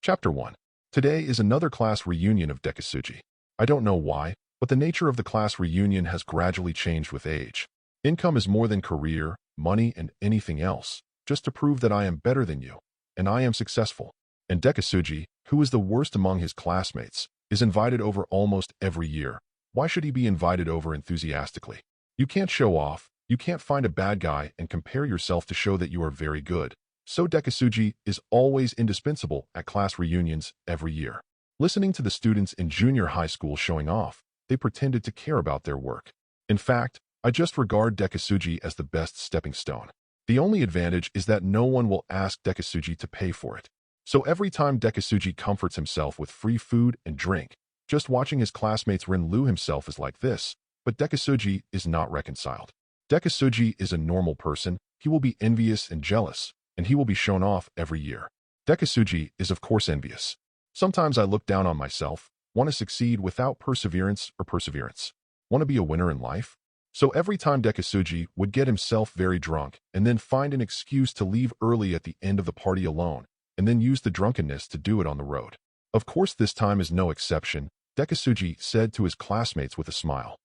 Chapter 1. Today is another class reunion of Dekisugi. I don't know why, but the nature of the class reunion has gradually changed with age. Income is more than career, money, and anything else, just to prove that I am better than you, and I am successful. And Dekisugi, who is the worst among his classmates, is invited over almost every year. Why should he be invited over enthusiastically? You can't show off, you can't find a bad guy and compare yourself to show that you are very good. So Dekisugi is always indispensable at class reunions every year. Listening to the students in junior high school showing off, they pretended to care about their work. In fact, I just regard Dekisugi as the best stepping stone. The only advantage is that no one will ask Dekisugi to pay for it. So every time Dekisugi comforts himself with free food and drink, just watching his classmates Rinlu himself is like this, but Dekisugi is not reconciled. Dekisugi is a normal person, he will be envious and jealous, and he will be shown off every year. Dekisugi is of course envious. Sometimes I look down on myself, want to succeed without perseverance. Want to be a winner in life? So every time Dekisugi would get himself very drunk and then find an excuse to leave early at the end of the party alone, and then use the drunkenness to do it on the road. Of course this time is no exception, Dekisugi said to his classmates with a smile.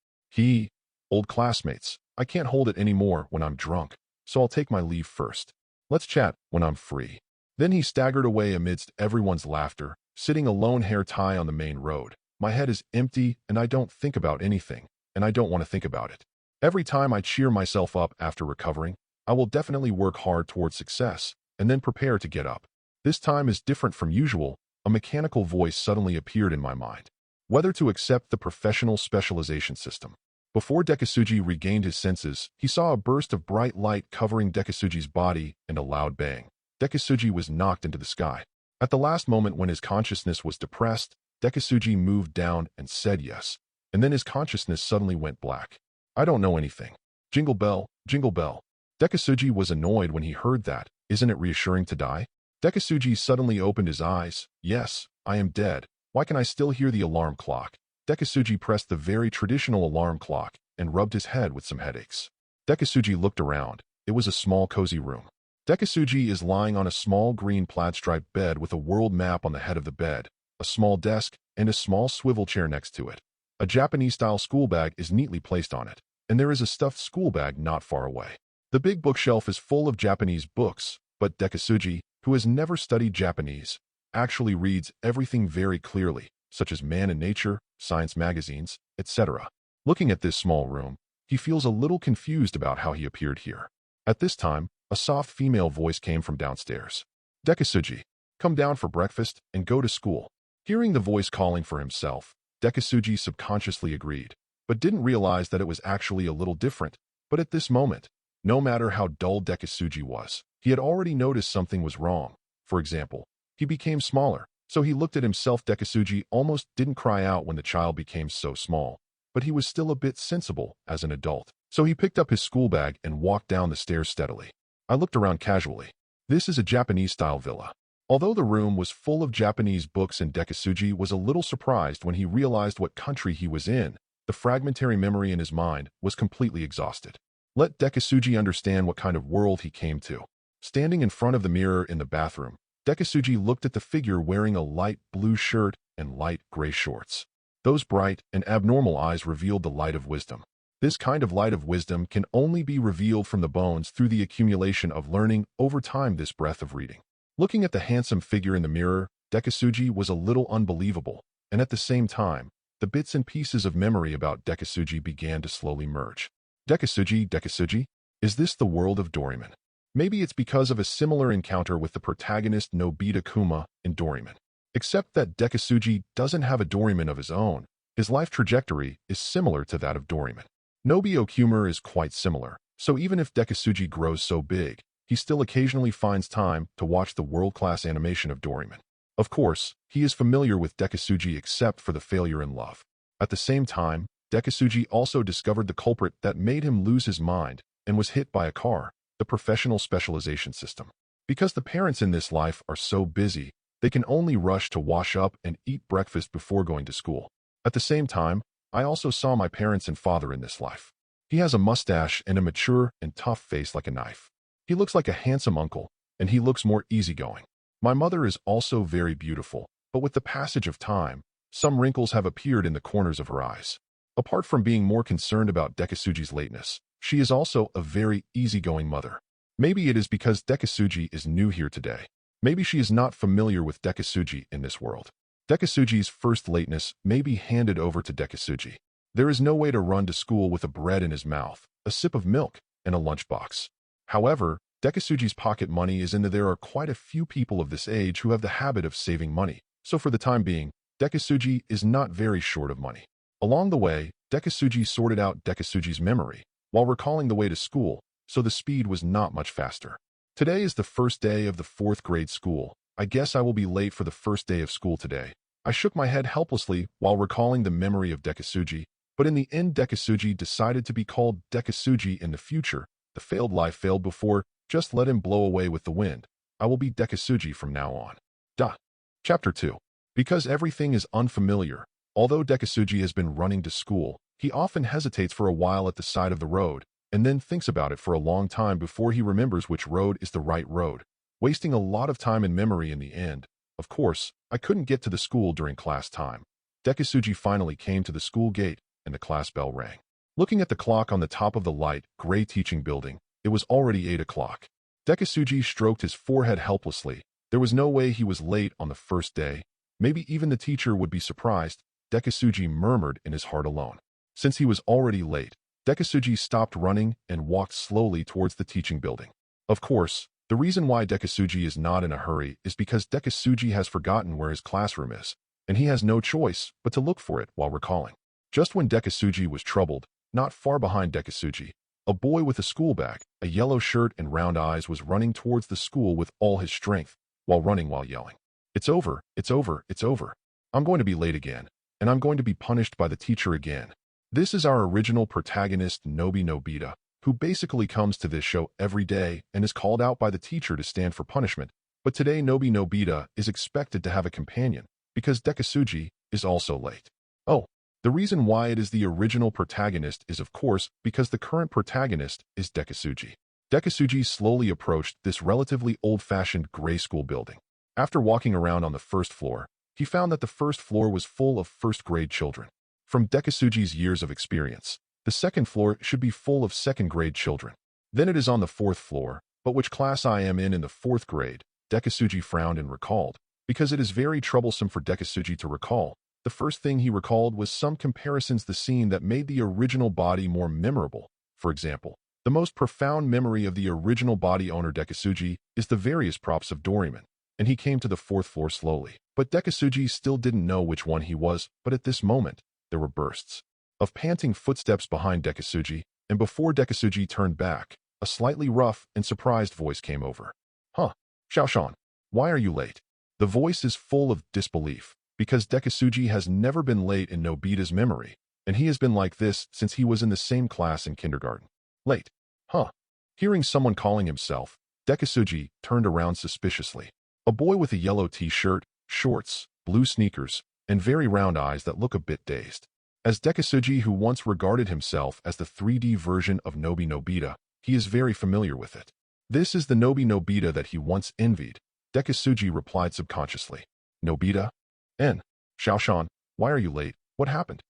Old classmates, I can't hold it anymore when I'm drunk, so I'll take my leave first. Let's chat when I'm free. Then he staggered away amidst everyone's laughter, sitting alone hair tie on the main road. My head is empty and I don't think about anything, and I don't want to think about it. Every time I cheer myself up after recovering, I will definitely work hard towards success, and then prepare to get up. This time is different from usual. A mechanical voice suddenly appeared in my mind. Whether to accept the professional specialization system. Before Dekisugi regained his senses, he saw a burst of bright light covering Dekisugi's body and a loud bang. Dekisugi was knocked into the sky. At the last moment when his consciousness was depressed, Dekisugi moved down and said yes, and then his consciousness suddenly went black. I don't know anything. Jingle bell, jingle bell. Dekisugi was annoyed when he heard that. Isn't it reassuring to die? Dekisugi suddenly opened his eyes. Yes, I am dead. Why can I still hear the alarm clock? Dekisugi pressed the very traditional alarm clock and rubbed his head with some headaches. Dekisugi looked around. It was a small cozy room. Dekisugi is lying on a small green plaid-striped bed with a world map on the head of the bed, a small desk, and a small swivel chair next to it. A Japanese-style school bag is neatly placed on it, and there is a stuffed school bag not far away. The big bookshelf is full of Japanese books, but Dekisugi, who has never studied Japanese, actually reads everything very clearly, such as Man and Nature, science magazines, etc. Looking at this small room, he feels a little confused about how he appeared here. At this time, a soft female voice came from downstairs. Dekisugi, come down for breakfast and go to school. Hearing the voice calling for himself, Dekisugi subconsciously agreed, but didn't realize that it was actually a little different. But at this moment, no matter how dull Dekisugi was, he had already noticed something was wrong. For example, he became smaller, so he looked at himself. Dekisugi almost didn't cry out when the child became so small, but he was still a bit sensible as an adult. So he picked up his school bag and walked down the stairs steadily. I looked around casually. This is a Japanese-style villa. Although the room was full of Japanese books and Dekisugi was a little surprised when he realized what country he was in, the fragmentary memory in his mind was completely exhausted. Let Dekisugi understand what kind of world he came to. Standing in front of the mirror in the bathroom, Dekisugi looked at the figure wearing a light blue shirt and light gray shorts. Those bright and abnormal eyes revealed the light of wisdom. This kind of light of wisdom can only be revealed from the bones through the accumulation of learning over time. This breadth of reading. Looking at the handsome figure in the mirror, Dekisugi was a little unbelievable, and at the same time, the bits and pieces of memory about Dekisugi began to slowly merge. Dekisugi, is this the world of Doraemon? Maybe it's because of a similar encounter with the protagonist Nobita Kuma in Doraemon. Except that Dekisugi doesn't have a Doraemon of his own. His life trajectory is similar to that of Doraemon. Nobita Kuma is quite similar, so even if Dekisugi grows so big, he still occasionally finds time to watch the world-class animation of Doraemon. Of course, he is familiar with Dekisugi except for the failure in love. At the same time, Dekisugi also discovered the culprit that made him lose his mind and was hit by a car, the professional specialization system. Because the parents in this life are so busy, they can only rush to wash up and eat breakfast before going to school. At the same time, I also saw my parents and father in this life. He has a mustache and a mature and tough face like a knife. He looks like a handsome uncle, and he looks more easygoing. My mother is also very beautiful, but with the passage of time, some wrinkles have appeared in the corners of her eyes. Apart from being more concerned about Dekisugi's lateness, she is also a very easygoing mother. Maybe it is because Dekisugi is new here today. Maybe she is not familiar with Dekisugi in this world. Dekisugi's first lateness may be handed over to Dekisugi. There is no way to run to school with a bread in his mouth, a sip of milk, and a lunchbox. However, Dekisugi's pocket money is in that there are quite a few people of this age who have the habit of saving money, so for the time being, Dekisugi is not very short of money. Along the way, Dekisugi sorted out Dekisugi's memory, while recalling the way to school, so the speed was not much faster. Today is the first day of the 4th grade school. I guess I will be late for the first day of school today. I shook my head helplessly while recalling the memory of Dekisugi, but in the end Dekisugi decided to be called Dekisugi in the future. The failed life failed before, just let him blow away with the wind. I will be Dekisugi from now on. Chapter 2. Because everything is unfamiliar, although Dekisugi has been running to school, he often hesitates for a while at the side of the road, and then thinks about it for a long time before he remembers which road is the right road, wasting a lot of time and memory in the end. Of course, I couldn't get to the school during class time. Dekisugi finally came to the school gate, and the class bell rang. Looking at the clock on the top of the light gray teaching building, it was already 8 o'clock. Dekisugi stroked his forehead helplessly. There was no way he was late on the first day. Maybe even the teacher would be surprised, Dekisugi murmured in his heart alone. Since he was already late, Dekisugi stopped running and walked slowly towards the teaching building. Of course, the reason why Dekisugi is not in a hurry is because Dekisugi has forgotten where his classroom is, and he has no choice but to look for it while recalling. Just when Dekisugi was troubled, not far behind Dekisugi, a boy with a school bag, a yellow shirt and round eyes was running towards the school with all his strength, while yelling. It's over, it's over, it's over. I'm going to be late again, and I'm going to be punished by the teacher again. This is our original protagonist Nobi Nobita, who basically comes to this show every day and is called out by the teacher to stand for punishment, but today Nobi Nobita is expected to have a companion, because Dekisugi is also late. Oh, the reason why it is the original protagonist is of course because the current protagonist is Dekisugi. Dekisugi slowly approached this relatively old-fashioned gray school building. After walking around on the first floor, he found that the first floor was full of first-grade children. From Dekisugi's years of experience, the second floor should be full of second-grade children. Then it is on the 4th floor, but which class I am in the 4th grade, Dekisugi frowned and recalled. Because it is very troublesome for Dekisugi to recall, the first thing he recalled was some comparisons the scene that made the original body more memorable. For example, the most profound memory of the original body owner Dekisugi is the various props of Doraemon, and he came to the 4th floor slowly. But Dekisugi still didn't know which one he was, but at this moment, there were bursts of panting footsteps behind Dekisugi, and before Dekisugi turned back, a slightly rough and surprised voice came over. Huh, Xiaoshan, why are you late? The voice is full of disbelief, because Dekisugi has never been late in Nobita's memory, and he has been like this since he was in the same class in kindergarten. Late. Huh. Hearing someone calling himself, Dekisugi turned around suspiciously. A boy with a yellow t-shirt, shorts, blue sneakers, and very round eyes that look a bit dazed. As Dekisugi, who once regarded himself as the 3D version of Nobi Nobita, he is very familiar with it. This is the Nobi Nobita that he once envied. Dekisugi replied subconsciously. Nobita? Xiaoshan, why are you late? What happened?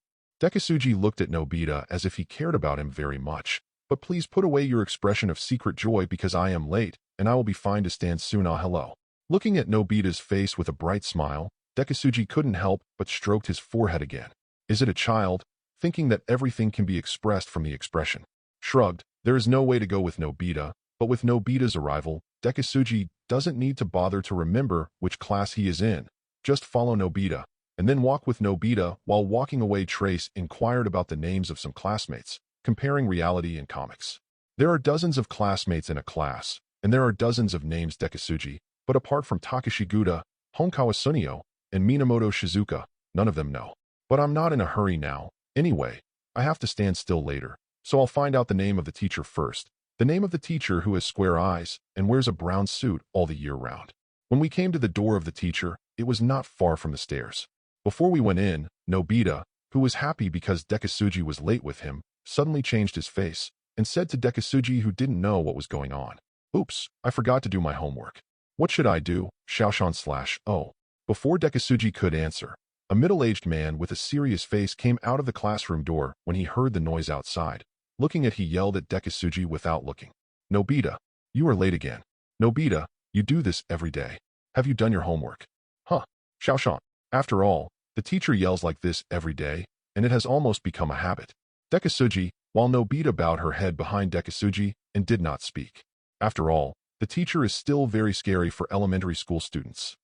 Dekisugi looked at Nobita as if he cared about him very much. But please put away your expression of secret joy because I am late, and I will be fine to stand soon. Hello. Looking at Nobita's face with a bright smile, Dekisugi couldn't help but stroked his forehead again. Is it a child? Thinking that everything can be expressed from the expression. Shrugged, there is no way to go with Nobita, but with Nobita's arrival, Dekisugi doesn't need to bother to remember which class he is in. Just follow Nobita, and then walk with Nobita. While walking away, Trace inquired about the names of some classmates, comparing reality and comics. There are dozens of classmates in a class, and there are dozens of names Dekisugi, but apart from Takashi Guda, Honkawa Sunio, and Minamoto Shizuka, none of them know. But I'm not in a hurry now. Anyway, I have to stand still later, so I'll find out the name of the teacher first. The name of the teacher who has square eyes and wears a brown suit all the year round. When we came to the door of the teacher, it was not far from the stairs. Before we went in, Nobita, who was happy because Dekisugi was late with him, suddenly changed his face and said to Dekisugi, who didn't know what was going on. Oops, I forgot to do my homework. What should I do? Xiaoshan/Oh. Before Dekisugi could answer, a middle-aged man with a serious face came out of the classroom door when he heard the noise outside. Looking at he yelled at Dekisugi without looking. Nobita, you are late again. Nobita, you do this every day. Have you done your homework? Huh. Xiaoshan. After all, the teacher yells like this every day, and it has almost become a habit. Dekisugi, while Nobita bowed her head behind Dekisugi and did not speak. After all, the teacher is still very scary for elementary school students.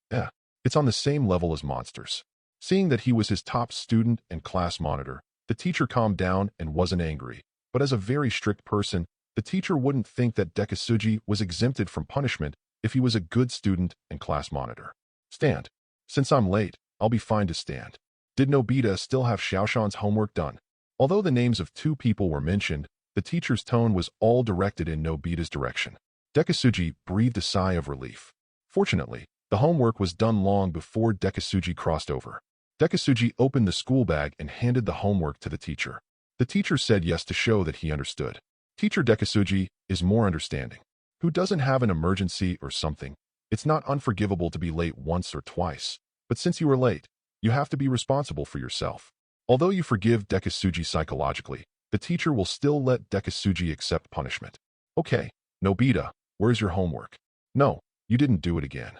It's on the same level as monsters. Seeing that he was his top student and class monitor, the teacher calmed down and wasn't angry. But as a very strict person, the teacher wouldn't think that Dekisugi was exempted from punishment if he was a good student and class monitor. Stand. Since I'm late, I'll be fine to stand. Did Nobita still have Xiaoshan's homework done? Although the names of two people were mentioned, the teacher's tone was all directed in Nobita's direction. Dekisugi breathed a sigh of relief. Fortunately, the homework was done long before Dekisugi crossed over. Dekisugi opened the school bag and handed the homework to the teacher. The teacher said yes to show that he understood. Teacher Dekisugi is more understanding. Who doesn't have an emergency or something? It's not unforgivable to be late once or twice. But since you were late, you have to be responsible for yourself. Although you forgive Dekisugi psychologically, the teacher will still let Dekisugi accept punishment. Okay, Nobita, where's your homework? No, you didn't do it again.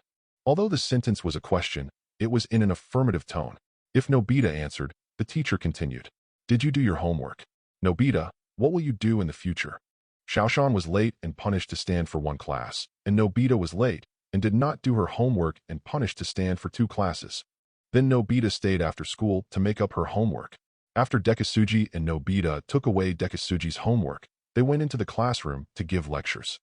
Although the sentence was a question, it was in an affirmative tone. If Nobita answered, the teacher continued. Did you do your homework? Nobita, what will you do in the future? Xiaoshan was late and punished to stand for one class, and Nobita was late and did not do her homework and punished to stand for two classes. Then Nobita stayed after school to make up her homework. After Dekisugi and Nobita took away Dekisugi's homework, they went into the classroom to give lectures.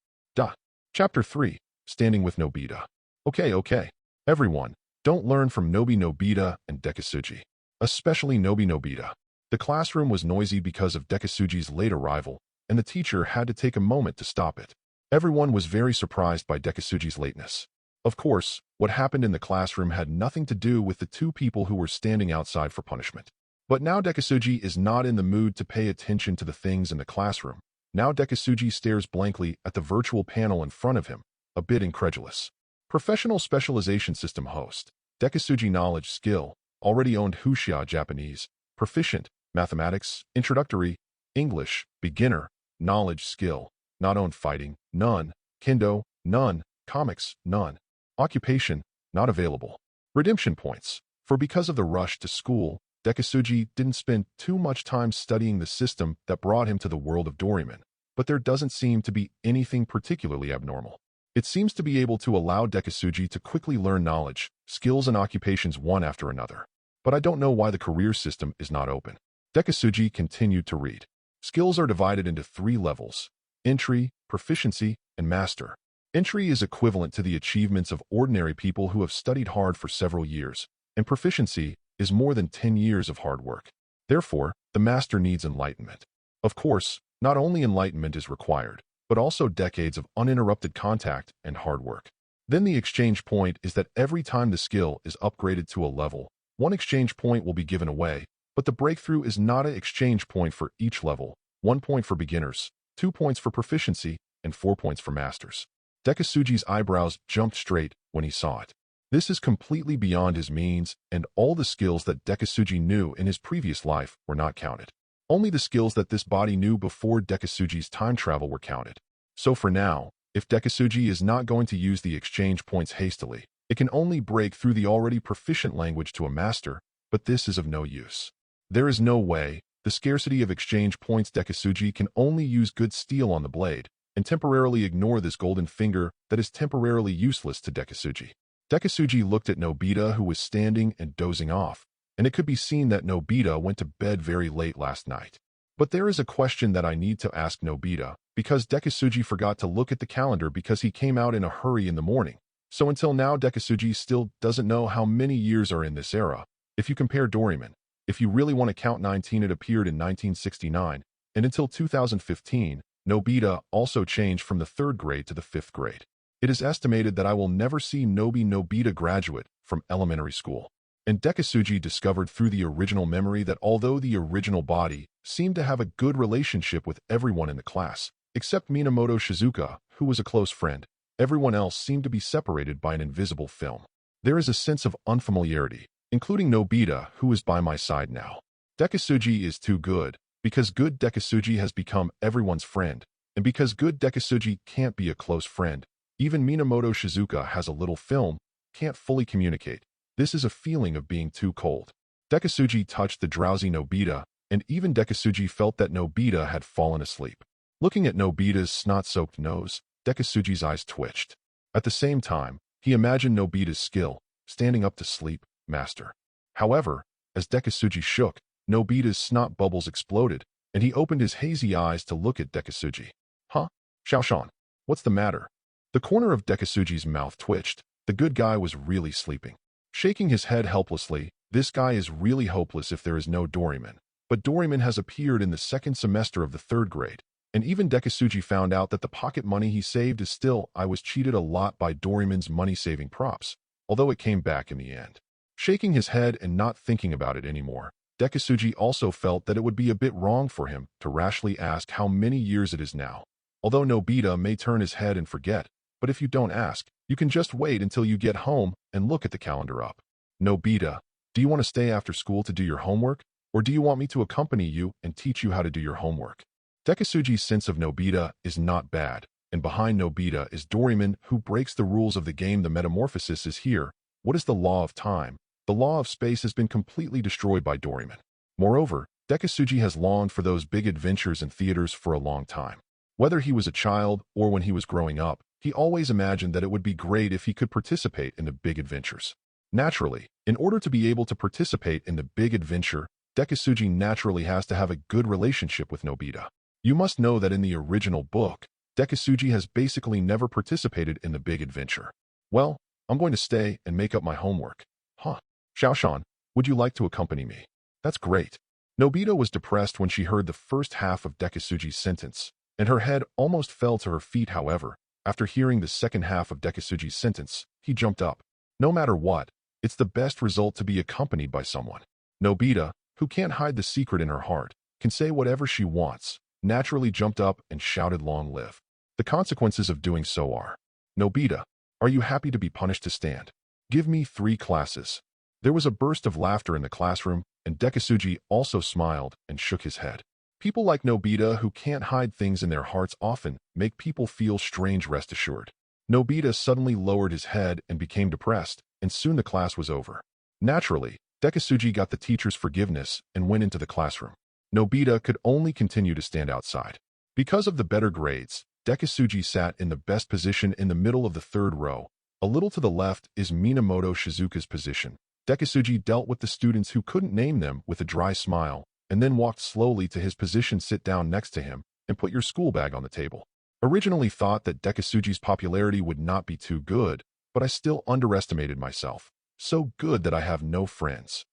Chapter 3, Standing with Nobita. Okay. Everyone, don't learn from Nobita and Dekisugi. Especially Nobita. The classroom was noisy because of Dekisugi's late arrival, and the teacher had to take a moment to stop it. Everyone was very surprised by Dekisugi's lateness. Of course, what happened in the classroom had nothing to do with the two people who were standing outside for punishment. But now Dekisugi is not in the mood to pay attention to the things in the classroom. Now Dekisugi stares blankly at the virtual panel in front of him, a bit incredulous. Professional Specialization System host. Dekisugi Knowledge Skill. Already owned Huxia Japanese. Proficient. Mathematics. Introductory. English. Beginner. Knowledge Skill. Not owned Fighting. None. Kendo. None. Comics. None. Occupation. Not available. Redemption points. For because of the rush to school, Dekisugi didn't spend too much time studying the system that brought him to the world of Doraemon. But there doesn't seem to be anything particularly abnormal. It seems to be able to allow Dekisugi to quickly learn knowledge, skills and occupations one after another. But I don't know why the career system is not open. Dekisugi continued to read. Skills are divided into 3 levels: entry, proficiency, and master. Entry is equivalent to the achievements of ordinary people who have studied hard for several years, and proficiency is more than 10 years of hard work. Therefore, the master needs enlightenment. Of course, not only enlightenment is required, but also decades of uninterrupted contact and hard work. Then the exchange point is that every time the skill is upgraded to a level, 1 exchange point will be given away, but the breakthrough is not an exchange point for each level: 1 point for beginners, 2 points for proficiency, and 4 points for masters. Dekisugi's eyebrows jumped straight when he saw it. This is completely beyond his means, and all the skills that Dekisugi knew in his previous life were not counted. Only the skills that this body knew before Dekisugi's time travel were counted. So for now, if Dekisugi is not going to use the exchange points hastily, it can only break through the already proficient language to a master, but this is of no use. There is no way. The scarcity of exchange points. Dekisugi can only use good steel on the blade, and temporarily ignore this golden finger that is temporarily useless to Dekisugi. Dekisugi looked at Nobita, who was standing and dozing off, and it could be seen that Nobita went to bed very late last night. But there is a question that I need to ask Nobita, because Dekisugi forgot to look at the calendar because he came out in a hurry in the morning. So until now Dekisugi still doesn't know how many years are in this era. If you compare Doraemon, if you really want to count 19, it appeared in 1969, and until 2015, Nobita also changed from the 3rd grade to the 5th grade. It is estimated that I will never see Nobita graduate from elementary school. And Dekisugi discovered through the original memory that although the original body seemed to have a good relationship with everyone in the class, except Minamoto Shizuka, who was a close friend, Everyone else seemed to be separated by an invisible film. There is a sense of unfamiliarity, including Nobita, who is by my side now. Dekisugi is too good, because good Dekisugi has become everyone's friend, and because good Dekisugi can't be a close friend, even Minamoto Shizuka has a little film, can't fully communicate. This is a feeling of being too cold. Dekisugi touched the drowsy Nobita, and even Dekisugi felt that Nobita had fallen asleep. Looking at Nobita's snot-soaked nose, Dekisugi's eyes twitched. At the same time, he imagined Nobita's skill, standing up to sleep, master. However, as Dekisugi shook, Nobita's snot bubbles exploded, and he opened his hazy eyes to look at Dekisugi. Huh? Xiaoshan, what's the matter? The corner of Dekisugi's mouth twitched. The good guy was really sleeping. Shaking his head helplessly, this guy is really hopeless if there is no Doraemon. But Doraemon has appeared in the second semester of the 3rd grade, and even Dekisugi found out that the pocket money he saved is still, I was cheated a lot by Doraemon's money-saving props, although it came back in the end. Shaking his head and not thinking about it anymore, Dekisugi also felt that it would be a bit wrong for him to rashly ask how many years it is now. Although Nobita may turn his head and forget, but if you don't ask, you can just wait until you get home and look at the calendar up. Nobita, do you want to stay after school to do your homework, or do you want me to accompany you and teach you how to do your homework? Dekisugi's sense of Nobita is not bad, and behind Nobita is Doraemon, who breaks the rules of the game. The metamorphosis is here. What is the law of time? The law of space has been completely destroyed by Doraemon. Moreover, Dekisugi has longed for those big adventures in theaters for a long time. Whether he was a child or when he was growing up, he always imagined that it would be great if he could participate in the big adventures. Naturally, in order to be able to participate in the big adventure, Dekisugi naturally has to have a good relationship with Nobita. You must know that in the original book, Dekisugi has basically never participated in the big adventure. Well, I'm going to stay and make up my homework. Huh. Xiaoshan, would you like to accompany me? That's great. Nobita was depressed when she heard the first half of Dekisugi's sentence, and her head almost fell to her feet. However, after hearing the second half of Dekisugi's sentence, he jumped up. No matter what, it's the best result to be accompanied by someone. Nobita, who can't hide the secret in her heart, can say whatever she wants, naturally jumped up and shouted, "Long live." The consequences of doing so are: Nobita, are you happy to be punished to stand? Give me 3 classes. There was a burst of laughter in the classroom, and Dekisugi also smiled and shook his head. People like Nobita, who can't hide things in their hearts, often make people feel strange. Rest assured. Nobita suddenly lowered his head and became depressed, and soon the class was over. Naturally, Dekisugi got the teacher's forgiveness and went into the classroom. Nobita could only continue to stand outside. Because of the better grades, Dekisugi sat in the best position in the middle of the 3rd row. A little to the left is Minamoto Shizuka's position. Dekisugi dealt with the students who couldn't name them with a dry smile, and then walked slowly to his position. Sit down next to him and put your school bag on the table. Originally thought that Dekisugi's popularity would not be too good, but I still underestimated myself. So good that I have no friends.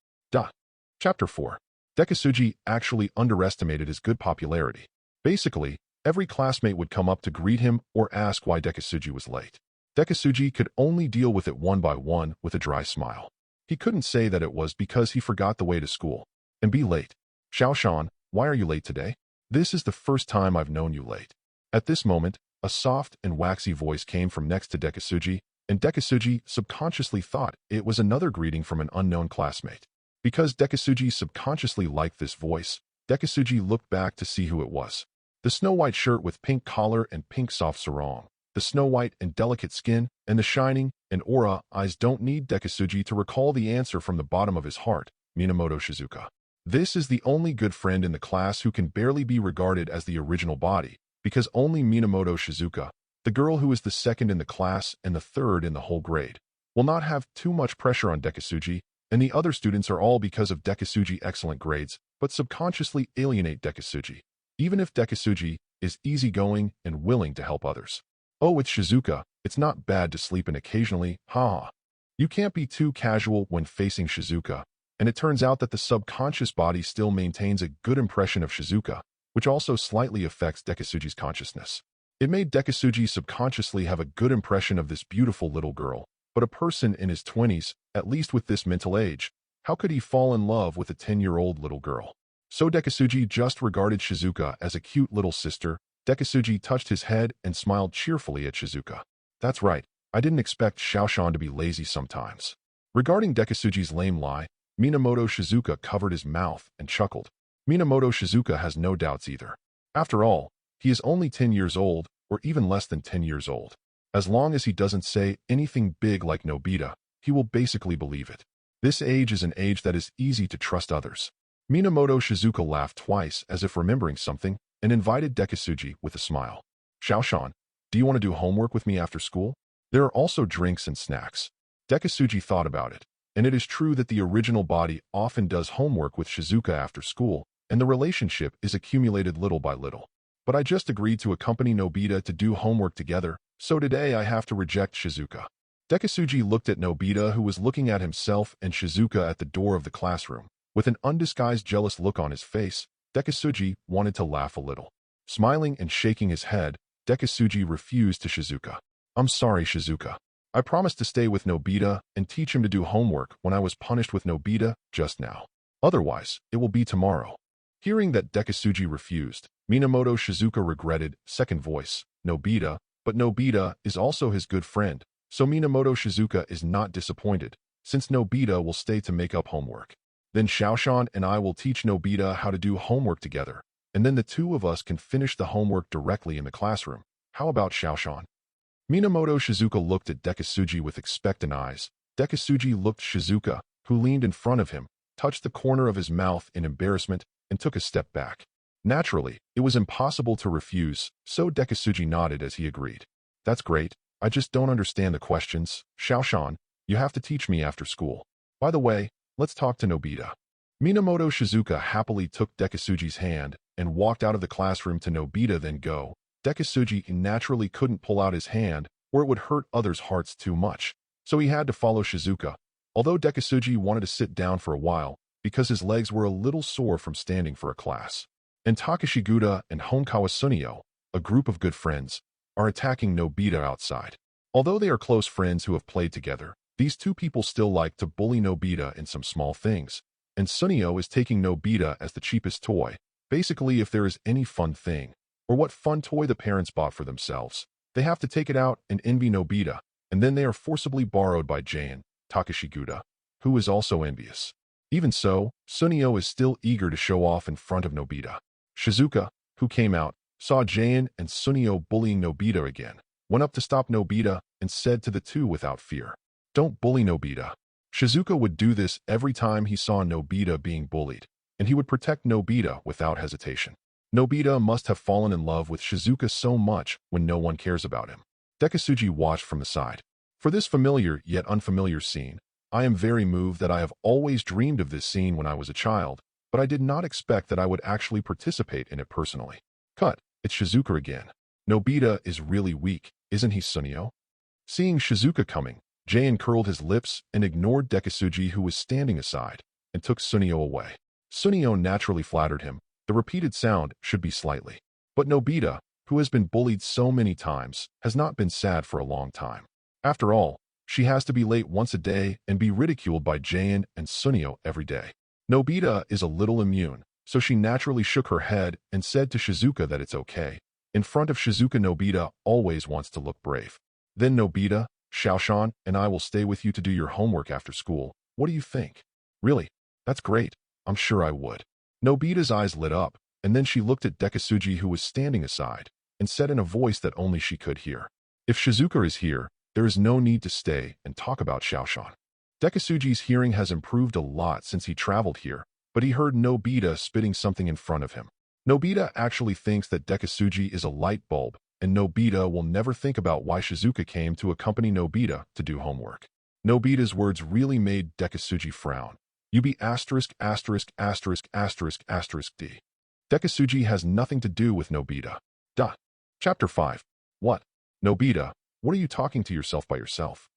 Chapter 4. Dekisugi actually underestimated his good popularity. Basically, every classmate would come up to greet him or ask why Dekisugi was late. Dekisugi could only deal with it one by one with a dry smile. He couldn't say that it was because he forgot the way to school and be late. Xiaoshan, why are you late today? This is the first time I've known you late. At this moment, a soft and waxy voice came from next to Dekisugi, and Dekisugi subconsciously thought it was another greeting from an unknown classmate. Because Dekisugi subconsciously liked this voice, Dekisugi looked back to see who it was. The snow-white shirt with pink collar and pink soft sarong, the snow-white and delicate skin, and the shining and aura eyes don't need Dekisugi to recall the answer from the bottom of his heart, Minamoto Shizuka. This is the only good friend in the class who can barely be regarded as the original body, because only Minamoto Shizuka, the girl who is the 2nd in the class and the 3rd in the whole grade, will not have too much pressure on Dekisugi, and the other students are all because of Dekisugi's excellent grades, but subconsciously alienate Dekisugi, even if Dekisugi is easygoing and willing to help others. Oh, it's Shizuka, it's not bad to sleep in occasionally, haha. You can't be too casual when facing Shizuka, and it turns out that the subconscious body still maintains a good impression of Shizuka, which also slightly affects Dekisugi's consciousness. It made Dekisugi subconsciously have a good impression of this beautiful little girl, but a person in his 20s, at least with this mental age, how could he fall in love with a 10-year-old little girl? So Dekisugi just regarded Shizuka as a cute little sister. Dekisugi touched his head and smiled cheerfully at Shizuka. That's right. I didn't expect Xiaoshan to be lazy sometimes. Regarding Dekisugi's lame lie, Minamoto Shizuka covered his mouth and chuckled. Minamoto Shizuka has no doubts either. After all, he is only 10 years old, or even less than 10 years old. As long as he doesn't say anything big like Nobita, he will basically believe it. This age is an age that is easy to trust others. Minamoto Shizuka laughed twice as if remembering something and invited Dekisugi with a smile. Xiaoshan, do you want to do homework with me after school? There are also drinks and snacks. Dekisugi thought about it, and it is true that the original body often does homework with Shizuka after school, and the relationship is accumulated little by little. But I just agreed to accompany Nobita to do homework together, so today I have to reject Shizuka. Dekisugi looked at Nobita, who was looking at himself and Shizuka at the door of the classroom. With an undisguised jealous look on his face, Dekisugi wanted to laugh a little. Smiling and shaking his head, Dekisugi refused to Shizuka. I'm sorry, Shizuka. I promised to stay with Nobita and teach him to do homework when I was punished with Nobita just now. Otherwise, it will be tomorrow. Hearing that Dekisugi refused, Minamoto Shizuka regretted, second voice, Nobita, but Nobita is also his good friend, so Minamoto Shizuka is not disappointed, since Nobita will stay to make up homework. Then Xiaoshan and I will teach Nobita how to do homework together, and then the two of us can finish the homework directly in the classroom. How about Xiaoshan? Minamoto Shizuka looked at Dekisugi with expectant eyes. Dekisugi looked Shizuka, who leaned in front of him, touched the corner of his mouth in embarrassment, and took a step back. Naturally, it was impossible to refuse, so Dekisugi nodded as he agreed. That's great. I just don't understand the questions. Xiaoshan, you have to teach me after school. By the way, let's talk to Nobita. Minamoto Shizuka happily took Dekisugi's hand and walked out of the classroom to Nobita then go. Dekisugi naturally couldn't pull out his hand, or it would hurt others' hearts too much, so he had to follow Shizuka, although Dekisugi wanted to sit down for a while because his legs were a little sore from standing for a class. And Takeshiguda and Honkawa Sunio, a group of good friends, are attacking Nobita outside. Although they are close friends who have played together, these two people still like to bully Nobita in some small things, and Sunio is taking Nobita as the cheapest toy, basically if there is any fun thing, or what fun toy the parents bought for themselves. They have to take it out and envy Nobita, and then they are forcibly borrowed by Jane, Takeshiguda, who is also envious. Even so, Sunio is still eager to show off in front of Nobita. Shizuka, who came out, saw Jane and Sunio bullying Nobita again, went up to stop Nobita and said to the two without fear, "Don't bully Nobita." Shizuka would do this every time he saw Nobita being bullied, and he would protect Nobita without hesitation. Nobita must have fallen in love with Shizuka so much when no one cares about him. Dekisugi watched from the side. For this familiar yet unfamiliar scene, I am very moved that I have always dreamed of this scene when I was a child, but I did not expect that I would actually participate in it personally. Cut, it's Shizuka again. Nobita is really weak, isn't he, Sunio? Seeing Shizuka coming, Jane curled his lips and ignored Dekisugi, who was standing aside, and took Sunio away. Sunio naturally flattered him. The repeated sound should be slightly. But Nobita, who has been bullied so many times, has not been sad for a long time. After all, she has to be late once a day and be ridiculed by Jane and Sunio every day. Nobita is a little immune, so she naturally shook her head and said to Shizuka that it's okay. In front of Shizuka, Nobita always wants to look brave. Then Nobita, Xiaoshan, and I will stay with you to do your homework after school. What do you think? Really? That's great. I'm sure I would. Nobita's eyes lit up, and then she looked at Dekisugi, who was standing aside, and said in a voice that only she could hear, "If Shizuka is here, there is no need to stay and talk about Xiaoshan." Dekisugi's hearing has improved a lot since he traveled here, but he heard Nobita spitting something in front of him. Nobita actually thinks that Dekisugi is a light bulb, and Nobita will never think about why Shizuka came to accompany Nobita to do homework. Nobita's words really made Dekisugi frown. You be asterisk asterisk asterisk asterisk asterisk D. Dekisugi has nothing to do with Nobita. Duh. Chapter 5. What? Nobita, what are you talking to yourself by yourself?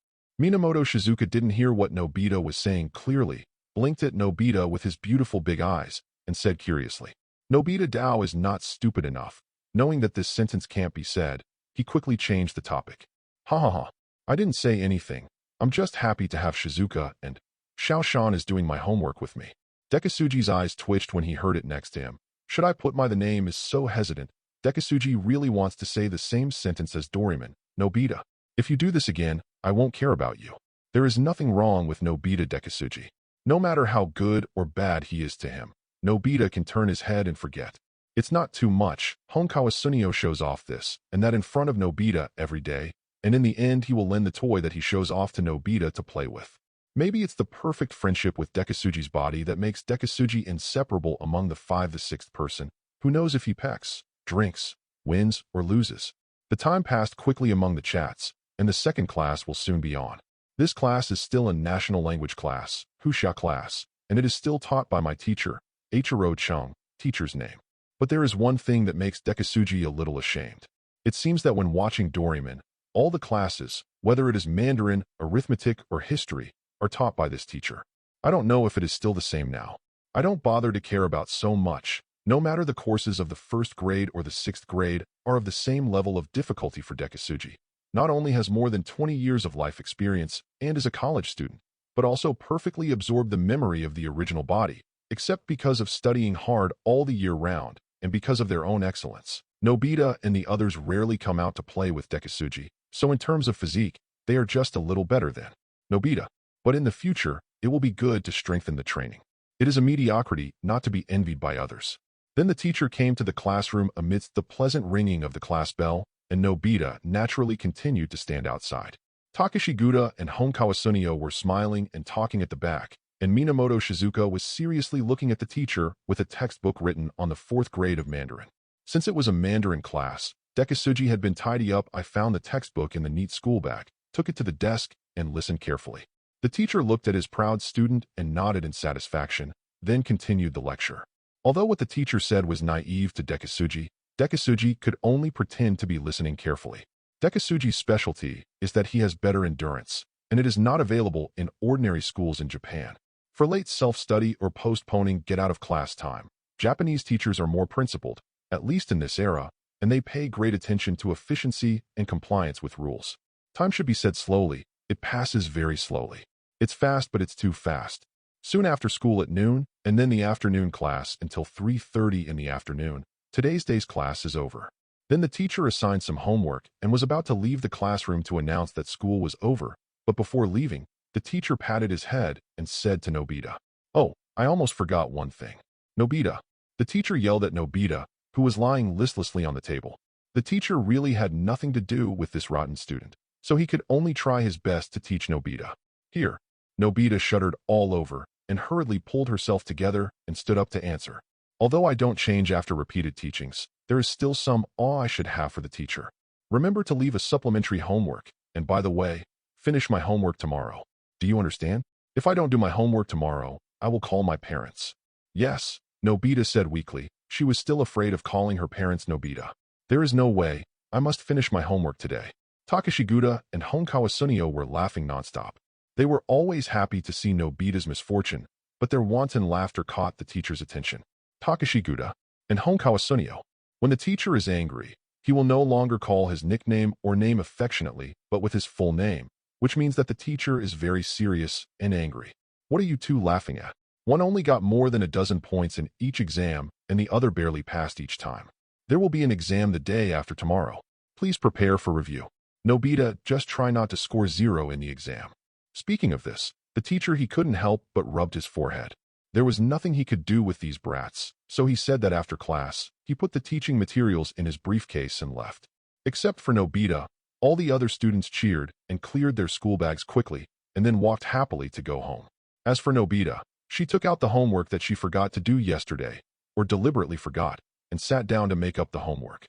Minamoto Shizuka didn't hear what Nobita was saying clearly, blinked at Nobita with his beautiful big eyes, and said curiously, Nobita Dao is not stupid enough. Knowing that this sentence can't be said, he quickly changed the topic. Ha ha ha. I didn't say anything. I'm just happy to have Shizuka and Xiaoshan is doing my homework with me. Dekisugi's eyes twitched when he heard it next to him. Should I put the name is so hesitant. Dekisugi really wants to say the same sentence as Doraemon, Nobita. If you do this again, I won't care about you. There is nothing wrong with Nobita Dekisugi. No matter how good or bad he is to him, Nobita can turn his head and forget. It's not too much. Honkawa Sunio shows off this, and that in front of Nobita every day, and in the end he will lend the toy that he shows off to Nobita to play with. Maybe it's the perfect friendship with Dekisugi's body that makes Dekisugi inseparable among the 5 the 6th person, who knows if he pecks, drinks, wins, or loses. The time passed quickly among the chats, and the second class will soon be on. This class is still a national language class, Husha class, and it is still taught by my teacher, Eiichiro Chung, teacher's name. But there is one thing that makes Dekisugi a little ashamed. It seems that when watching Doraemon, all the classes, whether it is Mandarin, arithmetic, or history, are taught by this teacher. I don't know if it is still the same now. I don't bother to care about so much. No matter the courses of the 1st grade or the 6th grade are of the same level of difficulty for Dekisugi. Not only has more than 20 years of life experience and is a college student, but also perfectly absorbed the memory of the original body, except because of studying hard all the year round and because of their own excellence. Nobita and the others rarely come out to play with Dekisugi, so in terms of physique, they are just a little better than Nobita. But in the future, it will be good to strengthen the training. It is a mediocrity not to be envied by others. Then the teacher came to the classroom amidst the pleasant ringing of the class bell, and Nobita naturally continued to stand outside. Takashi Guda and Honkawa Sunio were smiling and talking at the back, and Minamoto Shizuka was seriously looking at the teacher with a textbook written on the 4th grade of Mandarin. Since it was a Mandarin class, Dekisugi had been tidy up. I found the textbook in the neat school bag, took it to the desk, and listened carefully. The teacher looked at his proud student and nodded in satisfaction, then continued the lecture. Although what the teacher said was naive to Dekisugi, Dekisugi could only pretend to be listening carefully. Dekisugi's specialty is that he has better endurance, and it is not available in ordinary schools in Japan. For late self-study or postponing get-out-of-class time, Japanese teachers are more principled, at least in this era, and they pay great attention to efficiency and compliance with rules. Time should be said slowly. It passes very slowly. It's fast, but it's too fast. Soon after school at noon, and then the afternoon class until 3:30 in the afternoon, today's day's class is over. Then the teacher assigned some homework and was about to leave the classroom to announce that school was over, but before leaving, the teacher patted his head and said to Nobita, "Oh, I almost forgot one thing. Nobita." The teacher yelled at Nobita, who was lying listlessly on the table. The teacher really had nothing to do with this rotten student, so he could only try his best to teach Nobita. Here. Nobita shuddered all over and hurriedly pulled herself together and stood up to answer. Although I don't change after repeated teachings, there is still some awe I should have for the teacher. Remember to leave a supplementary homework, and by the way, finish my homework tomorrow. Do you understand? If I don't do my homework tomorrow, I will call my parents. Yes, Nobita said weakly. She was still afraid of calling her parents Nobita. There is no way. I must finish my homework today. Takashi Guda and Honkawa Sunio were laughing nonstop. They were always happy to see Nobita's misfortune, but their wanton laughter caught the teacher's attention. Takashi Guda and Honkawa Sunio. When the teacher is angry, he will no longer call his nickname or name affectionately, but with his full name, which means that the teacher is very serious and angry. What are you two laughing at? One only got more than a dozen points in each exam, and the other barely passed each time. There will be an exam the day after tomorrow. Please prepare for review. Nobita, just try not to score 0 in the exam. Speaking of this, the teacher he couldn't help but rubbed his forehead. There was nothing he could do with these brats, so he said that after class, he put the teaching materials in his briefcase and left. Except for Nobita, all the other students cheered and cleared their school bags quickly, and then walked happily to go home. As for Nobita, she took out the homework that she forgot to do yesterday, or deliberately forgot, and sat down to make up the homework.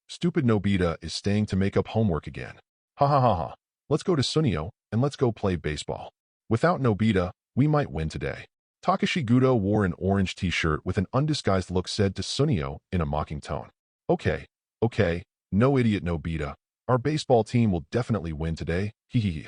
Stupid Nobita is staying to make up homework again. Ha ha ha ha. Let's go to Sunio, and let's go play baseball. Without Nobita, we might win today. Takashi Gudo wore an orange t-shirt with an undisguised look said to Sunio in a mocking tone. Okay, no idiot Nobita. Our baseball team will definitely win today, hee.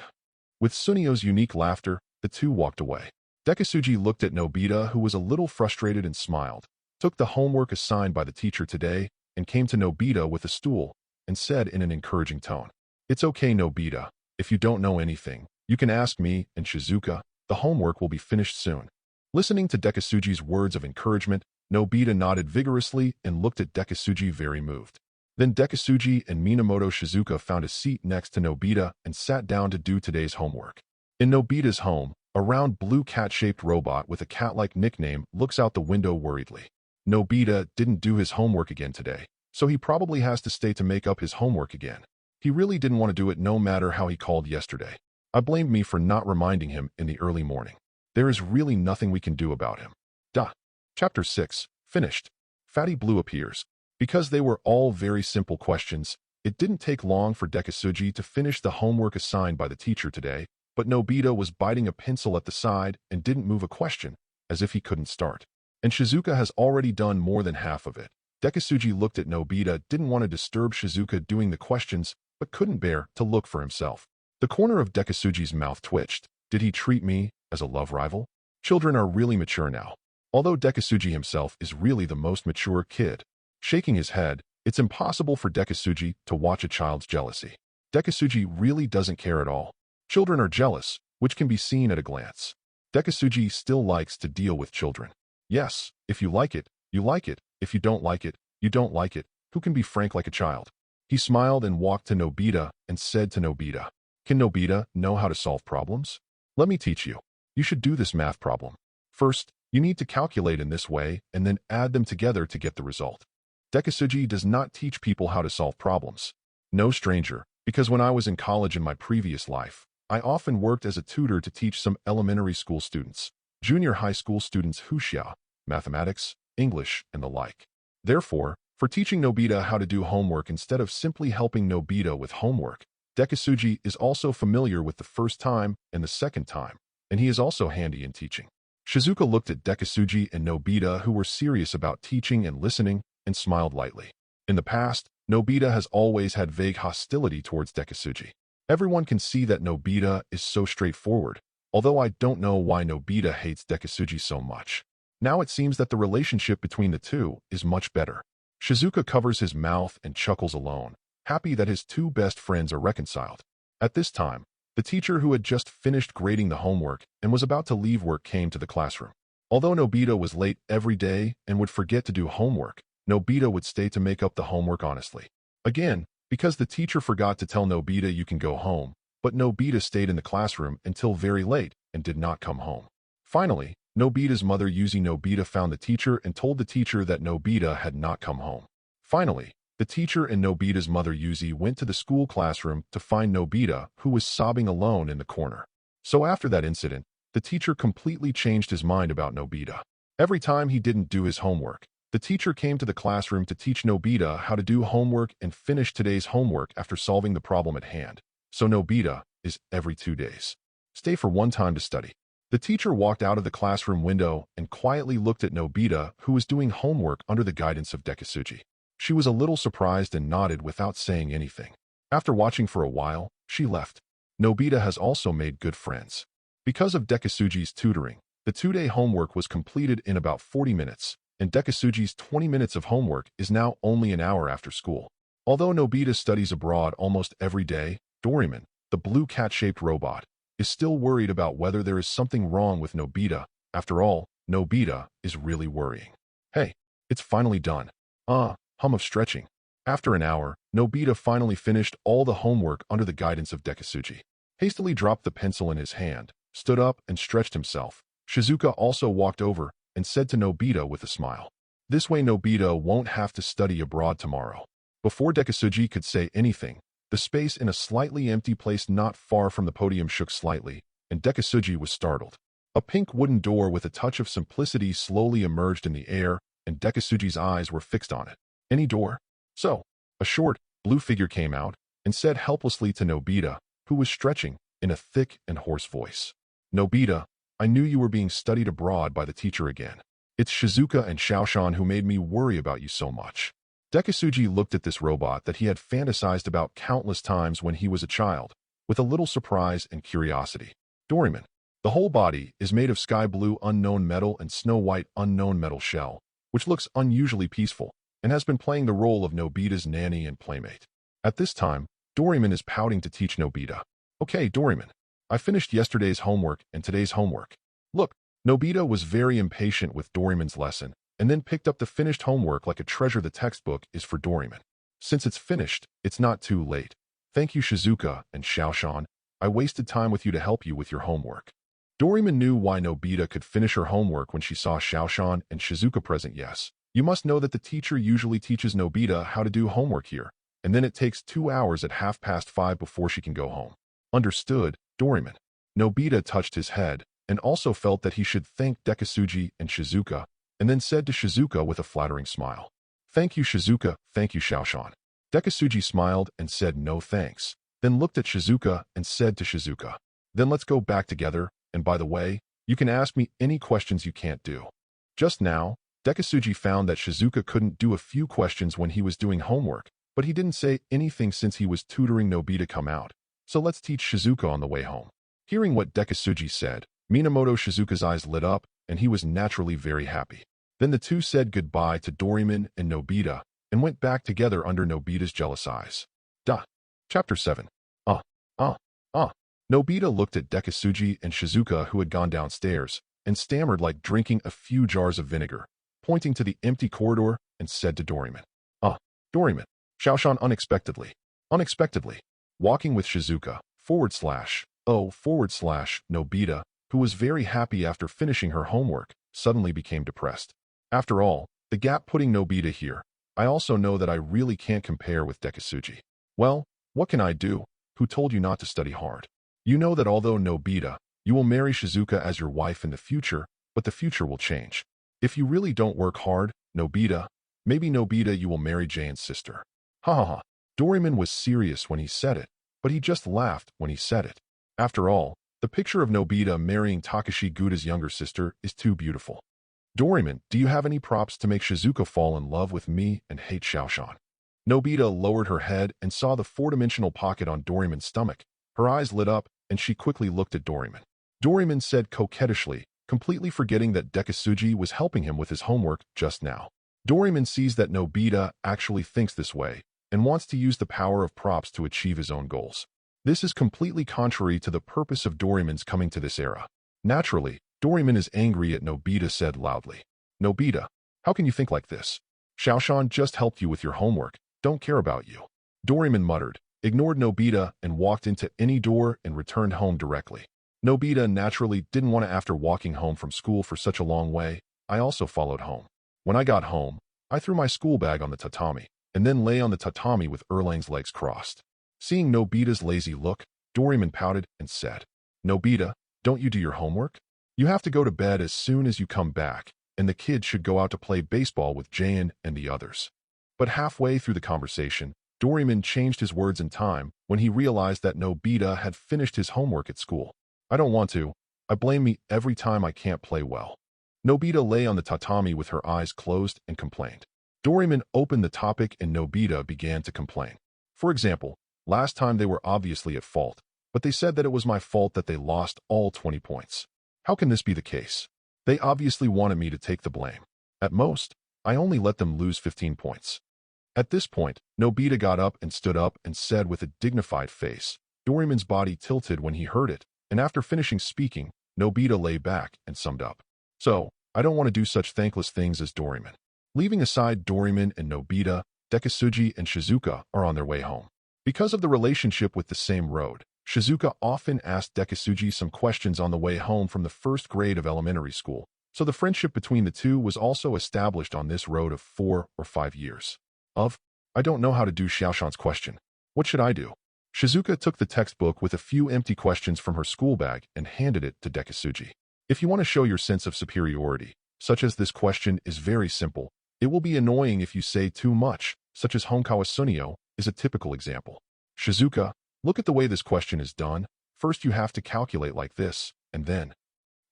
With Sunio's unique laughter, the two walked away. Dekisugi looked at Nobita, who was a little frustrated, and smiled, took the homework assigned by the teacher today, and came to Nobita with a stool, and said in an encouraging tone, "It's okay, Nobita. If you don't know anything, you can ask me and Shizuka. The homework will be finished soon." Listening to Dekisugi's words of encouragement, Nobita nodded vigorously and looked at Dekisugi very moved. Then Dekisugi and Minamoto Shizuka found a seat next to Nobita and sat down to do today's homework. In Nobita's home, a round blue cat-shaped robot with a cat-like nickname looks out the window worriedly. Nobita didn't do his homework again today, so he probably has to stay to make up his homework again. He really didn't want to do it no matter how he called yesterday. I blamed me for not reminding him in the early morning. There is really nothing we can do about him. Duh. Chapter 6. Finished. Fatty Blue appears. Because they were all very simple questions, it didn't take long for Dekisugi to finish the homework assigned by the teacher today, but Nobita was biting a pencil at the side and didn't move a question, as if he couldn't start. And Shizuka has already done more than half of it. Dekisugi looked at Nobita, didn't want to disturb Shizuka doing the questions, but couldn't bear to look for himself. The corner of Dekisugi's mouth twitched. Did he treat me as a love rival? Children are really mature now. Although Dekisugi himself is really the most mature kid. Shaking his head, it's impossible for Dekisugi to watch a child's jealousy. Dekisugi really doesn't care at all. Children are jealous, which can be seen at a glance. Dekisugi still likes to deal with children. Yes, if you like it, you like it. If you don't like it, you don't like it. Who can be frank like a child? He smiled and walked to Nobita and said to Nobita, "Can Nobita know how to solve problems? Let me teach you. You should do this math problem. First, you need to calculate in this way and then add them together to get the result." Dekisugi does not teach people how to solve problems. No stranger, because when I was in college in my previous life, I often worked as a tutor to teach some elementary school students, junior high school students Huxia, mathematics, English, and the like. Therefore, for teaching Nobita how to do homework instead of simply helping Nobita with homework, Dekisugi is also familiar with the first time and the second time, and he is also handy in teaching. Shizuka looked at Dekisugi and Nobita, who were serious about teaching and listening, and smiled lightly. In the past, Nobita has always had vague hostility towards Dekisugi. Everyone can see that Nobita is so straightforward, although I don't know why Nobita hates Dekisugi so much. Now it seems that the relationship between the two is much better. Shizuka covers his mouth and chuckles alone, happy that his two best friends are reconciled. At this time, the teacher who had just finished grading the homework and was about to leave work came to the classroom. Although Nobita was late every day and would forget to do homework, Nobita would stay to make up the homework honestly. Again, because the teacher forgot to tell Nobita you can go home, but Nobita stayed in the classroom until very late and did not come home. Finally, Nobita's mother Yuzi Nobita found the teacher and told the teacher that Nobita had not come home. Finally, the teacher and Nobita's mother Yuzi went to the school classroom to find Nobita, who was sobbing alone in the corner. So after that incident, the teacher completely changed his mind about Nobita. Every time he didn't do his homework, the teacher came to the classroom to teach Nobita how to do homework and finish today's homework after solving the problem at hand. So Nobita is every 2 days. Stay for one time to study. The teacher walked out of the classroom window and quietly looked at Nobita, who was doing homework under the guidance of Dekisugi. She was a little surprised and nodded without saying anything. After watching for a while, she left. Nobita has also made good friends. Because of Dekisugi's tutoring, the 2-day homework was completed in about 40 minutes, and Dekisugi's 20 minutes of homework is now only an hour after school. Although Nobita studies abroad almost every day, Doraemon, the blue cat-shaped robot, is still worried about whether there is something wrong with Nobita. After all, Nobita is really worrying. Hey, it's finally done. Hum of stretching. After an hour, Nobita finally finished all the homework under the guidance of Dekisugi. Hastily dropped the pencil in his hand, stood up and stretched himself. Shizuka also walked over and said to Nobita with a smile, "This way Nobita won't have to study abroad tomorrow." Before Dekisugi could say anything, the space in a slightly empty place not far from the podium shook slightly, and Dekisugi was startled. A pink wooden door with a touch of simplicity slowly emerged in the air, and Dekisugi's eyes were fixed on it. Any door? So, a short, blue figure came out and said helplessly to Nobita, who was stretching, in a thick and hoarse voice, "Nobita, I knew you were being studied abroad by the teacher again. It's Shizuka and Xiaoshan who made me worry about you so much." Dekisugi looked at this robot that he had fantasized about countless times when he was a child, with a little surprise and curiosity. Doraemon. The whole body is made of sky blue unknown metal and snow white unknown metal shell, which looks unusually peaceful, and has been playing the role of Nobita's nanny and playmate. At this time, Doraemon is pouting to teach Nobita. "Okay, Doraemon, I finished yesterday's homework and today's homework. Look." Nobita was very impatient with Doraemon's lesson, and then picked up the finished homework like a treasure. The textbook is for Doraemon. Since it's finished, it's not too late. Thank you, Shizuka and Xiaoshan. I wasted time with you to help you with your homework. Doraemon knew why Nobita could finish her homework when she saw Xiaoshan and Shizuka present. Yes, you must know that the teacher usually teaches Nobita how to do homework here, and then it takes 2 hours at 5:30 before she can go home. Understood, Doraemon. Nobita touched his head, and also felt that he should thank Dekisugi and Shizuka, and then said to Shizuka with a flattering smile, "Thank you, Shizuka, thank you, Xiaoshan." Dekisugi smiled and said no thanks, then looked at Shizuka and said to Shizuka, "Then let's go back together, and by the way, you can ask me any questions you can't do." Just now, Dekisugi found that Shizuka couldn't do a few questions when he was doing homework, but he didn't say anything since he was tutoring Nobita come out. So let's teach Shizuka on the way home. Hearing what Dekisugi said, Minamoto Shizuka's eyes lit up, and he was naturally very happy. Then the two said goodbye to Doraemon and Nobita, and went back together under Nobita's jealous eyes. Chapter 7. Nobita looked at Dekisugi and Shizuka who had gone downstairs, and stammered like drinking a few jars of vinegar, pointing to the empty corridor, and said to Doraemon, Doraemon, Xiaoshan unexpectedly, walking with Shizuka, Nobita, who was very happy after finishing her homework, suddenly became depressed. After all, the gap putting Nobita here, I also know that I really can't compare with Dekisugi. Well, what can I do? Who told you not to study hard? You know that although Nobita, you will marry Shizuka as your wife in the future, but the future will change. If you really don't work hard, Nobita, maybe Nobita you will marry Jane's sister. Ha ha ha. Doraemon was serious when he said it, but he just laughed when he said it. After all, the picture of Nobita marrying Takashi Guda's younger sister is too beautiful. Doraemon, do you have any props to make Shizuka fall in love with me and hate Xiaoshan? Nobita lowered her head and saw the four-dimensional pocket on Doraemon's stomach. Her eyes lit up, and she quickly looked at Doraemon. Doraemon said coquettishly, completely forgetting that Dekisugi was helping him with his homework just now. Doraemon sees that Nobita actually thinks this way, and wants to use the power of props to achieve his own goals. This is completely contrary to the purpose of Doraemon's coming to this era. Naturally, Doraemon is angry at Nobita said loudly. Nobita, how can you think like this? Xiaoshan just helped you with your homework, don't care about you. Doraemon muttered, ignored Nobita and walked into any door and returned home directly. Nobita naturally didn't want to after walking home from school for such a long way. I also followed home. When I got home, I threw my school bag on the tatami, and then lay on the tatami with Erlang's legs crossed. Seeing Nobita's lazy look, Doraemon pouted and said, Nobita, don't you do your homework? You have to go to bed as soon as you come back, and the kids should go out to play baseball with Jayan and the others. But halfway through the conversation, Doraemon changed his words in time when he realized that Nobita had finished his homework at school. I don't want to. I blame me every time I can't play well. Nobita lay on the tatami with her eyes closed and complained. Doraemon opened the topic and Nobita began to complain. For example, last time they were obviously at fault, but they said that it was my fault that they lost all 20 points. How can this be the case? They obviously wanted me to take the blame. At most, I only let them lose 15 points. At this point, Nobita got up and stood up and said with a dignified face. Doraemon's body tilted when he heard it, and after finishing speaking, Nobita lay back and summed up. So, I don't want to do such thankless things as Doraemon. Leaving aside Doraemon and Nobita, Dekisugi and Shizuka are on their way home. Because of the relationship with the same road, Shizuka often asked Dekisugi some questions on the way home from the first grade of elementary school, so the friendship between the two was also established on this road of 4 or 5 years. I don't know how to do Xiaoshan's question. What should I do? Shizuka took the textbook with a few empty questions from her school bag and handed it to Dekisugi. If you want to show your sense of superiority, such as this question is very simple, it will be annoying if you say too much, such as Honkawa Sunio is a typical example. Shizuka, look at the way this question is done. First you have to calculate like this, and then.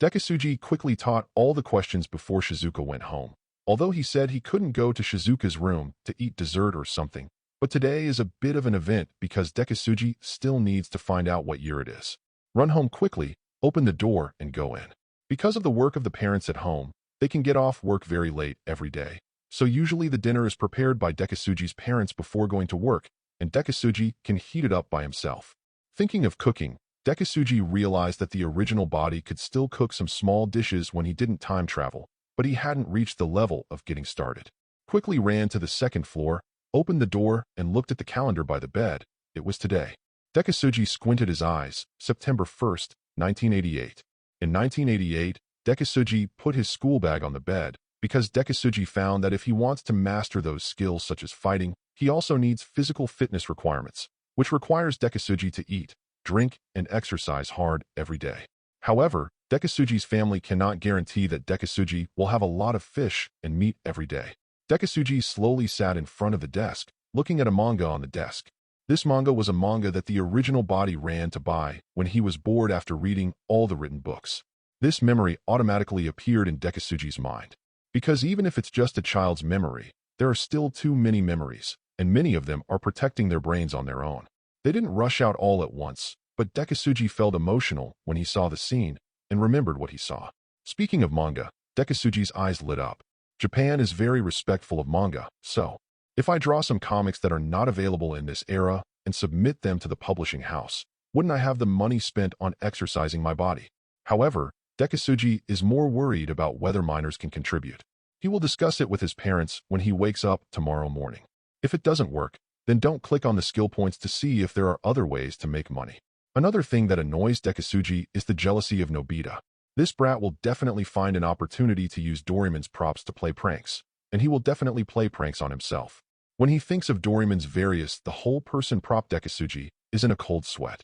Dekisugi quickly taught all the questions before Shizuka went home. Although he said he couldn't go to Shizuka's room to eat dessert or something, but today is a bit of an event because Dekisugi still needs to find out what year it is. Run home quickly, open the door, and go in. Because of the work of the parents at home, they can get off work very late every day. So usually the dinner is prepared by Dekisugi's parents before going to work, and Dekisugi can heat it up by himself. Thinking of cooking, Dekisugi realized that the original body could still cook some small dishes when he didn't time travel, but he hadn't reached the level of getting started. Quickly ran to the second floor, opened the door, and looked at the calendar by the bed. It was today. Dekisugi squinted his eyes. September 1st, 1988. In 1988, Dekisugi put his school bag on the bed, because Dekisugi found that if he wants to master those skills such as fighting, he also needs physical fitness requirements, which requires Dekisugi to eat, drink, and exercise hard every day. However, Dekisugi's family cannot guarantee that Dekisugi will have a lot of fish and meat every day. Dekisugi slowly sat in front of the desk, looking at a manga on the desk. This manga was a manga that the original body ran to buy when he was bored after reading all the written books. This memory automatically appeared in Dekisugi's mind. Because even if it's just a child's memory, there are still too many memories, and many of them are protecting their brains on their own. They didn't rush out all at once, but Dekisugi felt emotional when he saw the scene and remembered what he saw. Speaking of manga, Dekisugi's eyes lit up. Japan is very respectful of manga, so if I draw some comics that are not available in this era and submit them to the publishing house, wouldn't I have the money spent on exercising my body? However, Dekisugi is more worried about whether minors can contribute. He will discuss it with his parents when he wakes up tomorrow morning. If it doesn't work, then don't click on the skill points to see if there are other ways to make money. Another thing that annoys Dekisugi is the jealousy of Nobita. This brat will definitely find an opportunity to use Doraemon's props to play pranks, and he will definitely play pranks on himself. When he thinks of Doraemon's various the whole person prop, Dekisugi is in a cold sweat.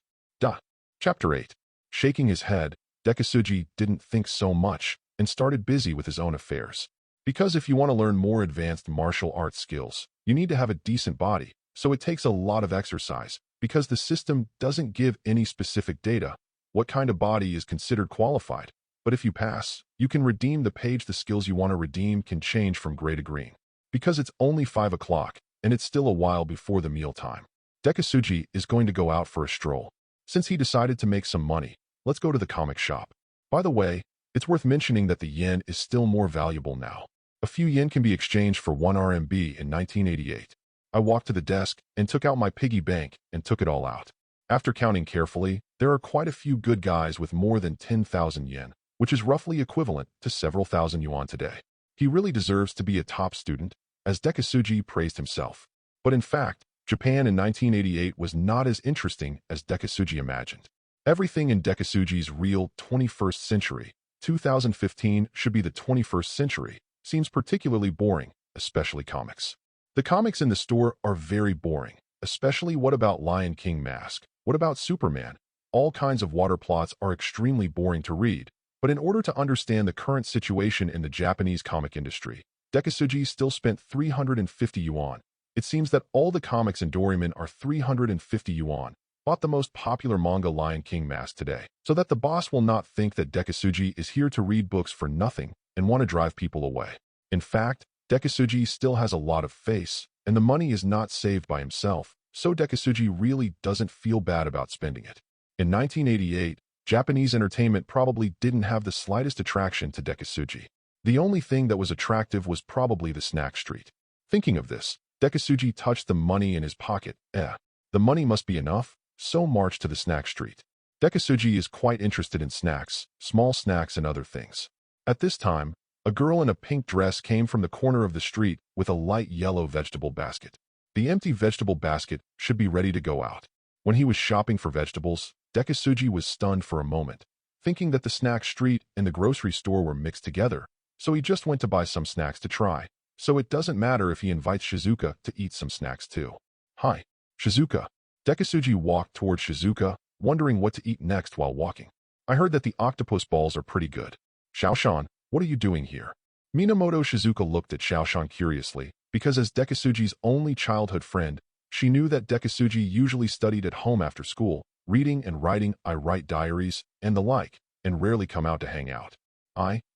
Chapter 8. Shaking his head, Dekisugi didn't think so much and started busy with his own affairs. Because if you want to learn more advanced martial arts skills, you need to have a decent body, so it takes a lot of exercise. Because the system doesn't give any specific data, what kind of body is considered qualified. But if you pass, you can redeem the page. The skills you want to redeem can change from gray to green. Because it's only 5 o'clock, and it's still a while before the meal time. Dekisugi is going to go out for a stroll. Since he decided to make some money, let's go to the comic shop. By the way, it's worth mentioning that the yen is still more valuable now. A few yen can be exchanged for 1 RMB in 1988. I walked to the desk and took out my piggy bank and took it all out. After counting carefully, there are quite a few good guys with more than 10,000 yen, which is roughly equivalent to several thousand yuan today. He really deserves to be a top student, as Dekisugi praised himself. But in fact, Japan in 1988 was not as interesting as Dekisugi imagined. Everything in Dekisugi's real 21st century, 2015 should be the 21st century, seems particularly boring, especially comics. The comics in the store are very boring, especially what about Lion King Mask? What about Superman? All kinds of water plots are extremely boring to read, but in order to understand the current situation in the Japanese comic industry, Dekisugi still spent 350 yuan. It seems that all the comics in Doraemon are 350 yuan. Bought the most popular manga Lion King Mask today, so that the boss will not think that Dekisugi is here to read books for nothing and want to drive people away. In fact, Dekisugi still has a lot of face, and the money is not saved by himself, so Dekisugi really doesn't feel bad about spending it. In 1988, Japanese entertainment probably didn't have the slightest attraction to Dekisugi. The only thing that was attractive was probably the snack street. Thinking of this, Dekisugi touched the money in his pocket. The money must be enough, so marched to the snack street. Dekisugi is quite interested in snacks, small snacks and other things. At this time, a girl in a pink dress came from the corner of the street with a light yellow vegetable basket. The empty vegetable basket should be ready to go out. When he was shopping for vegetables, Dekisugi was stunned for a moment, thinking that the snack street and the grocery store were mixed together, so he just went to buy some snacks to try. So it doesn't matter if he invites Shizuka to eat some snacks too. Hi, Shizuka. Dekisugi walked towards Shizuka, wondering what to eat next while walking. I heard that the octopus balls are pretty good. Xiaoshan, what are you doing here? Minamoto Shizuka looked at Xiaoshan curiously, because as Dekisugi's only childhood friend, she knew that Dekisugi usually studied at home after school, reading and writing, I write diaries, and the like, and rarely come out to hang out.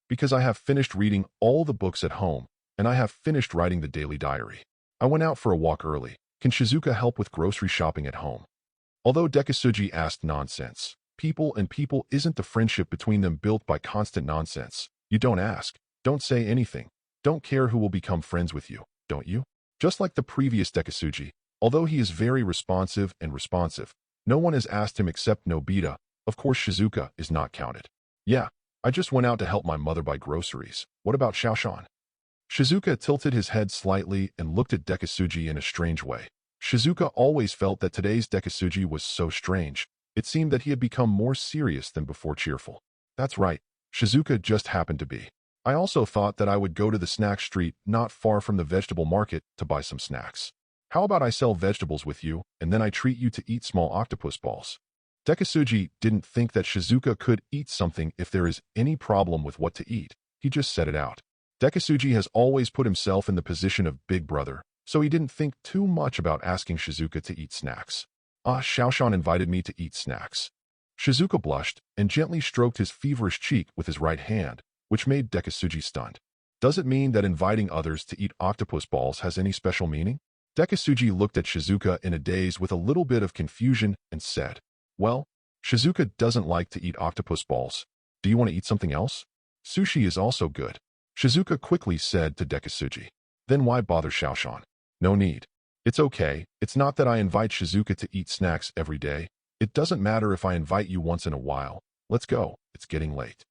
Because I have finished reading all the books at home, and I have finished writing the daily diary. I went out for a walk early. Can Shizuka help with grocery shopping at home? Although Dekisugi asked nonsense, people and people isn't the friendship between them built by constant nonsense. You don't ask, don't say anything, don't care who will become friends with you, don't you? Just like the previous Dekisugi, although he is very responsive, no one has asked him except Nobita. Of course Shizuka is not counted. Yeah, I just went out to help my mother buy groceries. What about Xiaoshan? Shizuka tilted his head slightly and looked at Dekisugi in a strange way. Shizuka always felt that today's Dekisugi was so strange. It seemed that he had become more serious than before cheerful. That's right, Shizuka just happened to be. I also thought that I would go to the snack street not far from the vegetable market to buy some snacks. How about I sell vegetables with you, and then I treat you to eat small octopus balls? Dekisugi didn't think that Shizuka could eat something if there is any problem with what to eat. He just said it out. Dekisugi has always put himself in the position of big brother, so he didn't think too much about asking Shizuka to eat snacks. Xiaoshan invited me to eat snacks. Shizuka blushed and gently stroked his feverish cheek with his right hand, which made Dekisugi stunned. Does it mean that inviting others to eat octopus balls has any special meaning? Dekisugi looked at Shizuka in a daze with a little bit of confusion and said, well, Shizuka doesn't like to eat octopus balls. Do you want to eat something else? Sushi is also good. Shizuka quickly said to Dekisugi. Then why bother Xiaoshan? No need. It's okay. It's not that I invite Shizuka to eat snacks every day. It doesn't matter if I invite you once in a while. Let's go. It's getting late.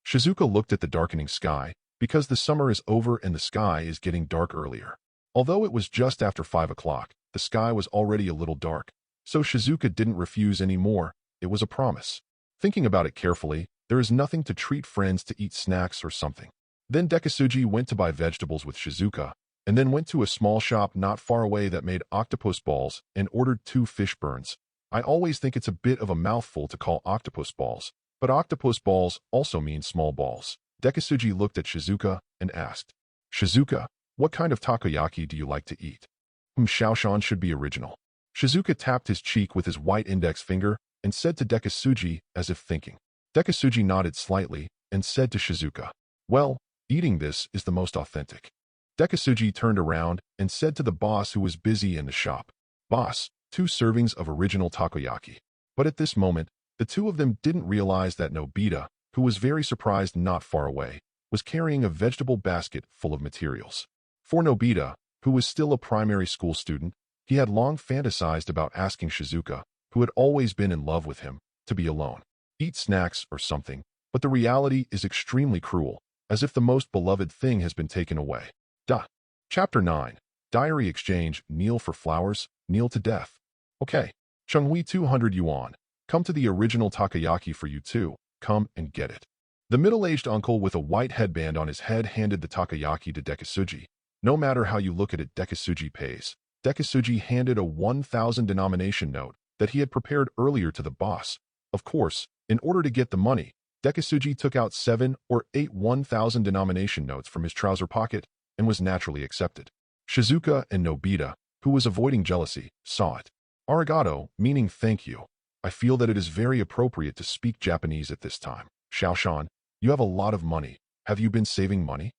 Shizuka looked at the darkening sky, because the summer is over and the sky is getting dark earlier. Although it was just after 5 o'clock, the sky was already a little dark, so Shizuka didn't refuse any more. It was a promise. Thinking about it carefully, there is nothing to treat friends to eat snacks or something. Then Dekisugi went to buy vegetables with Shizuka, and then went to a small shop not far away that made octopus balls and ordered 2 fish burns. I always think it's a bit of a mouthful to call octopus balls, but octopus balls also mean small balls. Dekisugi looked at Shizuka and asked, Shizuka, what kind of takoyaki do you like to eat? Xiaoshan should be original. Shizuka tapped his cheek with his white index finger and said to Dekisugi as if thinking. Dekisugi nodded slightly and said to Shizuka, well, eating this is the most authentic. Dekisugi turned around and said to the boss who was busy in the shop, Boss, 2 servings of original takoyaki. But at this moment, the two of them didn't realize that Nobita, who was very surprised not far away, was carrying a vegetable basket full of materials. For Nobita, who was still a primary school student, he had long fantasized about asking Shizuka, who had always been in love with him, to be alone, eat snacks or something, but the reality is extremely cruel, as if the most beloved thing has been taken away. Chapter 9. Diary Exchange. Kneel for flowers, kneel to death. Okay. Chunghui 200 yuan. Come to the original takoyaki for you too. Come and get it. The middle-aged uncle with a white headband on his head handed the takoyaki to Dekisugi. No matter how you look at it, Dekisugi pays. Dekisugi handed a 1,000 denomination note that he had prepared earlier to the boss. Of course, in order to get the money, Dekisugi took out 7 or 8 1,000 denomination notes from his trouser pocket and was naturally accepted. Shizuka and Nobita, who was avoiding jealousy, saw it. Arigato, meaning thank you. I feel that it is very appropriate to speak Japanese at this time. Xiaoshan, you have a lot of money. Have you been saving money?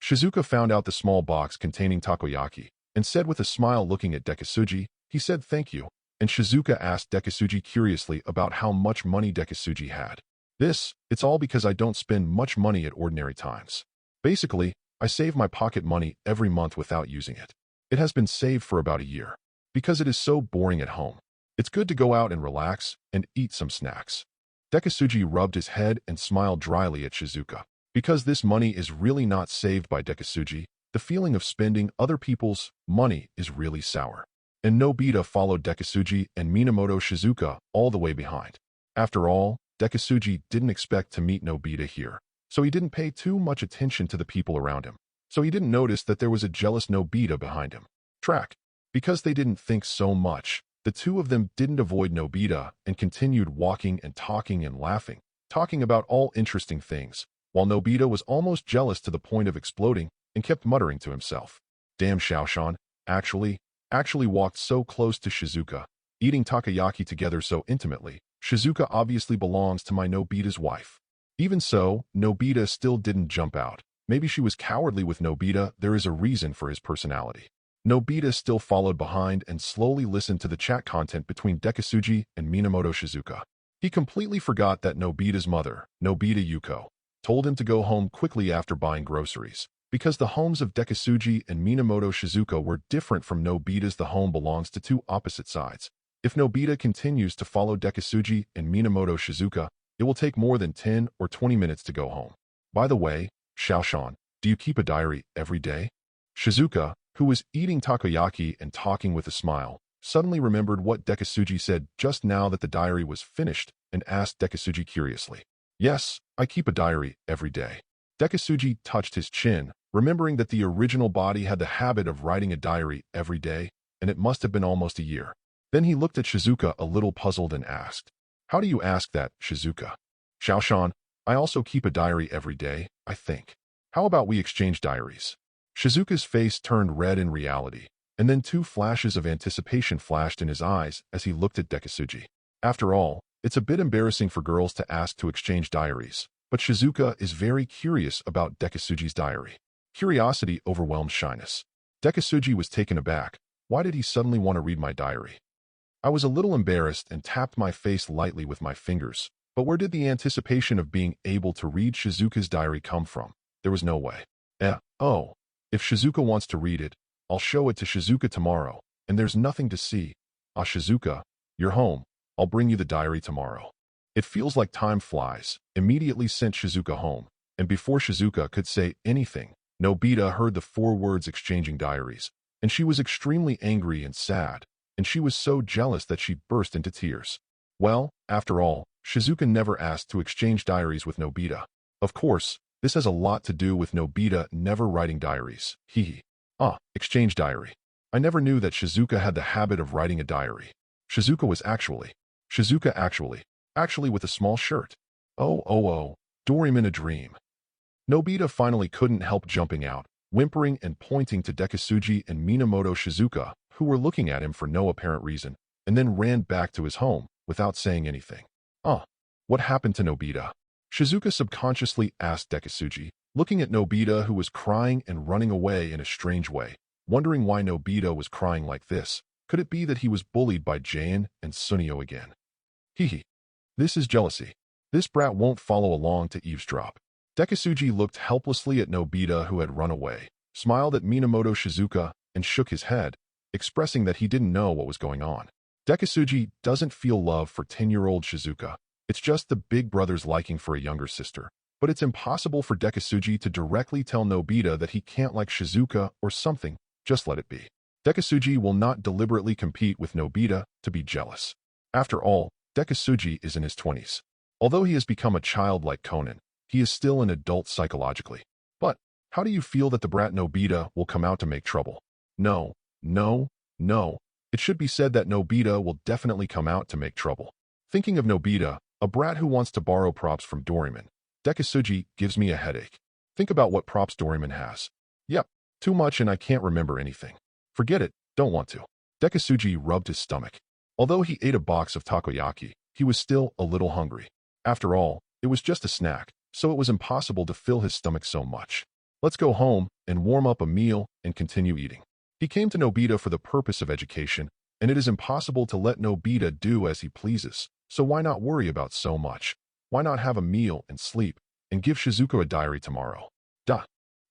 Shizuka found out the small box containing takoyaki and said with a smile looking at Dekisugi, he said thank you, and Shizuka asked Dekisugi curiously about how much money Dekisugi had. It's all because I don't spend much money at ordinary times. Basically, I save my pocket money every month without using it. It has been saved for about a year. Because it is so boring at home. It's good to go out and relax and eat some snacks. Dekisugi rubbed his head and smiled dryly at Shizuka. Because this money is really not saved by Dekisugi, the feeling of spending other people's money is really sour. And Nobita followed Dekisugi and Minamoto Shizuka all the way behind. After all, Dekisugi didn't expect to meet Nobita here, so he didn't pay too much attention to the people around him. So he didn't notice that there was a jealous Nobita behind him. Because they didn't think so much, the two of them didn't avoid Nobita and continued walking and talking and laughing, talking about all interesting things, while Nobita was almost jealous to the point of exploding and kept muttering to himself. Damn, Xiaoshan, actually walked so close to Shizuka, eating takoyaki together so intimately. Shizuka obviously belongs to my Nobita's wife. Even so, Nobita still didn't jump out. Maybe she was cowardly with Nobita. There is a reason for his personality. Nobita still followed behind and slowly listened to the chat content between Dekisugi and Minamoto Shizuka. He completely forgot that Nobita's mother, Nobita Yuko, told him to go home quickly after buying groceries. Because the homes of Dekisugi and Minamoto Shizuka were different from Nobita's, the home belongs to two opposite sides. If Nobita continues to follow Dekisugi and Minamoto Shizuka, it will take more than 10 or 20 minutes to go home. By the way, Xiaoshan, Do you keep a diary every day? Shizuka, who was eating takoyaki and talking with a smile, suddenly remembered what Dekisugi said just now that the diary was finished and asked Dekisugi curiously. Yes, I keep a diary every day. Dekisugi touched his chin, remembering that the original body had the habit of writing a diary every day, and it must have been almost a year. Then he looked at Shizuka a little puzzled and asked, How do you ask that, Shizuka? Xiaoshan, I also keep a diary every day, I think. How about we exchange diaries? Shizuka's face turned red in reality, and then two flashes of anticipation flashed in his eyes as he looked at Dekisugi. After all, it's a bit embarrassing for girls to ask to exchange diaries, but Shizuka is very curious about Dekisugi's diary. Curiosity overwhelmed shyness. Dekisugi was taken aback. Why did he suddenly want to read my diary? I was a little embarrassed and tapped my face lightly with my fingers. But where did the anticipation of being able to read Shizuka's diary come from? There was no way. Oh, if Shizuka wants to read it, I'll show it to Shizuka tomorrow, and there's nothing to see. Ah, Shizuka, you're home. I'll bring you the diary tomorrow. It feels like time flies. Immediately sent Shizuka home, and before Shizuka could say anything, Nobita heard the 4 words exchanging diaries, and she was extremely angry and sad, and she was so jealous that she burst into tears. Well, after all, Shizuka never asked to exchange diaries with Nobita. Of course, this has a lot to do with Nobita never writing diaries. Exchange diary. I never knew that Shizuka had the habit of writing a diary. Shizuka actually with a small shirt. Oh, Doraemon a dream. Nobita finally couldn't help jumping out, whimpering and pointing to Dekisugi and Minamoto Shizuka, who were looking at him for no apparent reason, and then ran back to his home without saying anything. What happened to Nobita? Shizuka subconsciously asked Dekisugi, looking at Nobita who was crying and running away in a strange way, wondering why Nobita was crying like this. Could it be that he was bullied by Jane and Sunio again? This is jealousy. This brat won't follow along to eavesdrop. Dekisugi looked helplessly at Nobita who had run away, smiled at Minamoto Shizuka, and shook his head, expressing that he didn't know what was going on. Dekisugi doesn't feel love for 10-year-old Shizuka. It's just the big brother's liking for a younger sister. But it's impossible for Dekisugi to directly tell Nobita that he can't like Shizuka or something. Just let it be. Dekisugi will not deliberately compete with Nobita to be jealous. After all, Dekisugi is in his 20s. Although he has become a child like Conan, he is still an adult psychologically. But how do you feel that the brat Nobita will come out to make trouble? No. It should be said that Nobita will definitely come out to make trouble. Thinking of Nobita, a brat who wants to borrow props from Doraemon, Dekisugi gives me a headache. Think about what props Doraemon has. Yep, too much and I can't remember anything. Forget it, don't want to. Dekisugi rubbed his stomach. Although he ate a box of takoyaki, he was still a little hungry. After all, it was just a snack, so it was impossible to fill his stomach so much. Let's go home and warm up a meal and continue eating. He came to Nobita for the purpose of education, and it is impossible to let Nobita do as he pleases, so why not worry about so much? Why not have a meal and sleep, and give Shizuka a diary tomorrow?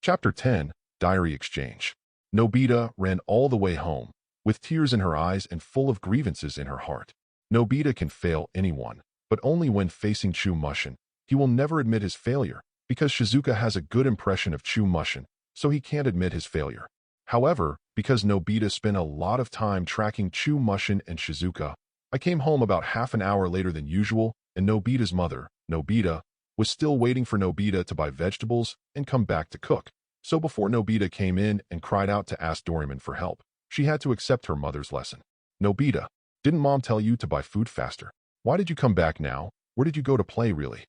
Chapter 10, Diary Exchange. Nobita ran all the way home, with tears in her eyes and full of grievances in her heart. Nobita can fail anyone, but only when facing Chu Mushin. He will never admit his failure, because Shizuka has a good impression of Chu Mushin, so he can't admit his failure. However, because Nobita spent a lot of time tracking Chu Mushin and Shizuka, I came home about half an hour later than usual, and Nobita's mother, Nobita, was still waiting for Nobita to buy vegetables and come back to cook. So before Nobita came in and cried out to ask Doraemon for help, she had to accept her mother's lesson. Nobita, didn't mom tell you to buy food faster? Why did you come back now? Where did you go to play really?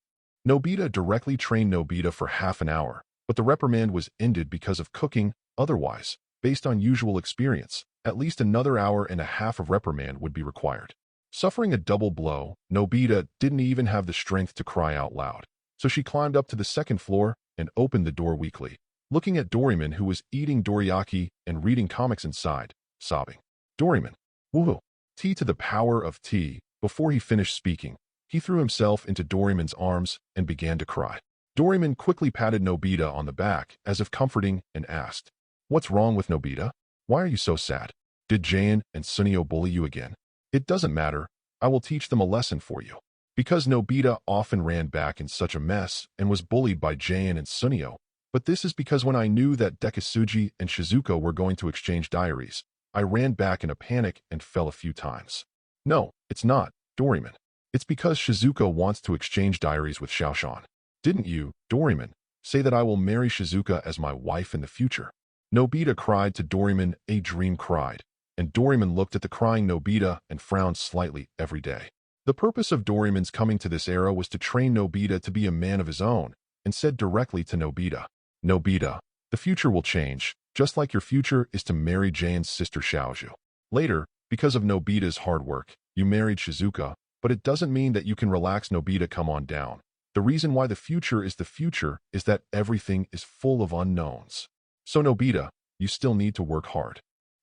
Nobita directly trained Nobita for half an hour, but the reprimand was ended because of cooking. Otherwise, based on usual experience, at least another hour and a half of reprimand would be required. Suffering a double blow, Nobita didn't even have the strength to cry out loud, so she climbed up to the second floor and opened the door weakly, looking at Doraemon who was eating dorayaki and reading comics inside, sobbing. Doraemon, woohoo, T to the power of T. Before he finished speaking, he threw himself into Doraemon's arms and began to cry. Doraemon quickly patted Nobita on the back as if comforting and asked, What's wrong with Nobita? Why are you so sad? Did Jane and Sunio bully you again? It doesn't matter, I will teach them a lesson for you. Because Nobita often ran back in such a mess and was bullied by Jane and Sunio, But this is because when I knew that Dekisugi and Shizuka were going to exchange diaries, I ran back in a panic and fell a few times. No, it's not, Doraemon. It's because Shizuka wants to exchange diaries with Xiaoshan. Didn't you, Doraemon, say that I will marry Shizuka as my wife in the future? Nobita cried to Doraemon. A dream cried, and Doraemon looked at the crying Nobita and frowned slightly every day. The purpose of Doraemon's coming to this era was to train Nobita to be a man of his own, and said directly to Nobita, Nobita, the future will change, just like your future is to marry Jane's sister Xiaoju. Later, because of Nobita's hard work, you married Shizuka, but it doesn't mean that you can relax. Nobita, come on down. The reason why the future is that everything is full of unknowns. So Nobita, you still need to work hard.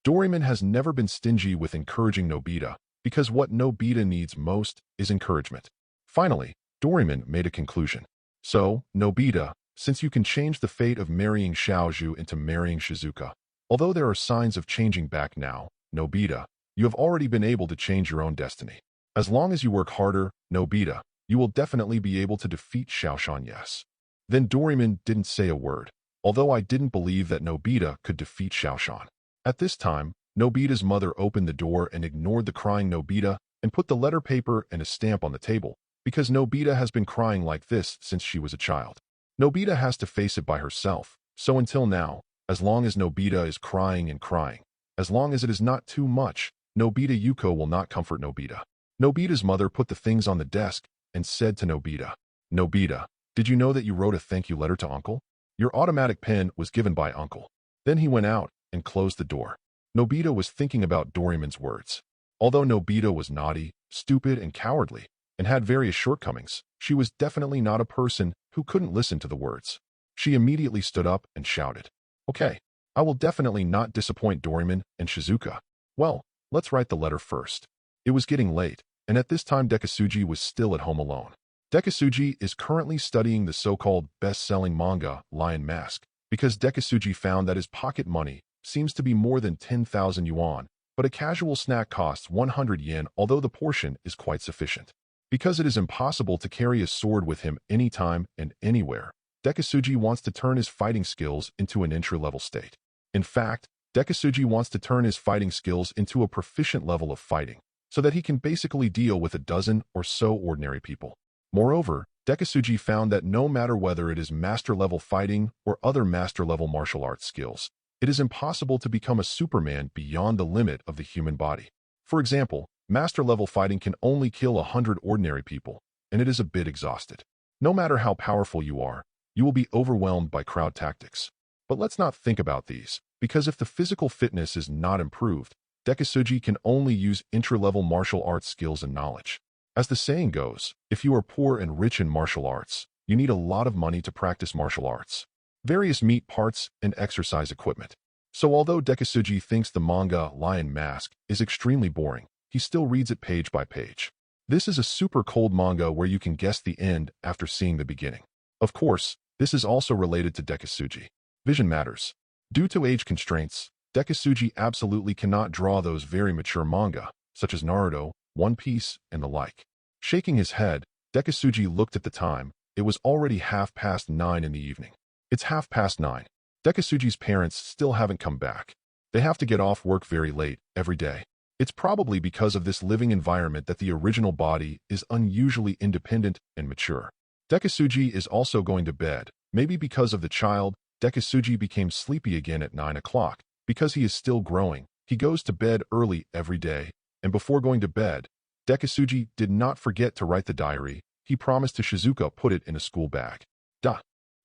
Doraemon has never been stingy with encouraging Nobita, because what Nobita needs most is encouragement. Finally, Doraemon made a conclusion. So, Nobita, since you can change the fate of marrying Xiaoju into marrying Shizuka, although there are signs of changing back now, Nobita, you have already been able to change your own destiny. As long as you work harder, Nobita, you will definitely be able to defeat Xiaoshan, yes. Then Doraemon didn't say a word, although I didn't believe that Nobita could defeat Xiaoshan. At this time, Nobita's mother opened the door and ignored the crying Nobita and put the letter paper and a stamp on the table, because Nobita has been crying like this since she was a child. Nobita has to face it by herself, so until now, as long as Nobita is crying and crying, as long as it is not too much, Nobita Yuko will not comfort Nobita. Nobita's mother put the things on the desk and said to Nobita, Nobita, did you know that you wrote a thank you letter to Uncle? Your automatic pen was given by Uncle. Then he went out and closed the door. Nobita was thinking about Doraemon's words. Although Nobita was naughty, stupid, and cowardly, and had various shortcomings, she was definitely not a person who couldn't listen to the words. She immediately stood up and shouted, Okay, I will definitely not disappoint Doraemon and Shizuka. Well, let's write the letter first. It was getting late, and at this time Dekisugi was still at home alone. Dekisugi is currently studying the so-called best-selling manga, Lion Mask, because Dekisugi found that his pocket money seems to be more than 10,000 yuan, but a casual snack costs 100 yen, although the portion is quite sufficient. Because it is impossible to carry a sword with him anytime and anywhere, Dekisugi wants to turn his fighting skills into an entry-level state. In fact, Dekisugi wants to turn his fighting skills into a proficient level of fighting, so that he can basically deal with a dozen or so ordinary people. Moreover, Dekisugi found that no matter whether it is master-level fighting or other master-level martial arts skills, it is impossible to become a Superman beyond the limit of the human body. For example, master-level fighting can only kill 100 ordinary people, and it is a bit exhausted. No matter how powerful you are, you will be overwhelmed by crowd tactics. But let's not think about these, because if the physical fitness is not improved, Dekisugi can only use intra-level martial arts skills and knowledge. As the saying goes, if you are poor and rich in martial arts, you need a lot of money to practice martial arts, various meat parts, and exercise equipment. So although Dekisugi thinks the manga Lion Mask is extremely boring, he still reads it page by page. This is a super cold manga where you can guess the end after seeing the beginning. Of course, this is also related to Dekisugi. Vision matters. Due to age constraints, Dekisugi absolutely cannot draw those very mature manga, such as Naruto, One Piece, and the like. Shaking his head, Dekisugi looked at the time. It was already 9:30 in the evening. It's 9:30. Dekisugi's parents still haven't come back. They have to get off work very late every day. It's probably because of this living environment that the original body is unusually independent and mature. Dekisugi is also going to bed. Maybe because of the child, Dekisugi became sleepy again at 9 o'clock. Because he is still growing, he goes to bed early every day, and before going to bed, Dekisugi did not forget to write the diary. He promised to Shizuka put it in a school bag.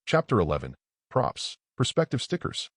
Chapter 11. Props. Perspective stickers.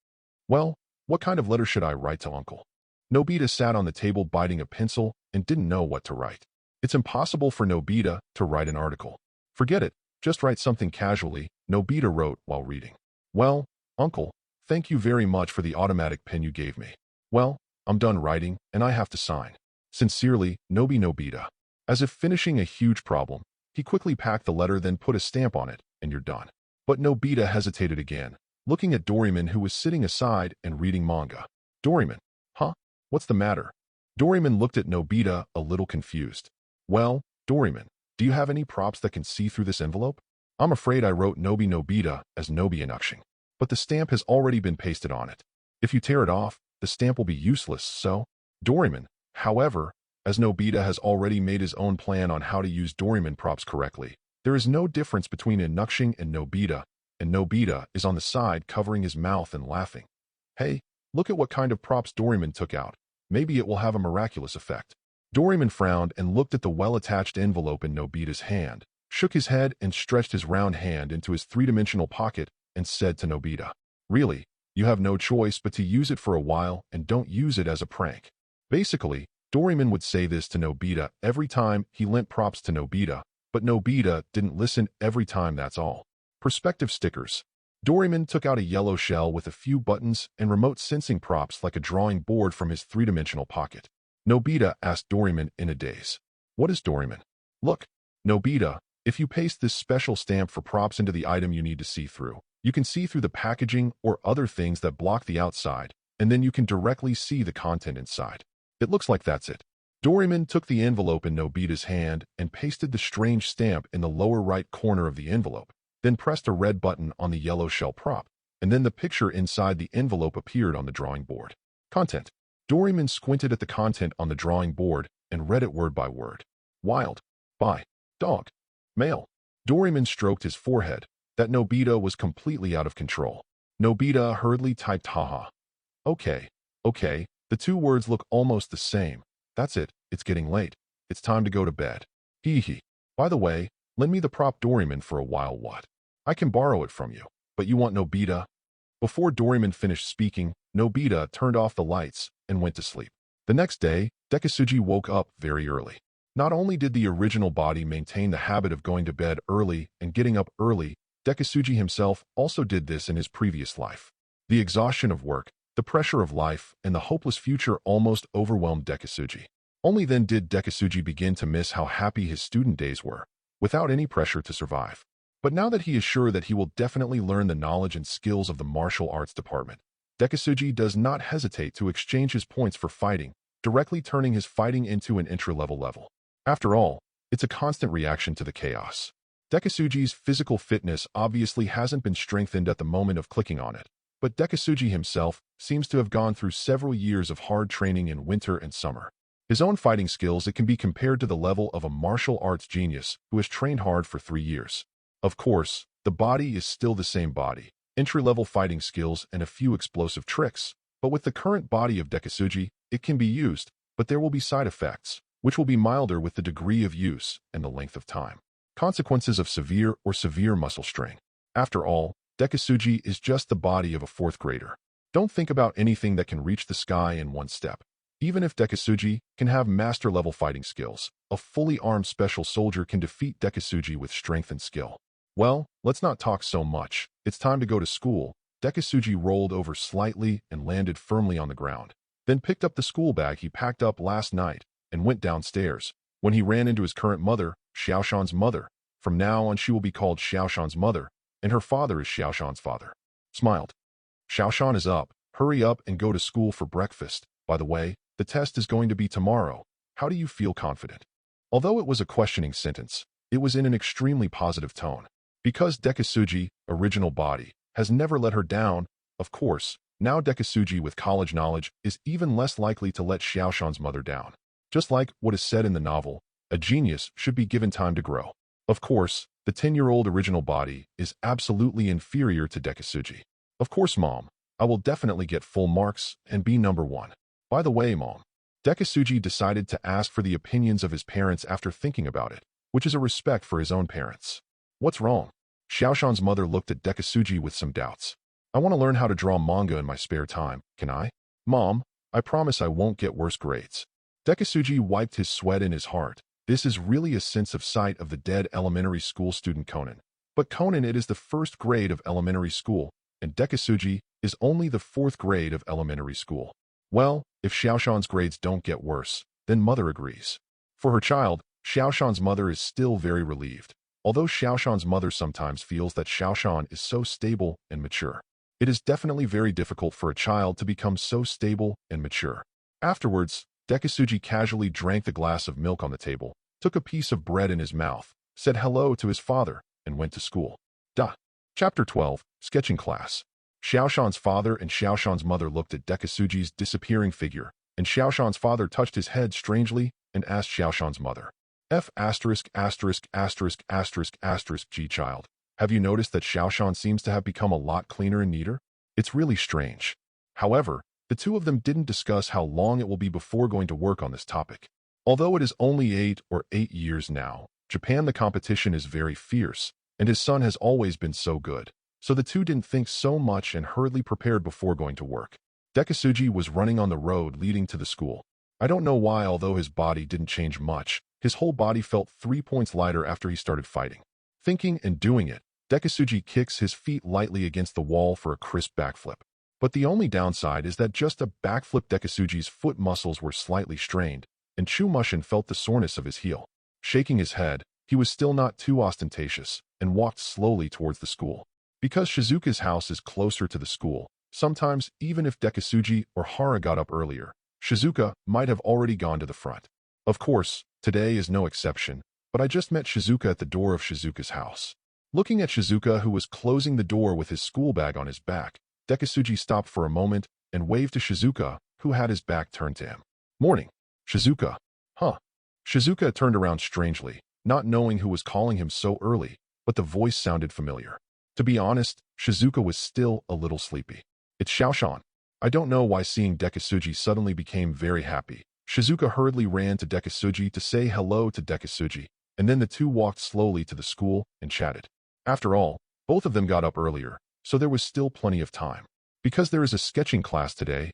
Well, what kind of letter should I write to Uncle? Nobita sat on the table biting a pencil and didn't know what to write. It's impossible for Nobita to write an article. Forget it, just write something casually, Nobita wrote while reading. Well, Uncle, thank you very much for the automatic pen you gave me. Well, I'm done writing, and I have to sign. Sincerely, Nobita. As if finishing a huge problem, he quickly packed the letter, then put a stamp on it, and you're done. But Nobita hesitated again, looking at Doraemon, who was sitting aside and reading manga. Doraemon, huh? What's the matter? Doraemon looked at Nobita, a little confused. Well, Doraemon, do you have any props that can see through this envelope? I'm afraid I wrote Nobita as Nobi Inukshin. but the stamp has already been pasted on it. If you tear it off, the stamp will be useless, so? Doraemon, however, as Nobita has already made his own plan on how to use Doraemon props correctly, there is no difference between Inukshing and Nobita is on the side covering his mouth and laughing. Hey, look at what kind of props Doraemon took out. Maybe it will have a miraculous effect. Doraemon frowned and looked at the well-attached envelope in Nobita's hand, shook his head and stretched his round hand into his three-dimensional pocket and said to Nobita, "Really, you have no choice but to use it for a while and don't use it as a prank." Basically, Doraemon would say this to Nobita every time he lent props to Nobita, but Nobita didn't listen every time, that's all. Perspective stickers. Doraemon took out a yellow shell with a few buttons and remote sensing props like a drawing board from his three-dimensional pocket. Nobita asked Doraemon in a daze. "What is Doraemon?" "Look, Nobita, if you paste this special stamp for props into the item you need to see through, you can see through the packaging or other things that block the outside, and then you can directly see the content inside. It looks like that's it." Doraemon took the envelope in Nobita's hand and pasted the strange stamp in the lower right corner of the envelope, then pressed a red button on the yellow shell prop, and then the picture inside the envelope appeared on the drawing board. Content. Doraemon squinted at the content on the drawing board and read it word by word. Wild. By. Dog. Male. Doraemon stroked his forehead. That Nobita was completely out of control. Nobita hurriedly typed haha. Okay. The two words look almost the same. That's it. It's getting late. It's time to go to bed. Hee hee. By the way, lend me the prop Doraemon for a while. What? I can borrow it from you. But you want Nobita? Before Doraemon finished speaking, Nobita turned off the lights and went to sleep. The next day, Dekisugi woke up very early. Not only did the original body maintain the habit of going to bed early and getting up early, Dekisugi himself also did this in his previous life. The exhaustion of work, the pressure of life, and the hopeless future almost overwhelmed Dekisugi. Only then did Dekisugi begin to miss how happy his student days were, without any pressure to survive. But now that he is sure that he will definitely learn the knowledge and skills of the martial arts department, Dekisugi does not hesitate to exchange his points for fighting, directly turning his fighting into an entry-level level. After all, it's a constant reaction to the chaos. Dekisugi's physical fitness obviously hasn't been strengthened at the moment of clicking on it, but Dekisugi himself seems to have gone through several years of hard training in winter and summer. His own fighting skills, it can be compared to the level of a martial arts genius who has trained hard for 3 years. Of course, the body is still the same body, entry-level fighting skills and a few explosive tricks, but with the current body of Dekisugi, it can be used, but there will be side effects, which will be milder with the degree of use and the length of time. Consequences of severe muscle strain. After all, Dekisugi is just the body of a 4th grader. Don't think about anything that can reach the sky in one step. Even if Dekisugi can have master-level fighting skills, a fully armed special soldier can defeat Dekisugi with strength and skill. Well, let's not talk so much. It's time to go to school. Dekisugi rolled over slightly and landed firmly on the ground, then picked up the school bag he packed up last night and went downstairs. When he ran into his current mother, Xiaoshan's mother. From now on she will be called Xiaoshan's mother, and her father is Xiaoshan's father. Smiled. Xiaoshan is up. Hurry up and go to school for breakfast. By the way, the test is going to be tomorrow. How do you feel confident? Although it was a questioning sentence, it was in an extremely positive tone. Because Dekisugi, original body, has never let her down, of course, now Dekisugi with college knowledge is even less likely to let Xiaoshan's mother down. Just like what is said in the novel, a genius should be given time to grow. Of course, the 10-year-old original body is absolutely inferior to Dekisugi. Of course, Mom, I will definitely get full marks and be number 1. By the way, Mom, Dekisugi decided to ask for the opinions of his parents after thinking about it, which is a respect for his own parents. What's wrong? Xiaoshan's mother looked at Dekisugi with some doubts. I want to learn how to draw manga in my spare time, can I? Mom, I promise I won't get worse grades. Dekisugi wiped his sweat in his heart. This is really a sense of sight of the dead elementary school student Conan. But Conan, it is the 1st grade of elementary school, and Dekisugi is only the 4th grade of elementary school. Well, if Xiaoshan's grades don't get worse, then mother agrees. For her child, Xiaoshan's mother is still very relieved, although Xiaoshan's mother sometimes feels that Xiaoshan is so stable and mature. It is definitely very difficult for a child to become so stable and mature. Afterwards, Dekisugi casually drank the glass of milk on the table, took a piece of bread in his mouth, said hello to his father, and went to school. Chapter 12, Sketching Class. Xiaoshan's father and Xiaoshan's mother looked at Dekisugi's disappearing figure, and Xiaoshan's father touched his head strangely and asked Xiaoshan's mother, G child, have you noticed that Xiaoshan seems to have become a lot cleaner and neater? It's really strange. However, the two of them didn't discuss how long it will be before going to work on this topic. Although it is only 8 years now, Japan the competition is very fierce, and his son has always been so good. So the two didn't think so much and hurriedly prepared before going to work. Dekisugi was running on the road leading to the school. I don't know why, although his body didn't change much, his whole body felt 3 points lighter after he started fighting. Thinking and doing it, Dekisugi kicks his feet lightly against the wall for a crisp backflip. But the only downside is that just a backflip, Dekisugi's foot muscles were slightly strained, and Chumushin felt the soreness of his heel. Shaking his head, he was still not too ostentatious, and walked slowly towards the school. Because Shizuka's house is closer to the school, sometimes even if Dekisugi or Hara got up earlier, Shizuka might have already gone to the front. Of course, today is no exception, but I just met Shizuka at the door of Shizuka's house. Looking at Shizuka, who was closing the door with his school bag on his back, Dekisugi stopped for a moment and waved to Shizuka, who had his back turned to him. Morning, Shizuka. Huh. Shizuka turned around strangely, not knowing who was calling him so early, but the voice sounded familiar. To be honest, Shizuka was still a little sleepy. It's Xiaoshan. I don't know why seeing Dekisugi suddenly became very happy. Shizuka hurriedly ran to Dekisugi to say hello to Dekisugi, and then the two walked slowly to the school and chatted. After all, both of them got up earlier, so there was still plenty of time. Because there is a sketching class today,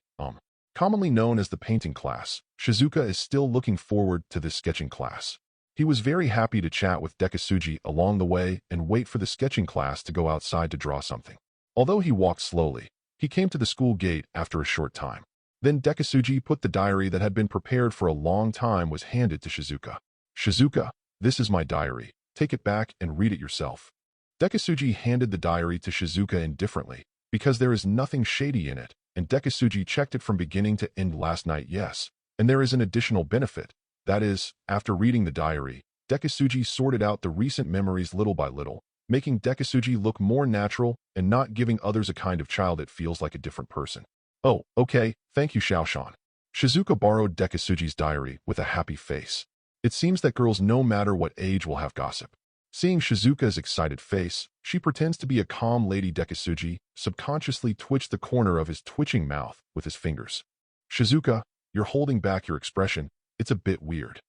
commonly known as the painting class, Shizuka is still looking forward to this sketching class. He was very happy to chat with Dekisugi along the way and wait for the sketching class to go outside to draw something. Although he walked slowly, he came to the school gate after a short time. Then Dekisugi put the diary that had been prepared for a long time was handed to Shizuka. Shizuka, this is my diary. Take it back and read it yourself. Dekisugi handed the diary to Shizuka indifferently, because there is nothing shady in it, and Dekisugi checked it from beginning to end last night, yes. And there is an additional benefit. That is, after reading the diary, Dekisugi sorted out the recent memories little by little, making Dekisugi look more natural and not giving others a kind of child that feels like a different person. Oh, okay, thank you, Xiaoshan. Shizuka borrowed Dekisugi's diary with a happy face. It seems that girls no matter what age will have gossip. Seeing Shizuka's excited face, she pretends to be a calm lady. Dekisugi subconsciously twitched the corner of his twitching mouth with his fingers. Shizuka, you're holding back your expression. It's a bit weird.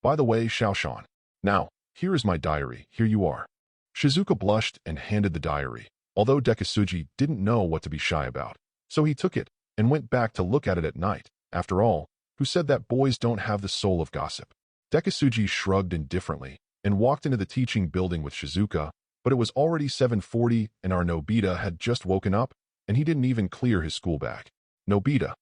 By the way, Xiaoshan. Now, here is my diary. Here you are. Shizuka blushed and handed the diary, although Dekisugi didn't know what to be shy about. So he took it and went back to look at it at night. After all, who said that boys don't have the soul of gossip? Dekisugi shrugged indifferently and walked into the teaching building with Shizuka, but it was already 7:40 and our Nobita had just woken up, and he didn't even clear his school bag. Nobita,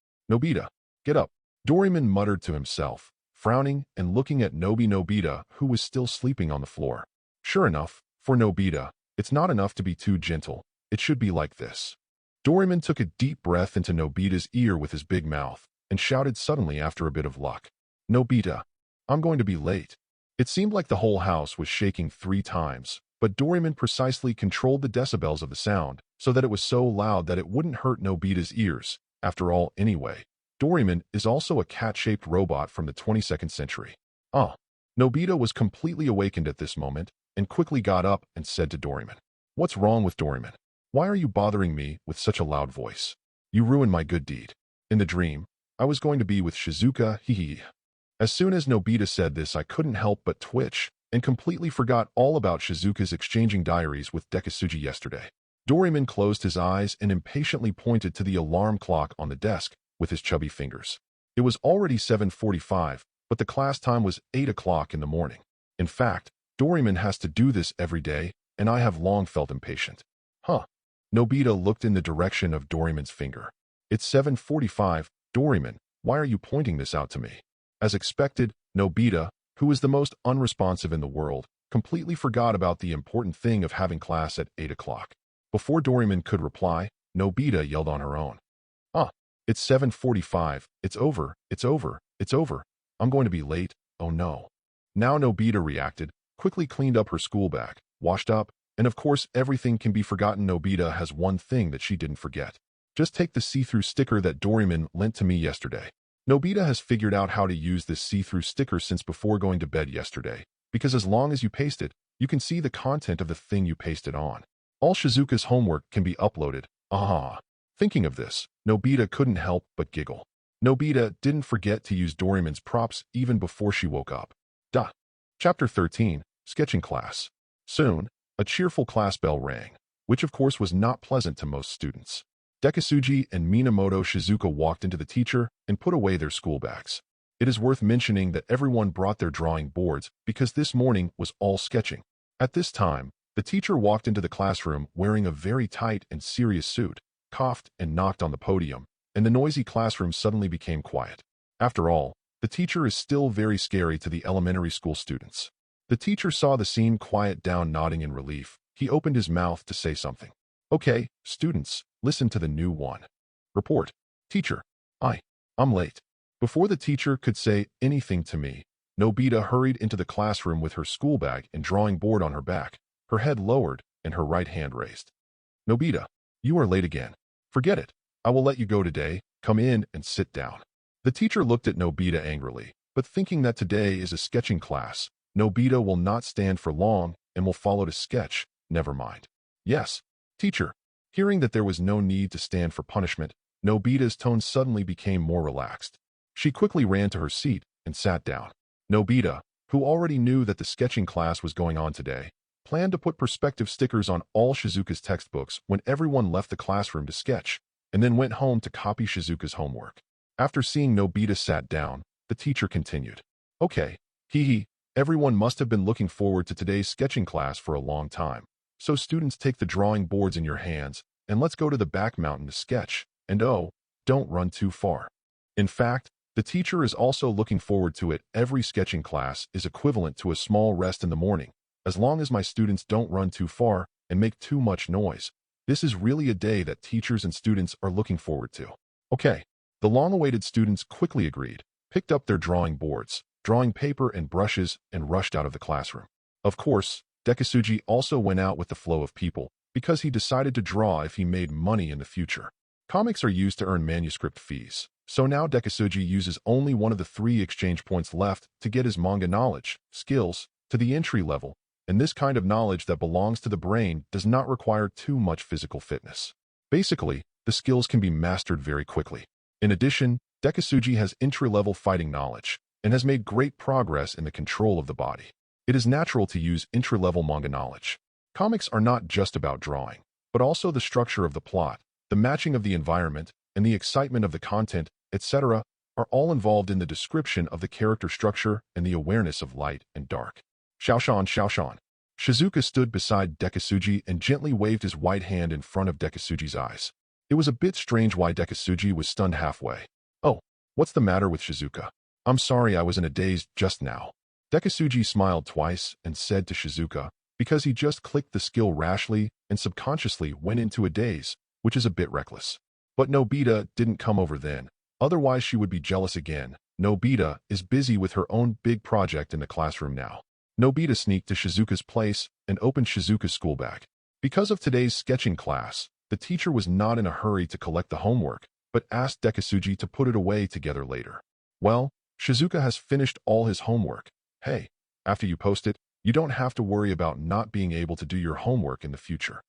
get up. Doraemon muttered to himself, frowning and looking at Nobita, who was still sleeping on the floor. Sure enough, for Nobita, it's not enough to be too gentle. It should be like this. Doraemon took a deep breath into Nobita's ear with his big mouth and shouted suddenly after a bit of luck. Nobita, I'm going to be late. It seemed like the whole house was shaking 3 times, but Doraemon precisely controlled the decibels of the sound so that it was so loud that it wouldn't hurt Nobita's ears. After all, anyway, Doraemon is also a cat-shaped robot from the 22nd century. Nobita was completely awakened at this moment and quickly got up and said to Doraemon, What's wrong with Doraemon? Why are you bothering me with such a loud voice? You ruined my good deed. In the dream, I was going to be with Shizuka, hee. As soon as Nobita said this, I couldn't help but twitch and completely forgot all about Shizuka's exchanging diaries with Dekisugi yesterday. Doraemon closed his eyes and impatiently pointed to the alarm clock on the desk with his chubby fingers. It was already 7:45, but the class time was 8 o'clock in the morning. In fact, Doraemon has to do this every day, and I have long felt impatient. Nobita looked in the direction of Doraemon's finger. It's 7:45, Doraemon, why are you pointing this out to me? As expected, Nobita, who is the most unresponsive in the world, completely forgot about the important thing of having class at 8 o'clock. Before Doraemon could reply, Nobita yelled on her own. It's 7:45, it's over. I'm going to be late, oh no. Now Nobita reacted, quickly cleaned up her school bag, washed up, And of course, everything can be forgotten. Nobita has one thing that she didn't forget. Just take the see-through sticker that Doraemon lent to me yesterday. Nobita has figured out how to use this see-through sticker since before going to bed yesterday, because as long as you paste it, you can see the content of the thing you pasted on. All Shizuka's homework can be uploaded. Ah. Thinking of this, Nobita couldn't help but giggle. Nobita didn't forget to use Doraemon's props even before she woke up. Duh. Chapter 13, Sketching Class. Soon, a cheerful class bell rang, which of course was not pleasant to most students. Dekisugi and Minamoto Shizuka walked into the teacher and put away their school bags. It is worth mentioning that everyone brought their drawing boards because this morning was all sketching. At this time, the teacher walked into the classroom wearing a very tight and serious suit, coughed and knocked on the podium, and the noisy classroom suddenly became quiet. After all, the teacher is still very scary to the elementary school students. The teacher saw the scene quiet down. Nodding in relief, he opened his mouth to say something. Okay, students, listen to the new one. Report. Teacher. I'm late. Before the teacher could say anything to me, Nobita hurried into the classroom with her school bag and drawing board on her back, her head lowered and her right hand raised. Nobita, you are late again. Forget it. I will let you go today. Come in and sit down. The teacher looked at Nobita angrily, but thinking that today is a sketching class, Nobita will not stand for long and will follow to sketch. Never mind. Yes, teacher. Hearing that there was no need to stand for punishment, Nobita's tone suddenly became more relaxed. She quickly ran to her seat and sat down. Nobita, who already knew that the sketching class was going on today, planned to put perspective stickers on all Shizuka's textbooks when everyone left the classroom to sketch, and then went home to copy Shizuka's homework. After seeing Nobita sat down, the teacher continued. Okay, everyone must have been looking forward to today's sketching class for a long time. So students, take the drawing boards in your hands, and let's go to the back mountain to sketch, and oh, don't run too far. In fact, the teacher is also looking forward to it. Every sketching class is equivalent to a small rest in the morning. As long as my students don't run too far and make too much noise, this is really a day that teachers and students are looking forward to. Okay. The long-awaited students quickly agreed, picked up their drawing boards, drawing paper and brushes, and rushed out of the classroom. Of course, Dekisugi also went out with the flow of people because he decided to draw if he made money in the future. Comics are used to earn manuscript fees, so now Dekisugi uses only one of the 3 exchange points left to get his manga knowledge, skills, to the entry level, and this kind of knowledge that belongs to the brain does not require too much physical fitness. Basically, the skills can be mastered very quickly. In addition, Dekisugi has entry-level fighting knowledge and has made great progress in the control of the body. It is natural to use entry-level manga knowledge. Comics are not just about drawing, but also the structure of the plot, the matching of the environment, and the excitement of the content, etc., are all involved in the description of the character structure and the awareness of light and dark. Shaoshan. Shizuka stood beside Dekisugi and gently waved his white hand in front of Dekisugi's eyes. It was a bit strange why Dekisugi was stunned halfway. Oh, what's the matter with Shizuka? I'm sorry, I was in a daze just now. Dekisugi smiled twice and said to Shizuka, because he just clicked the skill rashly and subconsciously went into a daze, which is a bit reckless. But Nobita didn't come over then, otherwise she would be jealous again. Nobita is busy with her own big project in the classroom now. Nobita sneaked to Shizuka's place and opened Shizuka's school bag. Because of today's sketching class, the teacher was not in a hurry to collect the homework, but asked Dekisugi to put it away together later. Well, Shizuka has finished all his homework. Hey, after you post it, you don't have to worry about not being able to do your homework in the future.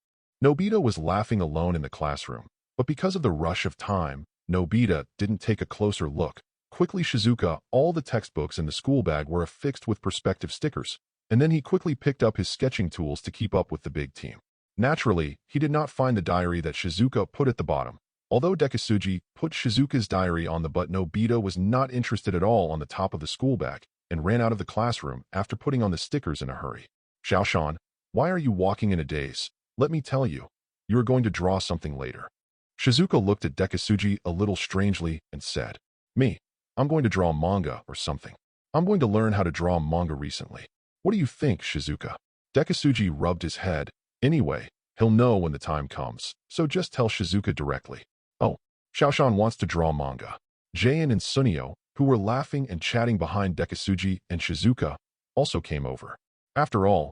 Nobita was laughing alone in the classroom, but because of the rush of time, Nobita didn't take a closer look. Quickly Shizuka, all the textbooks in the school bag were affixed with perspective stickers, and then he quickly picked up his sketching tools to keep up with the big team. Naturally, he did not find the diary that Shizuka put at the bottom. Although Dekisugi put Shizuka's diary on the butt, Nobita was not interested at all on the top of the school bag and ran out of the classroom after putting on the stickers in a hurry. Shaoshan, why are you walking in a daze? Let me tell you, you are going to draw something later. Shizuka looked at Dekisugi a little strangely and said, Me, I'm going to draw manga or something. I'm going to learn how to draw manga recently. What do you think, Shizuka? Dekisugi rubbed his head. Anyway, he'll know when the time comes, so just tell Shizuka directly. Oh, Shaoshan wants to draw manga. Jayan and Sunio, who were laughing and chatting behind Dekisugi and Shizuka, also came over. After all,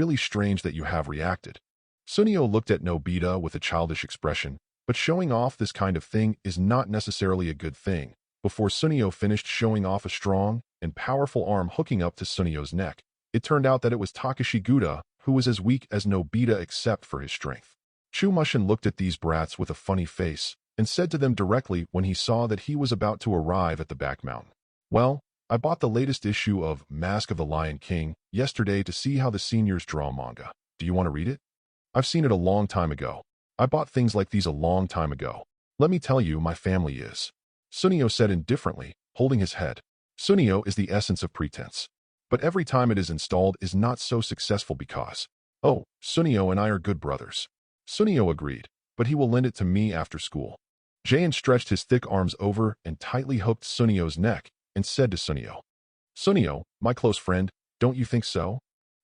really strange that you have reacted. Sunio looked at Nobita with a childish expression, but showing off this kind of thing is not necessarily a good thing. Before Sunio finished showing off a strong and powerful arm hooking up to Sunio's neck, it turned out that it was Takashi Guda, who was as weak as Nobita except for his strength. Chumushin looked at these brats with a funny face and said to them directly when he saw that he was about to arrive at the back mountain. Well, I bought the latest issue of Mask of the Lion King yesterday to see how the seniors draw manga. Do you want to read it? I've seen it a long time ago. I bought things like these a long time ago. Let me tell you, my family is. Sunio said indifferently, holding his head. Sunio is the essence of pretense. But every time it is installed is not so successful because, oh, Sunio and I are good brothers. Sunio agreed, but he will lend it to me after school. Jain stretched his thick arms over and tightly hooked Sunio's neck and said to Sunio, Sunio, my close friend, don't you think so?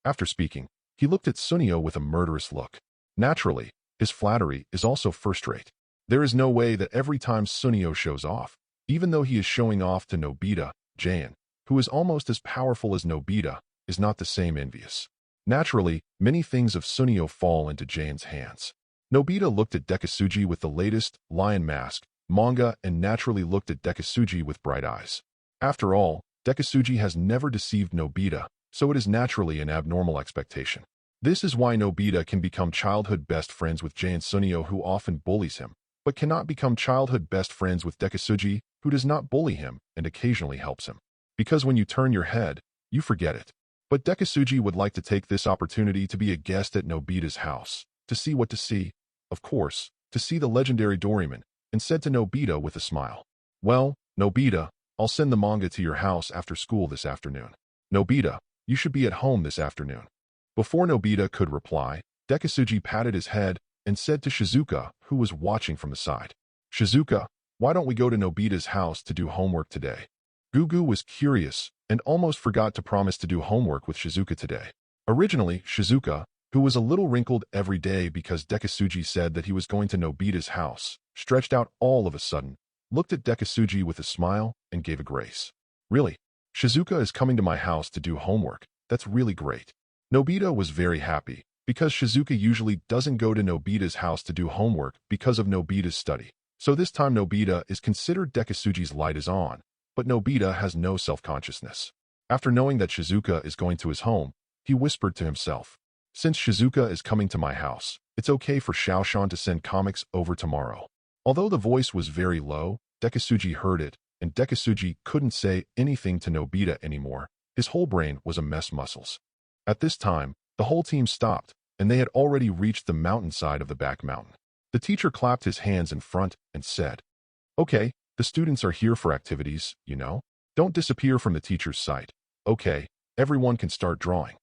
After speaking, he looked at Sunio with a murderous look. Naturally, his flattery is also first-rate. There is no way that every time Sunio shows off, even though he is showing off to Nobita, Jain, who is almost as powerful as Nobita, is not the same envious. Naturally, many things of Sunio fall into Jain's hands. Nobita looked at Dekisugi with the latest Lion Mask manga and naturally looked at Dekisugi with bright eyes. After all, Dekisugi has never deceived Nobita, so it is naturally an abnormal expectation. This is why Nobita can become childhood best friends with Jain Sunio, who often bullies him, but cannot become childhood best friends with Dekisugi, who does not bully him and occasionally helps him. Because when you turn your head, you forget it. But Dekisugi would like to take this opportunity to be a guest at Nobita's house, to see what to see, of course, to see the legendary Doraemon, and said to Nobita with a smile, Well, Nobita, I'll send the manga to your house after school this afternoon. Nobita, you should be at home this afternoon. Before Nobita could reply, Dekisugi patted his head and said to Shizuka, who was watching from the side, Shizuka, why don't we go to Nobita's house to do homework today? Gugu was curious and almost forgot to promise to do homework with Shizuka today. Originally, Shizuka, who was a little wrinkled every day because Dekisugi said that he was going to Nobita's house, stretched out all of a sudden, looked at Dekisugi with a smile and gave a grace. Really? Shizuka is coming to my house to do homework. That's really great. Nobita was very happy, because Shizuka usually doesn't go to Nobita's house to do homework because of Nobita's study. So this time Nobita is considered Dekisugi's light is on, but Nobita has no self-consciousness. After knowing that Shizuka is going to his home, he whispered to himself, "Since Shizuka is coming to my house, it's okay for Xiaoshan to send comics over tomorrow." Although the voice was very low, Dekisugi heard it, and Dekisugi couldn't say anything to Nobita anymore. His whole brain was a mess muscles. At this time, the whole team stopped, and they had already reached the mountainside of the back mountain. The teacher clapped his hands in front and said, "Okay, the students are here for activities, you know. Don't disappear from the teacher's sight. Okay, everyone can start drawing."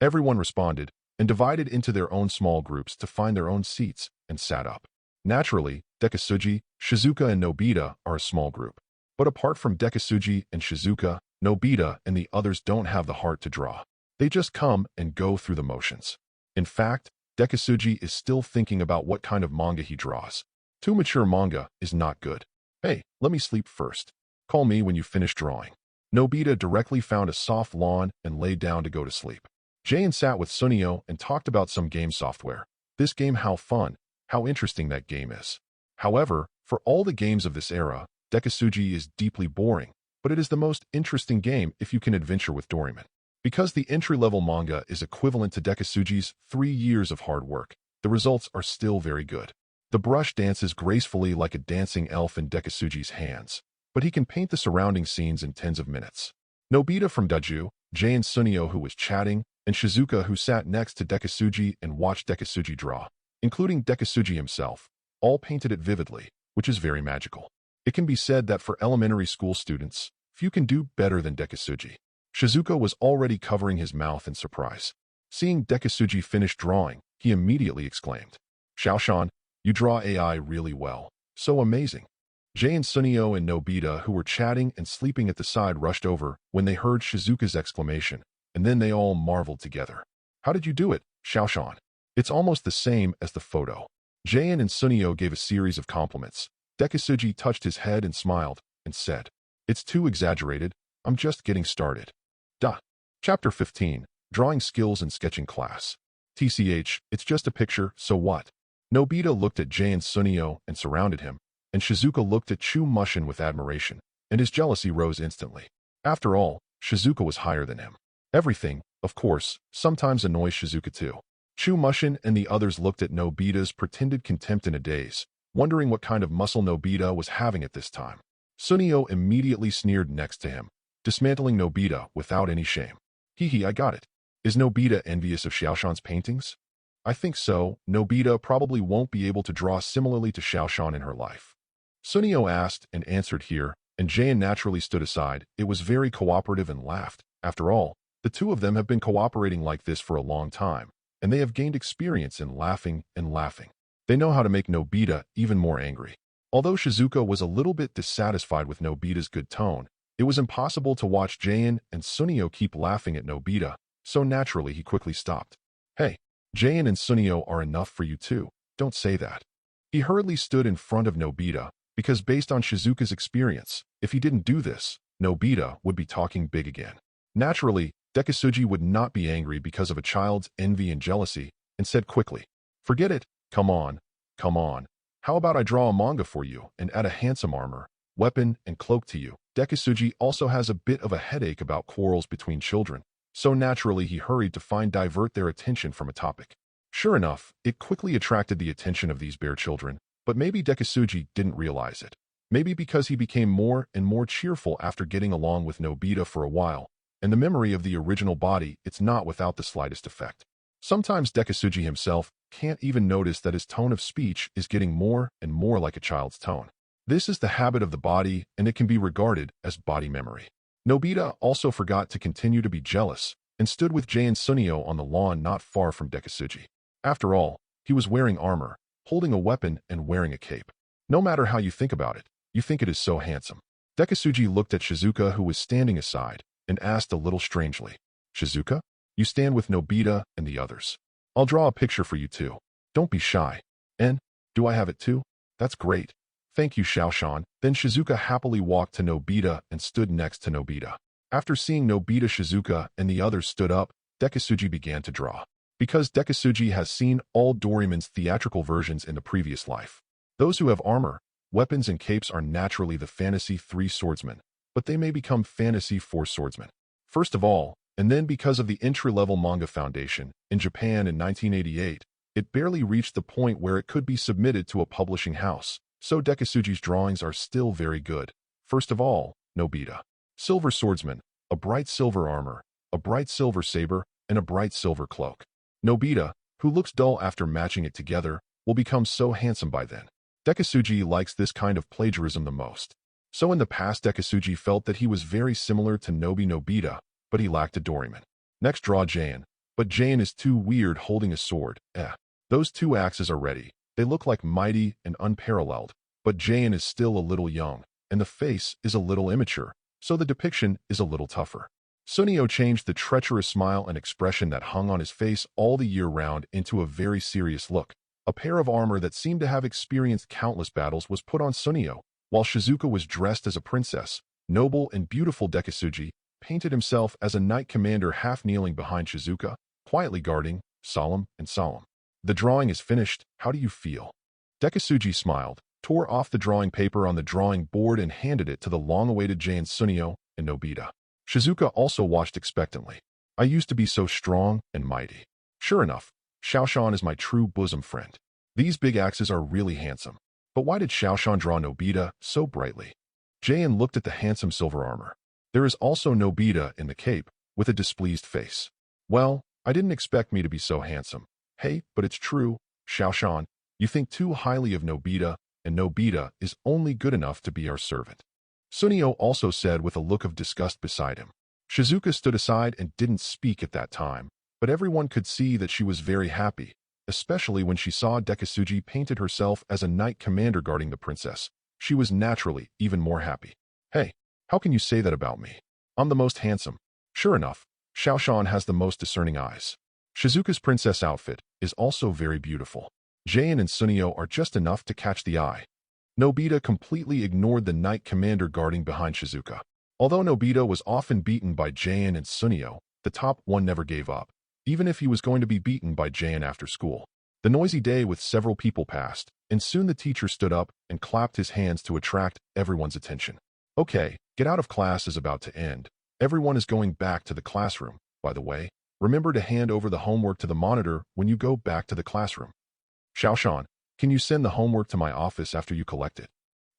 Everyone responded and divided into their own small groups to find their own seats and sat up. Naturally, Dekisugi, Shizuka, and Nobita are a small group. But apart from Dekisugi and Shizuka, Nobita and the others don't have the heart to draw. They just come and go through the motions. In fact, Dekisugi is still thinking about what kind of manga he draws. Too mature manga is not good. "Hey, let me sleep first. Call me when you finish drawing." Nobita directly found a soft lawn and lay down to go to sleep. Jain sat with Sunio and talked about some game software. This game, how fun, how interesting that game is. However, for all the games of this era, Dekisugi is deeply boring, but it is the most interesting game if you can adventure with Doraemon. Because the entry-level manga is equivalent to Dekisugi's 3 years of hard work, the results are still very good. The brush dances gracefully like a dancing elf in Dekisugi's hands, but he can paint the surrounding scenes in tens of minutes. Nobita from Daju, Jay and Sunio who was chatting, and Shizuka who sat next to Dekisugi and watched Dekisugi draw, including Dekisugi himself, all painted it vividly, which is very magical. It can be said that for elementary school students, few can do better than Dekisugi. Shizuka was already covering his mouth in surprise. Seeing Dekisugi finish drawing, he immediately exclaimed, "Xiaoshan, you draw AI really well. So amazing." Jay and Sunio and Nobita, who were chatting and sleeping at the side, rushed over when they heard Shizuka's exclamation, and then they all marveled together. "How did you do it, Xiaoshan? It's almost the same as the photo." Jayan and Sunio gave a series of compliments. Dekisugi touched his head and smiled, and said, "It's too exaggerated. I'm just getting started." Duh. Chapter 15, Drawing Skills and Sketching Class. TCH, it's just a picture, so what? Nobita looked at Jay and Sunio and surrounded him, and Shizuka looked at Chu Mushin with admiration, and his jealousy rose instantly. After all, Shizuka was higher than him. Everything, of course, sometimes annoys Shizuka too. Chu Mushin and the others looked at Nobita's pretended contempt in a daze, wondering what kind of muscle Nobita was having at this time. Sunio immediately sneered next to him, dismantling Nobita without any shame. "Hee, I got it. Is Nobita envious of Xiaoshan's paintings?" "I think so. Nobita probably won't be able to draw similarly to Xiaoshan in her life." Sunio asked and answered here, and Jayan naturally stood aside. It was very cooperative and laughed. After all, the two of them have been cooperating like this for a long time, and they have gained experience in laughing and laughing. They know how to make Nobita even more angry. Although Shizuka was a little bit dissatisfied with Nobita's good tone, it was impossible to watch Jayan and Sunio keep laughing at Nobita, so naturally he quickly stopped. "Hey, Jayan and Sunio are enough for you too. Don't say that." He hurriedly stood in front of Nobita, because based on Shizuka's experience, if he didn't do this, Nobita would be talking big again. Naturally, Dekisugi would not be angry because of a child's envy and jealousy, and said quickly, "Forget it. Come on. Come on. How about I draw a manga for you and add a handsome armor, weapon, and cloak to you?" Dekisugi also has a bit of a headache about quarrels between children, so naturally he hurried to divert their attention from a topic. Sure enough, it quickly attracted the attention of these bear children, but maybe Dekisugi didn't realize it. Maybe because he became more and more cheerful after getting along with Nobita for a while, and the memory of the original body, it's not without the slightest effect. Sometimes Dekisugi himself can't even notice that his tone of speech is getting more and more like a child's tone. This is the habit of the body, and it can be regarded as body memory. Nobita also forgot to continue to be jealous, and stood with Jay and Sunio on the lawn not far from Dekisugi. After all, he was wearing armor, holding a weapon and wearing a cape. No matter how you think about it, you think it is so handsome. Dekisugi looked at Shizuka who was standing aside, and asked a little strangely, "Shizuka, you stand with Nobita and the others. I'll draw a picture for you too. Don't be shy. And, do I have it too? That's great. Thank you, Xiaoshan." Then Shizuka happily walked to Nobita and stood next to Nobita. After seeing Nobita, Shizuka and the others stood up, Dekisugi began to draw. Because Dekisugi has seen all Doraemon's theatrical versions in the previous life. Those who have armor, weapons, and capes are naturally the Fantasy 3 swordsmen, but they may become Fantasy 4 swordsmen. First of all, and then because of the entry-level manga foundation in Japan in 1988, it barely reached the point where it could be submitted to a publishing house, so Dekisugi's drawings are still very good. First of all, Nobita. Silver swordsman, a bright silver armor, a bright silver saber, and a bright silver cloak. Nobita, who looks dull after matching it together, will become so handsome by then. Dekisugi likes this kind of plagiarism the most. So in the past Dekisugi felt that he was very similar to Nobita, but he lacked a Doraemon. Next draw Jayan, but Jayan is too weird holding a sword. Those two axes are ready. They look like mighty and unparalleled, but Jayan is still a little young, and the face is a little immature, so the depiction is a little tougher. Sunio changed the treacherous smile and expression that hung on his face all the year round into a very serious look. A pair of armor that seemed to have experienced countless battles was put on Sunio, while Shizuka was dressed as a princess. Noble and beautiful Dekisugi painted himself as a knight commander half-kneeling behind Shizuka, quietly guarding, solemn and solemn. The drawing is finished. How do you feel? Dekisugi smiled, tore off the drawing paper on the drawing board and handed it to the long-awaited Jayan, Sunio, and Nobita. Shizuka also watched expectantly. I used to be so strong and mighty. Sure enough, Xiaoshan is my true bosom friend. These big axes are really handsome. But why did Xiaoshan draw Nobita so brightly? Jayan looked at the handsome silver armor. There is also Nobita in the cape, with a displeased face. Well, I didn't expect me to be so handsome. Hey, but it's true, Xiaoshan, you think too highly of Nobita, and Nobita is only good enough to be our servant. Sunio also said with a look of disgust beside him. Shizuka stood aside and didn't speak at that time, but everyone could see that she was very happy, especially when she saw Dekisugi painted herself as a knight commander guarding the princess. She was naturally even more happy. Hey, how can you say that about me? I'm the most handsome. Sure enough, Xiaoshan has the most discerning eyes. Shizuka's princess outfit is also very beautiful. Jayan and Sunio are just enough to catch the eye. Nobita completely ignored the knight commander guarding behind Shizuka. Although Nobita was often beaten by Jayan and Sunio, the top one never gave up, even if he was going to be beaten by Jayan after school. The noisy day with several people passed, and soon the teacher stood up and clapped his hands to attract everyone's attention. Okay, get out of class is about to end. Everyone is going back to the classroom. By the way, remember to hand over the homework to the monitor when you go back to the classroom. Xiaoshan, can you send the homework to my office after you collect it?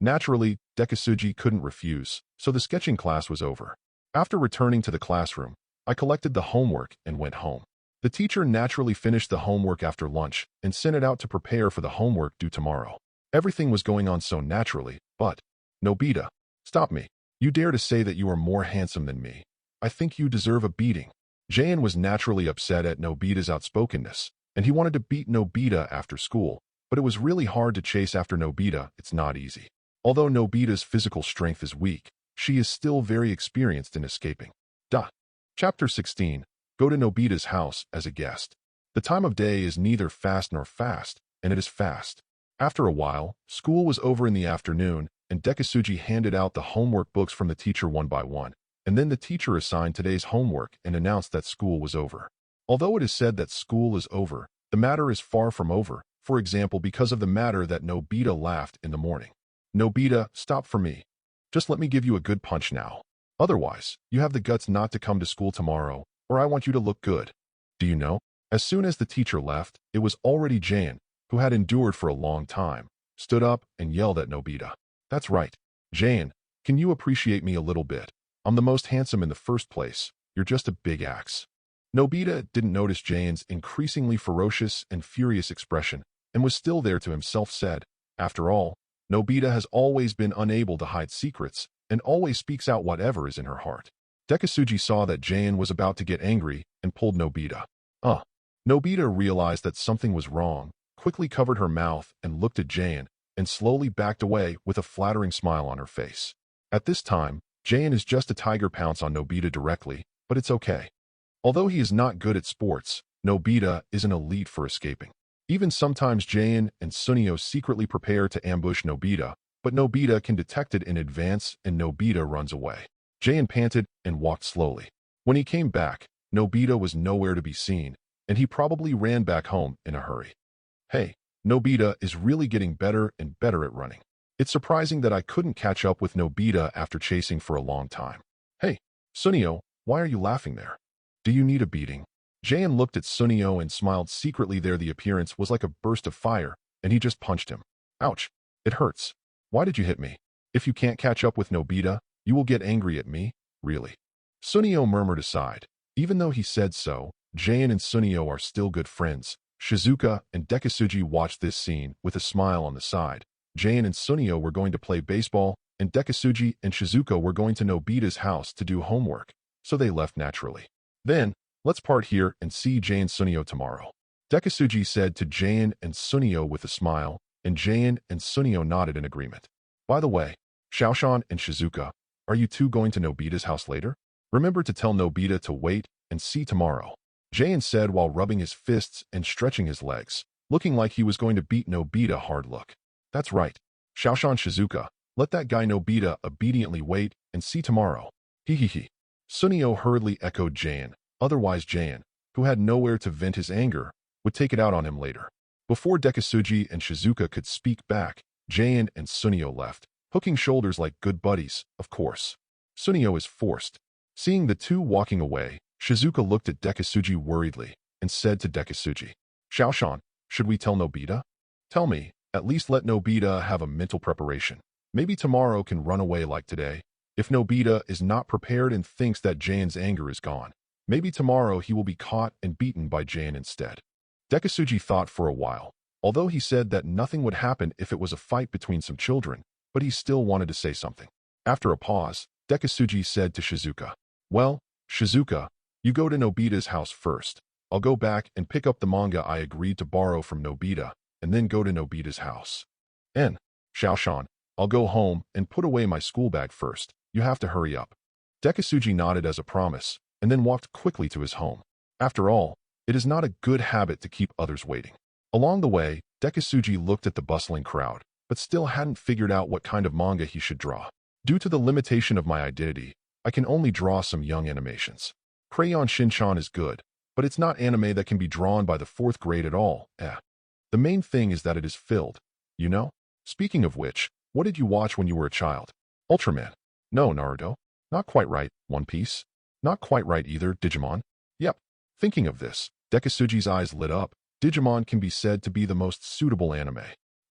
Naturally, Dekisugi couldn't refuse, so the sketching class was over. After returning to the classroom, I collected the homework and went home. The teacher naturally finished the homework after lunch and sent it out to prepare for the homework due tomorrow. Everything was going on so naturally, but, Nobita, stop me. You dare to say that you are more handsome than me. I think you deserve a beating. Jayan was naturally upset at Nobita's outspokenness, and he wanted to beat Nobita after school, but it was really hard to chase after Nobita. It's not easy. Although Nobita's physical strength is weak, she is still very experienced in escaping. Chapter 16. Go to Nobita's house as a guest. The time of day is neither fast nor fast, and it is fast. After a while, school was over in the afternoon, and Dekisugi handed out the homework books from the teacher one by one, and then the teacher assigned today's homework and announced that school was over. Although it is said that school is over, the matter is far from over, for example because of the matter that Nobita laughed in the morning. Nobita, stop for me. Just let me give you a good punch now. Otherwise, you have the guts not to come to school tomorrow, or I want you to look good. Do you know? As soon as the teacher left, it was already Jayan, who had endured for a long time, stood up and yelled at Nobita. That's right. Jayan, can you appreciate me a little bit? I'm the most handsome in the first place. You're just a big axe. Nobita didn't notice Jayan's increasingly ferocious and furious expression, and was still there to himself said, after all, Nobita has always been unable to hide secrets, and always speaks out whatever is in her heart. Dekisugi saw that Jayan was about to get angry, and pulled Nobita. Nobita realized that something was wrong, quickly covered her mouth and looked at Jayan, and slowly backed away with a flattering smile on her face. At this time, Jayan is just a tiger pounce on Nobita directly, but it's okay. Although he is not good at sports, Nobita is an elite for escaping. Even sometimes Jayan and Sunio secretly prepare to ambush Nobita, but Nobita can detect it in advance and Nobita runs away. Jayan panted and walked slowly. When he came back, Nobita was nowhere to be seen, and he probably ran back home in a hurry. Hey, Nobita is really getting better and better at running. It's surprising that I couldn't catch up with Nobita after chasing for a long time. Hey, Sunio, Why are you laughing there? Do you need a beating? Jayan looked at Sunio and smiled secretly there. The appearance was like a burst of fire, and he just punched him. Ouch. It hurts. Why did you hit me? If you can't catch up with Nobita, you will get angry at me? Really? Sunio murmured aside. Even though he said so, Jayan and Sunio are still good friends. Shizuka and Dekisugi watched this scene with a smile on the side. Jayan and Sunio were going to play baseball, and Dekisugi and Shizuka were going to Nobita's house to do homework, so they left naturally. Then, let's part here and see Jayan and Sunio tomorrow. Dekisugi said to Jayan and Sunio with a smile, and Jayan and Sunio nodded in agreement. By the way, Shaoshan and Shizuka, are you two going to Nobita's house later? Remember to tell Nobita to wait and see tomorrow. Jayan said while rubbing his fists and stretching his legs, looking like he was going to beat Nobita hard look. That's right. Shaoshan Shizuka, let that guy Nobita obediently wait and see tomorrow. He. Sunio hurriedly echoed Jayan. Otherwise Jayan, who had nowhere to vent his anger, would take it out on him later. Before Dekisugi and Shizuka could speak back, Jayan and Sunio left, hooking shoulders like good buddies, of course. Sunio is forced. Seeing the two walking away, Shizuka looked at Dekisugi worriedly and said to Dekisugi, Shaoshan, should we tell Nobita? Tell me, at least let Nobita have a mental preparation. Maybe tomorrow can run away like today. If Nobita is not prepared and thinks that Jayan's anger is gone, maybe tomorrow he will be caught and beaten by Jayan instead. Dekisugi thought for a while, although he said that nothing would happen if it was a fight between some children, but he still wanted to say something. After a pause, Dekisugi said to Shizuka, Well, Shizuka, you go to Nobita's house first. I'll go back and pick up the manga I agreed to borrow from Nobita, and then go to Nobita's house. And, Shaoshan, I'll go home and put away my school bag first. You have to hurry up. Dekisugi nodded as a promise, and then walked quickly to his home. After all, it is not a good habit to keep others waiting. Along the way, Dekisugi looked at the bustling crowd, but still hadn't figured out what kind of manga he should draw. Due to the limitation of my identity, I can only draw some young animations. Crayon Shinchan is good, but it's not anime that can be drawn by the 4th grade at all. The main thing is that it is filled, you know? Speaking of which, what did you watch when you were a child? Ultraman. No, Naruto. Not quite right. One Piece. Not quite right either. Digimon. Yep. Thinking of this, Dekisugi's eyes lit up. Digimon can be said to be the most suitable anime.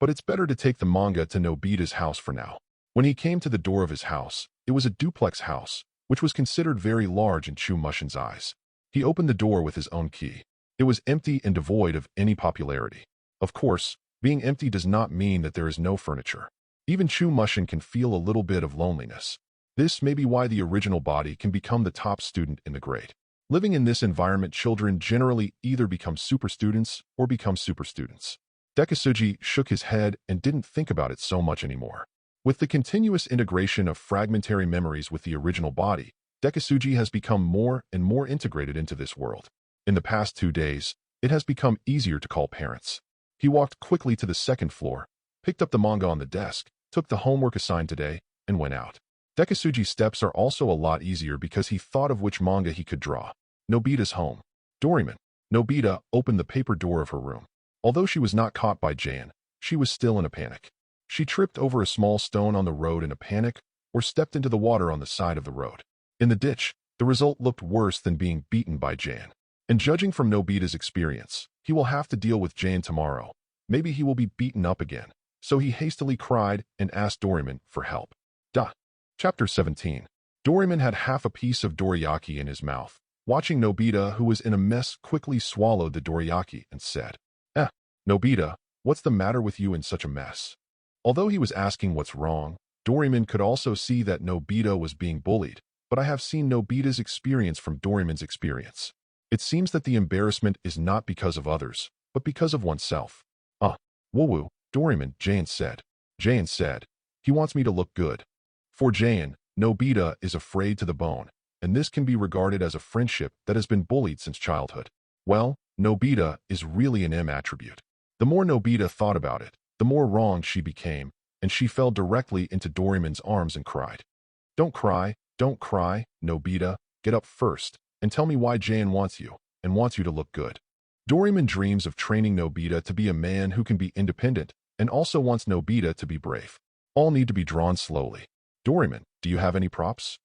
But it's better to take the manga to Nobita's house for now. When he came to the door of his house, it was a duplex house, which was considered very large in Chu Mushin's eyes. He opened the door with his own key. It was empty and devoid of any popularity. Of course, being empty does not mean that there is no furniture. Even Chu Mushin can feel a little bit of loneliness. This may be why the original body can become the top student in the grade. Living in this environment, children generally either become super students or become super students. Dekisugi shook his head and didn't think about it so much anymore. With the continuous integration of fragmentary memories with the original body, Dekisugi has become more and more integrated into this world. In the past 2 days, it has become easier to call parents. He walked quickly to the 2nd floor, picked up the manga on the desk, took the homework assigned today, and went out. Dekisugi's steps are also a lot easier because he thought of which manga he could draw. Nobita's home. Doraemon. Nobita opened the paper door of her room. Although she was not caught by Jayan, she was still in a panic. She tripped over a small stone on the road in a panic, or stepped into the water on the side of the road. In the ditch, the result looked worse than being beaten by Jayan. And judging from Nobita's experience, he will have to deal with Jayan tomorrow. Maybe he will be beaten up again. So he hastily cried and asked Doraemon for help. Chapter 17. Doraemon had half a piece of dorayaki in his mouth. Watching Nobita, who was in a mess, quickly swallowed the dorayaki and said, Nobita, what's the matter with you in such a mess? Although he was asking what's wrong, Doraemon could also see that Nobita was being bullied, but I have seen Nobita's experience from Doraemon's experience. It seems that the embarrassment is not because of others, but because of oneself. Woo-woo, Doraemon, Jayan said. Jayan said, he wants me to look good. For Jayan, Nobita is afraid to the bone, and this can be regarded as a friendship that has been bullied since childhood. Well, Nobita is really an M attribute. The more Nobita thought about it, the more wrong she became, and she fell directly into Doraemon's arms and cried. Don't cry, Nobita, get up first, and tell me why Jayan wants you, and wants you to look good. Doraemon dreams of training Nobita to be a man who can be independent, and also wants Nobita to be brave. All need to be drawn slowly. Doraemon, do you have any props?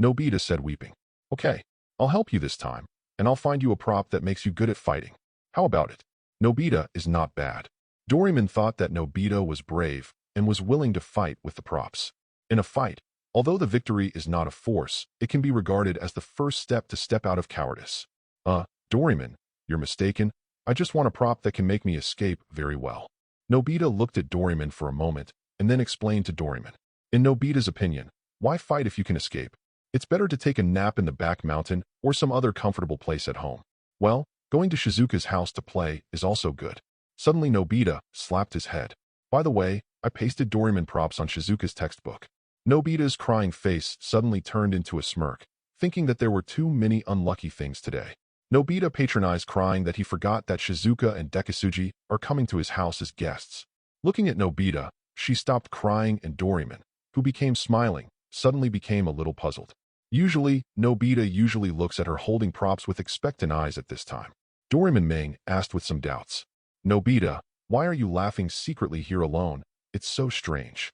Nobita said weeping. Okay, I'll help you this time, and I'll find you a prop that makes you good at fighting. How about it? Nobita is not bad. Doraemon thought that Nobita was brave and was willing to fight with the props. In a fight, although the victory is not a force, it can be regarded as the first step to step out of cowardice. Doraemon, you're mistaken. I just want a prop that can make me escape very well. Nobita looked at Doraemon for a moment and then explained to Doraemon. In Nobita's opinion, why fight if you can escape? It's better to take a nap in the back mountain or some other comfortable place at home. Well, going to Shizuka's house to play is also good. Suddenly Nobita slapped his head. By the way, I pasted Doraemon props on Shizuka's textbook. Nobita's crying face suddenly turned into a smirk, thinking that there were too many unlucky things today. Nobita patronized, crying that he forgot that Shizuka and Dekisugi are coming to his house as guests. Looking at Nobita, she stopped crying, and Doraemon, who became smiling, suddenly became a little puzzled. Nobita usually looks at her holding props with expectant eyes at this time. Doraemon Ming asked with some doubts. Nobita, why are you laughing secretly here alone? It's so strange.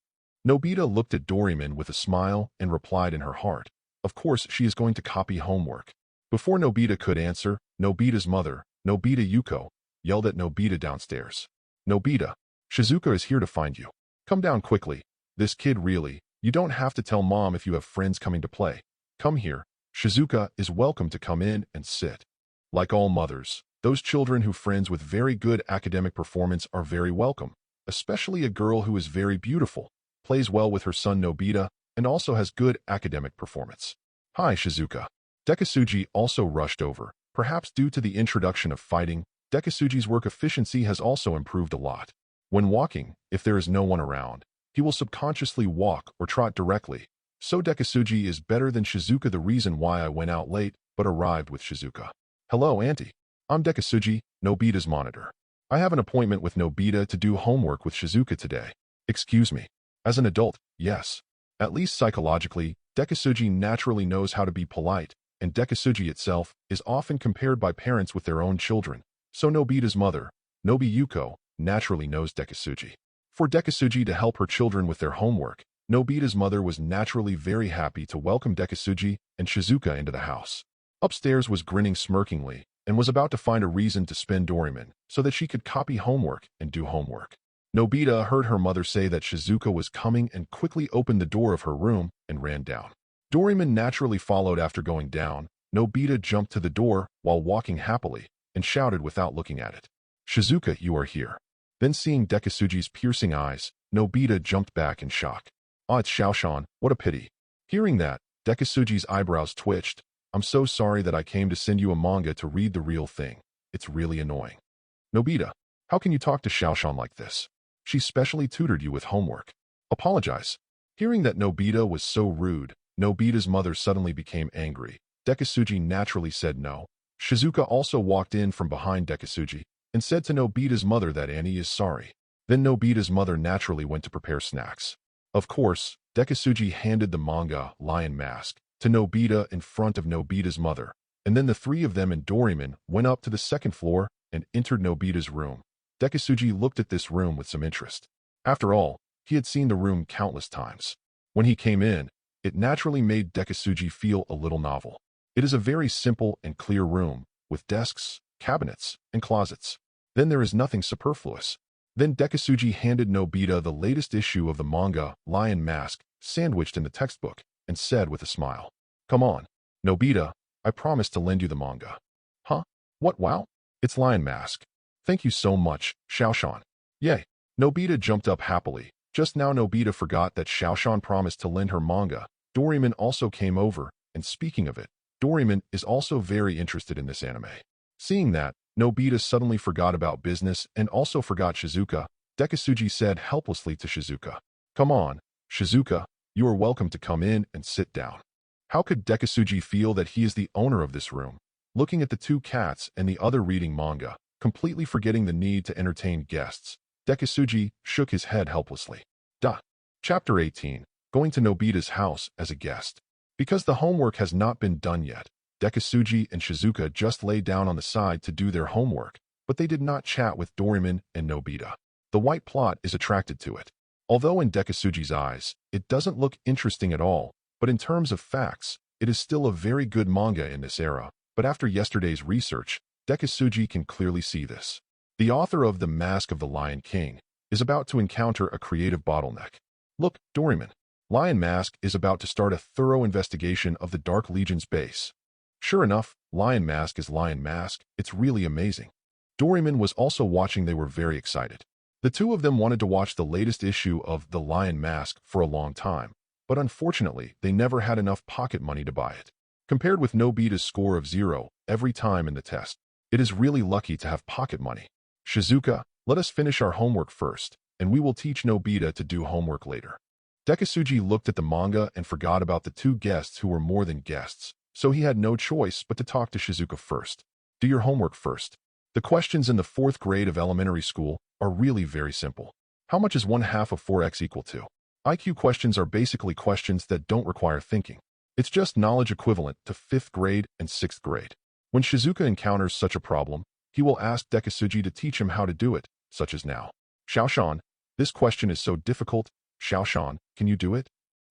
Nobita looked at Doraemon with a smile and replied in her heart, of course she is going to copy homework. Before Nobita could answer, Nobita's mother, Nobita Yuko, yelled at Nobita downstairs. Nobita, Shizuka is here to find you. Come down quickly. This kid really, you don't have to tell mom if you have friends coming to play. Come here. Shizuka is welcome to come in and sit. Like all mothers, those children who friends with very good academic performance are very welcome, especially a girl who is very beautiful, plays well with her son Nobita, and also has good academic performance. Hi, Shizuka. Dekisugi also rushed over. Perhaps due to the introduction of fighting, Dekisugi's work efficiency has also improved a lot. When walking, if there is no one around, he will subconsciously walk or trot directly. So Dekisugi is better than Shizuka. The reason why I went out late but arrived with Shizuka. Hello, Auntie. I'm Dekisugi, Nobita's monitor. I have an appointment with Nobita to do homework with Shizuka today. Excuse me. As an adult, yes. At least psychologically, Dekisugi naturally knows how to be polite, and Dekisugi itself is often compared by parents with their own children. So Nobita's mother, Yuko, naturally knows Dekisugi. For Dekisugi to help her children with their homework, Nobita's mother was naturally very happy to welcome Dekisugi and Shizuka into the house. Upstairs was grinning smirkingly and was about to find a reason to spin Doraemon so that she could copy homework and do homework. Nobita heard her mother say that Shizuka was coming and quickly opened the door of her room and ran down. Doraemon naturally followed. After going down, Nobita jumped to the door while walking happily and shouted without looking at it. Shizuka, you are here. Then seeing Dekisugi's piercing eyes, Nobita jumped back in shock. It's Xiaoshan, what a pity. Hearing that, Dekisugi's eyebrows twitched. I'm so sorry that I came to send you a manga to read the real thing. It's really annoying. Nobita, how can you talk to Xiaoshan like this? She specially tutored you with homework. Apologize. Hearing that Nobita was so rude, Nobita's mother suddenly became angry. Dekisugi naturally said no. Shizuka also walked in from behind Dekisugi and said to Nobita's mother that Annie is sorry. Then Nobita's mother naturally went to prepare snacks. Of course, Dekisugi handed the manga, Lion Mask, to Nobita in front of Nobita's mother, and then the three of them and Doraemon went up to the second floor and entered Nobita's room. Dekisugi looked at this room with some interest. After all, he had seen the room countless times. When he came in, it naturally made Dekisugi feel a little novel. It is a very simple and clear room, with desks, cabinets, and closets. Then there is nothing superfluous. Then Dekisugi handed Nobita the latest issue of the manga, Lion Mask, sandwiched in the textbook, and said with a smile, Come on, Nobita, I promise to lend you the manga. Huh? What? Wow? It's Lion Mask. Thank you so much, Xiaoshan. Yay. Nobita jumped up happily. Just now Nobita forgot that Xiaoshan promised to lend her manga. Doraemon also came over, and speaking of it, Doraemon is also very interested in this anime. Seeing that, Nobita suddenly forgot about business and also forgot Shizuka. Dekisugi said helplessly to Shizuka, Come on, Shizuka, you are welcome to come in and sit down. How could Dekisugi feel that he is the owner of this room? Looking at the two cats and the other reading manga, completely forgetting the need to entertain guests, Dekisugi shook his head helplessly. Chapter 18. Going to Nobita's house as a guest. Because the homework has not been done yet, Dekisugi and Shizuka just lay down on the side to do their homework, but they did not chat with Doraemon and Nobita. The white plot is attracted to it. Although in Dekisugi's eyes, it doesn't look interesting at all, but in terms of facts, it is still a very good manga in this era, but after yesterday's research, Dekisugi can clearly see this. The author of The Mask of the Lion King is about to encounter a creative bottleneck. Look, Doraemon. Lion Mask is about to start a thorough investigation of the Dark Legion's base. Sure enough, Lion Mask is Lion Mask. It's really amazing. Doraemon was also watching. They were very excited. The two of them wanted to watch the latest issue of The Lion Mask for a long time, but unfortunately, they never had enough pocket money to buy it. Compared with Nobita's score of 0 every time in the test, it is really lucky to have pocket money. Shizuka, let us finish our homework first, and we will teach Nobita to do homework later. Dekisugi looked at the manga and forgot about the two guests who were more than guests, so he had no choice but to talk to Shizuka first. Do your homework first. The questions in the 4th grade of elementary school are really very simple. How much is 1/2 of 4x equal to? IQ questions are basically questions that don't require thinking. It's just knowledge equivalent to 5th grade and 6th grade. When Shizuka encounters such a problem, he will ask Dekisugi to teach him how to do it, such as now. Xiaoshan, this question is so difficult. Xiaoshan, can you do it?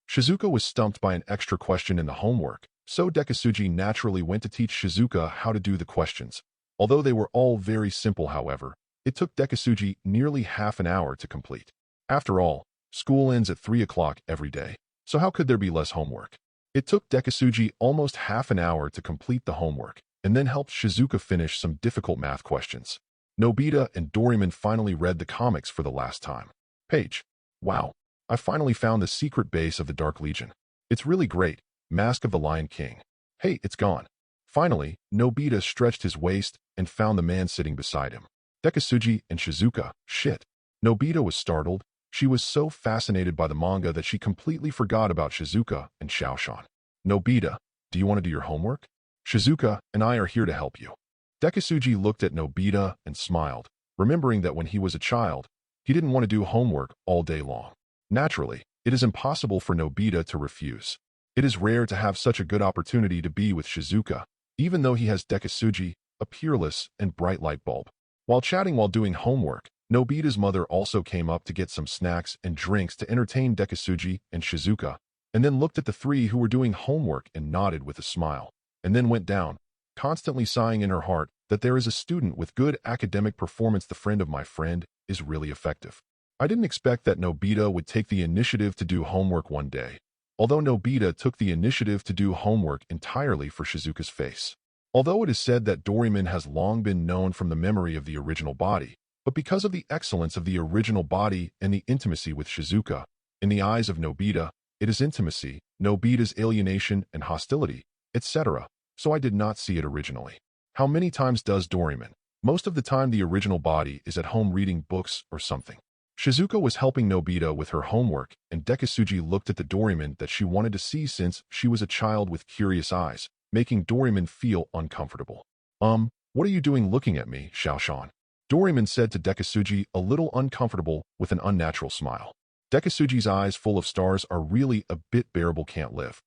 Shizuka was stumped by an extra question in the homework, so Dekisugi naturally went to teach Shizuka how to do the questions. Although they were all very simple, however, it took Dekisugi nearly half an hour to complete. After all, school ends at 3 o'clock every day, so how could there be less homework? It took Dekisugi almost half an hour to complete the homework, and then helped Shizuka finish some difficult math questions. Nobita and Doraemon finally read the comics for the last time. Page. Wow. I finally found the secret base of the Dark Legion. It's really great. Mask of the Lion King. Hey, it's gone. Finally, Nobita stretched his waist and found the man sitting beside him. Dekisugi and Shizuka. Shit. Nobita was startled. She was so fascinated by the manga that she completely forgot about Shizuka and Xiaoshan. Nobita, do you want to do your homework? Shizuka and I are here to help you. Dekisugi looked at Nobita and smiled, remembering that when he was a child, he didn't want to do homework all day long. Naturally, it is impossible for Nobita to refuse. It is rare to have such a good opportunity to be with Shizuka, even though he has Dekisugi, a peerless and bright light bulb. While chatting while doing homework, Nobita's mother also came up to get some snacks and drinks to entertain Dekisugi and Shizuka, and then looked at the three who were doing homework and nodded with a smile, and then went down, constantly sighing in her heart that there is a student with good academic performance. The friend of my friend is really effective. I didn't expect that Nobita would take the initiative to do homework one day, although Nobita took the initiative to do homework entirely for Shizuka's face. Although it is said that Doraemon has long been known from the memory of the original body, but because of the excellence of the original body and the intimacy with Shizuka, in the eyes of Nobita, it is intimacy, Nobita's alienation and hostility, etc., so I did not see it originally. How many times does Doraemon? Most of the time the original body is at home reading books or something. Shizuka was helping Nobita with her homework, and Dekisugi looked at the Doraemon that she wanted to see since she was a child with curious eyes, making Doraemon feel uncomfortable. What are you doing looking at me, Xiaoshan? Doraemon said to Dekisugi, a little uncomfortable with an unnatural smile. Dekisugi's eyes full of stars are really a bit bearable. Can't live.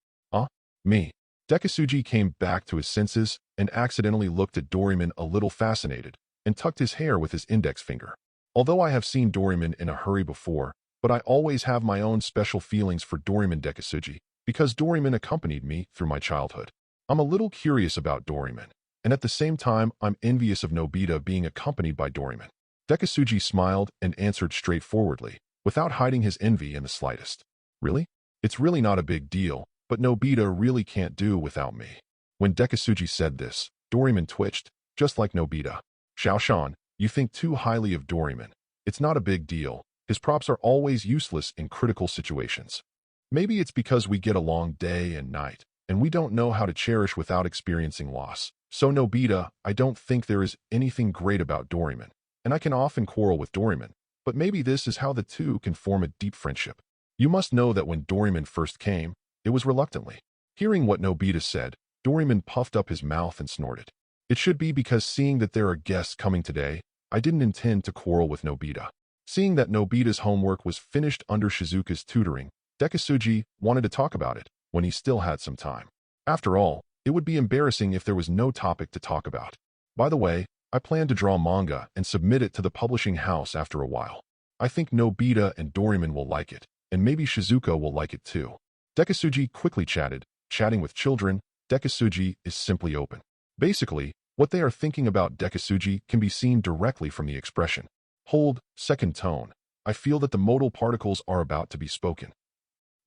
Me. Dekisugi came back to his senses and accidentally looked at Doraemon a little fascinated and tucked his hair with his index finger. Although I have seen Doraemon in a hurry before, but I always have my own special feelings for Doraemon Dekisugi because Doraemon accompanied me through my childhood. I'm a little curious about Doraemon, and at the same time I'm envious of Nobita being accompanied by Doraemon. Dekisugi smiled and answered straightforwardly, without hiding his envy in the slightest. Really? It's really not a big deal, but Nobita really can't do without me. When Dekisugi said this, Doraemon twitched, just like Nobita. Xiaoshan, you think too highly of Doraemon. It's not a big deal. His props are always useless in critical situations. Maybe it's because we get along day and night, and we don't know how to cherish without experiencing loss. So Nobita, I don't think there is anything great about Doraemon, and I can often quarrel with Doraemon, but maybe this is how the two can form a deep friendship. You must know that when Doraemon first came, it was reluctantly. Hearing what Nobita said, Doraemon puffed up his mouth and snorted. It should be because seeing that there are guests coming today, I didn't intend to quarrel with Nobita. Seeing that Nobita's homework was finished under Shizuka's tutoring, Dekisugi wanted to talk about it when he still had some time. After all, it would be embarrassing if there was no topic to talk about. By the way, I plan to draw manga and submit it to the publishing house after a while. I think Nobita and Doraemon will like it, and maybe Shizuka will like it too. Dekisugi quickly chatted, chatting with children, Dekisugi is simply open. Basically, what they are thinking about Dekisugi can be seen directly from the expression. Hold, second tone. I feel that the modal particles are about to be spoken.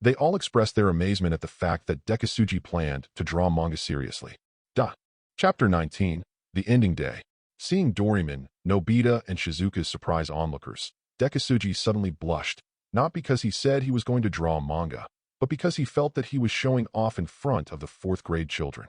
They all express their amazement at the fact that Dekisugi planned to draw manga seriously. Chapter 19, The Ending Day. Seeing Doraemon, Nobita, and Shizuka's surprise onlookers, Dekisugi suddenly blushed, not because he said he was going to draw manga, but because he felt that he was showing off in front of the fourth-grade children.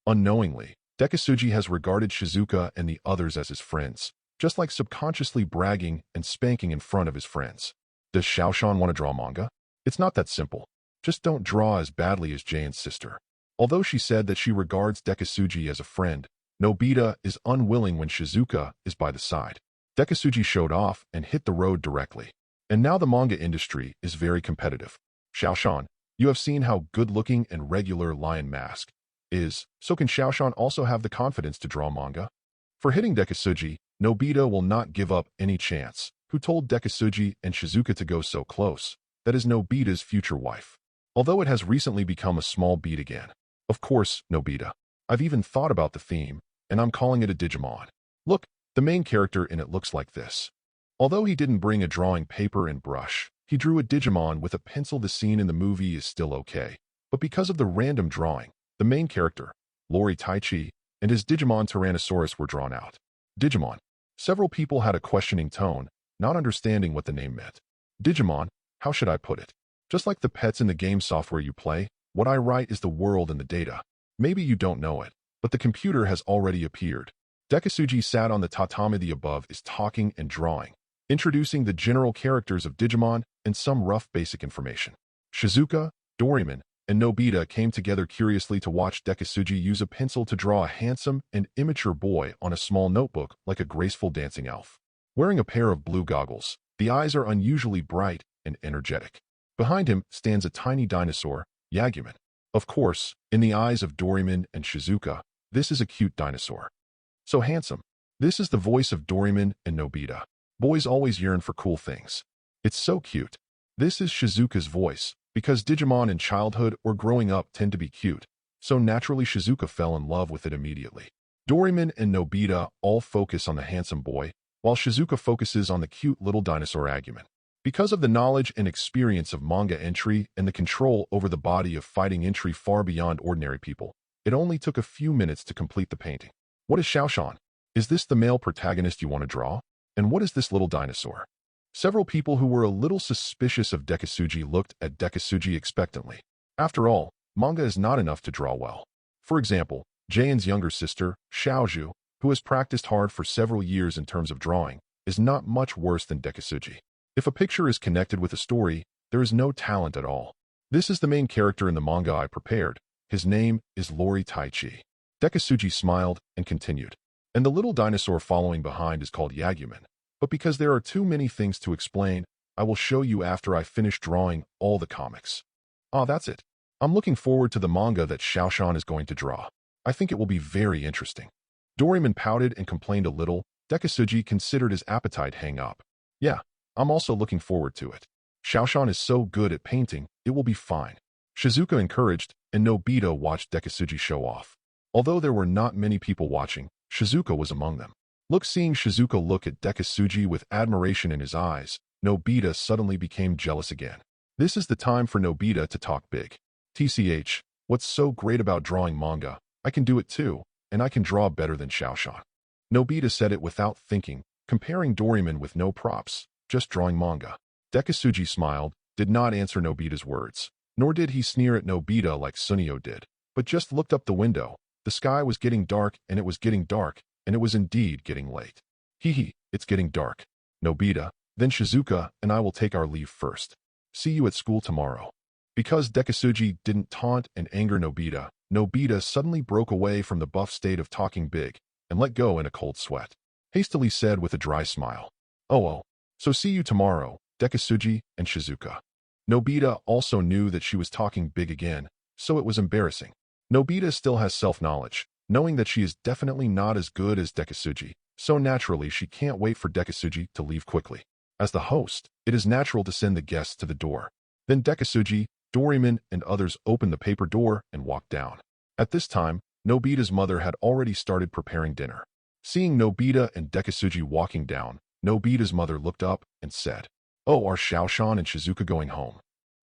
Unknowingly, Dekisugi has regarded Shizuka and the others as his friends, just like subconsciously bragging and spanking in front of his friends. Does Xiaoshan want to draw manga? It's not that simple. Just don't draw as badly as Jane's sister. Although she said that she regards Dekisugi as a friend, Nobita is unwilling when Shizuka is by the side. Dekisugi showed off and hit the road directly. And now the manga industry is very competitive. Xiaoshan, you have seen how good-looking and regular Lion Mask is, so can Xiaoshan also have the confidence to draw manga? For hitting Dekisugi, Nobita will not give up any chance. Who told Dekisugi and Shizuka to go so close? That is Nobita's future wife. Although it has recently become a small beat again. Of course, Nobita. I've even thought about the theme, and I'm calling it a Digimon. Look, the main character in it looks like this. Although he didn't bring a drawing paper and brush, he drew a Digimon with a pencil. The scene in the movie is still okay, but because of the random drawing, the main character, Lori Taichi, and his Digimon Tyrannosaurus were drawn out. Digimon. Several people had a questioning tone, not understanding what the name meant. Digimon, how should I put it? Just like the pets in the game software you play, what I write is the world and the data. Maybe you don't know it, but the computer has already appeared. Dekisugi sat on the tatami. The above is talking and drawing, introducing the general characters of Digimon and some rough basic information. Shizuka, Doraemon, and Nobita came together curiously to watch Dekisugi use a pencil to draw a handsome and immature boy on a small notebook like a graceful dancing elf. Wearing a pair of blue goggles, the eyes are unusually bright and energetic. Behind him stands a tiny dinosaur, Yaguman. Of course, in the eyes of Doraemon and Shizuka, this is a cute dinosaur. So handsome. This is the voice of Doraemon and Nobita. Boys always yearn for cool things. It's so cute. This is Shizuka's voice, because Digimon in childhood or growing up tend to be cute, so naturally Shizuka fell in love with it immediately. Doraemon and Nobita all focus on the handsome boy, while Shizuka focuses on the cute little dinosaur Yaguman. Because of the knowledge and experience of manga entry and the control over the body of fighting entry far beyond ordinary people, it only took a few minutes to complete the painting. What is Xiaoshan? Is this the male protagonist you want to draw? And what is this little dinosaur? Several people who were a little suspicious of Dekisugi looked at Dekisugi expectantly. After all, manga is not enough to draw well. For example, Jane's younger sister, Xiaozhu, who has practiced hard for several years in terms of drawing, is not much worse than Dekisugi. If a picture is connected with a story, there is no talent at all. This is the main character in the manga I prepared. His name is Lori Taichi. Dekisugi smiled and continued. And the little dinosaur following behind is called Yaguman. But because there are too many things to explain, I will show you after I finish drawing all the comics. That's it. I'm looking forward to the manga that Xiaoshan is going to draw. I think it will be very interesting. Doraemon pouted and complained a little. Dekisugi considered his appetite hang up. Yeah, I'm also looking forward to it. Xiaoshan is so good at painting, it will be fine. Shizuka encouraged, and Nobita watched Dekisugi show off. Although there were not many people watching, Shizuka was among them. Seeing Shizuka look at Dekisugi with admiration in his eyes, Nobita suddenly became jealous again. This is the time for Nobita to talk big. TCH, what's so great about drawing manga? I can do it too, and I can draw better than Xiaoshan. Nobita said it without thinking, comparing Doraemon with no props, just drawing manga. Dekisugi smiled, did not answer Nobita's words, nor did he sneer at Nobita like Sunio did, but just looked up the window. The sky was getting dark, and it was getting dark, and it was indeed getting late. Hee, it's getting dark. Nobita, then Shizuka and I will take our leave first. See you at school tomorrow. Because Dekisugi didn't taunt and anger Nobita, Nobita suddenly broke away from the buff state of talking big and let go in a cold sweat. Hastily said with a dry smile. Oh, so see you tomorrow, Dekisugi and Shizuka. Nobita also knew that she was talking big again, so it was embarrassing. Nobita still has self-knowledge, knowing that she is definitely not as good as Dekisugi, so naturally she can't wait for Dekisugi to leave quickly. As the host, it is natural to send the guests to the door. Then Dekisugi, Doraemon and others opened the paper door and walked down. At this time, Nobita's mother had already started preparing dinner. Seeing Nobita and Dekisugi walking down, Nobita's mother looked up and said, "Oh, are Xiaoshan and Shizuka going home?"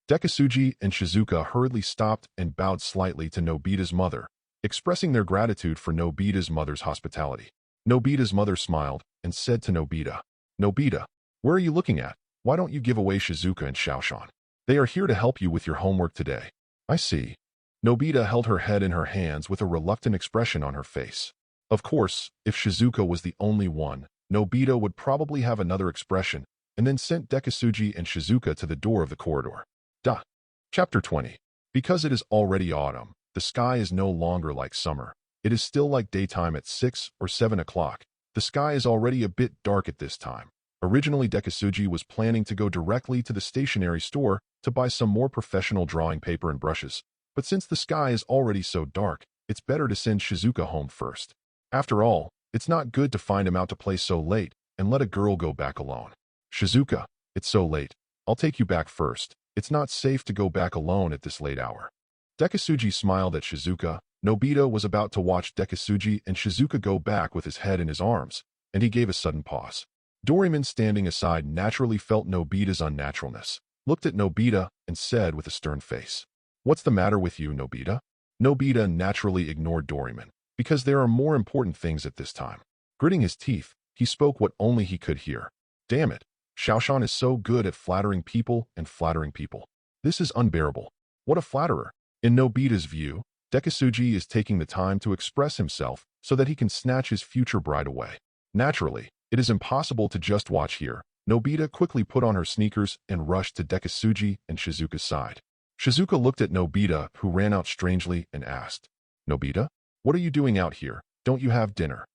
Dekisugi and Shizuka hurriedly stopped and bowed slightly to Nobita's mother, expressing their gratitude for Nobita's mother's hospitality. Nobita's mother smiled and said to Nobita, "Nobita, where are you looking at? Why don't you give away Shizuka and Xiaoshan? They are here to help you with your homework today." "I see." Nobita held her head in her hands with a reluctant expression on her face. Of course, if Shizuka was the only one, Nobita would probably have another expression and then sent Dekisugi and Shizuka to the door of the corridor. Chapter 20. Because it is already autumn, the sky is no longer like summer. It is still like daytime at 6 or 7 o'clock. The sky is already a bit dark at this time. Originally, Dekisugi was planning to go directly to the stationery store to buy some more professional drawing paper and brushes. But since the sky is already so dark, it's better to send Shizuka home first. After all, it's not good to find him out to play so late and let a girl go back alone. "Shizuka, it's so late. I'll take you back first. It's not safe to go back alone at this late hour." Dekisugi smiled at Shizuka. Nobita was about to watch Dekisugi and Shizuka go back with his head in his arms, and he gave a sudden pause. Doraemon, standing aside, naturally felt Nobita's unnaturalness, looked at Nobita, and said with a stern face, "What's the matter with you, Nobita?" Nobita naturally ignored Doraemon, because there are more important things at this time. Gritting his teeth, he spoke what only he could hear. "Damn it, Xiaoshan is so good at flattering people and flattering people. This is unbearable. What a flatterer." In Nobita's view, Dekisugi is taking the time to express himself so that he can snatch his future bride away. Naturally, it is impossible to just watch here. Nobita quickly put on her sneakers and rushed to Dekisugi and Shizuka's side. Shizuka looked at Nobita, who ran out strangely, and asked, "Nobita, what are you doing out here? Don't you have dinner?"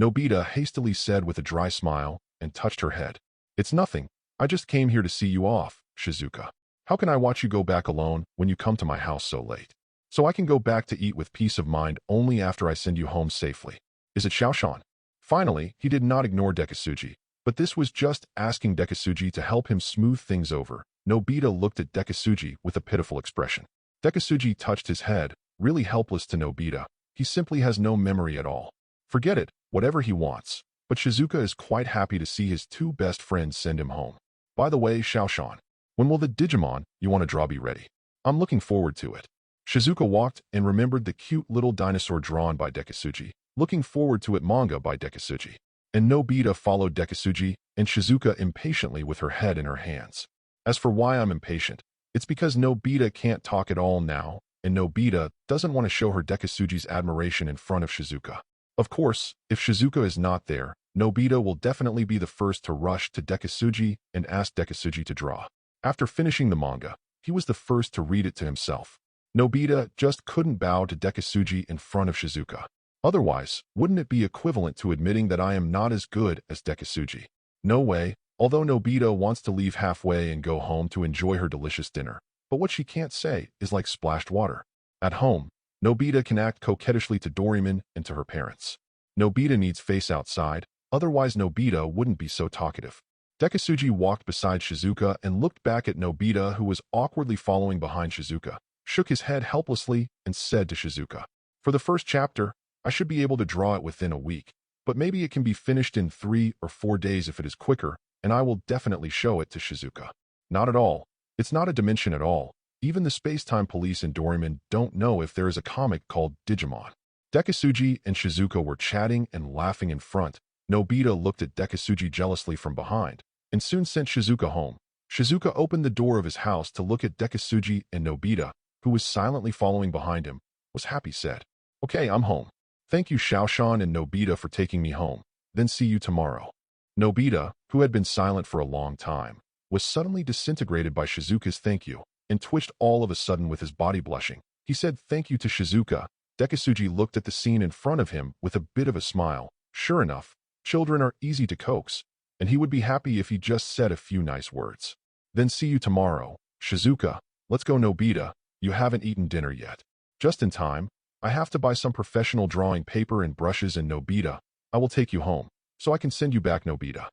Nobita hastily said with a dry smile and touched her head. "It's nothing. I just came here to see you off, Shizuka. How can I watch you go back alone when you come to my house so late? So I can go back to eat with peace of mind only after I send you home safely. Is it Xiaoshan?" Finally, he did not ignore Dekisugi, but this was just asking Dekisugi to help him smooth things over. Nobita looked at Dekisugi with a pitiful expression. Dekisugi touched his head, really helpless to Nobita. He simply has no memory at all. Forget it, whatever he wants. But Shizuka is quite happy to see his two best friends send him home. "By the way, Xiaoshan, when will the Digimon you want to draw be ready? I'm looking forward to it." Shizuka walked and remembered the cute little dinosaur drawn by Dekisugi, looking forward to it manga by Dekisugi. And Nobita followed Dekisugi and Shizuka impatiently with her head in her hands. As for why I'm impatient, it's because Nobita can't talk at all now, and Nobita doesn't want to show her Dekisugi's admiration in front of Shizuka. Of course, if Shizuka is not there, Nobita will definitely be the first to rush to Dekisugi and ask Dekisugi to draw. After finishing the manga, he was the first to read it to himself. Nobita just couldn't bow to Dekisugi in front of Shizuka. Otherwise, wouldn't it be equivalent to admitting that I am not as good as Dekisugi? No way, although Nobita wants to leave halfway and go home to enjoy her delicious dinner. But what she can't say is like splashed water. At home, Nobita can act coquettishly to Doraemon and to her parents. Nobita needs face outside, otherwise Nobita wouldn't be so talkative. Dekisugi walked beside Shizuka and looked back at Nobita, who was awkwardly following behind Shizuka, shook his head helplessly, and said to Shizuka, "For the first chapter, I should be able to draw it within a week, but maybe it can be finished in 3 or 4 days if it is quicker, and I will definitely show it to Shizuka." Not at all. It's not a dimension at all. Even the space-time police in Doraemon don't know if there is a comic called Digimon. Dekisugi and Shizuka were chatting and laughing in front. Nobita looked at Dekisugi jealously from behind, and soon sent Shizuka home. Shizuka opened the door of his house to look at Dekisugi, and Nobita, who was silently following behind him, was happy, said, "Okay, I'm home. Thank you, Xiaoshan and Nobita, for taking me home. Then see you tomorrow." Nobita, who had been silent for a long time, was suddenly disintegrated by Shizuka's thank you, and twitched all of a sudden with his body blushing. He said thank you to Shizuka. Dekisugi looked at the scene in front of him with a bit of a smile. Sure enough, children are easy to coax, and he would be happy if he just said a few nice words. "Then see you tomorrow, Shizuka. Let's go, Nobita. You haven't eaten dinner yet." "Just in time. I have to buy some professional drawing paper and brushes, and Nobita, I will take you home, so I can send you back, Nobita."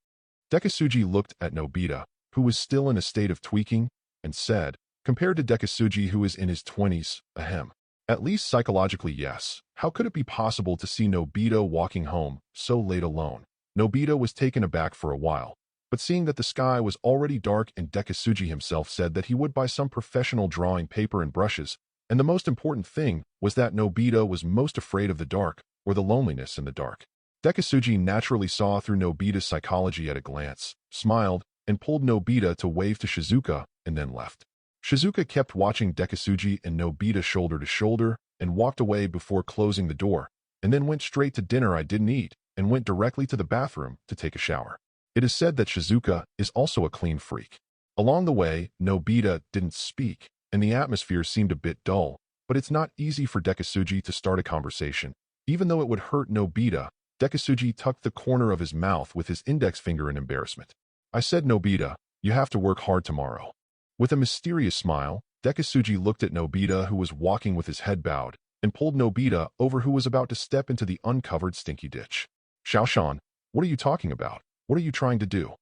Dekisugi looked at Nobita, who was still in a state of tweaking, and said, Compared to Dekisugi, who is in his 20s, ahem. At least psychologically, yes. How could it be possible to see Nobita walking home so late alone? Nobita was taken aback for a while, but seeing that the sky was already dark and Dekisugi himself said that he would buy some professional drawing paper and brushes, and the most important thing was that Nobita was most afraid of the dark or the loneliness in the dark. Dekisugi naturally saw through Nobita's psychology at a glance, smiled, and pulled Nobita to wave to Shizuka and then left. Shizuka kept watching Dekisugi and Nobita shoulder to shoulder and walked away before closing the door, and then went straight to dinner I didn't eat and went directly to the bathroom to take a shower. It is said that Shizuka is also a clean freak. Along the way, Nobita didn't speak, and the atmosphere seemed a bit dull, but it's not easy for Dekisugi to start a conversation. Even though it would hurt Nobita, Dekisugi tucked the corner of his mouth with his index finger in embarrassment. I said, Nobita, you have to work hard tomorrow. With a mysterious smile, Dekisugi looked at Nobita, who was walking with his head bowed, and pulled Nobita over, who was about to step into the uncovered stinky ditch. Xiaoshan, what are you talking about? What are you trying to do?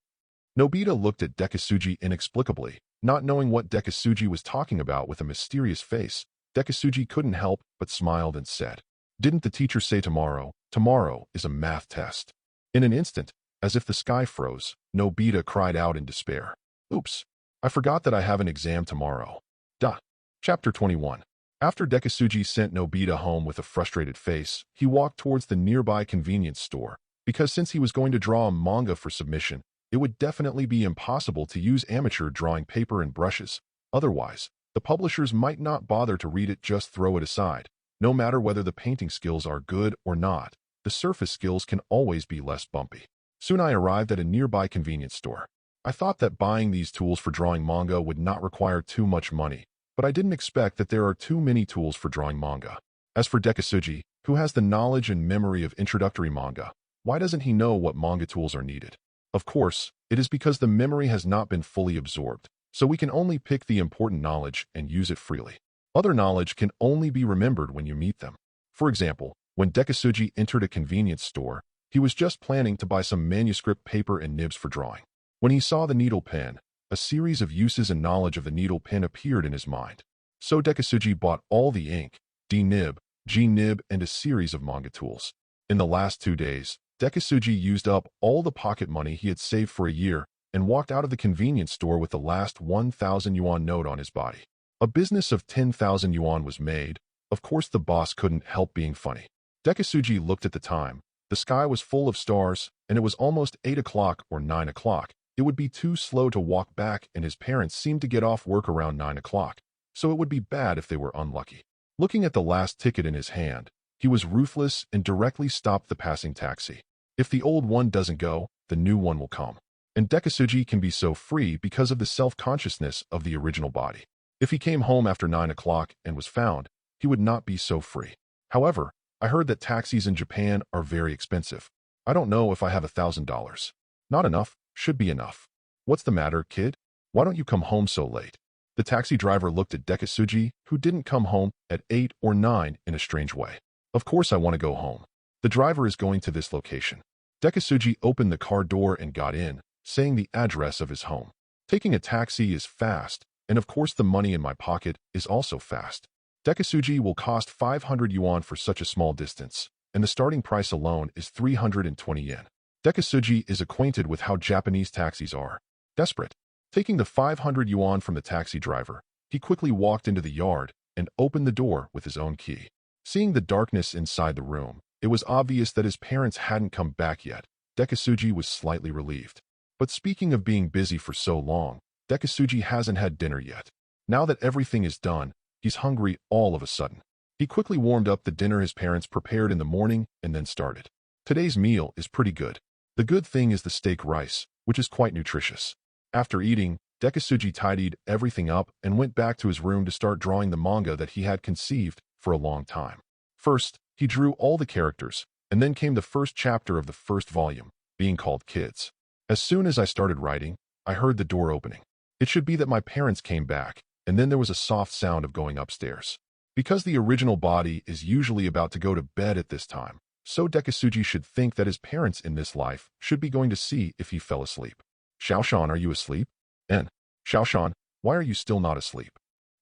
Nobita looked at Dekisugi inexplicably, not knowing what Dekisugi was talking about. With a mysterious face, Dekisugi couldn't help but smiled and said, Didn't the teacher say tomorrow? Tomorrow is a math test. In an instant, as if the sky froze, Nobita cried out in despair. Oops, I forgot that I have an exam tomorrow. Duh. Chapter 21. After Dekisugi sent Nobita home with a frustrated face, he walked towards the nearby convenience store, because since he was going to draw a manga for submission, it would definitely be impossible to use amateur drawing paper and brushes. Otherwise, the publishers might not bother to read it, just throw it aside. No matter whether the painting skills are good or not, the surface skills can always be less bumpy. Soon I arrived at a nearby convenience store. I thought that buying these tools for drawing manga would not require too much money, but I didn't expect that there are too many tools for drawing manga. As for Dekisugi, who has the knowledge and memory of introductory manga, why doesn't he know what manga tools are needed? Of course, it is because the memory has not been fully absorbed, so we can only pick the important knowledge and use it freely. Other knowledge can only be remembered when you meet them. For example, when Dekisugi entered a convenience store, he was just planning to buy some manuscript paper and nibs for drawing. When he saw the needle pen, a series of uses and knowledge of the needle pen appeared in his mind. So Dekisugi bought all the ink, D-nib, G-nib, and a series of manga tools. In the last 2 days, Dekisugi used up all the pocket money he had saved for a year and walked out of the convenience store with the last 1,000 yuan note on his body. A business of 10,000 yuan was made. Of course, the boss couldn't help being funny. Dekisugi looked at the time. The sky was full of stars, and it was almost 8 o'clock or 9 o'clock. It would be too slow to walk back, and his parents seemed to get off work around 9 o'clock, so it would be bad if they were unlucky. Looking at the last ticket in his hand, he was ruthless and directly stopped the passing taxi. If the old one doesn't go, the new one will come. And Dekisugi can be so free because of the self-consciousness of the original body. If he came home after 9 o'clock and was found, he would not be so free. However, I heard that taxis in Japan are very expensive. I don't know if I have $1,000. Not enough, should be enough. What's the matter, kid? Why don't you come home so late? The taxi driver looked at Dekisugi, who didn't come home at 8 or 9 in a strange way. Of course I want to go home. The driver is going to this location. Dekisugi opened the car door and got in, saying the address of his home. Taking a taxi is fast, and of course the money in my pocket is also fast. Dekisugi will cost 500 yuan for such a small distance, and the starting price alone is 320 yen. Dekisugi is acquainted with how Japanese taxis are. Desperate. Taking the 500 yuan from the taxi driver, he quickly walked into the yard and opened the door with his own key. Seeing the darkness inside the room, it was obvious that his parents hadn't come back yet. Dekisugi was slightly relieved. But speaking of being busy for so long, Dekisugi hasn't had dinner yet. Now that everything is done, he's hungry all of a sudden. He quickly warmed up the dinner his parents prepared in the morning and then started. Today's meal is pretty good. The good thing is the steak rice, which is quite nutritious. After eating, Dekisugi tidied everything up and went back to his room to start drawing the manga that he had conceived for a long time. First, he drew all the characters, and then came the first chapter of the first volume, being called Kids. As soon as I started writing, I heard the door opening. It should be that my parents came back, and then there was a soft sound of going upstairs. Because the original body is usually about to go to bed at this time, so Dekisugi should think that his parents in this life should be going to see if he fell asleep. Xiaoshan, are you asleep? And, Xiaoshan, why are you still not asleep?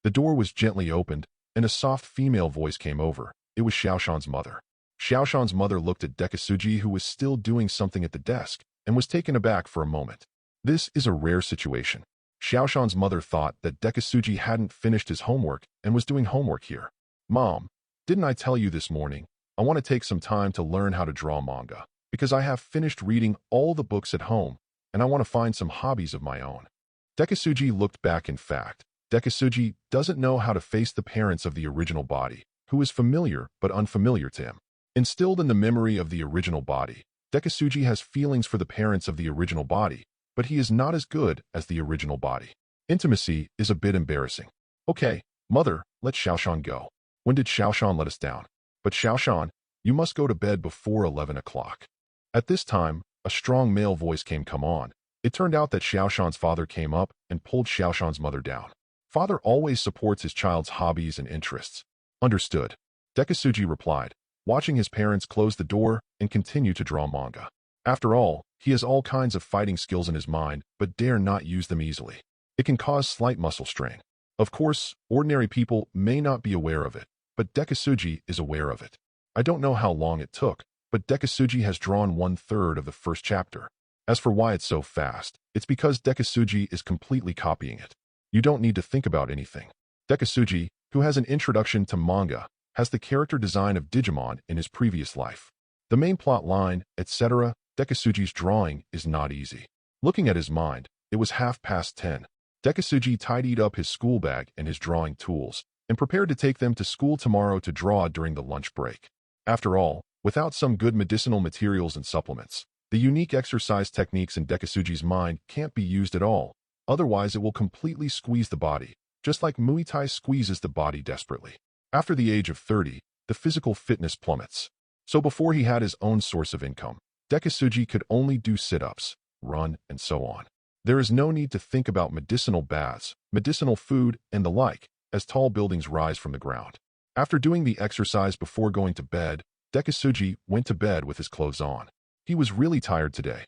The door was gently opened, and a soft female voice came over. It was Xiaoshan's mother. Xiaoshan's mother looked at Dekisugi, who was still doing something at the desk, and was taken aback for a moment. This is a rare situation. Xiaoshan's mother thought that Dekisugi hadn't finished his homework and was doing homework here. Mom, didn't I tell you this morning? I want to take some time to learn how to draw manga, because I have finished reading all the books at home, and I want to find some hobbies of my own. Dekisugi looked back. In fact, Dekisugi doesn't know how to face the parents of the original body, who is familiar but unfamiliar to him. Instilled in the memory of the original body, Dekisugi has feelings for the parents of the original body, but he is not as good as the original body. Intimacy is a bit embarrassing. Okay, mother, let Xiaoshan go. When did Xiaoshan let us down? But Xiaoshan, you must go to bed before 11 o'clock. At this time, a strong male voice come on. It turned out that Xiaoshan's father came up and pulled Xiaoshan's mother down. Father always supports his child's hobbies and interests. Understood. Dekisugi replied, watching his parents close the door and continue to draw manga. After all, he has all kinds of fighting skills in his mind, but dare not use them easily. It can cause slight muscle strain. Of course, ordinary people may not be aware of it, but Dekisugi is aware of it. I don't know how long it took, but Dekisugi has drawn 1/3 of the first chapter. As for why it's so fast, it's because Dekisugi is completely copying it. You don't need to think about anything. Dekisugi, who has an introduction to manga, has the character design of Digimon in his previous life. The main plot line, etc., Dekisugi's drawing is not easy. Looking at his mind, it was 10:30. Dekisugi tidied up his school bag and his drawing tools, and prepared to take them to school tomorrow to draw during the lunch break. After all, without some good medicinal materials and supplements, the unique exercise techniques in Dekisugi's mind can't be used at all, otherwise it will completely squeeze the body, just like Muay Thai squeezes the body desperately. After the age of 30, the physical fitness plummets. So before he had his own source of income, Dekisugi could only do sit-ups, run, and so on. There is no need to think about medicinal baths, medicinal food, and the like, as tall buildings rise from the ground. After doing the exercise before going to bed, Dekisugi went to bed with his clothes on. He was really tired today.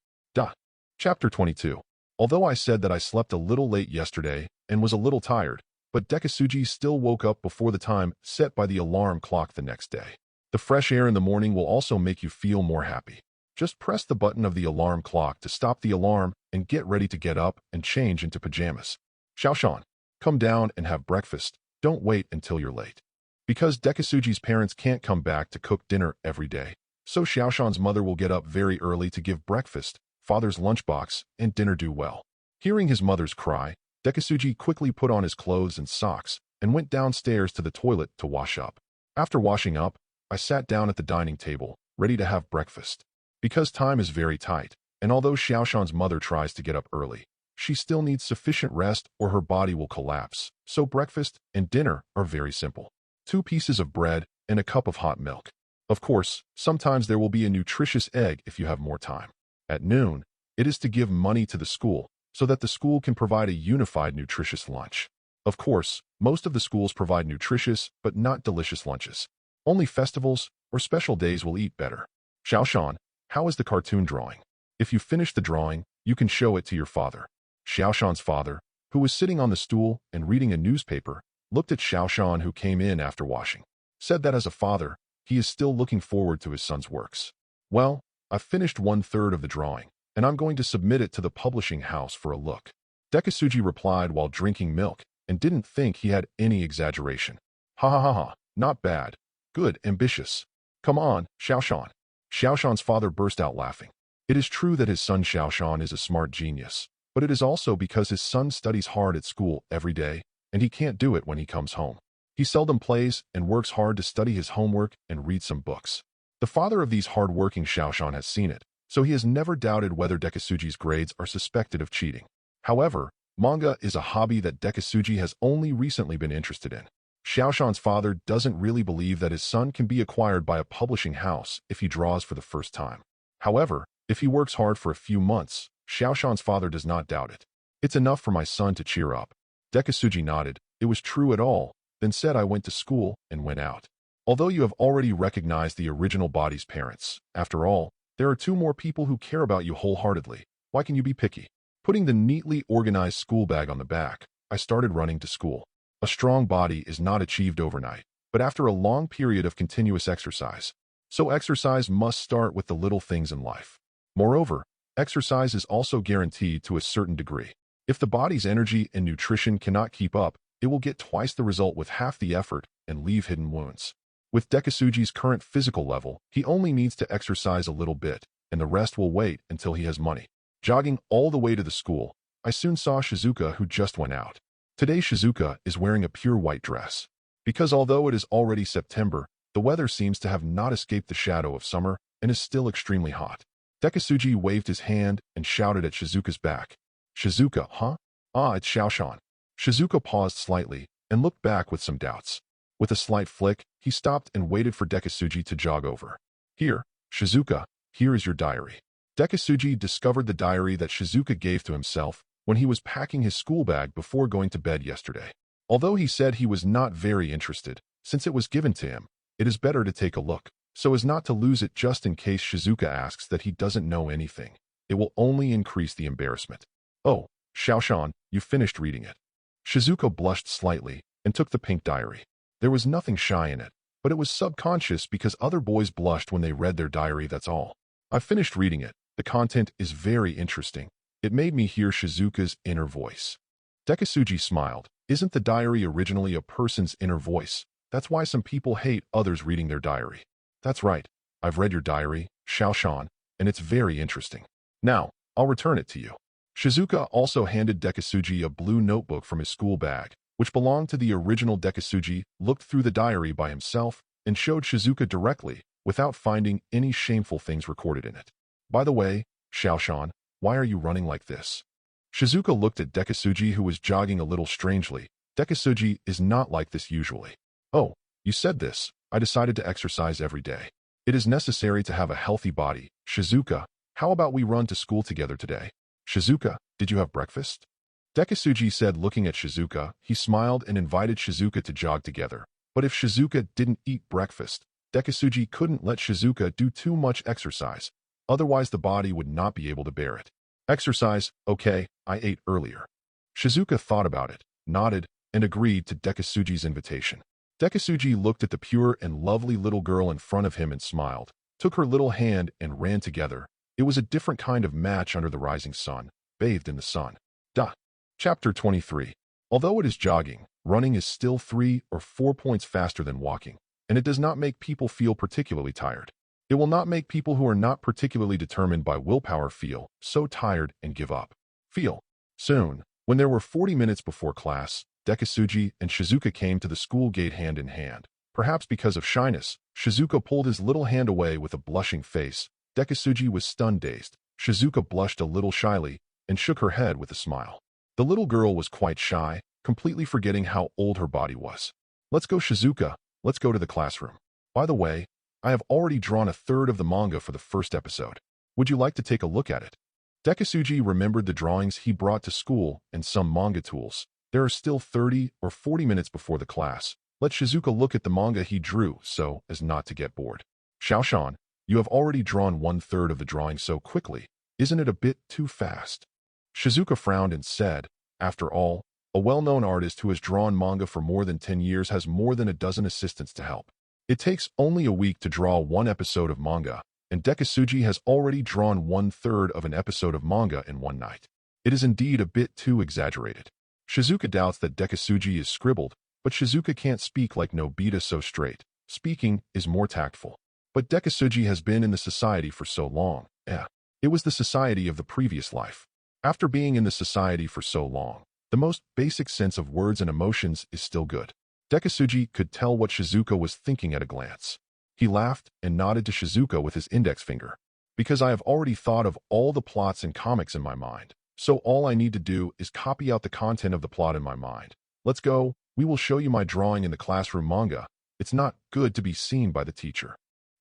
Chapter 22. Although I said that I slept a little late yesterday and was a little tired, but Dekisugi still woke up before the time set by the alarm clock the next day. The fresh air in the morning will also make you feel more happy. Just press the button of the alarm clock to stop the alarm and get ready to get up and change into pajamas. Xiaoshan, come down and have breakfast. Don't wait until you're late. Because Dekisugi's parents can't come back to cook dinner every day, so Xiaoshan's mother will get up very early to give breakfast, father's lunchbox, and dinner do well. Hearing his mother's cry, Dekisugi quickly put on his clothes and socks and went downstairs to the toilet to wash up. After washing up, I sat down at the dining table, ready to have breakfast. Because time is very tight, and although Xiaoshan's mother tries to get up early, she still needs sufficient rest or her body will collapse, so breakfast and dinner are very simple. 2 pieces of bread and a cup of hot milk. Of course, sometimes there will be a nutritious egg if you have more time. At noon, it is to give money to the school, so that the school can provide a unified nutritious lunch. Of course, most of the schools provide nutritious but not delicious lunches. Only festivals or special days will eat better. Xiaoshan, how is the cartoon drawing? If you finish the drawing, you can show it to your father. Xiaoshan's father, who was sitting on the stool and reading a newspaper, looked at Xiaoshan, who came in after washing. Said that as a father, he is still looking forward to his son's works. Well, I've finished 1/3 of the drawing, and I'm going to submit it to the publishing house for a look. Dekisugi replied while drinking milk and didn't think he had any exaggeration. Ha ha ha ha, not bad. Good, ambitious. Come on, Xiaoshan. Xiaoshan's father burst out laughing. It is true that his son Xiaoshan is a smart genius, but it is also because his son studies hard at school every day, and he can't do it when he comes home. He seldom plays and works hard to study his homework and read some books. The father of these hard-working Xiaoshan has seen it, so he has never doubted whether Dekisugi's grades are suspected of cheating. However, manga is a hobby that Dekisugi has only recently been interested in. Xiaoshan's father doesn't really believe that his son can be acquired by a publishing house if he draws for the first time. However, if he works hard for a few months, Xiaoshan's father does not doubt it. It's enough for my son to cheer up. Dekisugi nodded. It was true at all, then said I went to school and went out. Although you have already recognized the original body's parents, after all, there are 2 more people who care about you wholeheartedly. Why can you be picky? Putting the neatly organized school bag on the back, I started running to school. A strong body is not achieved overnight, but after a long period of continuous exercise. So exercise must start with the little things in life. Moreover, exercise is also guaranteed to a certain degree. If the body's energy and nutrition cannot keep up, it will get twice the result with half the effort and leave hidden wounds. With Dekisugi's current physical level, he only needs to exercise a little bit, and the rest will wait until he has money. Jogging all the way to the school, I soon saw Shizuka, who just went out. Today Shizuka is wearing a pure white dress. Because although it is already September, the weather seems to have not escaped the shadow of summer and is still extremely hot. Dekisugi waved his hand and shouted at Shizuka's back. "Shizuka, huh? Ah, it's Xiaoshan." Shizuka paused slightly and looked back with some doubts. With a slight flick, he stopped and waited for Dekisugi to jog over. "Here, Shizuka, here is your diary." Dekisugi discovered the diary that Shizuka gave to himself when he was packing his school bag before going to bed yesterday. Although he said he was not very interested, since it was given to him, it is better to take a look, so as not to lose it just in case Shizuka asks that he doesn't know anything. It will only increase the embarrassment. "Oh, Xiaoshan, you finished reading it." Shizuka blushed slightly and took the pink diary. There was nothing shy in it, but it was subconscious because other boys blushed when they read their diary, that's all. "I finished reading it. The content is very interesting. It made me hear Shizuka's inner voice." Dekisugi smiled. Isn't the diary originally a person's inner voice? That's why some people hate others reading their diary. "That's right. I've read your diary, Xiaoshan, and it's very interesting. Now, I'll return it to you." Shizuka also handed Dekisugi a blue notebook from his school bag, which belonged to the original. Dekisugi looked through the diary by himself and showed Shizuka directly, without finding any shameful things recorded in it. "By the way, Xiaoshan, why are you running like this?" Shizuka looked at Dekisugi, who was jogging a little strangely. Dekisugi is not like this usually. "Oh, you said this. I decided to exercise every day. It is necessary to have a healthy body. Shizuka, how about we run to school together today?" "Shizuka, did you have breakfast?" Dekisugi said, looking at Shizuka. He smiled and invited Shizuka to jog together. But if Shizuka didn't eat breakfast, Dekisugi couldn't let Shizuka do too much exercise. Otherwise the body would not be able to bear it. "Exercise, okay, I ate earlier." Shizuka thought about it, nodded, and agreed to Dekisugi's invitation. Dekisugi looked at the pure and lovely little girl in front of him and smiled, took her little hand and ran together. It was a different kind of match under the rising sun, bathed in the sun. Chapter 23. Although it is jogging, running is still 3 or 4 points faster than walking, and it does not make people feel particularly tired. It will not make people who are not particularly determined by willpower feel so tired and give up. Soon, when there were 40 minutes before class, Dekisugi and Shizuka came to the school gate hand in hand. Perhaps because of shyness, Shizuka pulled his little hand away with a blushing face. Dekisugi was stunned-dazed. Shizuka blushed a little shyly and shook her head with a smile. The little girl was quite shy, completely forgetting how old her body was. "Let's go, Shizuka. Let's go to the classroom. By the way, I have already drawn a third of the manga for the first episode. Would you like to take a look at it?" Dekisugi remembered the drawings he brought to school and some manga tools. There are still 30 or 40 minutes before the class. Let Shizuka look at the manga he drew so as not to get bored. "Xiaoshan, you have already drawn 1/3 of the drawing so quickly. Isn't it a bit too fast?" Shizuka frowned and said, "After all, a well-known artist who has drawn manga for more than 10 years has more than a dozen assistants to help. It takes only a week to draw one episode of manga, and Dekisugi has already drawn 1/3 of an episode of manga in one night. It is indeed a bit too exaggerated." Shizuka doubts that Dekisugi is scribbled, but Shizuka can't speak like Nobita so straight. Speaking is more tactful. But Dekisugi has been in the society for so long. It was the society of the previous life. After being in the society for so long, the most basic sense of words and emotions is still good. Dekisugi could tell what Shizuka was thinking at a glance. He laughed and nodded to Shizuka with his index finger. "Because I have already thought of all the plots and comics in my mind, so all I need to do is copy out the content of the plot in my mind. Let's go, we will show you my drawing in the classroom manga. It's not good to be seen by the teacher."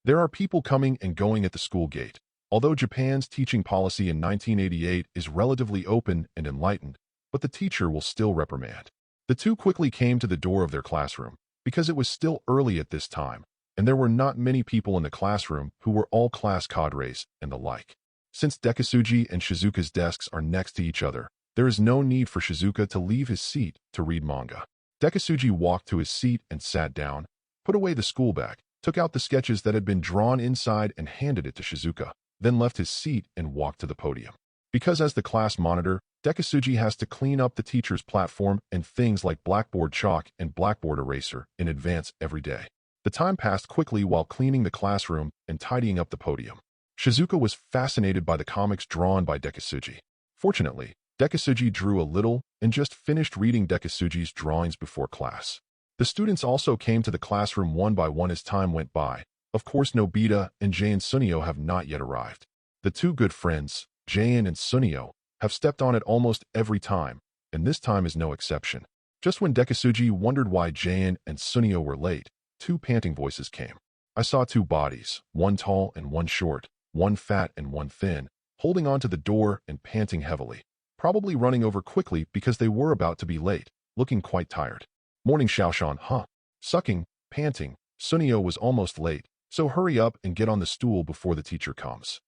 There are people coming and going at the school gate. Although Japan's teaching policy in 1988 is relatively open and enlightened, but the teacher will still reprimand. The two quickly came to the door of their classroom, because it was still early at this time, and there were not many people in the classroom who were all class cadres and the like. Since Dekisugi and Shizuka's desks are next to each other, there is no need for Shizuka to leave his seat to read manga. Dekisugi walked to his seat and sat down, put away the school bag, took out the sketches that had been drawn inside and handed it to Shizuka, then left his seat and walked to the podium. Because as the class monitor, Dekisugi has to clean up the teacher's platform and things like blackboard chalk and blackboard eraser in advance every day. The time passed quickly while cleaning the classroom and tidying up the podium. Shizuka was fascinated by the comics drawn by Dekisugi. Fortunately, Dekisugi drew a little and just finished reading Dekisugi's drawings before class. The students also came to the classroom one by one as time went by. Of course, Nobita and Jay and Sunio have not yet arrived. The two good friends, Jayan and Sunio, have stepped on it almost every time, and this time is no exception. Just when Dekisugi wondered why Jayan and Sunio were late, two panting voices came. I saw two bodies, one tall and one short, one fat and one thin, holding onto the door and panting heavily, probably running over quickly because they were about to be late, looking quite tired. Morning, Xiaoshan, huh? Sucking, panting, Sunio was almost late, so hurry up and get on the stool before the teacher comes.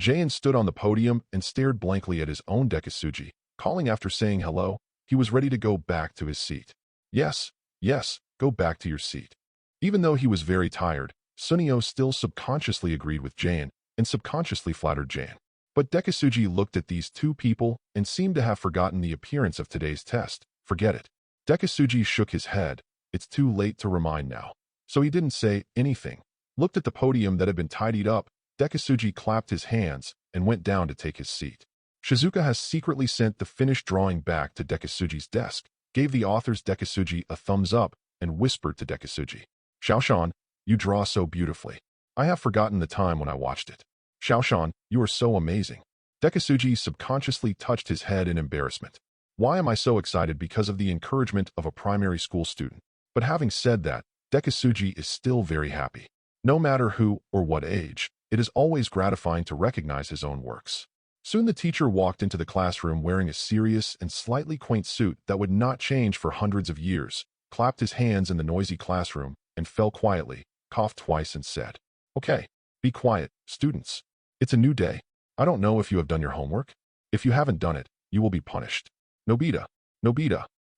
Jayan stood on the podium and stared blankly at his own Dekisugi, calling after saying hello. He was ready to go back to his seat. Yes, go back to your seat. Even though he was very tired, Sunio still subconsciously agreed with Jayan and subconsciously flattered Jayan. But Dekisugi looked at these two people and seemed to have forgotten the appearance of today's test. Forget it. Dekisugi shook his head. It's too late to remind now. So he didn't say anything. Looked at the podium that had been tidied up. Dekisugi clapped his hands and went down to take his seat. Shizuka has secretly sent the finished drawing back to Dekisugi's desk, gave the author's Dekisugi a thumbs up, and whispered to Dekisugi, Xiaoshan, you draw so beautifully. I have forgotten the time when I watched it. Xiaoshan, you are so amazing. Dekisugi subconsciously touched his head in embarrassment. Why am I so excited because of the encouragement of a primary school student? But having said that, Dekisugi is still very happy. No matter who or what age, it is always gratifying to recognize his own works. Soon the teacher walked into the classroom wearing a serious and slightly quaint suit that would not change for hundreds of years, clapped his hands in the noisy classroom, and fell quietly, coughed twice and said, Okay, be quiet, students. It's a new day. I don't know if you have done your homework. If you haven't done it, you will be punished. Nobita.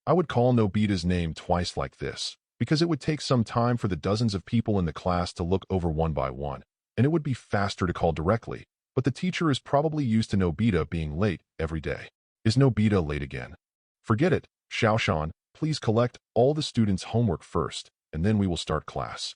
I would call Nobita's name twice like this, because it would take some time for the dozens of people in the class to look over one by one, and it would be faster to call directly, but the teacher is probably used to Nobita being late every day. Is Nobita late again? Forget it, Xiaoshan, please collect all the students' homework first, and then we will start class.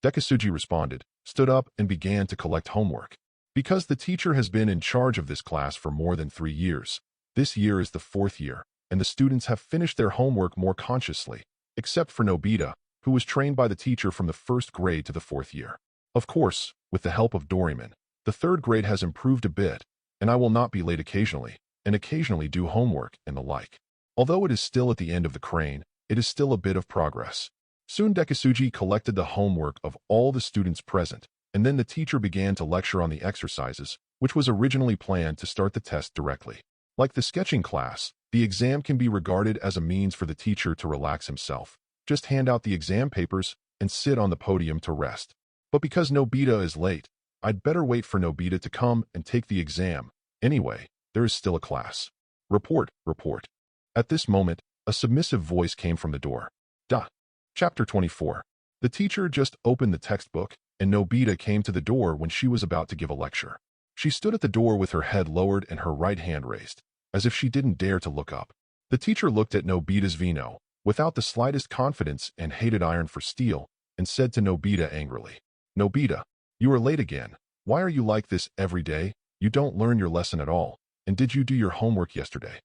Dekisugi responded, stood up, and began to collect homework. Because the teacher has been in charge of this class for more than 3 years, this year is the 4th year, and the students have finished their homework more consciously, except for Nobita, who was trained by the teacher from the 1st grade to the 4th year. Of course, with the help of Doraemon, the 3rd grade has improved a bit, and I will not be late occasionally, and occasionally do homework and the like. Although it is still at the end of the crane, it is still a bit of progress. Soon Dekisugi collected the homework of all the students present, and then the teacher began to lecture on the exercises, which was originally planned to start the test directly. Like the sketching class, the exam can be regarded as a means for the teacher to relax himself. Just hand out the exam papers and sit on the podium to rest. But because Nobita is late, I'd better wait for Nobita to come and take the exam. Anyway, there is still a class. Report. At this moment, a submissive voice came from the door. Chapter 24. The teacher just opened the textbook, and Nobita came to the door when she was about to give a lecture. She stood at the door with her head lowered and her right hand raised, as if she didn't dare to look up. The teacher looked at Nobita's Vino, without the slightest confidence and hated iron for steel, and said to Nobita angrily, Nobita, you are late again. Why are you like this every day? You don't learn your lesson at all. And did you do your homework yesterday?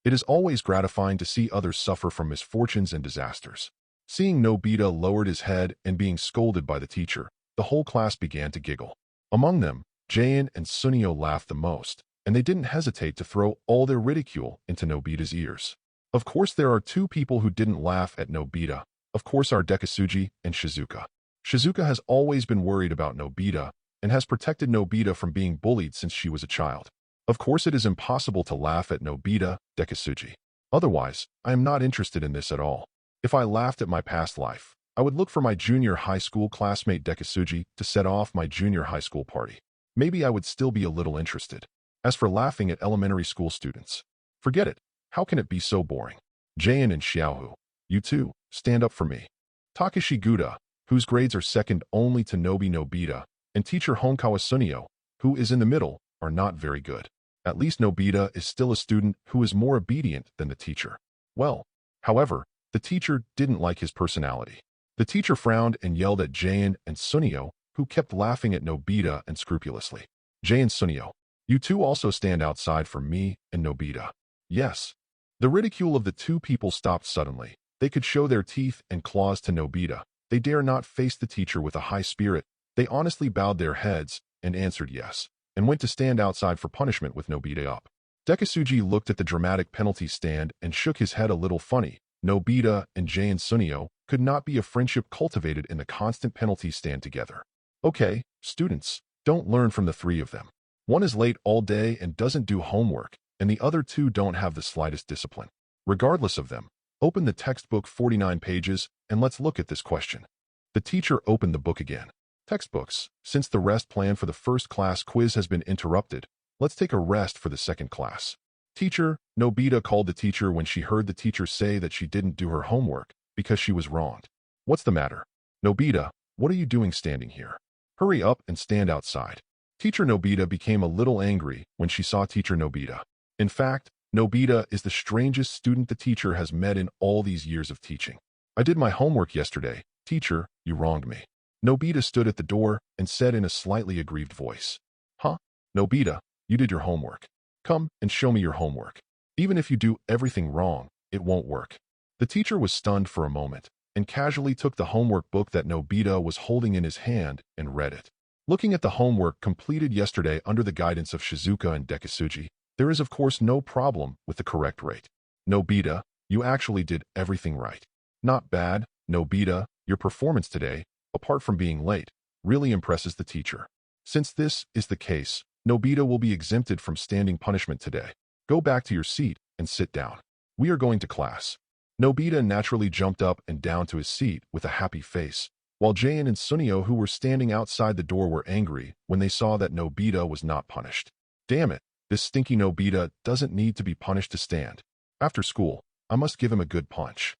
It is always gratifying to see others suffer from misfortunes and disasters. Seeing Nobita lowered his head and being scolded by the teacher, the whole class began to giggle. Among them, Jayan and Sunio laughed the most, and they didn't hesitate to throw all their ridicule into Nobita's ears. Of course, there are two people who didn't laugh at Nobita. Of course, are Dekisugi and Shizuka. Shizuka has always been worried about Nobita and has protected Nobita from being bullied since she was a child. Of course, it is impossible to laugh at Nobita, Dekisugi. Otherwise, I am not interested in this at all. If I laughed at my past life, I would look for my junior high school classmate Dekisugi to set off my junior high school party. Maybe I would still be a little interested. As for laughing at elementary school students, forget it. How can it be so boring? Jayan and Xiaohu. You two, stand up for me. Takeshi Guda, whose grades are second only to Nobi Nobita, and teacher Honkawa Sunio, who is in the middle, are not very good. At least Nobita is still a student who is more obedient than the teacher. Well, however, the teacher didn't like his personality. The teacher frowned and yelled at Jain and Sunio, who kept laughing at Nobita unscrupulously. Jain and Sunio, you two also stand outside for me and Nobita. Yes. The ridicule of the two people stopped suddenly. They could show their teeth and claws to Nobita. They dare not face the teacher with a high spirit. They honestly bowed their heads and answered yes, and went to stand outside for punishment with Nobita up. Dekisugi looked at the dramatic penalty stand and shook his head a little funny. Nobita and Jain Sunio could not be a friendship cultivated in the constant penalty stand together. Okay, students, don't learn from the three of them. One is late all day and doesn't do homework, and the other two don't have the slightest discipline. Regardless of them, open the textbook 49 pages and let's look at this question. The teacher opened the book again. Textbooks, since the rest plan for the first class quiz has been interrupted, let's take a rest for the second class. Teacher, Nobita called the teacher when she heard the teacher say that she didn't do her homework because she was wronged. What's the matter? Nobita, what are you doing standing here? Hurry up and stand outside. Teacher Nobita became a little angry when she saw Teacher Nobita. In fact, Nobita is the strangest student the teacher has met in all these years of teaching. I did my homework yesterday. Teacher, you wronged me. Nobita stood at the door and said in a slightly aggrieved voice. Huh? Nobita, you did your homework. Come and show me your homework. Even if you do everything wrong, it won't work. The teacher was stunned for a moment and casually took the homework book that Nobita was holding in his hand and read it. Looking at the homework completed yesterday under the guidance of Shizuka and Dekisugi, there is of course no problem with the correct rate. Nobita, you actually did everything right. Not bad, Nobita, your performance today, apart from being late, really impresses the teacher. Since this is the case, Nobita will be exempted from standing punishment today. Go back to your seat and sit down. We are going to class. Nobita naturally jumped up and down to his seat with a happy face, while Jain and Sunio, who were standing outside the door, were angry when they saw that Nobita was not punished. Damn it, this stinky Nobita doesn't need to be punished to stand. After school, I must give him a good punch.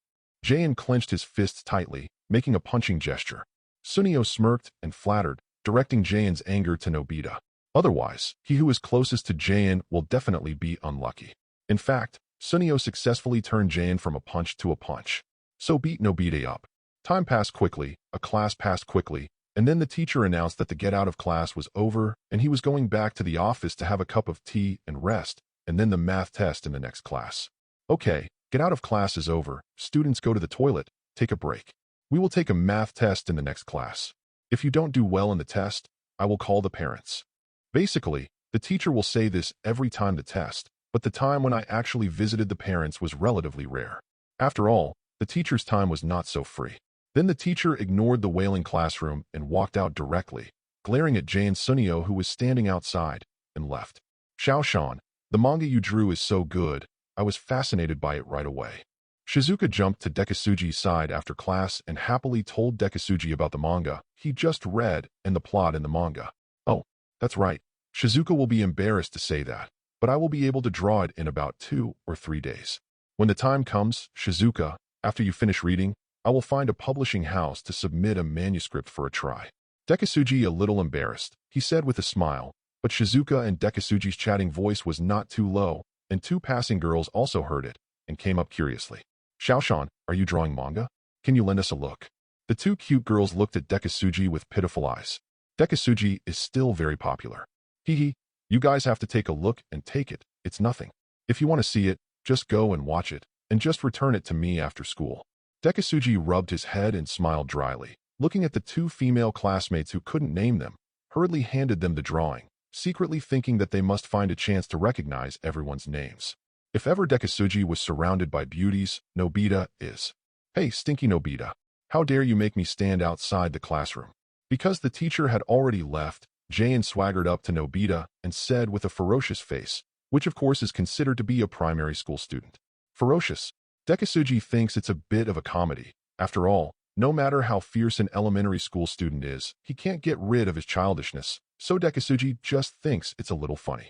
Jain clenched his fists tightly, making a punching gesture. Sunio smirked and flattered, directing Jain's anger to Nobita. Otherwise, he who is closest to Jain will definitely be unlucky. In fact, Sunio successfully turned Jain from a punch to a punch. So beat Nobita up. Time passed quickly, a class passed quickly, and then the teacher announced that the get-out of class was over and he was going back to the office to have a cup of tea and rest, and then the math test in the next class. Okay, get out of class is over. Students go to the toilet, take a break. We will take a math test in the next class. If you don't do well in the test, I will call the parents. Basically, the teacher will say this every time the test, but the time when I actually visited the parents was relatively rare. After all, the teacher's time was not so free. Then the teacher ignored the wailing classroom and walked out directly, glaring at Jain Sunio, who was standing outside, and left. Xiaoshan, the manga you drew is so good, I was fascinated by it right away. Shizuka jumped to Dekisugi's side after class and happily told Dekisugi about the manga he just read and the plot in the manga. Oh, that's right. Shizuka will be embarrassed to say that, but I will be able to draw it in about 2 or 3 days. When the time comes, Shizuka, after you finish reading, I will find a publishing house to submit a manuscript for a try. Dekisugi a little embarrassed, he said with a smile, but Shizuka and Dekisugi's chatting voice was not too low, and 2 passing girls also heard it and came up curiously. Xiaoshan, are you drawing manga? Can you lend us a look? The 2 cute girls looked at Dekisugi with pitiful eyes. Dekisugi is still very popular. Hee, you guys have to take a look and take it, it's nothing. If you want to see it, just go and watch it, and just return it to me after school. Dekisugi rubbed his head and smiled dryly, looking at the 2 female classmates who couldn't name them, hurriedly handed them the drawing, secretly thinking that they must find a chance to recognize everyone's names. If ever Dekisugi was surrounded by beauties, Nobita is. Hey, stinky Nobita, how dare you make me stand outside the classroom? Because the teacher had already left, Jain swaggered up to Nobita and said with a ferocious face, which of course is considered to be a primary school student. Ferocious. Dekisugi thinks it's a bit of a comedy. After all, no matter how fierce an elementary school student is, he can't get rid of his childishness, so Dekisugi just thinks it's a little funny.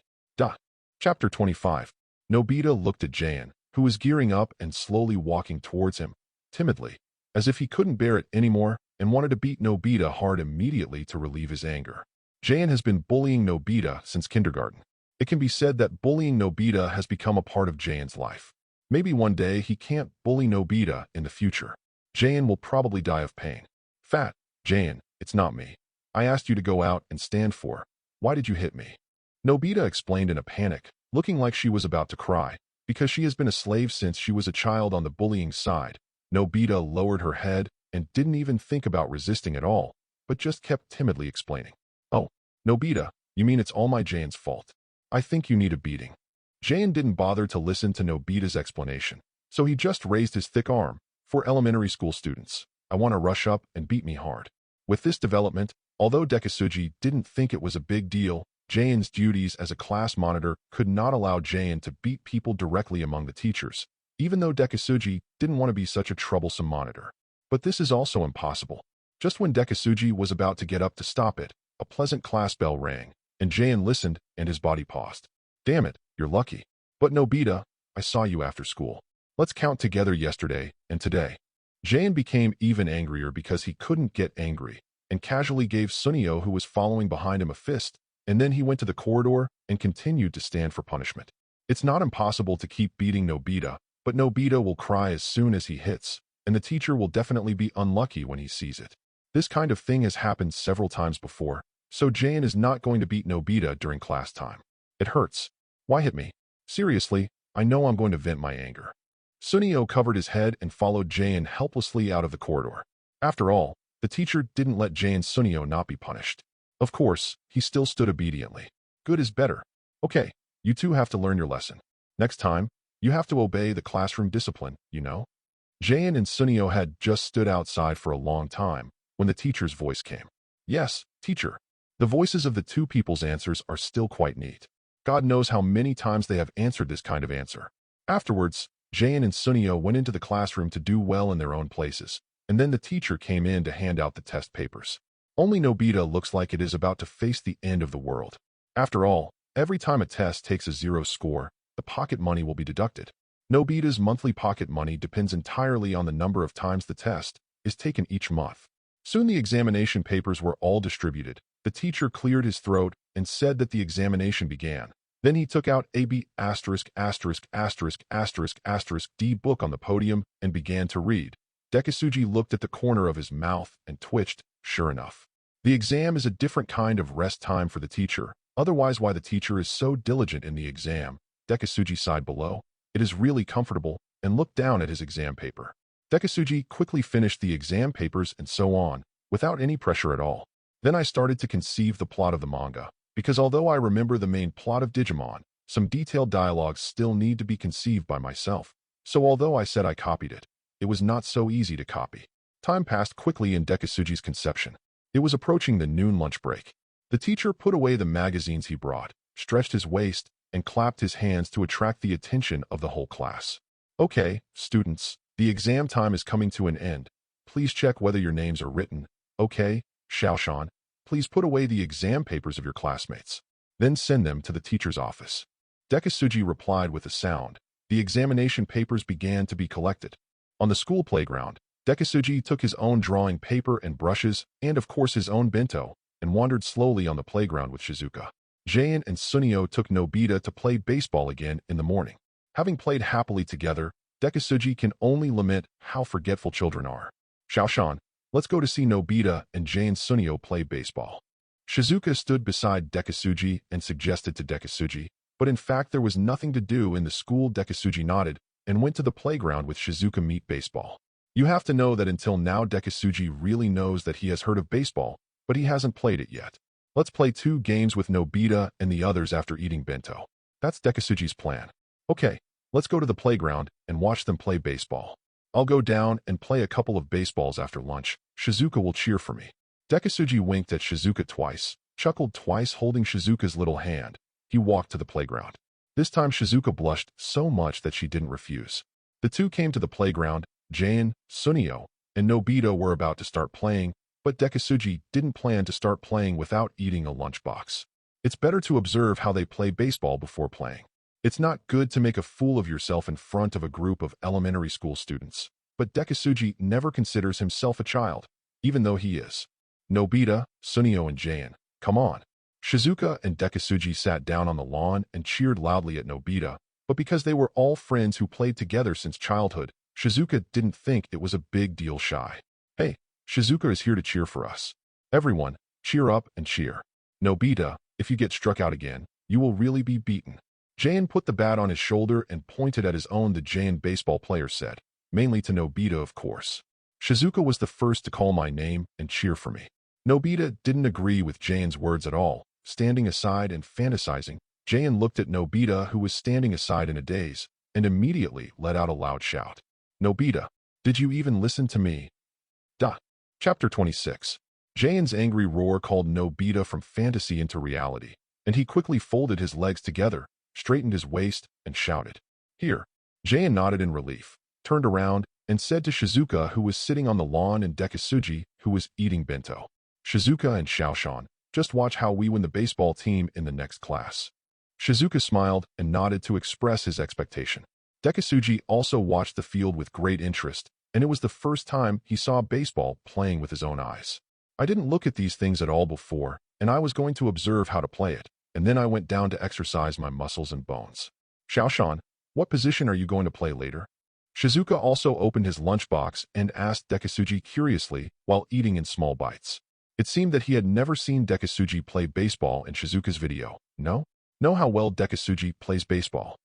Chapter 25. Nobita looked at Jain, who was gearing up and slowly walking towards him. timidly, as if he couldn't bear it anymore and wanted to beat Nobita hard immediately to relieve his anger. Jayan has been bullying Nobita since kindergarten. It can be said that bullying Nobita has become a part of Jayan's life. Maybe one day he can't bully Nobita in the future. Jayan will probably die of pain. Fat, Jayan, it's not me. I asked you to go out and stand for. Why did you hit me? Nobita explained in a panic, looking like she was about to cry, because she has been a slave since she was a child on the bullying side. Nobita lowered her head and didn't even think about resisting at all, but just kept timidly explaining. Oh, Nobita, you mean it's all my Jayan's fault? I think you need a beating. Jayan didn't bother to listen to Nobita's explanation, so he just raised his thick arm. For elementary school students, I want to rush up and beat me hard. With this development, although Dekisugi didn't think it was a big deal, Jayan's duties as a class monitor could not allow Jayan to beat people directly among the teachers, even though Dekisugi didn't want to be such a troublesome monitor. But this is also impossible. Just when Dekisugi was about to get up to stop it, a pleasant class bell rang, and Jayan listened and his body paused. Damn it, you're lucky. But Nobita, I saw you after school. Let's count together yesterday and today. Jayan became even angrier because he couldn't get angry, and casually gave Sunio, who was following behind him, a fist, and then he went to the corridor and continued to stand for punishment. It's not impossible to keep beating Nobita, but Nobita will cry as soon as he hits, and the teacher will definitely be unlucky when he sees it. This kind of thing has happened several times before, so Jayan is not going to beat Nobita during class time. It hurts. Why hit me? Seriously, I know I'm going to vent my anger. Sunio covered his head and followed Jayan helplessly out of the corridor. After all, the teacher didn't let Jayan Sunio not be punished. Of course, he still stood obediently. Good is better. Okay, you two have to learn your lesson. Next time, you have to obey the classroom discipline, you know? Jayan and Sunio had just stood outside for a long time when the teacher's voice came. Yes, teacher. The voices of the two people's answers are still quite neat. God knows how many times they have answered this kind of answer. Afterwards, Jayan and Sunio went into the classroom to do well in their own places, and then the teacher came in to hand out the test papers. Only Nobita looks like it is about to face the end of the world. After all, every time a test takes a 0 score, the pocket money will be deducted. Nobita's monthly pocket money depends entirely on the number of times the test is taken each month. Soon the examination papers were all distributed. The teacher cleared his throat and said that the examination began. Then he took out AB*********** D book on the podium and began to read. Dekisugi looked at the corner of his mouth and twitched. Sure enough. The exam is a different kind of rest time for the teacher. Otherwise, why the teacher is so diligent in the exam? Dekisugi sighed below. It is really comfortable, and looked down at his exam paper. Dekisugi quickly finished the exam papers and so on, without any pressure at all. Then I started to conceive the plot of the manga. Because although I remember the main plot of Digimon, some detailed dialogues still need to be conceived by myself. So although I said I copied it, it was not so easy to copy. Time passed quickly in Dekisugi's conception. It was approaching the noon lunch break. The teacher put away the magazines he brought, stretched his waist, and clapped his hands to attract the attention of the whole class. Okay, students, the exam time is coming to an end. Please check whether your names are written. Okay, Xiaoshan. Please put away the exam papers of your classmates. Then send them to the teacher's office. Dekisugi replied with a sound. The examination papers began to be collected. On the school playground, Dekisugi took his own drawing paper and brushes, and of course his own bento, and wandered slowly on the playground with Shizuka. Jayan and Sunio took Nobita to play baseball again in the morning. Having played happily together, Dekisugi can only lament how forgetful children are. Xiaoshan, let's go to see Nobita and Jayan Sunio play baseball. Shizuka stood beside Dekisugi and suggested to Dekisugi, but in fact there was nothing to do in the school. Dekisugi nodded and went to the playground with Shizuka meet baseball. You have to know that until now Dekisugi really knows that he has heard of baseball, but he hasn't played it yet. Let's play 2 games with Nobita and the others after eating bento. That's Dekisugi's plan. Okay, let's go to the playground and watch them play baseball. I'll go down and play a couple of baseballs after lunch. Shizuka will cheer for me. Dekisugi winked at Shizuka twice, chuckled twice holding Shizuka's little hand. He walked to the playground. This time Shizuka blushed so much that she didn't refuse. The two came to the playground. Jayan, Sunio, and Nobita were about to start playing, but Dekisugi didn't plan to start playing without eating a lunchbox. It's better to observe how they play baseball before playing. It's not good to make a fool of yourself in front of a group of elementary school students. but Dekisugi never considers himself a child, even though he is. Nobita, Sunio and Jain, come on. Shizuka and Dekisugi sat down on the lawn and cheered loudly at Nobita, but because they were all friends who played together since childhood, Shizuka didn't think it was a big deal shy. Hey, Shizuka is here to cheer for us. Everyone, cheer up and cheer. Nobita, if you get struck out again, you will really be beaten. Jain put the bat on his shoulder and pointed at his own, the Jain baseball player said, mainly to Nobita of course. Shizuka was the first to call my name and cheer for me. Nobita didn't agree with Jain's words at all. Standing aside and fantasizing, Jain looked at Nobita, who was standing aside in a daze, and immediately let out a loud shout. Nobita, did you even listen to me? Chapter 26. Jain's angry roar called Nobita from fantasy into reality, and he quickly folded his legs together, straightened his waist, and shouted. Here. Jain nodded in relief, turned around, and said to Shizuka, who was sitting on the lawn, and Dekisugi, who was eating bento. Shizuka and Xiaoshan, just watch how we win the baseball team in the next class. Shizuka smiled and nodded to express his expectation. Dekisugi also watched the field with great interest, and it was the first time he saw baseball playing with his own eyes. I didn't look at these things at all before, and I was going to observe how to play it, and then I went down to exercise my muscles and bones. Xiaoshan, what position are you going to play later? Shizuka also opened his lunchbox and asked Dekisugi curiously while eating in small bites. It seemed that he had never seen Dekisugi play baseball in Shizuka's video. No? Know how well Dekisugi plays baseball?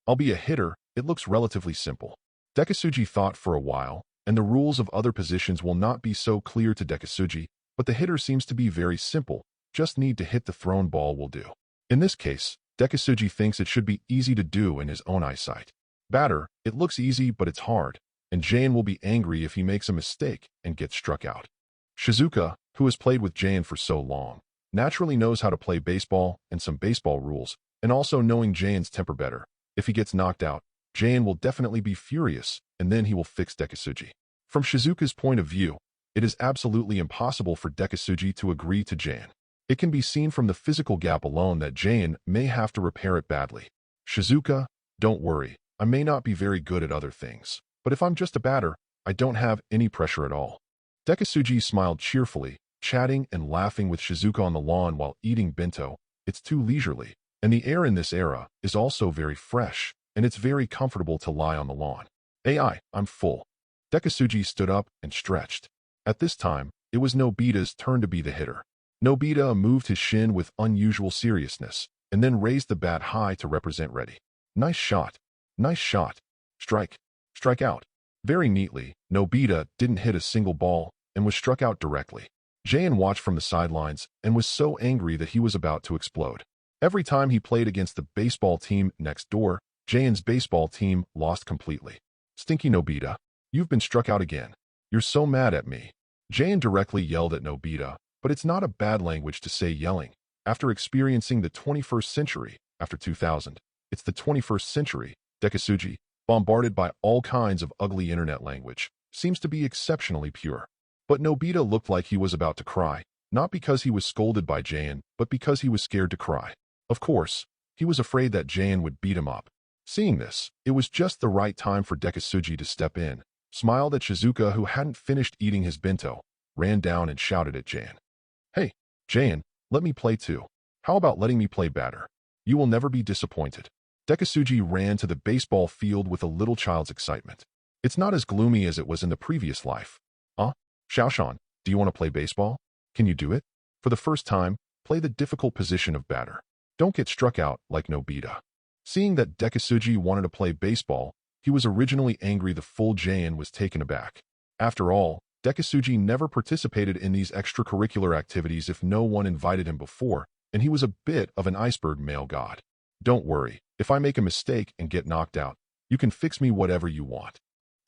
I'll be a hitter, it looks relatively simple. Dekisugi thought for a while, and the rules of other positions will not be so clear to Dekisugi, but the hitter seems to be very simple, just need to hit the thrown ball will do. In this case, Dekisugi thinks it should be easy to do in his own eyesight. Batter, it looks easy but it's hard, and Jain will be angry if he makes a mistake and gets struck out. Shizuka, who has played with Jain for so long, naturally knows how to play baseball and some baseball rules, and also knowing Jain's temper better. If he gets knocked out, Jain will definitely be furious, and then he will fix Dekisugi. From Shizuka's point of view, it is absolutely impossible for Dekisugi to agree to Jain. It can be seen from the physical gap alone that Jain may have to repair it badly. Shizuka, don't worry, I may not be very good at other things, but if I'm just a batter, I don't have any pressure at all. Dekisugi smiled cheerfully, chatting and laughing with Shizuka on the lawn while eating bento. It's too leisurely, and the air in this era is also very fresh, and it's very comfortable to lie on the lawn. I'm full. Dekisugi stood up and stretched. At this time, it was Nobita's turn to be the hitter. Nobita moved his shin with unusual seriousness, and then raised the bat high to represent ready. Nice shot. Nice shot. Strike. Strike out. Very neatly, Nobita didn't hit a single ball and was struck out directly. Jain watched from the sidelines and was so angry that he was about to explode. Every time he played against the baseball team next door, Jain's baseball team lost completely. Stinky Nobita, you've been struck out again. You're so mad at me. Jain directly yelled at Nobita, but it's not a bad language to say yelling. After experiencing the 21st century, after 2000, it's the 21st century, Dekisugi, bombarded by all kinds of ugly internet language, seems to be exceptionally pure. But Nobita looked like he was about to cry, not because he was scolded by Jain, but because he was scared to cry. Of course, he was afraid that Jain would beat him up. Seeing this, it was just the right time for Dekisugi to step in, smiled at Shizuka, who hadn't finished eating his bento, ran down and shouted at Jain. Hey, Jain, let me play too. How about letting me play batter? You will never be disappointed. Dekisugi ran to the baseball field with a little child's excitement. It's not as gloomy as it was in the previous life. Xiaoshan, do you want to play baseball? Can you do it? For the first time, play the difficult position of batter. Don't get struck out like Nobita. Seeing that Dekisugi wanted to play baseball, he was originally angry. The full Jain was taken aback. After all, Dekisugi never participated in these extracurricular activities if no one invited him before, and he was a bit of an iceberg male god. Don't worry, if I make a mistake and get knocked out, you can fix me whatever you want.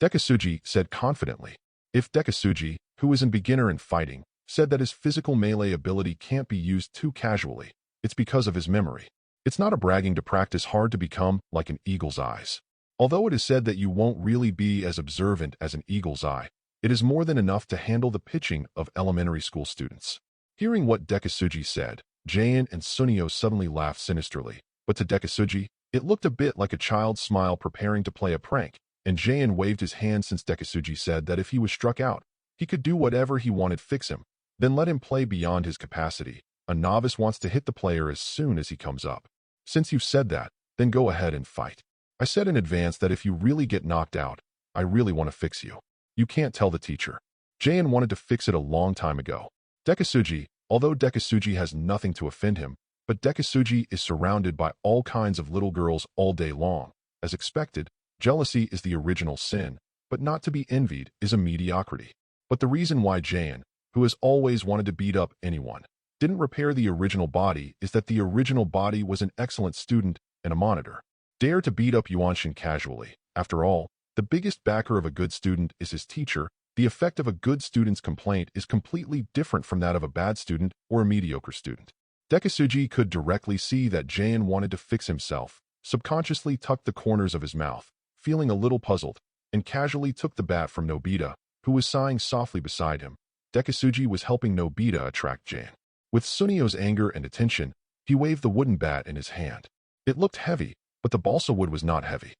Dekisugi said confidently. If Dekisugi, who is a beginner in fighting, said that his physical melee ability can't be used too casually, it's because of his memory. It's not a bragging to practice hard to become like an eagle's eyes. Although it is said that you won't really be as observant as an eagle's eye, it is more than enough to handle the pitching of elementary school students. Hearing what Dekisugi said, Jain and Sunio suddenly laughed sinisterly, but to Dekisugi, it looked a bit like a child's smile preparing to play a prank, and Jayan waved his hand since Dekisugi said that if he was struck out, he could do whatever he wanted, fix him, then let him play beyond his capacity. A novice wants to hit the player as soon as he comes up. Since you've said that, then go ahead and fight. I said in advance that if you really get knocked out, I really want to fix you. You can't tell the teacher. Jayan wanted to fix it a long time ago. Dekisugi, although Dekisugi has nothing to offend him, but Dekisugi is surrounded by all kinds of little girls all day long. As expected, jealousy is the original sin, but not to be envied is a mediocrity. But the reason why Jayan, who has always wanted to beat up anyone, didn't repair the original body is that the original body was an excellent student and a monitor. Dare to beat up Yuanshin casually. After all, the biggest backer of a good student is his teacher. The effect of a good student's complaint is completely different from that of a bad student or a mediocre student. Dekisugi could directly see that Jayan wanted to fix himself, subconsciously tucked the corners of his mouth, feeling a little puzzled, and casually took the bat from Nobita, who was sighing softly beside him. Dekisugi was helping Nobita attract Jayan. With Sunio's anger and attention, he waved the wooden bat in his hand. It looked heavy, but the balsa wood was not heavy.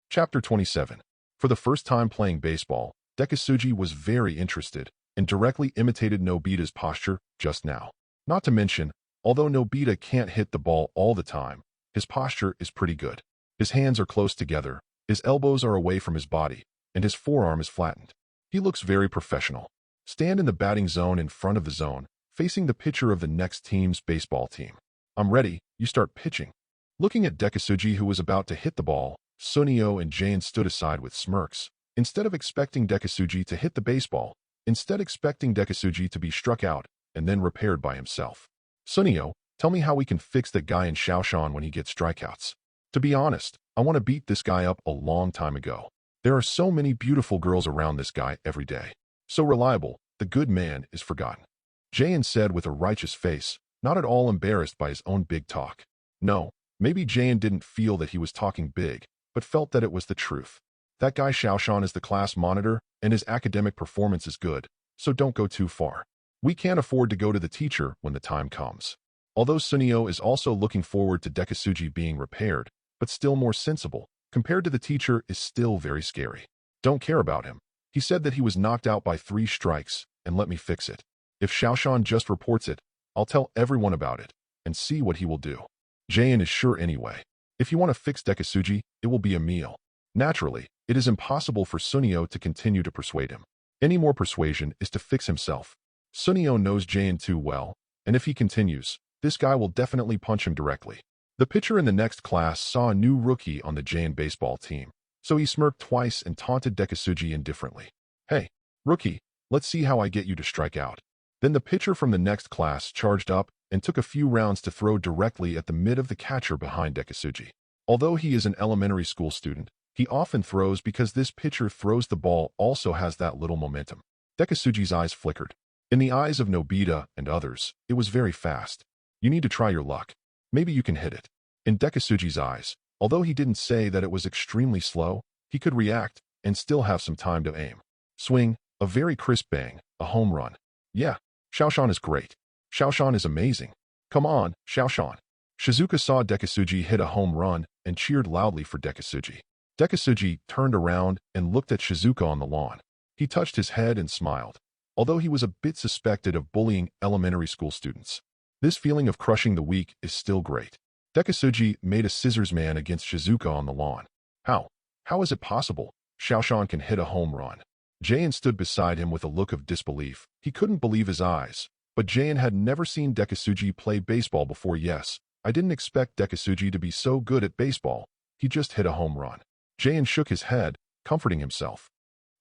Chapter 27. For the first time playing baseball, Dekisugi was very interested and directly imitated Nobita's posture just now. Not to mention, although Nobita can't hit the ball all the time, his posture is pretty good. His hands are close together, his elbows are away from his body, and his forearm is flattened. He looks very professional. Stand in the batting zone in front of the zone, facing the pitcher of the next team's baseball team. I'm ready, you start pitching. Looking at Dekisugi, who was about to hit the ball, Sunio and Jayan stood aside with smirks. Instead of expecting Dekisugi to hit the baseball, instead expecting Dekisugi to be struck out and then repaired by himself. Sunio, tell me how we can fix that guy in Shaoshan when he gets strikeouts. To be honest, I want to beat this guy up a long time ago. There are so many beautiful girls around this guy every day. So reliable, the good man is forgotten. Jayan said with a righteous face, not at all embarrassed by his own big talk. No, maybe Jayan didn't feel that he was talking big, but felt that it was the truth. That guy Shaoshan is the class monitor, and his academic performance is good, so don't go too far. We can't afford to go to the teacher when the time comes. Although Sunio is also looking forward to Dekisugi being repaired, but still more sensible, compared to the teacher is still very scary. Don't care about him. He said that he was knocked out by 3 strikes, and let me fix it. If Shaoshan just reports it, I'll tell everyone about it, and see what he will do. Jayan is sure anyway. If you want to fix Dekisugi, it will be a meal. Naturally, it is impossible for Sunio to continue to persuade him. Any more persuasion is to fix himself. Sunio knows Jayan too well, and if he continues, this guy will definitely punch him directly. The pitcher in the next class saw a new rookie on the Jayan baseball team, so he smirked twice and taunted Dekisugi indifferently. Hey, rookie, let's see how I get you to strike out. Then the pitcher from the next class charged up and took a few rounds to throw directly at the mid of the catcher behind Dekisugi. Although he is an elementary school student, he often throws because this pitcher throws the ball also has that little momentum. Dekisugi's eyes flickered. In the eyes of Nobita and others, it was very fast. You need to try your luck. Maybe you can hit it. In Dekisugi's eyes, although he didn't say that it was extremely slow, he could react and still have some time to aim. Swing, a very crisp bang, a home run. Yeah, Shaoshan is great. Shaoshan is amazing. Come on, Shaoshan. Shizuka saw Dekisugi hit a home run and cheered loudly for Dekisugi. Dekisugi turned around and looked at Shizuka on the lawn. He touched his head and smiled, although he was a bit suspected of bullying elementary school students. This feeling of crushing the weak is still great. Dekisugi made a scissors man against Shizuka on the lawn. How? How is it possible? Shaoshan can hit a home run. Jayan stood beside him with a look of disbelief. He couldn't believe his eyes. But Jayan had never seen Dekisugi play baseball before. Yes, I didn't expect Dekisugi to be so good at baseball. He just hit a home run. Jayan shook his head, comforting himself.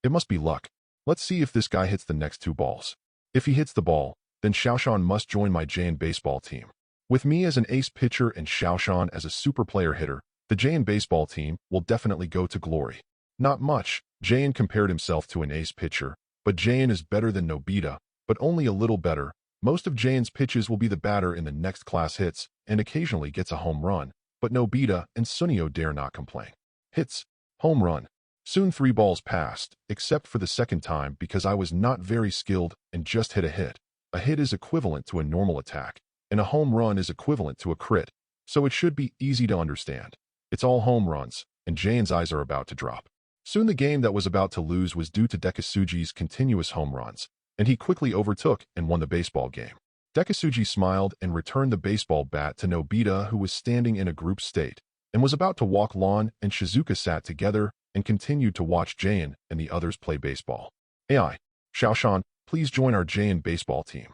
It must be luck. Let's see if this guy hits the next 2 balls. If he hits the ball, then Shaoshan must join my Jayan baseball team. With me as an ace pitcher and Shaoshan as a super player hitter, the Jayan baseball team will definitely go to glory. Not much, Jayan compared himself to an ace pitcher, but Jayan is better than Nobita, but only a little better. Most of Jayan's pitches will be the batter in the next class hits and occasionally gets a home run, but Nobita and Sunio dare not complain. Hits. Home run. Soon 3 balls passed, except for the second time because I was not very skilled and just hit a hit. A hit is equivalent to a normal attack, and a home run is equivalent to a crit, so it should be easy to understand. It's all home runs, and Jayan's eyes are about to drop. Soon the game that was about to lose was due to Dekisugi's continuous home runs, and he quickly overtook and won the baseball game. Dekisugi smiled and returned the baseball bat to Nobita, who was standing in a group state, and was about to walk lawn, and Shizuka sat together and continued to watch Jayan and the others play baseball. AI, Xiaoshan, please join our Jayan baseball team.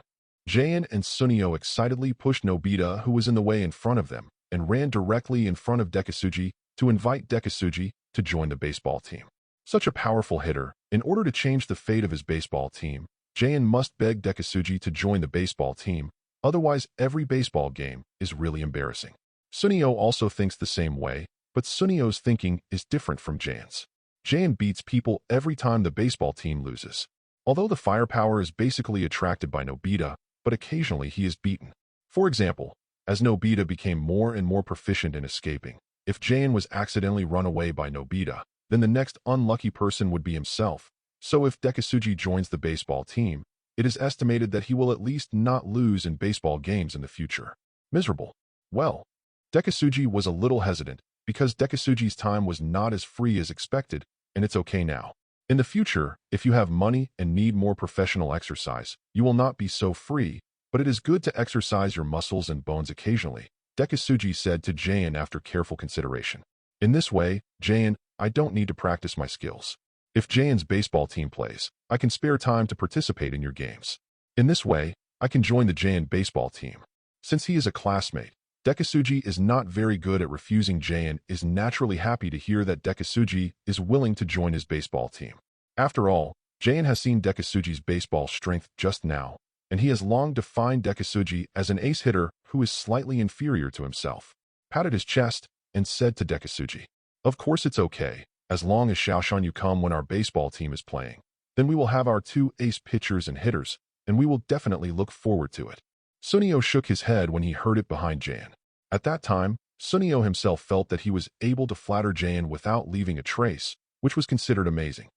Jayan and Sunio excitedly pushed Nobita, who was in the way, in front of them, and ran directly in front of Dekisugi to invite Dekisugi to join the baseball team. Such a powerful hitter, in order to change the fate of his baseball team, Jayan must beg Dekisugi to join the baseball team, otherwise every baseball game is really embarrassing. Sunio also thinks the same way, but Sunio's thinking is different from Jayan's. Jayan beats people every time the baseball team loses. Although the firepower is basically attracted by Nobita, but occasionally he is beaten. For example, as Nobita became more and more proficient in escaping, if Jayan was accidentally run away by Nobita, then the next unlucky person would be himself. So if Dekisugi joins the baseball team, it is estimated that he will at least not lose in baseball games in the future. Miserable. Well, Dekisugi was a little hesitant, because Dekisugi's time was not as free as expected, and it's okay now. In the future, if you have money and need more professional exercise, you will not be so free, but it is good to exercise your muscles and bones occasionally, Dekisugi said to Jayan after careful consideration. In this way, Jayan, I don't need to practice my skills. If Jayan's baseball team plays, I can spare time to participate in your games. In this way, I can join the Jayan baseball team. Since he is a classmate, Dekisugi is not very good at refusing. Jayan is naturally happy to hear that Dekisugi is willing to join his baseball team. After all, Jayan has seen Dekisugi's baseball strength just now, and he has long defined Dekisugi as an ace hitter who is slightly inferior to himself. Patted his chest and said to Dekisugi, "Of course it's okay, as long as Xiaoshan you come when our baseball team is playing. Then we will have our two ace pitchers and hitters, and we will definitely look forward to it." Sunio shook his head when he heard it behind Jayan. At that time, Sunio himself felt that he was able to flatter Jayan without leaving a trace, which was considered amazing.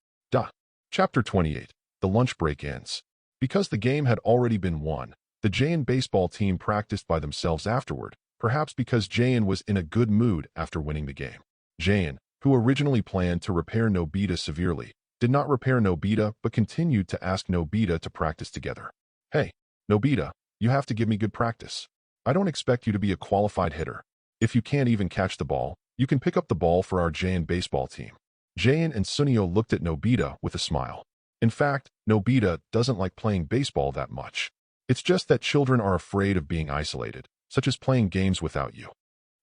Chapter 28. The lunch break ends. Because the game had already been won, the Jayan baseball team practiced by themselves afterward, perhaps because Jayan was in a good mood after winning the game. Jayan, who originally planned to repair Nobita severely, did not repair Nobita but continued to ask Nobita to practice together. "Hey, Nobita, you have to give me good practice. I don't expect you to be a qualified hitter. If you can't even catch the ball, you can pick up the ball for our Jayan baseball team." Jayan and Sunio looked at Nobita with a smile. In fact, Nobita doesn't like playing baseball that much. It's just that children are afraid of being isolated, such as playing games without you.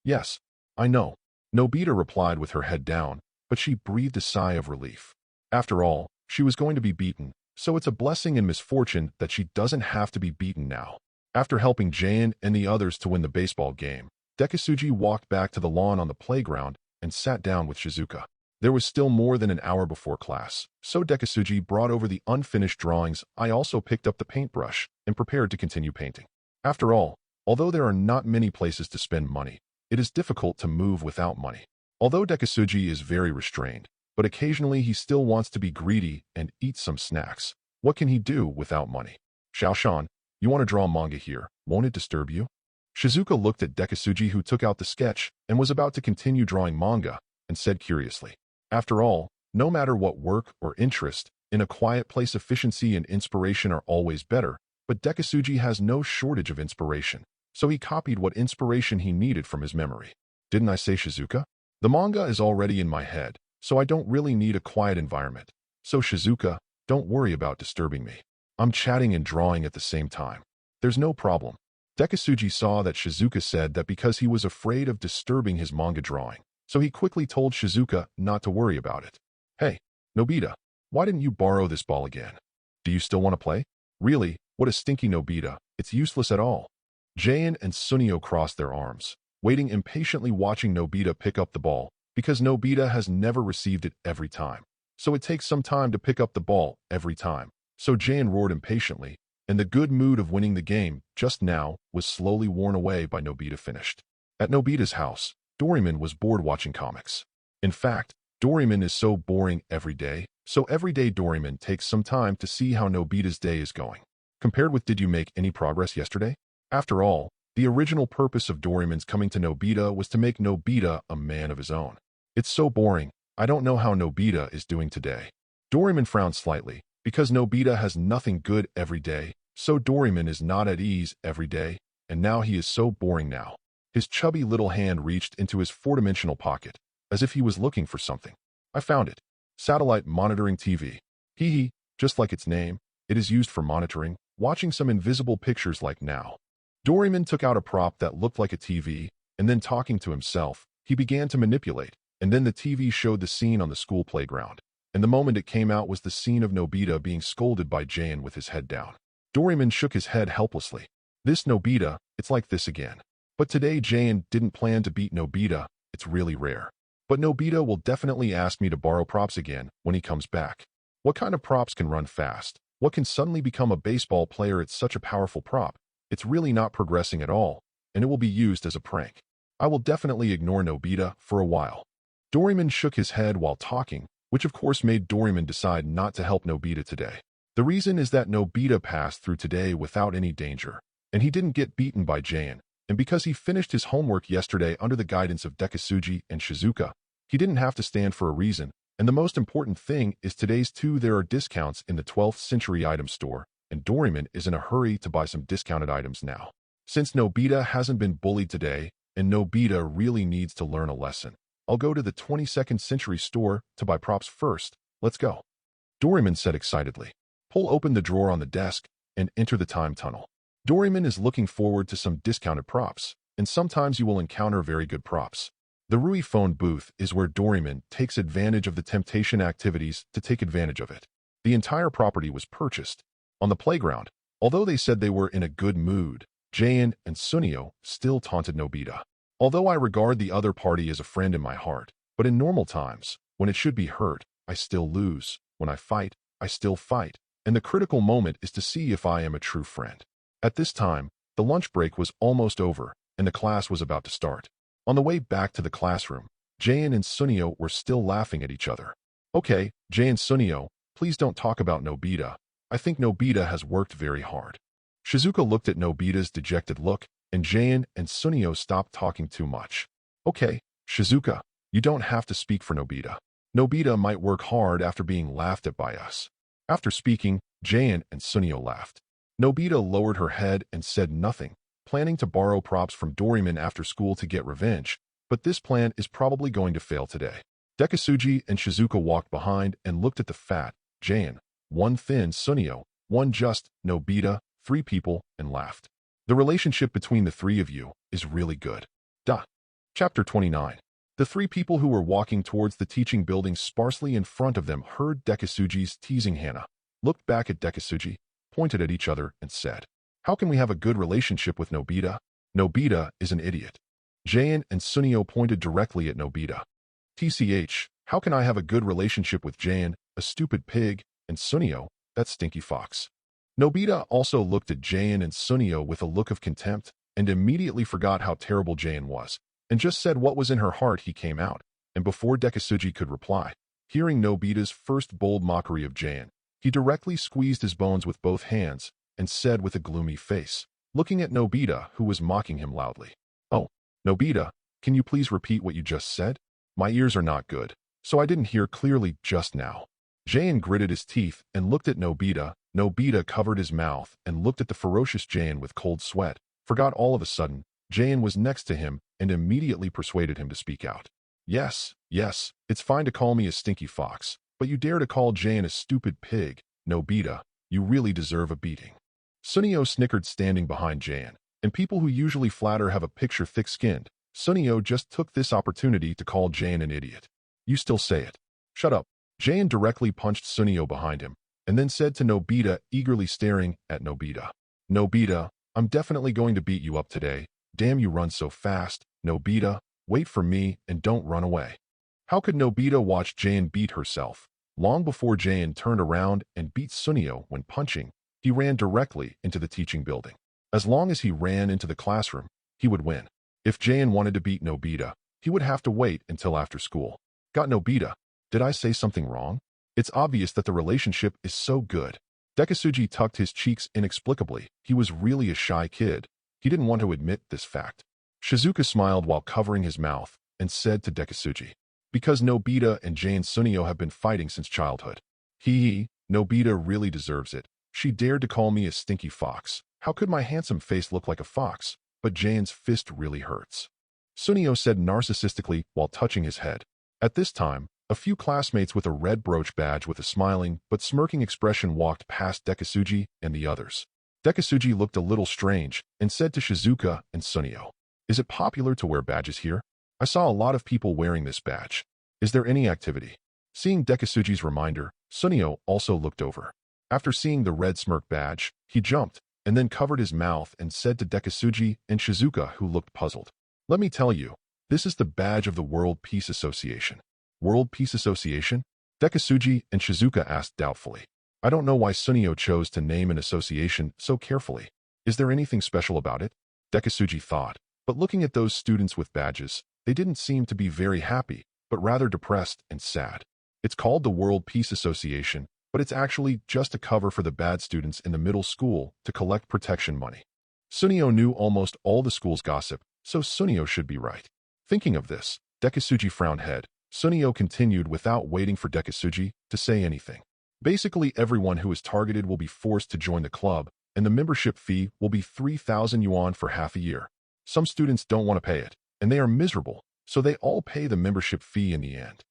"Yes, I know," Nobita replied with her head down, but she breathed a sigh of relief. After all, she was going to be beaten, so it's a blessing and misfortune that she doesn't have to be beaten now. After helping Jayan and the others to win the baseball game, Dekisugi walked back to the lawn on the playground and sat down with Shizuka. There was still more than an hour before class, so Dekisugi brought over the unfinished drawings. I also picked up the paintbrush and prepared to continue painting. After all, although there are not many places to spend money, it is difficult to move without money. Although Dekisugi is very restrained, but occasionally he still wants to be greedy and eat some snacks. What can he do without money? "Xiaoshan, you want to draw manga here, won't it disturb you?" Shizuka looked at Dekisugi, who took out the sketch and was about to continue drawing manga, and said curiously, "After all, no matter what work or interest, in a quiet place efficiency and inspiration are always better, but Dekisugi has no shortage of inspiration, so he copied what inspiration he needed from his memory. Didn't I say, Shizuka? The manga is already in my head, so I don't really need a quiet environment. So Shizuka, don't worry about disturbing me. I'm chatting and drawing at the same time. There's no problem." Dekisugi saw that Shizuka said that because he was afraid of disturbing his manga drawing, so he quickly told Shizuka not to worry about it. "Hey, Nobita, why didn't you borrow this ball again? Do you still want to play?" "Really, what a stinky Nobita, it's useless at all." Jayan and Sunio crossed their arms, waiting impatiently watching Nobita pick up the ball, because Nobita has never received it every time. So it takes some time to pick up the ball every time. So Jayan roared impatiently, and the good mood of winning the game just now was slowly worn away by Nobita finished. At Nobita's house, Doraemon was bored watching comics. In fact, Doraemon is so boring every day, so every day Doraemon takes some time to see how Nobita's day is going. Compared with did you make any progress yesterday? After all, the original purpose of Doraemon's coming to Nobita was to make Nobita a man of his own. It's so boring, I don't know how Nobita is doing today. Doraemon frowned slightly. Because Nobita has nothing good every day, so Doraemon is not at ease every day, and now he is so boring now. His chubby little hand reached into his four-dimensional pocket, as if he was looking for something. I found it. Satellite monitoring TV. Hee hee, just like its name, it is used for monitoring, watching some invisible pictures like now. Doraemon took out a prop that looked like a TV, and then talking to himself, he began to manipulate, and then the TV showed the scene on the school playground. And the moment it came out was the scene of Nobita being scolded by Jane with his head down. Doraemon shook his head helplessly. This Nobita, it's like this again. But today Jane didn't plan to beat Nobita, it's really rare. But Nobita will definitely ask me to borrow props again when he comes back. What kind of props can run fast? What can suddenly become a baseball player? It's such a powerful prop. It's really not progressing at all, and it will be used as a prank. I will definitely ignore Nobita for a while. Doraemon shook his head while talking, which of course made Doraemon decide not to help Nobita today. The reason is that Nobita passed through today without any danger, and he didn't get beaten by Jane, and because he finished his homework yesterday under the guidance of Dekisugi and Shizuka, he didn't have to stand for a reason, and the most important thing is today's too there are discounts in the 12th century item store, and Doraemon is in a hurry to buy some discounted items now. Since Nobita hasn't been bullied today, and Nobita really needs to learn a lesson, I'll go to the 22nd century store to buy props first. Let's go. Doraemon said excitedly. Pull open the drawer on the desk and enter the time tunnel. Doraemon is looking forward to some discounted props, and sometimes you will encounter very good props. The Rui phone booth is where Doraemon takes advantage of the temptation activities to take advantage of it. The entire property was purchased. On the playground, although they said they were in a good mood, Jane and Sunio still taunted Nobita. Although I regard the other party as a friend in my heart, but in normal times, when it should be hurt, I still lose. When I fight, I still fight. And the critical moment is to see if I am a true friend. At this time, the lunch break was almost over, and the class was about to start. On the way back to the classroom, Jane and Sunio were still laughing at each other. Okay, Jane and Sunio, please don't talk about Nobita. I think Nobita has worked very hard. Shizuka looked at Nobita's dejected look, and Jane and Sunio stopped talking too much. Okay, Shizuka, you don't have to speak for Nobita. Nobita might work hard after being laughed at by us. After speaking, Jane and Sunio laughed. Nobita lowered her head and said nothing, planning to borrow props from Doraemon after school to get revenge, but this plan is probably going to fail today. Dekisugi and Shizuka walked behind and looked at the fat Jane, one thin Sunio, one just Nobita, three people, and laughed. The relationship between the three of you is really good. Duh. Chapter 29. The three people who were walking towards the teaching building sparsely in front of them heard Dekisugi's teasing Hana, looked back at Dekisugi, pointed at each other, and said, "How can we have a good relationship with Nobita? Nobita is an idiot." Jane and Sunio pointed directly at Nobita. TCH, how can I have a good relationship with Jane, a stupid pig, and Sunio, that stinky fox? Nobita also looked at Jane and Sunio with a look of contempt and immediately forgot how terrible Jane was, and just said what was in her heart. He came out, and before Dekisugi could reply, hearing Nobita's first bold mockery of Jane, he directly squeezed his bones with both hands and said with a gloomy face, looking at Nobita, who was mocking him loudly, "Oh, Nobita, can you please repeat what you just said? My ears are not good, so I didn't hear clearly just now." Jane gritted his teeth and looked at Nobita. Nobita covered his mouth and looked at the ferocious Jane with cold sweat, forgot all of a sudden Jane was next to him and immediately persuaded him to speak out. Yes, it's fine to call me a stinky fox, but you dare to call Jane a stupid pig. Nobita, you really deserve a beating." Sunio snickered standing behind Jane, and people who usually flatter have a picture thick-skinned. Sunio just took this opportunity to call Jane an idiot. "You still say it. Shut up." Jane directly punched Sunio behind him, and then said to Nobita, eagerly staring at Nobita, "Nobita, I'm definitely going to beat you up today. Damn, you run so fast. Nobita, wait for me and don't run away." How could Nobita watch Jane beat herself? Long before Jane turned around and beat Sunio when punching, he ran directly into the teaching building. As long as he ran into the classroom, he would win. If Jane wanted to beat Nobita, he would have to wait until after school. Got Nobita. Did I say something wrong? It's obvious that the relationship is so good. Dekisugi tucked his cheeks inexplicably. He was really a shy kid. He didn't want to admit this fact. Shizuka smiled while covering his mouth and said to Dekisugi, Because Nobita and Jane Sunio have been fighting since childhood. Nobita really deserves it. She dared to call me a stinky fox. How could my handsome face look like a fox? But Jane's fist really hurts. Sunio said narcissistically while touching his head. At this time, a few classmates with a red brooch badge with a smiling but smirking expression walked past Dekisugi and the others. Dekisugi looked a little strange and said to Shizuka and Sunio, "Is it popular to wear badges here? I saw a lot of people wearing this badge. Is there any activity?" Seeing Dekisugi's reminder, Sunio also looked over. After seeing the red smirk badge, he jumped and then covered his mouth and said to Dekisugi and Shizuka, who looked puzzled, "Let me tell you, this is the badge of the World Peace Association." World Peace Association? Dekisugi and Shizuka asked doubtfully. I don't know why Sunio chose to name an association so carefully. Is there anything special about it? Dekisugi thought. But looking at those students with badges, they didn't seem to be very happy, but rather depressed and sad. It's called the World Peace Association, but it's actually just a cover for the bad students in the middle school to collect protection money. Sunio knew almost all the school's gossip, so Sunio should be right. Thinking of this, Dekisugi frowned head. Sunio continued without waiting for Dekisugi to say anything. Basically, everyone who is targeted will be forced to join the club, and the membership fee will be 3,000 yuan for half a year. Some students don't want to pay it, and they are miserable, so they all pay the membership fee in the end.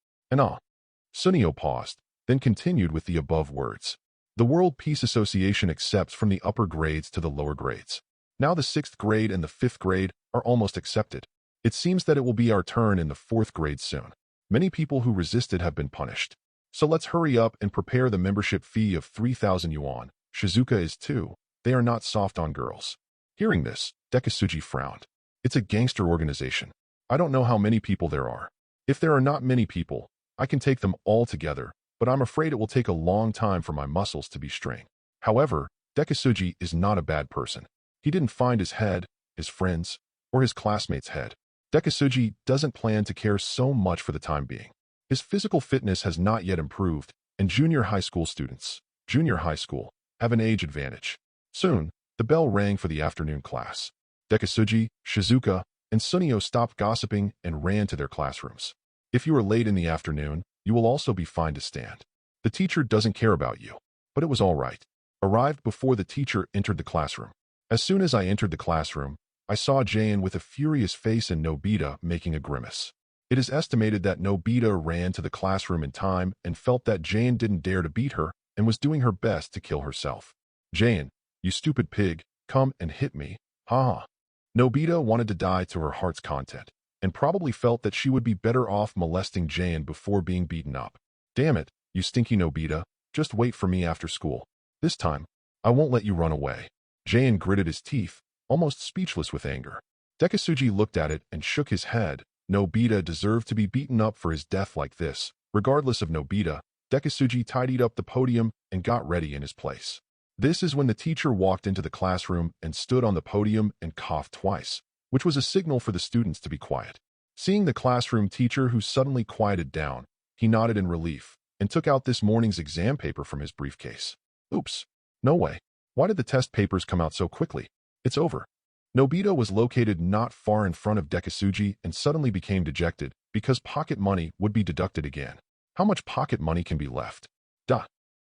Sunio paused, then continued with the above words. The World Peace Association accepts from the upper grades to the lower grades. Now the 6th grade and the 5th grade are almost accepted. It seems that it will be our turn in the 4th grade soon. Many people who resisted have been punished. So let's hurry up and prepare the membership fee of 3,000 yuan. Shizuka is too. They are not soft on girls. Hearing this, Dekisugi frowned. It's a gangster organization. I don't know how many people there are. If there are not many people, I can take them all together, but I'm afraid it will take a long time for my muscles to be strained. However, Dekisugi is not a bad person. He didn't find his head, his friends, or his classmates' head. Dekisugi doesn't plan to care so much for the time being. His physical fitness has not yet improved, and junior high school students, have an age advantage. Soon, the bell rang for the afternoon class. Dekisugi, Shizuka, and Sunio stopped gossiping and ran to their classrooms. If you are late in the afternoon, you will also be fined to stand. The teacher doesn't care about you. But it was all right. Arrived before the teacher entered the classroom. As soon as I entered the classroom, I saw Jane with a furious face and Nobita making a grimace. It is estimated that Nobita ran to the classroom in time and felt that Jane didn't dare to beat her and was doing her best to kill herself. Jane, you stupid pig, come and hit me, haha. Nobita wanted to die to her heart's content, and probably felt that she would be better off molesting Jane before being beaten up. Damn it, you stinky Nobita, just wait for me after school. This time, I won't let you run away. Jane gritted his teeth, almost speechless with anger. Dekisugi looked at it and shook his head. Nobita deserved to be beaten up for his death like this. Regardless of Nobita, Dekisugi tidied up the podium and got ready in his place. This is when the teacher walked into the classroom and stood on the podium and coughed twice, which was a signal for the students to be quiet. Seeing the classroom teacher who suddenly quieted down, he nodded in relief and took out this morning's exam paper from his briefcase. Oops. No way. Why did the test papers come out so quickly? It's over. Nobita was located not far in front of Dekisugi and suddenly became dejected because pocket money would be deducted again. How much pocket money can be left?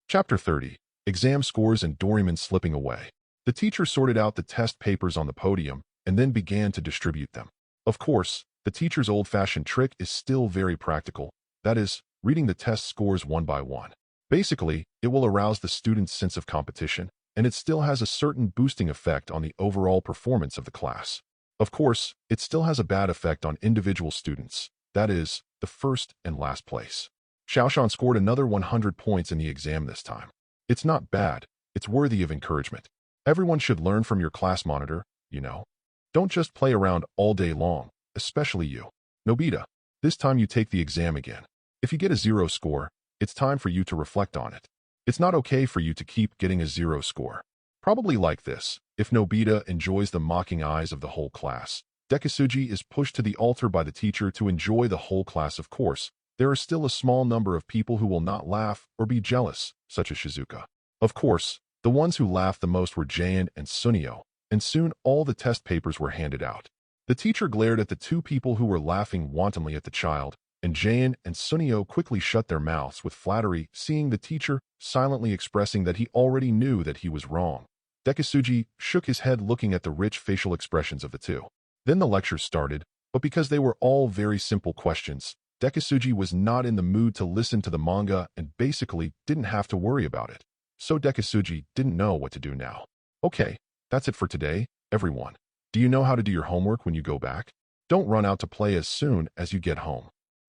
Chapter 30. Exam scores and Doraemon slipping away. The teacher sorted out the test papers on the podium and then began to distribute them. Of course, the teacher's old-fashioned trick is still very practical, that is, reading the test scores one by one. Basically, it will arouse the student's sense of competition, and it still has a certain boosting effect on the overall performance of the class. Of course, it still has a bad effect on individual students, that is, the first and last place. Xiaoshan scored another 100 points in the exam this time. It's not bad, it's worthy of encouragement. Everyone should learn from your class monitor, you know. Don't just play around all day long, especially you. Nobita, this time you take the exam again. If you get a 0 score, it's time for you to reflect on it. It's not okay for you to keep getting a 0 score. Probably like this, if Nobita enjoys the mocking eyes of the whole class. Dekisugi is pushed to the altar by the teacher to enjoy the whole class. Of course, there are still a small number of people who will not laugh or be jealous, such as Shizuka. Of course, the ones who laughed the most were Jane and Sunio, and soon all the test papers were handed out. The teacher glared at the two people who were laughing wantonly at the child and Jain and Sunio quickly shut their mouths with flattery, seeing the teacher silently expressing that he already knew that he was wrong. Dekisugi shook his head looking at the rich facial expressions of the two. Then the lecture started, but because they were all very simple questions, Dekisugi was not in the mood to listen to the manga and basically didn't have to worry about it. So Dekisugi didn't know what to do now. Okay, that's it for today, everyone. Do you know how to do your homework when you go back? Don't run out to play as soon as you get home.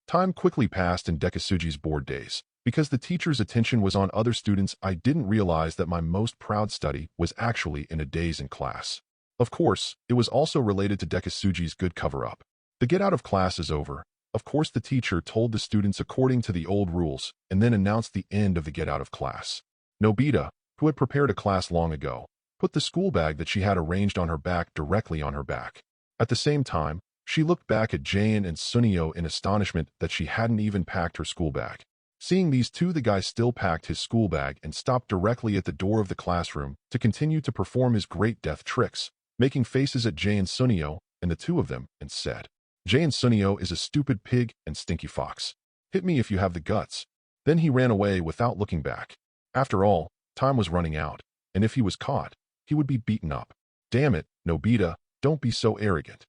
Time quickly passed in Dekisugi's board days. Because the teacher's attention was on other students, I didn't realize that my most proud study was actually in a daze in class. Of course, it was also related to Dekisugi's good cover-up. The get out of class is over. Of course, the teacher told the students according to the old rules and then announced the end of the get out of class. Nobita, who had prepared a class long ago, put the school bag that she had arranged on her back directly on her back. At the same time, she looked back at Jain and Sunio in astonishment that she hadn't even packed her school bag. Seeing these two, the guy still packed his school bag and stopped directly at the door of the classroom to continue to perform his great death tricks, making faces at Jain and Sunio and the two of them, and said, Jain Sunio is a stupid pig and stinky fox. Hit me if you have the guts. Then he ran away without looking back. After all, time was running out, and if he was caught, he would be beaten up. Damn it, Nobita, don't be so arrogant.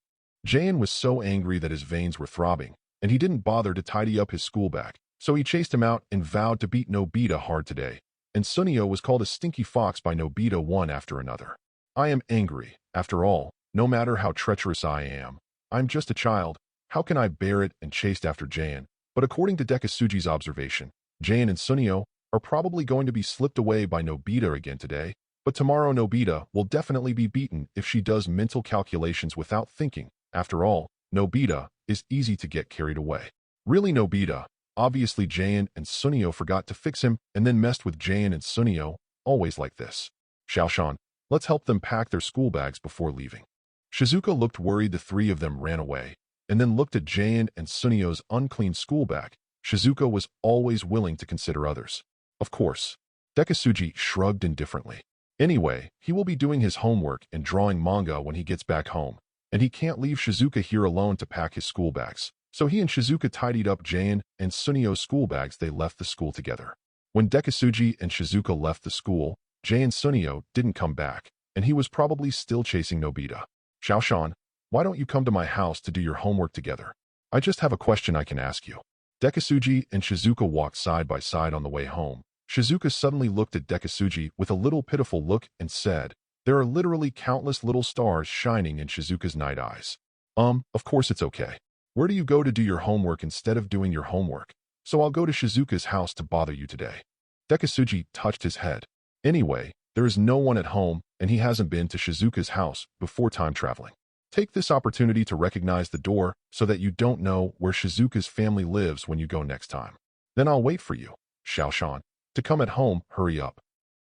Jain was so angry that his veins were throbbing, and he didn't bother to tidy up his school bag, so he chased him out and vowed to beat Nobita hard today. And Sunio was called a stinky fox by Nobita one after another. I am angry. After all, no matter how treacherous I am, I'm just a child. How can I bear it and chased after Jain? But according to Dekisugi's observation, Jain and Sunio are probably going to be slipped away by Nobita again today, but tomorrow Nobita will definitely be beaten if she does mental calculations without thinking. After all, Nobita is easy to get carried away. Really, Nobita? Obviously, Jain and Sunio forgot to fix him and then messed with Jain and Sunio, always like this. Xiaoshan, let's help them pack their school bags before leaving. Shizuka looked worried. The three of them ran away, and then looked at Jain and Sunio's unclean school bag. Shizuka was always willing to consider others. Of course. Dekisugi shrugged indifferently. Anyway, he will be doing his homework and drawing manga when he gets back home, and he can't leave Shizuka here alone to pack his school bags. So he and Shizuka tidied up Jain and Sunio's school bags. They left the school together. When Dekisugi and Shizuka left the school, Jain and Sunio didn't come back, and he was probably still chasing Nobita. Xiaoshan, why don't you come to my house to do your homework together? I just have a question I can ask you. Dekisugi and Shizuka walked side by side on the way home. Shizuka suddenly looked at Dekisugi with a little pitiful look and said, there are literally countless little stars shining in Shizuka's night eyes. Of course it's okay. Where do you go to do your homework instead of doing your homework? So I'll go to Shizuka's house to bother you today. Dekisugi touched his head. Anyway, there is no one at home, and he hasn't been to Shizuka's house before time traveling. Take this opportunity to recognize the door so that you don't know where Shizuka's family lives when you go next time. Then I'll wait for you, Xiaoshan, to come at home. Hurry up.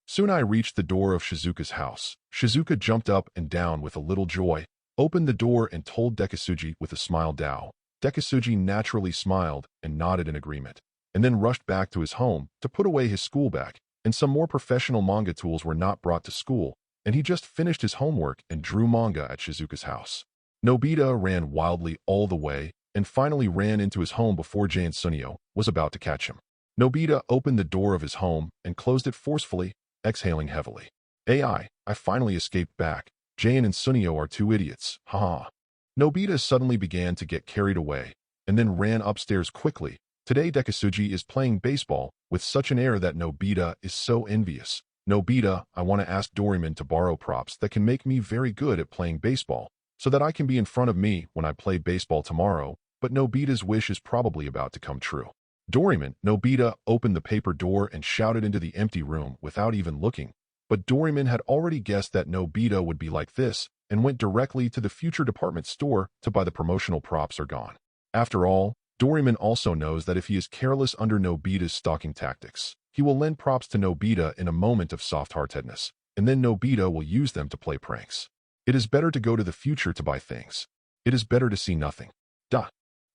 Soon I reached the door of Shizuka's house. Shizuka jumped up and down with a little joy, opened the door and told Dekisugi with a smile Dao. Dekisugi naturally smiled and nodded in agreement, and then rushed back to his home to put away his school bag, and some more professional manga tools were not brought to school, and he just finished his homework and drew manga at Shizuka's house. Nobita ran wildly all the way and finally ran into his home before Jain Sunio was about to catch him. Nobita opened the door of his home and closed it forcefully, exhaling heavily. I finally escaped back. Jain and Sunio are two idiots, haha. Nobita suddenly began to get carried away, and then ran upstairs quickly. Today Dekisugi is playing baseball with such an air that Nobita is so envious. Nobita, I want to ask Doraemon to borrow props that can make me very good at playing baseball, so that I can be in front of me when I play baseball tomorrow, but Nobita's wish is probably about to come true. Doraemon, Nobita opened the paper door and shouted into the empty room without even looking, but Doraemon had already guessed that Nobita would be like this, and went directly to the future department store to buy the promotional props are gone. After all, Doraemon also knows that if he is careless under Nobita's stalking tactics, he will lend props to Nobita in a moment of soft-heartedness, and then Nobita will use them to play pranks. It is better to go to the future to buy things. It is better to see nothing.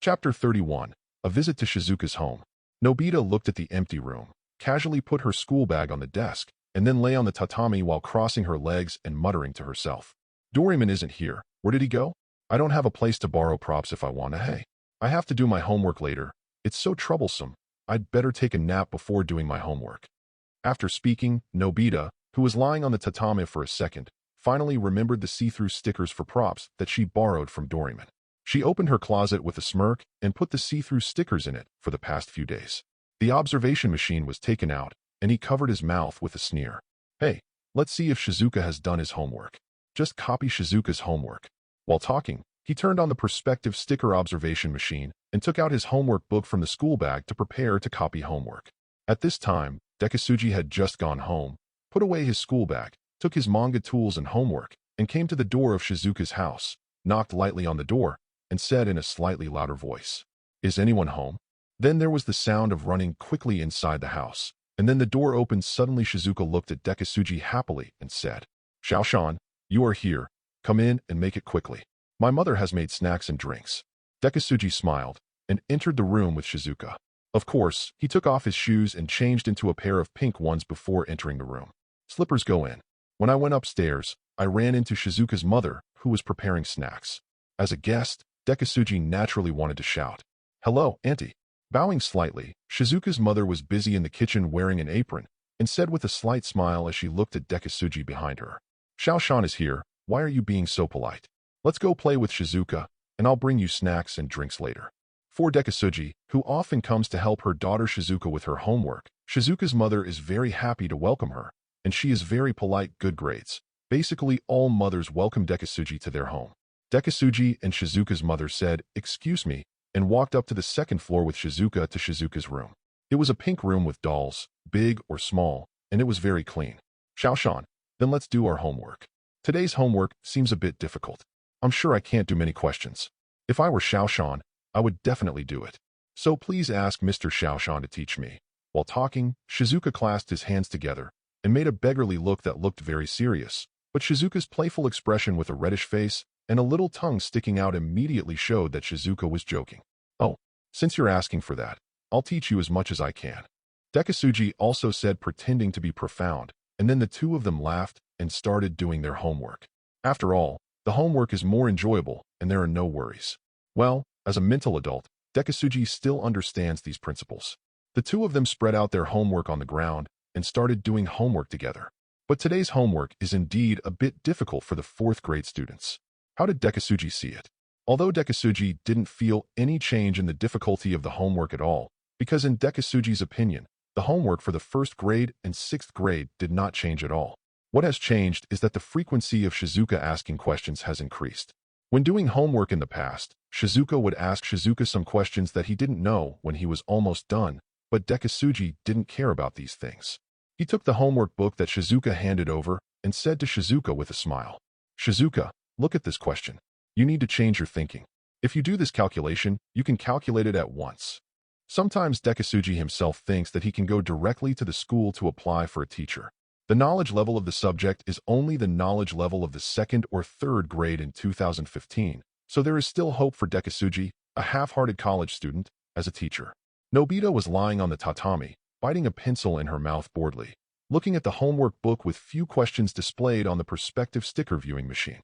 Chapter 31. A visit to Shizuka's home. Nobita looked at the empty room, casually put her school bag on the desk, and then lay on the tatami while crossing her legs and muttering to herself. Doraemon isn't here. Where did he go? I don't have a place to borrow props if I want to. Hey, I have to do my homework later. It's so troublesome. I'd better take a nap before doing my homework. After speaking, Nobita, who was lying on the tatami for a second, finally remembered the see-through stickers for props that she borrowed from Doraemon. She opened her closet with a smirk and put the see-through stickers in it for the past few days. The observation machine was taken out, and he covered his mouth with a sneer. Hey, let's see if Shizuka has done his homework. Just copy Shizuka's homework. While talking, he turned on the perspective sticker observation machine and took out his homework book from the school bag to prepare to copy homework. At this time, Dekisugi had just gone home, put away his school bag, took his manga tools and homework, and came to the door of Shizuka's house, knocked lightly on the door, and said in a slightly louder voice, "Is anyone home?" Then there was the sound of running quickly inside the house, and then the door opened. Suddenly Shizuka looked at Dekisugi happily and said, "Xiaoshan, you are here. Come in and make it quickly. My mother has made snacks and drinks." Dekisugi smiled and entered the room with Shizuka. Of course, he took off his shoes and changed into a pair of pink ones before entering the room. Slippers go in. When I went upstairs, I ran into Shizuka's mother, who was preparing snacks. As a guest, Dekisugi naturally wanted to shout, "Hello, Auntie." Bowing slightly, Shizuka's mother was busy in the kitchen wearing an apron and said with a slight smile as she looked at Dekisugi behind her, "Xiaoshan is here. Why are you being so polite? Let's go play with Shizuka, and I'll bring you snacks and drinks later." For Dekisugi, who often comes to help her daughter Shizuka with her homework, Shizuka's mother is very happy to welcome her, and she is very polite. Good grades. Basically, all mothers welcome Dekisugi to their home. Dekisugi and Shizuka's mother said, "Excuse me," and walked up to the second floor with Shizuka to Shizuka's room. It was a pink room with dolls, big or small, and it was very clean. "Xiaoshan, then let's do our homework. Today's homework seems a bit difficult. I'm sure I can't do many questions. If I were Xiaoshan, I would definitely do it. So please ask Mr. Xiaoshan to teach me." While talking, Shizuka clasped his hands together and made a beggarly look that looked very serious, but Shizuka's playful expression with a reddish face and a little tongue sticking out immediately showed that Shizuka was joking. "Oh, since you're asking for that, I'll teach you as much as I can." Dekisugi also said, pretending to be profound, and then the two of them laughed and started doing their homework. After all, the homework is more enjoyable and there are no worries. Well, as a mental adult, Dekisugi still understands these principles. The two of them spread out their homework on the ground and started doing homework together. But today's homework is indeed a bit difficult for the 4th grade students. How did Dekisugi see it? Although Dekisugi didn't feel any change in the difficulty of the homework at all, because in Dekisugi's opinion, the homework for the 1st grade and 6th grade did not change at all. What has changed is that the frequency of Shizuka asking questions has increased. When doing homework in the past, Shizuka would ask Shizuka some questions that he didn't know when he was almost done, but Dekisugi didn't care about these things. He took the homework book that Shizuka handed over and said to Shizuka with a smile, "Shizuka, look at this question. You need to change your thinking. If you do this calculation, you can calculate it at once." Sometimes Dekisugi himself thinks that he can go directly to the school to apply for a teacher. The knowledge level of the subject is only the knowledge level of the 2nd or 3rd grade in 2015, so there is still hope for Dekisugi, a half-hearted college student, as a teacher. Nobita was lying on the tatami, biting a pencil in her mouth boredly, looking at the homework book with few questions displayed on the perspective sticker viewing machine.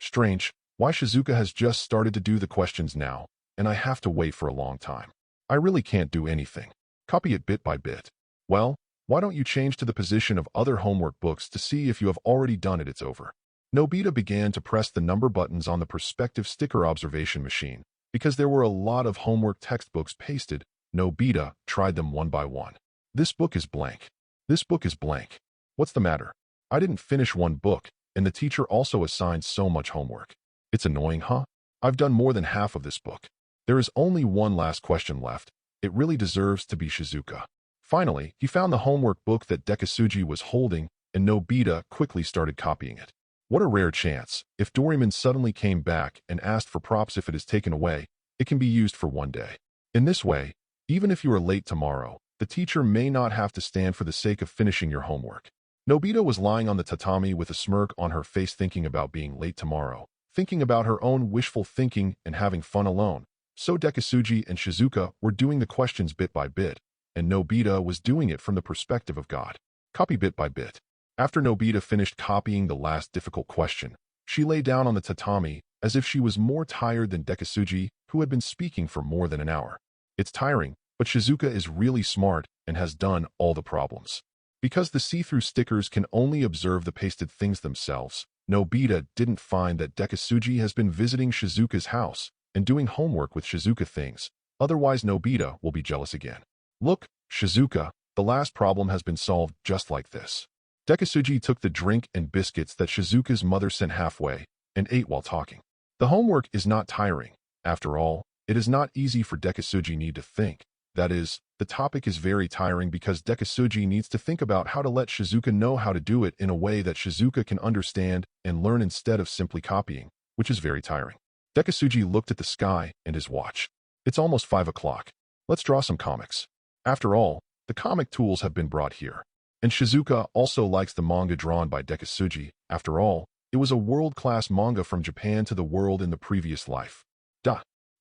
Strange, why Shizuka has just started to do the questions now, and I have to wait for a long time. I really can't do anything. Copy it bit by bit. Well, why don't you change to the position of other homework books to see if you have already done it? It's over. Nobita began to press the number buttons on the perspective sticker observation machine. Because there were a lot of homework textbooks pasted, Nobita tried them one by one. "This book is blank. This book is blank. What's the matter? I didn't finish one book, and the teacher also assigned so much homework. It's annoying, huh? I've done more than half of this book. There is only one last question left. It really deserves to be Shizuka." Finally, he found the homework book that Dekisugi was holding, and Nobita quickly started copying it. What a rare chance. If Doraemon suddenly came back and asked for props, if it is taken away, it can be used for one day. In this way, even if you are late tomorrow, the teacher may not have to stand for the sake of finishing your homework. Nobita was lying on the tatami with a smirk on her face, thinking about being late tomorrow, thinking about her own wishful thinking and having fun alone. So Dekisugi and Shizuka were doing the questions bit by bit, and Nobita was doing it from the perspective of God. Copy bit by bit. After Nobita finished copying the last difficult question, she lay down on the tatami as if she was more tired than Dekisugi, who had been speaking for more than an hour. It's tiring, but Shizuka is really smart and has done all the problems. Because the see-through stickers can only observe the pasted things themselves, Nobita didn't find that Dekisugi has been visiting Shizuka's house and doing homework with Shizuka things. Otherwise, Nobita will be jealous again. Look, Shizuka, the last problem has been solved just like this. Dekisugi took the drink and biscuits that Shizuka's mother sent halfway and ate while talking. The homework is not tiring. After all, it is not easy for Dekisugi need to think. That is, the topic is very tiring because Dekisugi needs to think about how to let Shizuka know how to do it in a way that Shizuka can understand and learn instead of simply copying, which is very tiring. Dekisugi looked at the sky and his watch. It's almost 5 o'clock. Let's draw some comics. After all, the comic tools have been brought here. And Shizuka also likes the manga drawn by Dekisugi. After all, it was a world-class manga from Japan to the world in the previous life.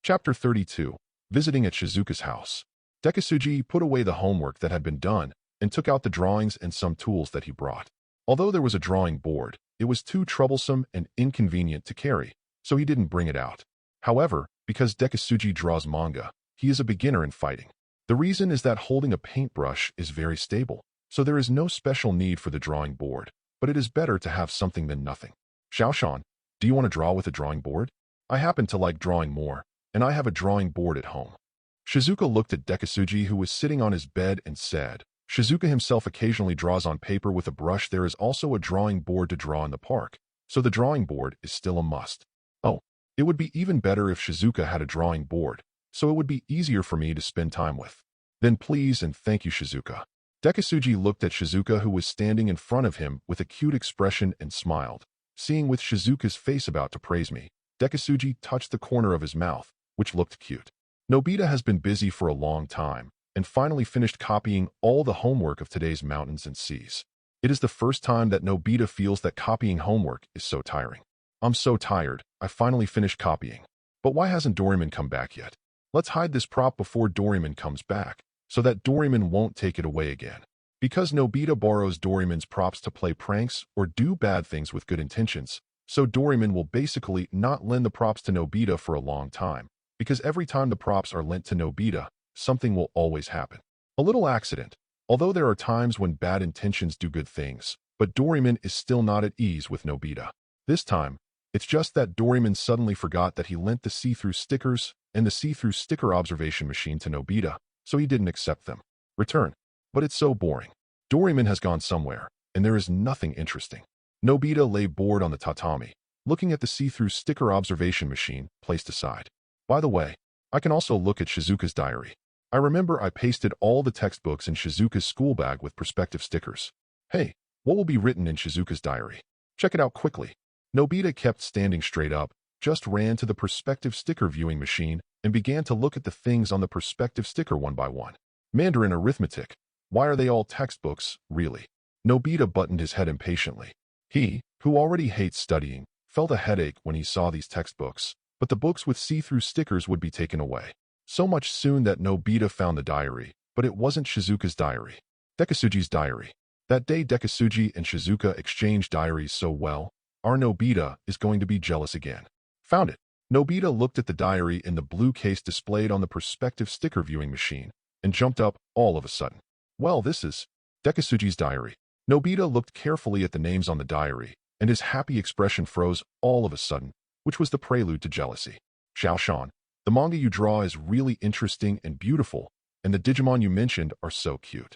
Chapter 32. Visiting at Shizuka's house. Dekisugi put away the homework that had been done and took out the drawings and some tools that he brought. Although there was a drawing board, it was too troublesome and inconvenient to carry, so he didn't bring it out. However, because Dekisugi draws manga, he is a beginner in fighting. The reason is that holding a paintbrush is very stable, so there is no special need for the drawing board, but it is better to have something than nothing. Xiaoshan, do you want to draw with a drawing board? I happen to like drawing more, and I have a drawing board at home. Shizuka looked at Dekisugi, who was sitting on his bed, and said, Shizuka himself occasionally draws on paper with a brush. There is also a drawing board to draw in the park, so the drawing board is still a must. Oh, it would be even better if Shizuka had a drawing board, so it would be easier for me to spend time with. Then please and thank you, Shizuka. Dekisugi looked at Shizuka, who was standing in front of him with a cute expression, and smiled. Seeing with Shizuka's face about to praise me, Dekisugi touched the corner of his mouth, which looked cute. Nobita has been busy for a long time and finally finished copying all the homework of today's mountains and seas. It is the first time that Nobita feels that copying homework is so tiring. I'm so tired, I finally finished copying. But why hasn't Doraemon come back yet? Let's hide this prop before Doraemon comes back, so that Doraemon won't take it away again. Because Nobita borrows Doraemon's props to play pranks or do bad things with good intentions, so Doraemon will basically not lend the props to Nobita for a long time. Because every time the props are lent to Nobita, something will always happen. A little accident, although there are times when bad intentions do good things, but Doraemon is still not at ease with Nobita. This time, it's just that Doraemon suddenly forgot that he lent the see-through stickers and the see-through sticker observation machine to Nobita, so he didn't accept them. Return. But it's so boring. Doraemon has gone somewhere, and there is nothing interesting. Nobita lay bored on the tatami, looking at the see-through sticker observation machine placed aside. By the way, I can also look at Shizuka's diary. I remember I pasted all the textbooks in Shizuka's school bag with perspective stickers. Hey, what will be written in Shizuka's diary? Check it out quickly. Nobita kept standing straight up, just ran to the perspective sticker viewing machine, and began to look at the things on the perspective sticker one by one. Mandarin arithmetic. Why are they all textbooks, really? Nobita buttoned his head impatiently. He, who already hates studying, felt a headache when he saw these textbooks, but the books with see-through stickers would be taken away. So much soon that Nobita found the diary, but it wasn't Shizuka's diary. Dekisugi's diary. That day Dekisugi and Shizuka exchanged diaries so well, our Nobita is going to be jealous again. Found it. Nobita looked at the diary in the blue case displayed on the perspective sticker viewing machine and jumped up all of a sudden. Well, this is Dekisugi's diary. Nobita looked carefully at the names on the diary, and his happy expression froze all of a sudden, which was the prelude to jealousy. Xiaoshan, the manga you draw is really interesting and beautiful, and the Digimon you mentioned are so cute.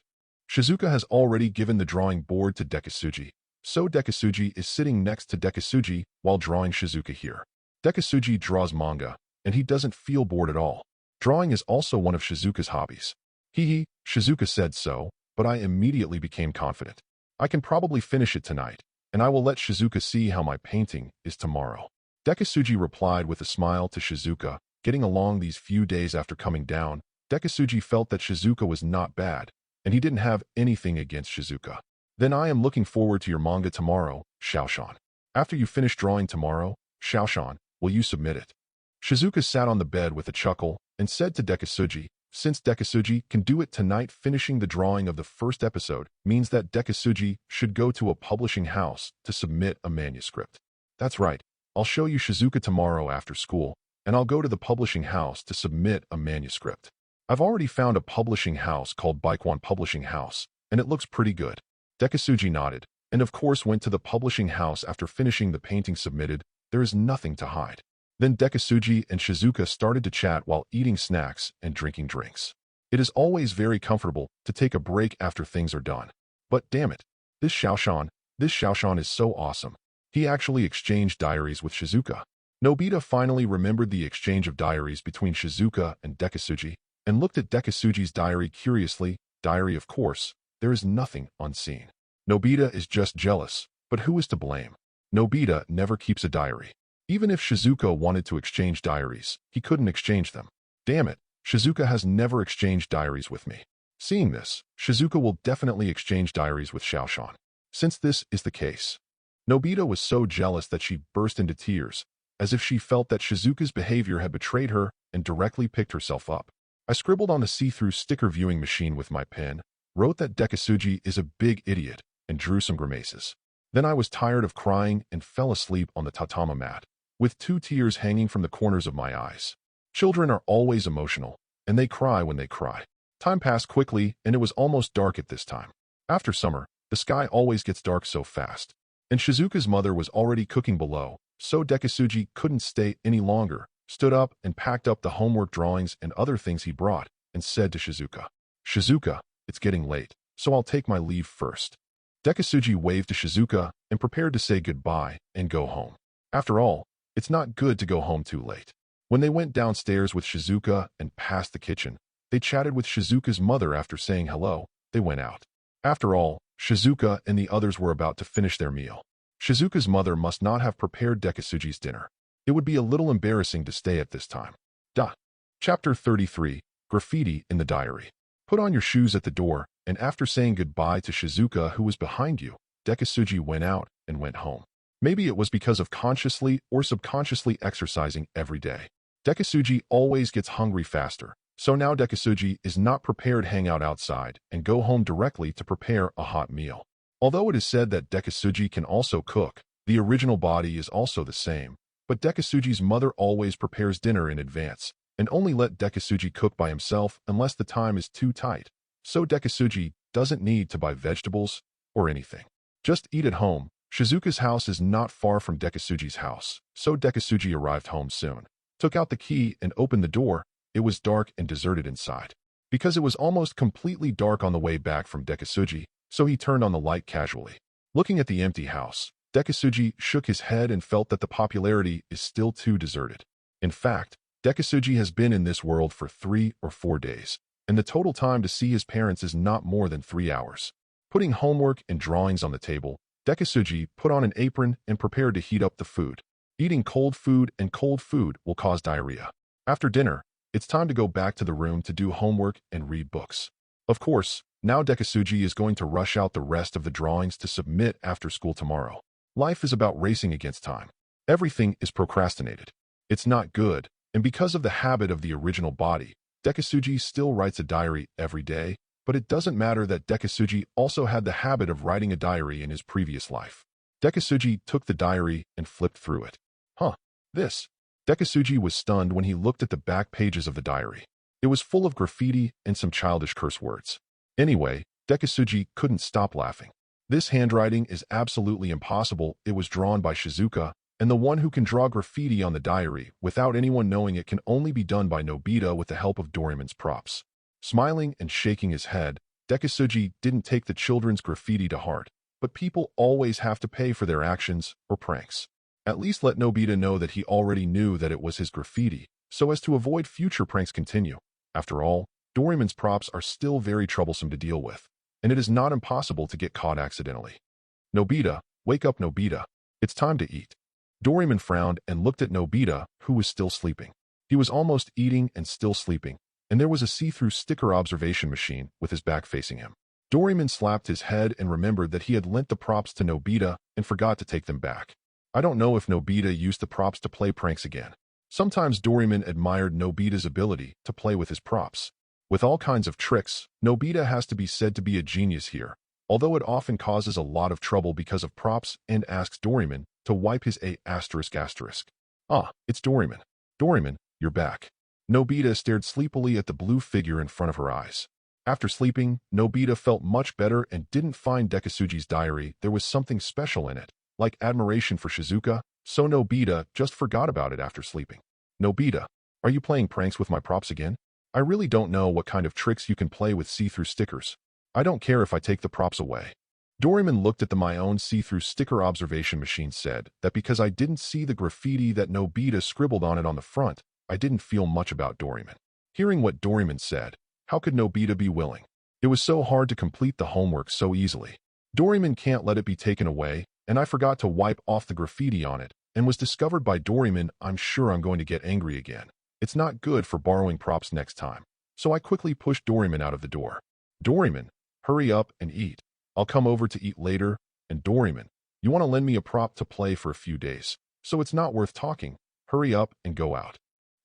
Shizuka has already given the drawing board to Dekisugi, so Dekisugi is sitting next to Dekisugi while drawing Shizuka here. Dekisugi draws manga, and he doesn't feel bored at all. Drawing is also one of Shizuka's hobbies. Shizuka said so, but I immediately became confident. I can probably finish it tonight, and I will let Shizuka see how my painting is tomorrow. Dekisugi replied with a smile to Shizuka. Getting along these few days after coming down, Dekisugi felt that Shizuka was not bad, and he didn't have anything against Shizuka. Then I am looking forward to your manga tomorrow, Xiaoshan. After you finish drawing tomorrow, Xiaoshan, will you submit it? Shizuka sat on the bed with a chuckle and said to Dekisugi, since Dekisugi can do it tonight, finishing the drawing of the first episode means that Dekisugi should go to a publishing house to submit a manuscript. That's right. I'll show you Shizuka tomorrow after school, and I'll go to the publishing house to submit a manuscript. I've already found a publishing house called Baikwan Publishing House, and it looks pretty good. Dekisugi nodded, and of course went to the publishing house after finishing the painting submitted. There is nothing to hide. Then Dekisugi and Shizuka started to chat while eating snacks and drinking drinks. It is always very comfortable to take a break after things are done. But damn it, this Xiaoshan is so awesome. He actually exchanged diaries with Shizuka. Nobita finally remembered the exchange of diaries between Shizuka and Dekisugi, and looked at Dekisugi's diary curiously. Diary, of course, there is nothing unseen. Nobita is just jealous, but who is to blame? Nobita never keeps a diary. Even if Shizuka wanted to exchange diaries, he couldn't exchange them. Damn it, Shizuka has never exchanged diaries with me. Seeing this, Shizuka will definitely exchange diaries with Xiaoshan. Since this is the case, Nobita was so jealous that she burst into tears, as if she felt that Shizuka's behavior had betrayed her and directly picked herself up. I scribbled on a see-through sticker viewing machine with my pen, wrote that Dekisugi is a big idiot, and drew some grimaces. Then I was tired of crying and fell asleep on the tatama mat, with 2 tears hanging from the corners of my eyes. Children are always emotional, and they cry when they cry. Time passed quickly, and it was almost dark at this time. After summer, the sky always gets dark so fast. And Shizuka's mother was already cooking below, so Dekisugi couldn't stay any longer, stood up and packed up the homework drawings and other things he brought, and said to Shizuka, "Shizuka, it's getting late, so I'll take my leave first." Dekisugi waved to Shizuka and prepared to say goodbye and go home. After all, it's not good to go home too late. When they went downstairs with Shizuka and past the kitchen, they chatted with Shizuka's mother. After saying hello, they went out. After all, Shizuka and the others were about to finish their meal. Shizuka's mother must not have prepared Dekisugi's dinner. It would be a little embarrassing to stay at this time. Chapter 33, Graffiti in the Diary. Put on your shoes at the door, and after saying goodbye to Shizuka, who was behind you, Dekisugi went out and went home. Maybe it was because of consciously or subconsciously exercising every day. Dekisugi always gets hungry faster, so now Dekisugi is not prepared to hang out outside and go home directly to prepare a hot meal. Although it is said that Dekisugi can also cook, the original body is also the same, but Dekisugi's mother always prepares dinner in advance, and only let Dekisugi cook by himself unless the time is too tight. So Dekisugi doesn't need to buy vegetables or anything. Just eat at home. Shizuka's house is not far from Dekisugi's house, so Dekisugi arrived home soon, took out the key and opened the door. It was dark and deserted inside. Because it was almost completely dark on the way back from Dekisugi, so he turned on the light casually. Looking at the empty house, Dekisugi shook his head and felt that the popularity is still too deserted. In fact, Dekisugi has been in this world for 3 or 4 days, and the total time to see his parents is not more than 3 hours. Putting homework and drawings on the table, Dekisugi put on an apron and prepared to heat up the food. Eating cold food will cause diarrhea. After dinner, it's time to go back to the room to do homework and read books. Of course, now Dekisugi is going to rush out the rest of the drawings to submit after school tomorrow. Life is about racing against time. Everything is procrastinated. It's not good, and because of the habit of the original body, Dekisugi still writes a diary every day, but it doesn't matter that Dekisugi also had the habit of writing a diary in his previous life. Dekisugi took the diary and flipped through it. This. Dekisugi was stunned when he looked at the back pages of the diary. It was full of graffiti and some childish curse words. Anyway, Dekisugi couldn't stop laughing. This handwriting is absolutely impossible. It was drawn by Shizuka, and the one who can draw graffiti on the diary without anyone knowing it can only be done by Nobita with the help of Doraemon's props. Smiling and shaking his head, Dekisugi didn't take the children's graffiti to heart, but people always have to pay for their actions or pranks. At least let Nobita know that he already knew that it was his graffiti, so as to avoid future pranks continue. After all, Doraemon's props are still very troublesome to deal with, and it is not impossible to get caught accidentally. Nobita, wake up Nobita. It's time to eat. Doraemon frowned and looked at Nobita, who was still sleeping. He was almost eating and still sleeping, and there was a see-through sticker observation machine with his back facing him. Doraemon slapped his head and remembered that he had lent the props to Nobita and forgot to take them back. I don't know if Nobita used the props to play pranks again. Sometimes Doraemon admired Nobita's ability to play with his props. With all kinds of tricks, Nobita has to be said to be a genius here, although it often causes a lot of trouble because of props, and asks Doraemon to wipe his A****. It's Doraemon. Doraemon, you're back. Nobita stared sleepily at the blue figure in front of her eyes. After sleeping, Nobita felt much better and didn't find Dekisugi's diary. There was something special in it, like admiration for Shizuka, so Nobita just forgot about it after sleeping. Nobita, are you playing pranks with my props again? I really don't know what kind of tricks you can play with see-through stickers. I don't care if I take the props away. Doraemon looked at my own see-through sticker observation machine said that because I didn't see the graffiti that Nobita scribbled on it on the front, I didn't feel much about Doraemon. Hearing what Doraemon said, how could Nobita be willing? It was so hard to complete the homework so easily. Doraemon can't let it be taken away, and I forgot to wipe off the graffiti on it, and was discovered by Doraemon. I'm sure I'm going to get angry again. It's not good for borrowing props next time. So I quickly pushed Doraemon out of the door. Doraemon, hurry up and eat. I'll come over to eat later. And Doraemon, you want to lend me a prop to play for a few days, so it's not worth talking. Hurry up and go out.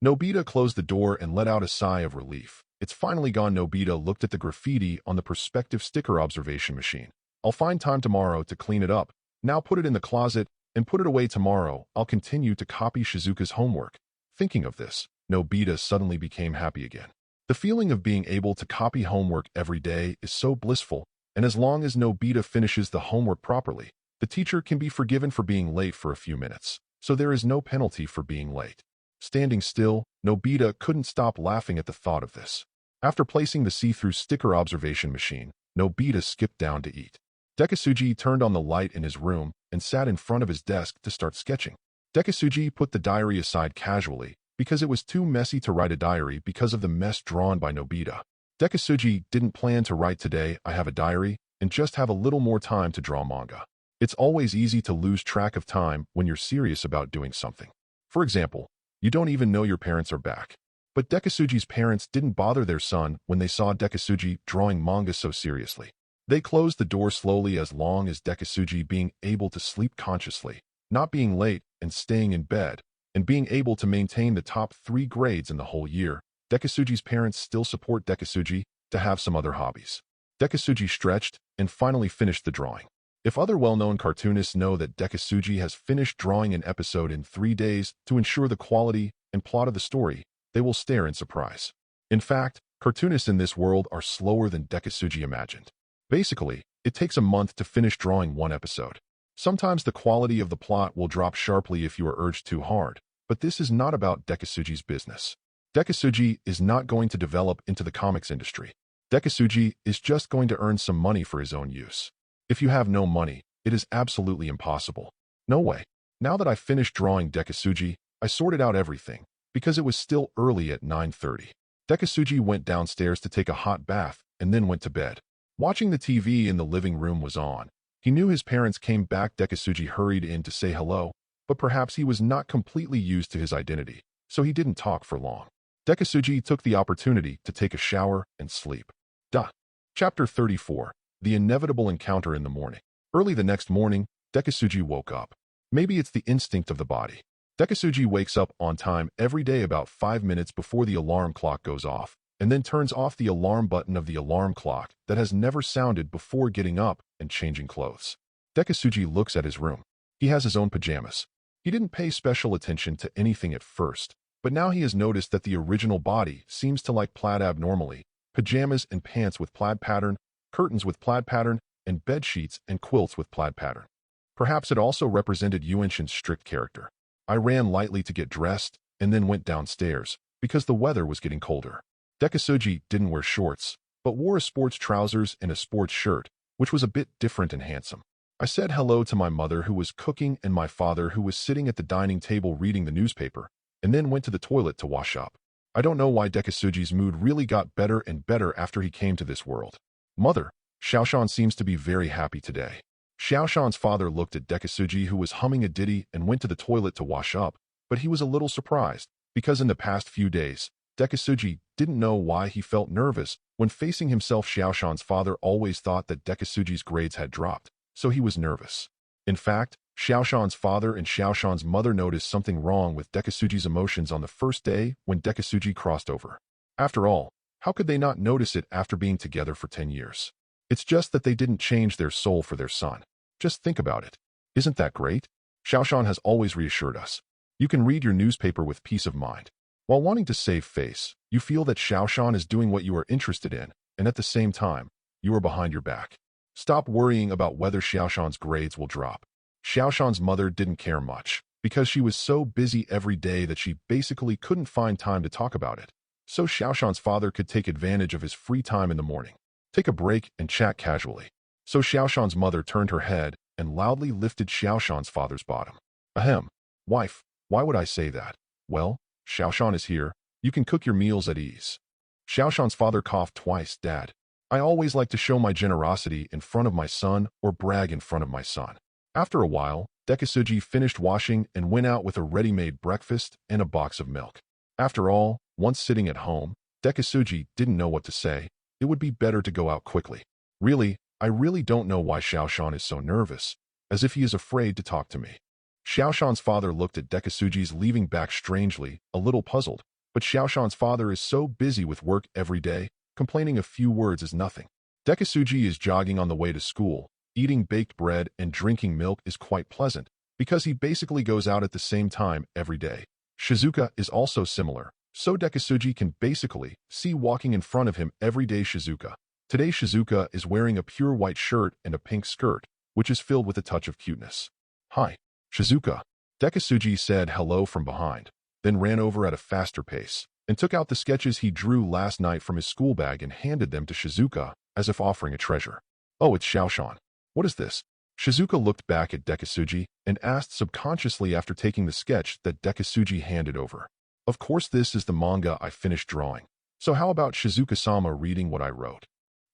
Nobita closed the door and let out a sigh of relief. It's finally gone. Nobita looked at the graffiti on the perspective sticker observation machine. I'll find time tomorrow to clean it up. Now put it in the closet and put it away tomorrow. I'll continue to copy Shizuka's homework. Thinking of this, Nobita suddenly became happy again. The feeling of being able to copy homework every day is so blissful, and as long as Nobita finishes the homework properly, the teacher can be forgiven for being late for a few minutes, so there is no penalty for being late. Standing still, Nobita couldn't stop laughing at the thought of this. After placing the see-through sticker observation machine, Nobita skipped down to eat. Dekisugi turned on the light in his room and sat in front of his desk to start sketching. Dekisugi put the diary aside casually because it was too messy to write a diary because of the mess drawn by Nobita. Dekisugi didn't plan to write today. I have a diary and just have a little more time to draw manga. It's always easy to lose track of time when you're serious about doing something. For example, you don't even know your parents are back. But Dekisugi's parents didn't bother their son when they saw Dekisugi drawing manga so seriously. They closed the door slowly. As long as Dekisugi being able to sleep consciously, not being late and staying in bed, and being able to maintain the top 3 grades in the whole year, Dekisugi's parents still support Dekisugi to have some other hobbies. Dekisugi stretched and finally finished the drawing. If other well-known cartoonists know that Dekisugi has finished drawing an episode in 3 days to ensure the quality and plot of the story, they will stare in surprise. In fact, cartoonists in this world are slower than Dekisugi imagined. Basically, it takes a month to finish drawing 1 episode. Sometimes the quality of the plot will drop sharply if you are urged too hard, but this is not about Dekisugi's business. Dekisugi is not going to develop into the comics industry. Dekisugi is just going to earn some money for his own use. If you have no money, it is absolutely impossible. No way. Now that I finished drawing Dekisugi, I sorted out everything, because it was still early at 9:30. Dekisugi went downstairs to take a hot bath and then went to bed. Watching the TV in the living room was on. He knew his parents came back. Dekisugi hurried in to say hello, but perhaps he was not completely used to his identity, so he didn't talk for long. Dekisugi took the opportunity to take a shower and sleep. Chapter 34. The inevitable encounter in the morning. Early the next morning, Dekisugi woke up. Maybe it's the instinct of the body. Dekisugi wakes up on time every day about 5 minutes before the alarm clock goes off, and then turns off the alarm button of the alarm clock that has never sounded before getting up and changing clothes. Dekisugi looks at his room. He has his own pajamas. He didn't pay special attention to anything at first, but now he has noticed that the original body seems to like plaid abnormally. Pajamas and pants with plaid pattern, curtains with plaid pattern, and bed sheets and quilts with plaid pattern. Perhaps it also represented Yuenshin's strict character. I ran lightly to get dressed and then went downstairs because the weather was getting colder. Dekisugi didn't wear shorts, but wore a sports trousers and a sports shirt, which was a bit different and handsome. I said hello to my mother who was cooking and my father who was sitting at the dining table reading the newspaper, and then went to the toilet to wash up. I don't know why Dekisugi's mood really got better and better after he came to this world. Mother, Xiaoshan seems to be very happy today. Xiaoshan's father looked at Dekisugi who was humming a ditty and went to the toilet to wash up, but he was a little surprised, because in the past few days, Dekisugi didn't know why he felt nervous when facing himself. Xiaoshan's father always thought that Dekisugi's grades had dropped, so he was nervous. In fact, Xiaoshan's father and Xiaoshan's mother noticed something wrong with Dekisugi's emotions on the first day when Dekisugi crossed over. After all, how could they not notice it after being together for 10 years? It's just that they didn't change their soul for their son. Just think about it. Isn't that great? Xiaoshan has always reassured us. You can read your newspaper with peace of mind. While wanting to save face, you feel that Xiaoshan is doing what you are interested in, and at the same time, you are behind your back. Stop worrying about whether Xiaoshan's grades will drop. Xiaoshan's mother didn't care much, because she was so busy every day that she basically couldn't find time to talk about it. So Xiaoshan's father could take advantage of his free time in the morning, take a break and chat casually. So Xiaoshan's mother turned her head and loudly lifted Xiaoshan's father's bottom. Ahem. Wife, why would I say that? Well, Xiaoshan is here. You can cook your meals at ease. Xiaoshan's father coughed twice. Dad, I always like to show my generosity in front of my son or brag in front of my son. After a while, Dekisugi finished washing and went out with a ready-made breakfast and a box of milk. After all, once sitting at home, Dekisugi didn't know what to say. It would be better to go out quickly. Really, I really don't know why Xiaoshan is so nervous, as if he is afraid to talk to me. Xiaoshan's father looked at Dekisugi's leaving back strangely, a little puzzled, but Xiaoshan's father is so busy with work every day, complaining a few words is nothing. Dekisugi is jogging on the way to school. Eating baked bread and drinking milk is quite pleasant, because he basically goes out at the same time every day. Shizuka is also similar, so Dekisugi can basically see walking in front of him every day Shizuka. Today Shizuka is wearing a pure white shirt and a pink skirt, which is filled with a touch of cuteness. Hi, Shizuka. Dekisugi said hello from behind, then ran over at a faster pace, and took out the sketches he drew last night from his school bag and handed them to Shizuka, as if offering a treasure. Oh, it's Xiaoshan. What is this? Shizuka looked back at Dekisugi and asked subconsciously after taking the sketch that Dekisugi handed over. Of course this is the manga I finished drawing. So how about Shizuka-sama reading what I wrote?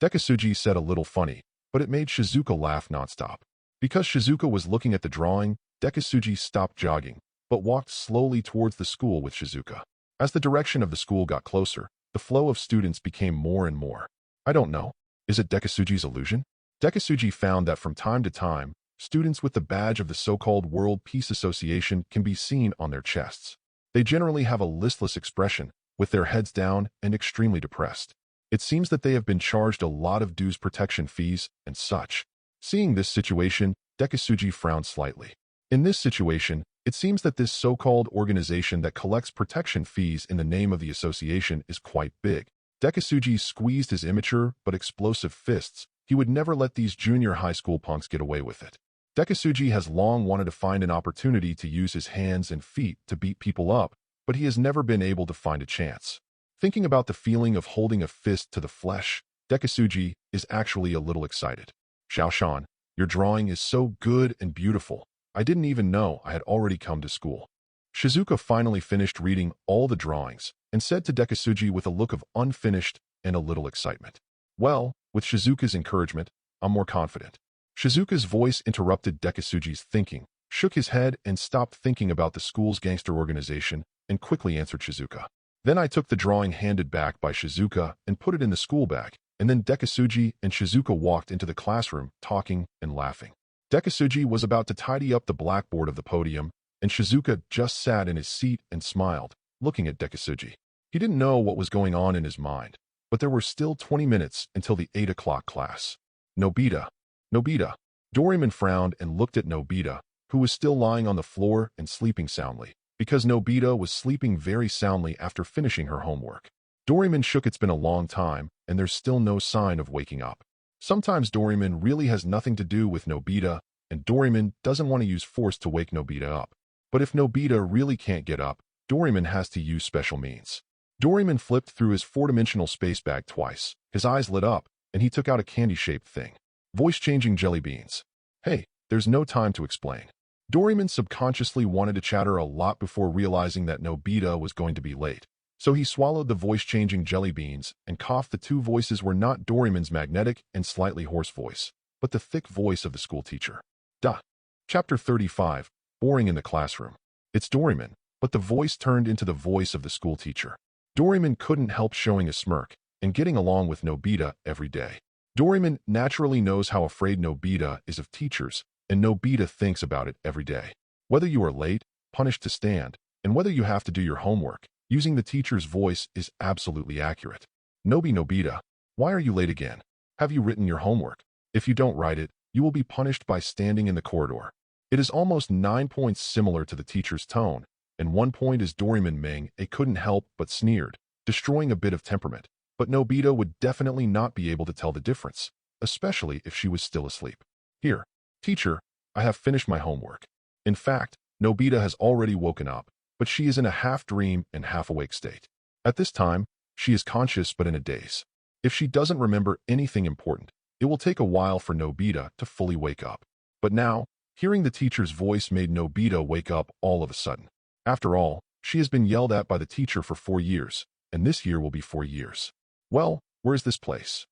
Dekisugi said a little funny, but it made Shizuka laugh nonstop. Because Shizuka was looking at the drawing, Dekisugi stopped jogging, but walked slowly towards the school with Shizuka. As the direction of the school got closer, the flow of students became more and more. I don't know. Is it Dekisugi's illusion? Dekisugi found that from time to time, students with the badge of the so-called World Peace Association can be seen on their chests. They generally have a listless expression, with their heads down and extremely depressed. It seems that they have been charged a lot of dues protection fees and such. Seeing this situation, Dekisugi frowned slightly. In this situation, it seems that this so-called organization that collects protection fees in the name of the association is quite big. Dekisugi squeezed his immature but explosive fists. He would never let these junior high school punks get away with it. Dekisugi has long wanted to find an opportunity to use his hands and feet to beat people up, but he has never been able to find a chance. Thinking about the feeling of holding a fist to the flesh, Dekisugi is actually a little excited. Xiaoshan, your drawing is so good and beautiful. I didn't even know I had already come to school. Shizuka finally finished reading all the drawings and said to Dekisugi with a look of unfinished and a little excitement. Well, with Shizuka's encouragement, I'm more confident. Shizuka's voice interrupted Dekisugi's thinking, shook his head and stopped thinking about the school's gangster organization and quickly answered Shizuka. Then I took the drawing handed back by Shizuka and put it in the school bag, and then Dekisugi and Shizuka walked into the classroom, talking and laughing. Dekisugi was about to tidy up the blackboard of the podium, and Shizuka just sat in his seat and smiled, looking at Dekisugi. He didn't know what was going on in his mind, but there were still 20 minutes until the 8 o'clock class. Nobita. Nobita. Doraemon frowned and looked at Nobita, who was still lying on the floor and sleeping soundly, because Nobita was sleeping very soundly after finishing her homework. Doraemon shook. It's been a long time, and there's still no sign of waking up. Sometimes Doraemon really has nothing to do with Nobita, and Doraemon doesn't want to use force to wake Nobita up. But if Nobita really can't get up, Doraemon has to use special means. Doraemon flipped through his four-dimensional space bag twice. His eyes lit up, and he took out a candy-shaped thing. Voice-changing jelly beans. Hey, there's no time to explain. Doraemon subconsciously wanted to chatter a lot before realizing that Nobita was going to be late. So he swallowed the voice-changing jelly beans and coughed. The two voices were not Doraemon's magnetic and slightly hoarse voice, but the thick voice of the school teacher. Duh. Chapter 35. Boring in the classroom. It's Doraemon, but the voice turned into the voice of the school teacher. Doraemon couldn't help showing a smirk and getting along with Nobita every day. Doraemon naturally knows how afraid Nobita is of teachers, and Nobita thinks about it every day. Whether you are late, punished to stand, and whether you have to do your homework, using the teacher's voice is absolutely accurate. Nobita, why are you late again? Have you written your homework? If you don't write it, you will be punished by standing in the corridor. It is almost 9 points similar to the teacher's tone, and one point as Doraemon Ming, it couldn't help but sneered, destroying a bit of temperament. But Nobita would definitely not be able to tell the difference, especially if she was still asleep. Here, teacher, I have finished my homework. In fact, Nobita has already woken up, but she is in a half-dream and half-awake state. At this time, she is conscious but in a daze. If she doesn't remember anything important, it will take a while for Nobita to fully wake up. But now, hearing the teacher's voice made Nobita wake up all of a sudden. After all, she has been yelled at by the teacher for 4 years, and this year will be 4 years. Well, where's this place?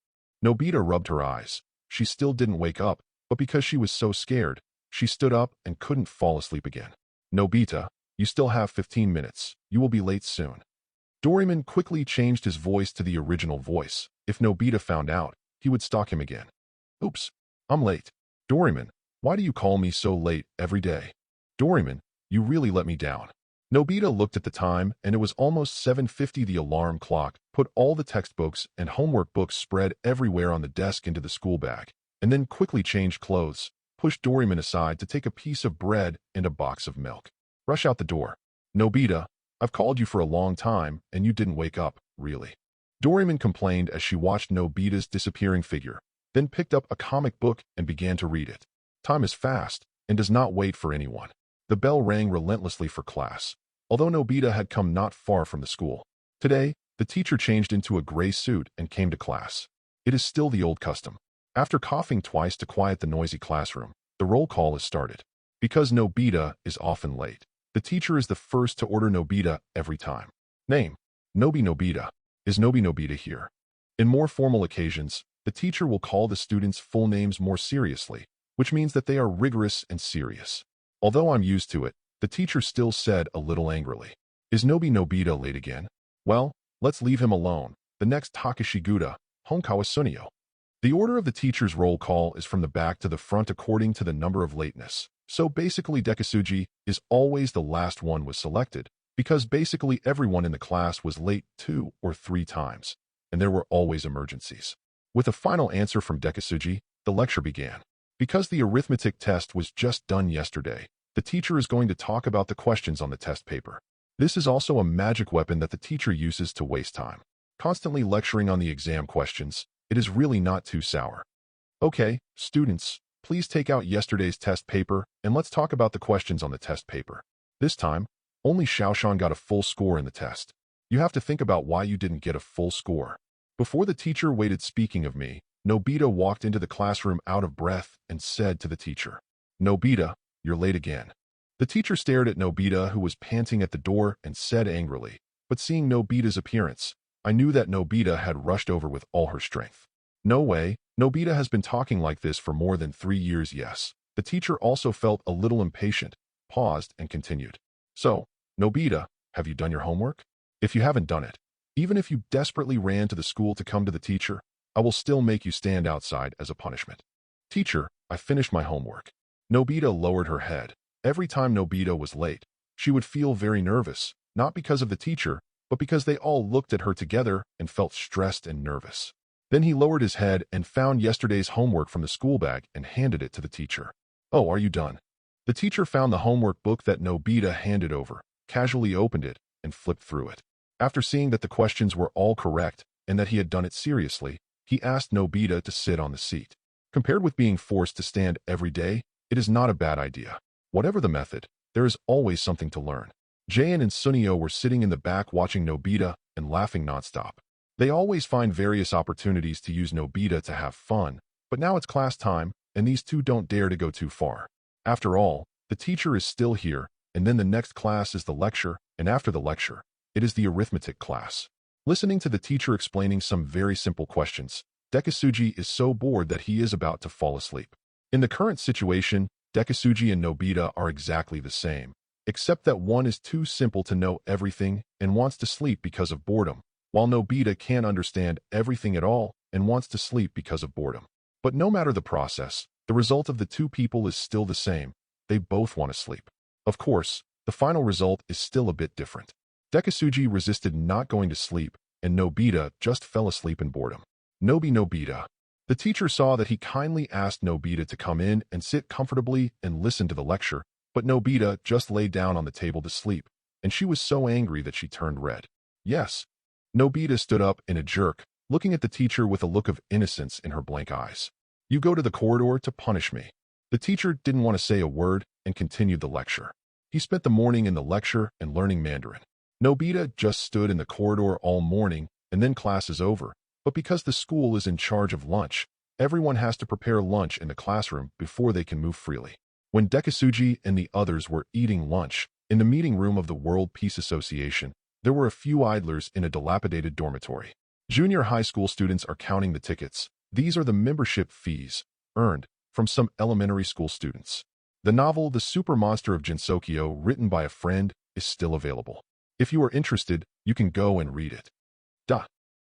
Nobita rubbed her eyes. She still didn't wake up, but because she was so scared, she stood up and couldn't fall asleep again. Nobita, you still have 15 minutes. You will be late soon. Doraemon quickly changed his voice to the original voice. If Nobita found out, he would stalk him again. Oops, I'm late. Doraemon, why do you call me so late every day? Doraemon, you really let me down. Nobita looked at the time, and it was almost 7:50. The alarm clock put all the textbooks and homework books spread everywhere on the desk into the school bag, and then quickly changed clothes, pushed Doraemon aside to take a piece of bread and a box of milk. Rush out the door. Nobita, I've called you for a long time, and you didn't wake up, really. Doraemon complained as she watched Nobita's disappearing figure, then picked up a comic book and began to read it. Time is fast and does not wait for anyone. The bell rang relentlessly for class, although Nobita had come not far from the school. Today, the teacher changed into a gray suit and came to class. It is still the old custom. After coughing twice to quiet the noisy classroom, the roll call is started. Because Nobita is often late, the teacher is the first to order Nobita every time. Name: Nobita. Is Nobita here? In more formal occasions, the teacher will call the students' full names more seriously, which means that they are rigorous and serious. Although I'm used to it, the teacher still said a little angrily, Is Nobita late again? Well, let's leave him alone. The next Takashi Guda, Honkawa Sunio. The order of the teacher's roll call is from the back to the front according to the number of lateness. So basically Dekisugi is always the last one was selected, because basically everyone in the class was late 2 or 3 times, and there were always emergencies. With a final answer from Dekisugi, the lecture began. Because the arithmetic test was just done yesterday, the teacher is going to talk about the questions on the test paper. This is also a magic weapon that the teacher uses to waste time. Constantly lecturing on the exam questions, it is really not too sour. Okay, students, please take out yesterday's test paper and let's talk about the questions on the test paper. This time, only Xiaoshan got a full score in the test. You have to think about why you didn't get a full score. Before the teacher waited speaking of me, Nobita walked into the classroom out of breath and said to the teacher, Nobita, you're late again. The teacher stared at Nobita, who was panting at the door, and said angrily, but seeing Nobita's appearance, I knew that Nobita had rushed over with all her strength. No way, Nobita has been talking like this for more than 3 years, yes. The teacher also felt a little impatient, paused, and continued. So, Nobita, have you done your homework? If you haven't done it, even if you desperately ran to the school to come to the teacher, I will still make you stand outside as a punishment. Teacher, I finished my homework. Nobita lowered her head. Every time Nobita was late, she would feel very nervous, not because of the teacher, but because they all looked at her together and felt stressed and nervous. Then he lowered his head and found yesterday's homework from the school bag and handed it to the teacher. Oh, are you done? The teacher found the homework book that Nobita handed over, casually opened it, and flipped through it. After seeing that the questions were all correct and that he had done it seriously, he asked Nobita to sit on the seat. Compared with being forced to stand every day, it is not a bad idea. Whatever the method, there is always something to learn. Jayan and Sunio were sitting in the back watching Nobita and laughing nonstop. They always find various opportunities to use Nobita to have fun, but now it's class time, and these two don't dare to go too far. After all, the teacher is still here, and then the next class is the lecture, and after the lecture, it is the arithmetic class. Listening to the teacher explaining some very simple questions, Dekisugi is so bored that he is about to fall asleep. In the current situation, Dekisugi and Nobita are exactly the same, except that one is too simple to know everything and wants to sleep because of boredom, while Nobita can't understand everything at all and wants to sleep because of boredom. But no matter the process, the result of the two people is still the same. They both want to sleep. Of course, the final result is still a bit different. Dekisugi resisted not going to sleep, and Nobita just fell asleep in boredom. Nobita. The teacher saw that he kindly asked Nobita to come in and sit comfortably and listen to the lecture, but Nobita just lay down on the table to sleep, and she was so angry that she turned red. Yes. Nobita stood up in a jerk, looking at the teacher with a look of innocence in her blank eyes. You go to the corridor to punish me. The teacher didn't want to say a word and continued the lecture. He spent the morning in the lecture and learning Mandarin. Nobita just stood in the corridor all morning, and then class is over. But because the school is in charge of lunch, everyone has to prepare lunch in the classroom before they can move freely. When Dekisugi and the others were eating lunch in the meeting room of the World Peace Association, there were a few idlers in a dilapidated dormitory. Junior high school students are counting the tickets. These are the membership fees earned from some elementary school students. The novel The Super Monster of Jinsokyo, written by a friend, is still available. If you are interested, you can go and read it.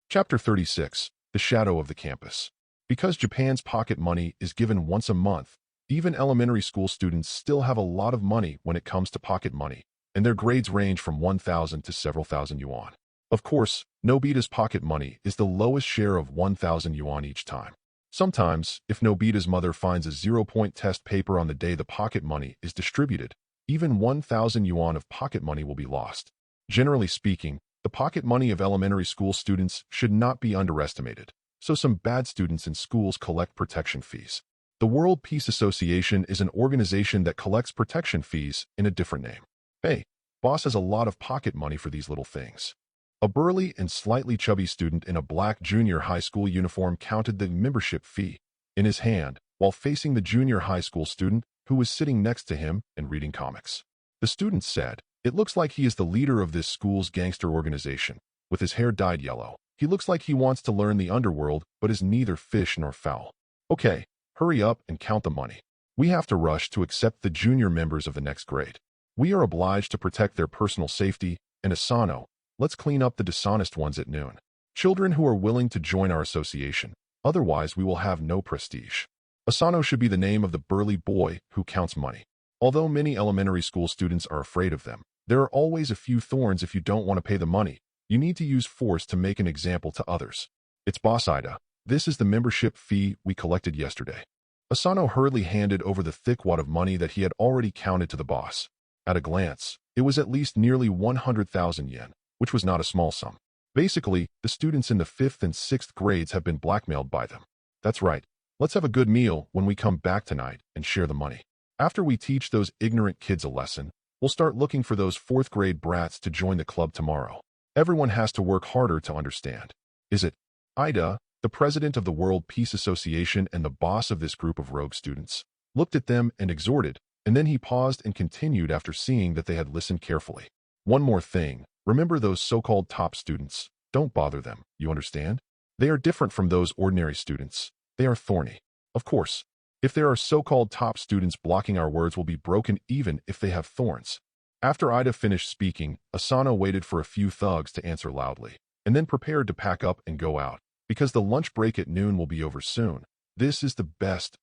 Chapter 36, The Shadow of the Campus. Because Japan's pocket money is given once a month, even elementary school students still have a lot of money when it comes to pocket money, and their grades range from 1,000 to several thousand yuan. Of course, Nobita's pocket money is the lowest share of 1,000 yuan each time. Sometimes, if Nobita's mother finds a 0-point test paper on the day the pocket money is distributed, even 1,000 yuan of pocket money will be lost. Generally speaking, the pocket money of elementary school students should not be underestimated, so some bad students in schools collect protection fees. The World Peace Association is an organization that collects protection fees in a different name. Hey, boss has a lot of pocket money for these little things. A burly and slightly chubby student in a black junior high school uniform counted the membership fee in his hand while facing the junior high school student who was sitting next to him and reading comics. The student said, "It looks like he is the leader of this school's gangster organization. With his hair dyed yellow, he looks like he wants to learn the underworld but is neither fish nor fowl. Okay, hurry up and count the money. We have to rush to accept the junior members of the next grade. We are obliged to protect their personal safety, and Asano, let's clean up the dishonest ones at noon. Children who are willing to join our association, otherwise we will have no prestige." Asano should be the name of the burly boy who counts money. Although many elementary school students are afraid of them, there are always a few thorns if you don't want to pay the money. You need to use force to make an example to others. It's Boss Ida. This is the membership fee we collected yesterday. Asano hurriedly handed over the thick wad of money that he had already counted to the boss. At a glance, it was at least nearly 100,000 yen, which was not a small sum. Basically, the students in the 5th and 6th grades have been blackmailed by them. That's right. Let's have a good meal when we come back tonight and share the money. After we teach those ignorant kids a lesson, we'll start looking for those 4th grade brats to join the club tomorrow. Everyone has to work harder to understand. Is it? Ida, the president of the World Peace Association and the boss of this group of rogue students, looked at them and exhorted, and then he paused and continued after seeing that they had listened carefully. One more thing, remember those so-called top students. Don't bother them, you understand? They are different from those ordinary students. They are thorny. Of course, if there are so-called top students blocking our words will be broken even if they have thorns. After Ida finished speaking, Asano waited for a few thugs to answer loudly, and then prepared to pack up and go out, because the lunch break at noon will be over soon. This is the best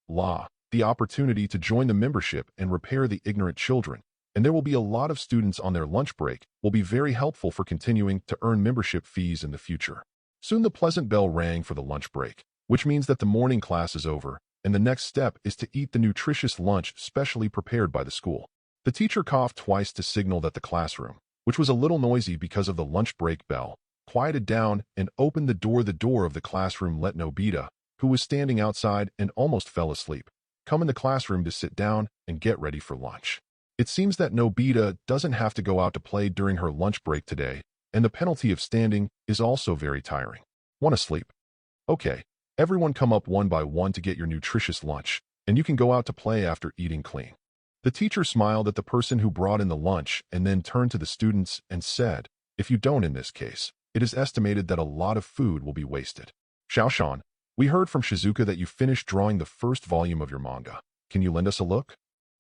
the opportunity to join the membership and repair the ignorant children, and there will be a lot of students on their lunch break, will be very helpful for continuing to earn membership fees in the future. Soon the pleasant bell rang for the lunch break, which means that the morning class is over, and the next step is to eat the nutritious lunch specially prepared by the school. The teacher coughed twice to signal that the classroom, which was a little noisy because of the lunch break bell, quieted down and opened the door. The door of the classroom let Nobita, who was standing outside and almost fell asleep, come in the classroom to sit down and get ready for lunch. It seems that Nobita doesn't have to go out to play during her lunch break today, and the penalty of standing is also very tiring. Want to sleep? Okay, everyone come up one by one to get your nutritious lunch, and you can go out to play after eating clean. The teacher smiled at the person who brought in the lunch and then turned to the students and said, "If you don't in this case, it is estimated that a lot of food will be wasted. Xiaoshan, we heard from Shizuka that you finished drawing the first volume of your manga. Can you lend us a look?"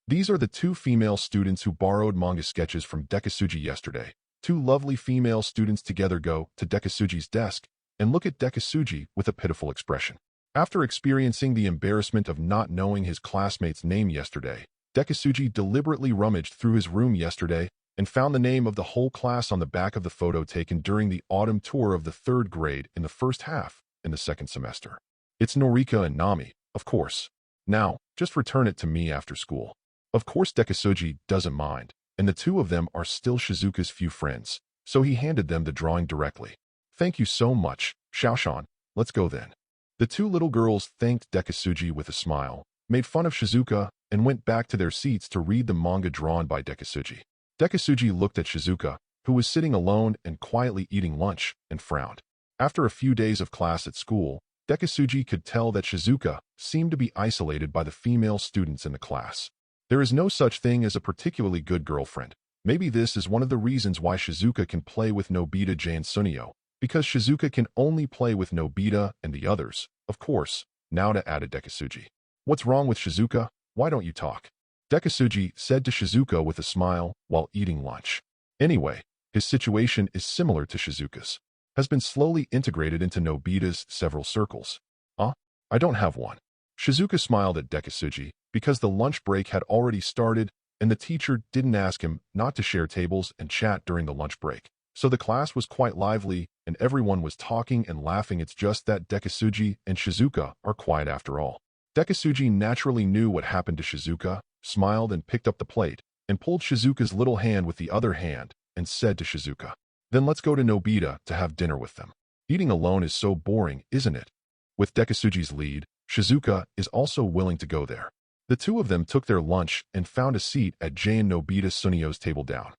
These are the two female students who borrowed manga sketches from Dekisugi yesterday. Two lovely female students together go to Dekisugi's desk and look at Dekisugi with a pitiful expression. After experiencing the embarrassment of not knowing his classmate's name yesterday, Dekisugi deliberately rummaged through his room yesterday and found the name of the whole class on the back of the photo taken during the autumn tour of the 3rd grade in the first half in the 2nd semester. It's Norika and Nami, of course. Now, just return it to me after school. Of course Dekisugi doesn't mind. and the two of them are still Shizuka's few friends, so he handed them the drawing directly. "Thank you so much, Xiaoshan. Let's go then." The two little girls thanked Dekisugi with a smile, made fun of Shizuka, and went back to their seats to read the manga drawn by Dekisugi. Dekisugi looked at Shizuka, who was sitting alone and quietly eating lunch, and frowned. After a few days of class at school, Dekisugi could tell that Shizuka seemed to be isolated by the female students in the class. There is no such thing as a particularly good girlfriend. Maybe this is one of the reasons why Shizuka can play with Nobita, Jay, and Sunio, because Shizuka can only play with Nobita and the others, of course, Naoda added Dekisugi. "What's wrong with Shizuka? Why don't you talk?" Dekisugi said to Shizuka with a smile while eating lunch. Anyway, his situation is similar to Shizuka's. Has been slowly integrated into Nobita's several circles. I don't have one. Shizuka smiled at Dekisugi because the lunch break had already started and the teacher didn't ask him not to share tables and chat during the lunch break. So the class was quite lively and everyone was talking and laughing. It's just that Dekisugi and Shizuka are quiet after all. Dekisugi naturally knew what happened to Shizuka, smiled and picked up the plate, and pulled Shizuka's little hand with the other hand, and said to Shizuka, "Then let's go to Nobita to have dinner with them. Eating alone is so boring, isn't it?" With Dekisugi's lead, Shizuka is also willing to go there. The two of them took their lunch and found a seat at Jay and Nobita Sunio's table down.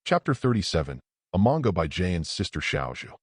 Chapter 37, a manga by Jane's sister Xiaoju.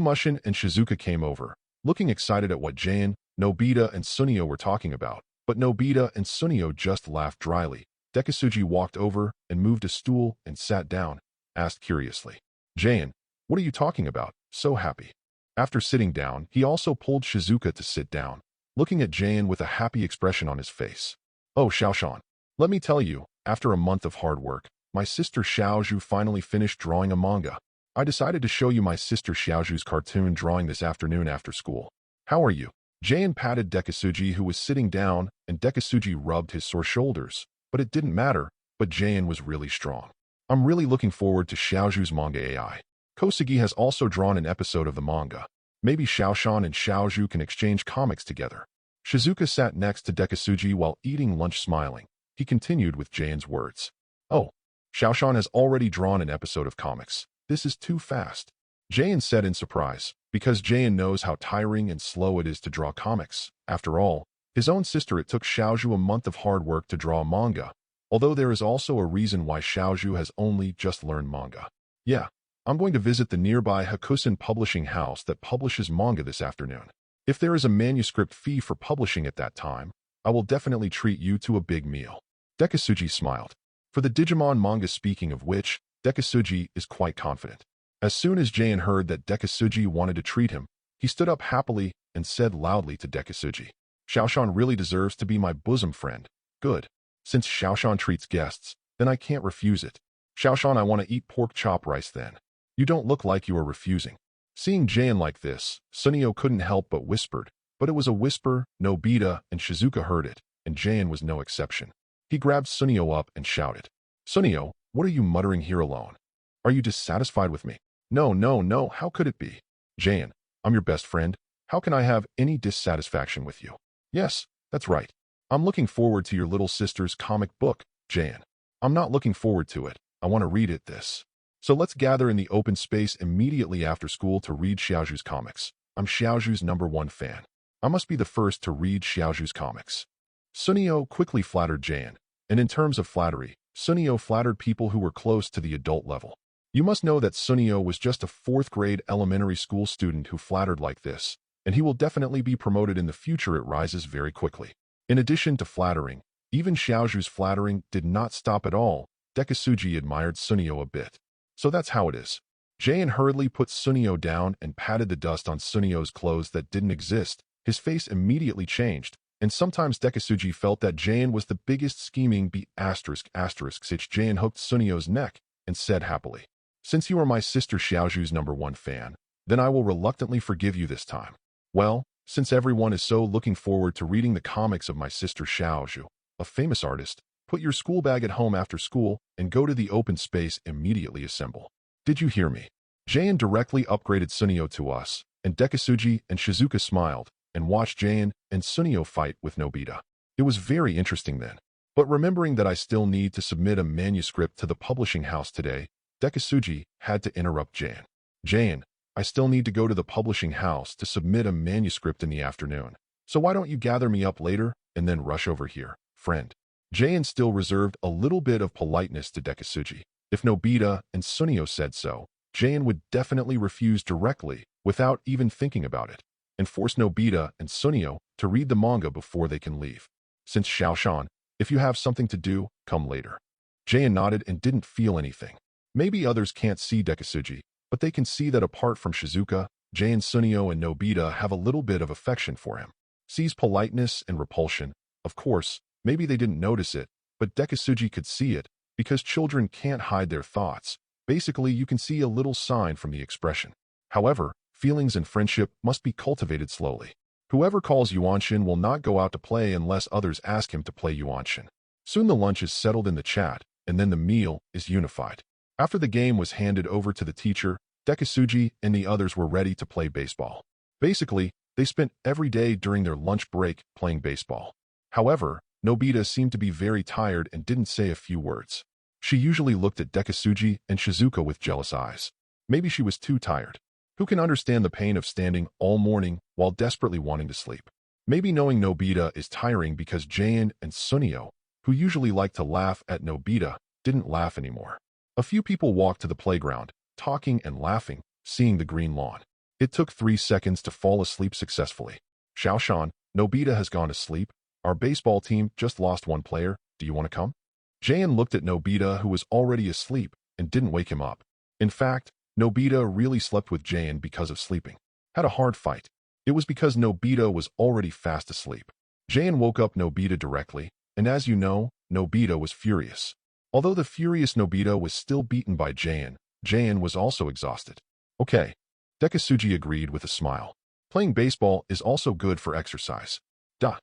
Mushin and Shizuka came over, looking excited at what Jane, Nobita, and Sunio were talking about, but Nobita and Sunio just laughed dryly. Dekisugi walked over and moved a stool and sat down, asked curiously, "Jane, what are you talking about? So happy." After sitting down, he also pulled Shizuka to sit down, looking at Jane with a happy expression on his face. "Oh, Xiaoshan, let me tell you, after a month of hard work, my sister Xiaoju finally finished drawing a manga. I decided to show you my sister Xiaoju's cartoon drawing this afternoon after school. How are you?" Jane patted Dekisugi, who was sitting down, and Dekisugi rubbed his sore shoulders, but it didn't matter, but Jane was really strong. "I'm really looking forward to Xiaoju's manga AI. Kosugi has also drawn an episode of the manga. Maybe Xiaoshan and Xiaoju can exchange comics together." Shizuka sat next to Dekisugi while eating lunch smiling. He continued with Jane's words. "Oh, Xiaoshan has already drawn an episode of comics. This is too fast." Jane said in surprise, because Jane knows how tiring and slow it is to draw comics. After all, his own sister, it took Xiaoju a month of hard work to draw a manga, although there is also a reason why Xiaoju has only just learned manga. "Yeah, I'm going to visit the nearby Hakusen publishing house that publishes manga this afternoon. If there is a manuscript fee for publishing at that time, I will definitely treat you to a big meal." Dekisugi smiled. For the Digimon manga, speaking of which, Dekisugi is quite confident. As soon as Jane heard that Dekisugi wanted to treat him, he stood up happily and said loudly to Dekisugi, "Xiaoshan really deserves to be my bosom friend. Good. Since Xiaoshan treats guests, then I can't refuse it. Xiaoshan, I want to eat pork chop rice then. You don't look like you are refusing." Seeing Jane like this, Sunio couldn't help but whispered, but it was a whisper. Nobita and Shizuka heard it, and Jane was no exception. He grabbed Sunio up and shouted, "Sunio, what are you muttering here alone? Are you dissatisfied with me?" No, how could it be? "Jane, I'm your best friend. How can I have any dissatisfaction with you?" "Yes, that's right. I'm looking forward to your little sister's comic book, Jane." "I'm not looking forward to it. I want to read it this. So let's gather in the open space immediately after school to read Xiaoju's comics. I'm Xiaoju's #1 fan. I must be the first to read Xiaoju's comics." Sunio quickly flattered Jane, and in terms of flattery, Sunio flattered people who were close to the adult level. You must know that Sunio was just a 4th grade elementary school student who flattered like this, and he will definitely be promoted in the future. It rises very quickly. In addition to flattering, even Xiaoju's flattering did not stop at all. Dekisugi admired Sunio a bit. So that's how it is. Jane hurriedly put Sunio down and patted the dust on Sunio's clothes that didn't exist. His face immediately changed, and sometimes Dekisugi felt that Jane was the biggest scheming ****. Jane hooked Sunio's neck and said happily, "Since you are my sister Xiaoju's #1 fan, then I will reluctantly forgive you this time. Well, since everyone is so looking forward to reading the comics of my sister Xiaoju, a famous artist, put your school bag at home after school and go to the open space immediately. Assemble." "Did you hear me?" Jane directly upgraded Sunio to us, and Dekisugi and Shizuka smiled and watched Jane and Sunio fight with Nobita. It was very interesting then. But remembering that I still need to submit a manuscript to the publishing house today, Dekisugi had to interrupt Jan. Jan, I still need to go to the publishing house to submit a manuscript in the afternoon. So why don't you gather me up later and then rush over here, friend? Jan still reserved a little bit of politeness to Dekisugi. If Nobita and Sunio said so, Jan would definitely refuse directly without even thinking about it, and force Nobita and Sunio to read the manga before they can leave. Since Xiaoshan, if you have something to do, come later. Jan nodded and didn't feel anything. Maybe others can't see Dekisugi, but they can see that apart from Shizuka, Jan, Sunio, and Nobita have a little bit of affection for him. Sees politeness and repulsion. Of course, maybe they didn't notice it, but Dekisugi could see it, because children can't hide their thoughts. Basically, you can see a little sign from the expression. However, feelings and friendship must be cultivated slowly. Whoever calls Yuanshin will not go out to play unless others ask him to play Yuanshin. Soon the lunch is settled in the chat, and then the meal is unified. After the game was handed over to the teacher, Dekisugi and the others were ready to play baseball. Basically, they spent every day during their lunch break playing baseball. However, Nobita seemed to be very tired and didn't say a few words. She usually looked at Dekisugi and Shizuka with jealous eyes. Maybe she was too tired. Who can understand the pain of standing all morning while desperately wanting to sleep? Maybe knowing Nobita is tiring because Jan and Sunio, who usually like to laugh at Nobita, didn't laugh anymore. A few people walked to the playground, talking and laughing, seeing the green lawn. It took 3 seconds to fall asleep successfully. Xiaoshan, Nobita has gone to sleep. Our baseball team just lost one player. Do you want to come? Jan looked at Nobita, who was already asleep, and didn't wake him up. In fact, Nobita really slept with Jan because of sleeping. Had a hard fight. It was because Nobita was already fast asleep. Jan woke up Nobita directly, and as you know, Nobita was furious. Although the furious Nobita was still beaten by Jan, Jan was also exhausted. Okay. Dekisugi agreed with a smile. Playing baseball is also good for exercise. Duh.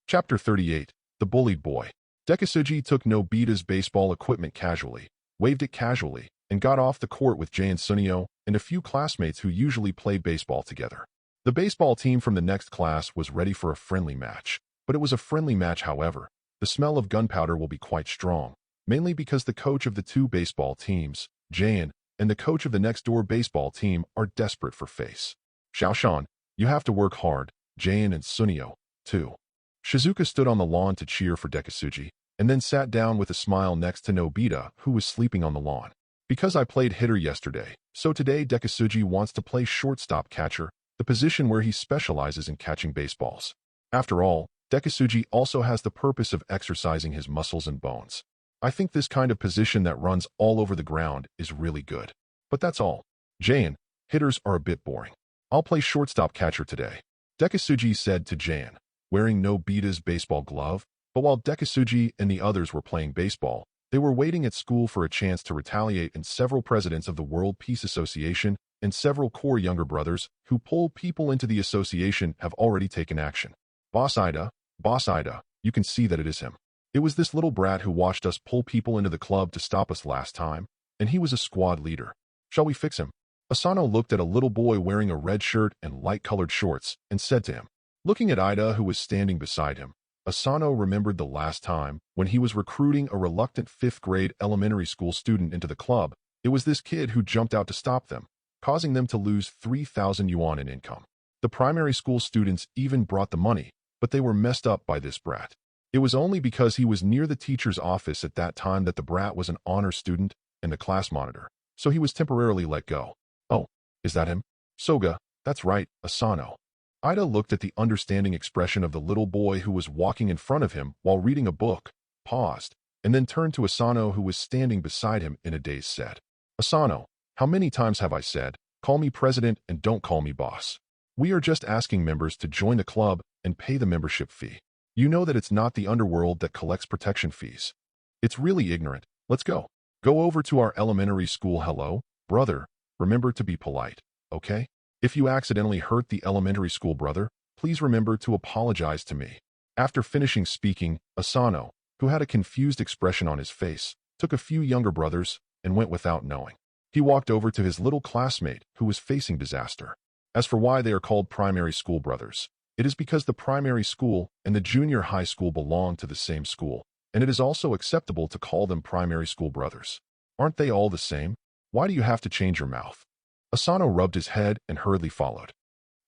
Chapter 38, The Bullied Boy. Dekisugi took Nobita's baseball equipment casually, waved it casually, and got off the court with Jan Sunio and a few classmates who usually play baseball together. The baseball team from the next class was ready for a friendly match. But it was a friendly match, however. The smell of gunpowder will be quite strong, mainly because the coach of the two baseball teams, Jan, and the coach of the next-door baseball team are desperate for face. Xiaoshan, you have to work hard, Jan and Sunio, too. Shizuka stood on the lawn to cheer for Dekisugi, and then sat down with a smile next to Nobita, who was sleeping on the lawn. Because I played hitter yesterday, so today Dekisugi wants to play shortstop catcher, the position where he specializes in catching baseballs. After all, Dekisugi also has the purpose of exercising his muscles and bones. I think this kind of position that runs all over the ground is really good. But that's all. Jan, hitters are a bit boring. I'll play shortstop catcher today, Dekisugi said to Jan, wearing Nobita's baseball glove. But while Dekisugi and the others were playing baseball, they were waiting at school for a chance to retaliate, and several presidents of the World Peace Association and several core younger brothers who pull people into the association have already taken action. Boss Ida, you can see that it is him. It was this little brat who watched us pull people into the club to stop us last time, and he was a squad leader. Shall we fix him? Asano looked at a little boy wearing a red shirt and light-colored shorts and said to him. Looking at Ida, who was standing beside him, Asano remembered the last time when he was recruiting a reluctant 5th-grade elementary school student into the club. It was this kid who jumped out to stop them, causing them to lose 3,000 yuan in income. The primary school students even brought the money, but they were messed up by this brat. It was only because he was near the teacher's office at that time that the brat was an honor student and the class monitor, so he was temporarily let go. Oh, is that him? Soga, that's right, Asano. Ida looked at the understanding expression of the little boy who was walking in front of him while reading a book, paused, and then turned to Asano, who was standing beside him in a daze, said, Asano, how many times have I said, call me president and don't call me boss? We are just asking members to join the club and pay the membership fee. You know that it's not the underworld that collects protection fees. It's really ignorant. Let's go. Go over to our elementary school. Hello, brother. Remember to be polite, okay? If you accidentally hurt the elementary school brother, please remember to apologize to me. After finishing speaking, Asano, who had a confused expression on his face, took a few younger brothers and went without knowing. He walked over to his little classmate who was facing disaster. As for why they are called primary school brothers, it is because the primary school and the junior high school belong to the same school, and it is also acceptable to call them primary school brothers. Aren't they all the same? Why do you have to change your mouth? Asano rubbed his head and hurriedly followed.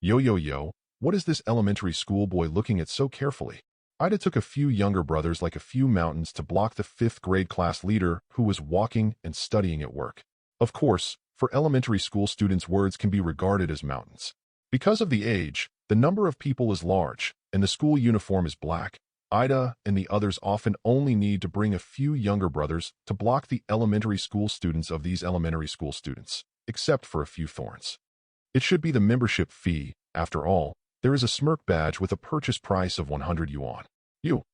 Yo, what is this elementary school boy looking at so carefully? Ida took a few younger brothers like a few mountains to block the 5th grade class leader who was walking and studying at work. Of course, for elementary school students, words can be regarded as mountains. Because of the age, the number of people is large, and the school uniform is black. Ida and the others often only need to bring a few younger brothers to block the elementary school students of these elementary school students, except for a few thorns. It should be the membership fee. After all, there is a smirk badge with a purchase price of 100 yuan.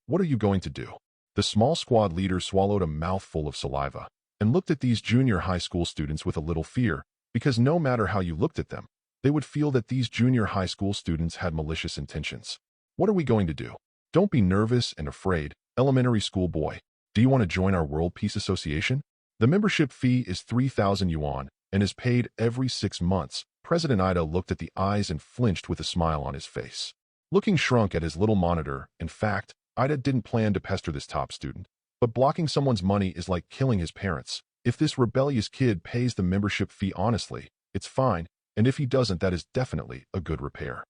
What are you going to do? The small squad leader swallowed a mouthful of saliva and looked at these junior high school students with a little fear, because no matter how you looked at them, they would feel that these junior high school students had malicious intentions. What are we going to do? Don't be nervous and afraid, elementary school boy. Do you want to join our World Peace Association? The membership fee is 3,000 yuan and is paid every 6 months. President Ida looked at the eyes and flinched with a smile on his face. Looking shrunk at his little monitor, in fact, Ida didn't plan to pester this top student. But blocking someone's money is like killing his parents. If this rebellious kid pays the membership fee honestly, it's fine, and if he doesn't, that is definitely a good repair.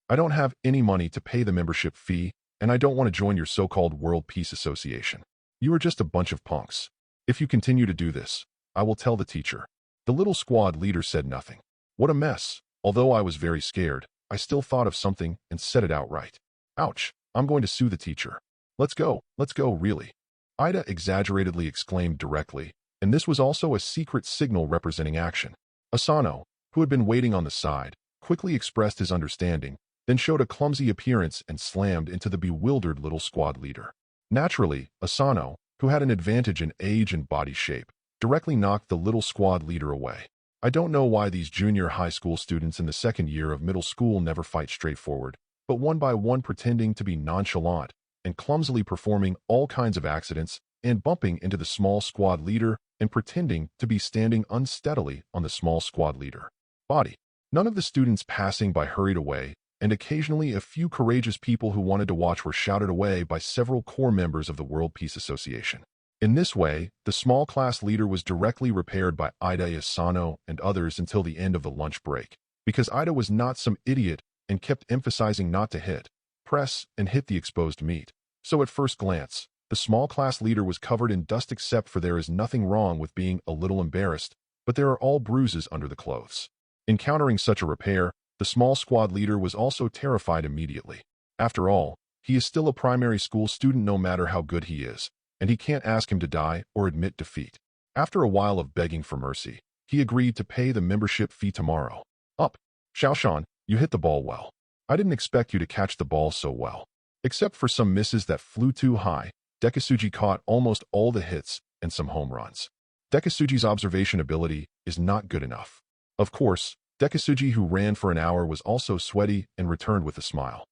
I don't have any money to pay the membership fee, and I don't want to join your so-called World Peace Association. You are just a bunch of punks. If you continue to do this, I will tell the teacher. The little squad leader said nothing. What a mess. Although I was very scared, I still thought of something and said it outright. Ouch, I'm going to sue the teacher. Let's go, really. Ida exaggeratedly exclaimed directly, and this was also a secret signal representing action. Asano, who had been waiting on the side, quickly expressed his understanding, then showed a clumsy appearance and slammed into the bewildered little squad leader. Naturally, Asano, who had an advantage in age and body shape, directly knocked the little squad leader away. I don't know why these junior high school students in the second year of middle school never fight straightforward, but one by one pretending to be nonchalant and clumsily performing all kinds of accidents and bumping into the small squad leader and pretending to be standing unsteadily on the small squad leader body. None of the students passing by hurried away, and occasionally a few courageous people who wanted to watch were shouted away by several core members of the World Peace Association. In this way, the small class leader was directly repaired by Ida, Asano, and others until the end of the lunch break, because Ida was not some idiot and kept emphasizing not to hit, press, and hit the exposed meat. So at first glance, the small class leader was covered in dust, except for there is nothing wrong with being a little embarrassed, but there are all bruises under the clothes. Encountering such a repair, the small squad leader was also terrified immediately. After all, he is still a primary school student no matter how good he is, and he can't ask him to die or admit defeat. After a while of begging for mercy, he agreed to pay the membership fee tomorrow. Up. Xiaoshan, you hit the ball well. I didn't expect you to catch the ball so well. Except for some misses that flew too high, Dekisugi caught almost all the hits and some home runs. Dekisugi's observation ability is not good enough. Of course, Dekisugi, who ran for an hour, was also sweaty and returned with a smile.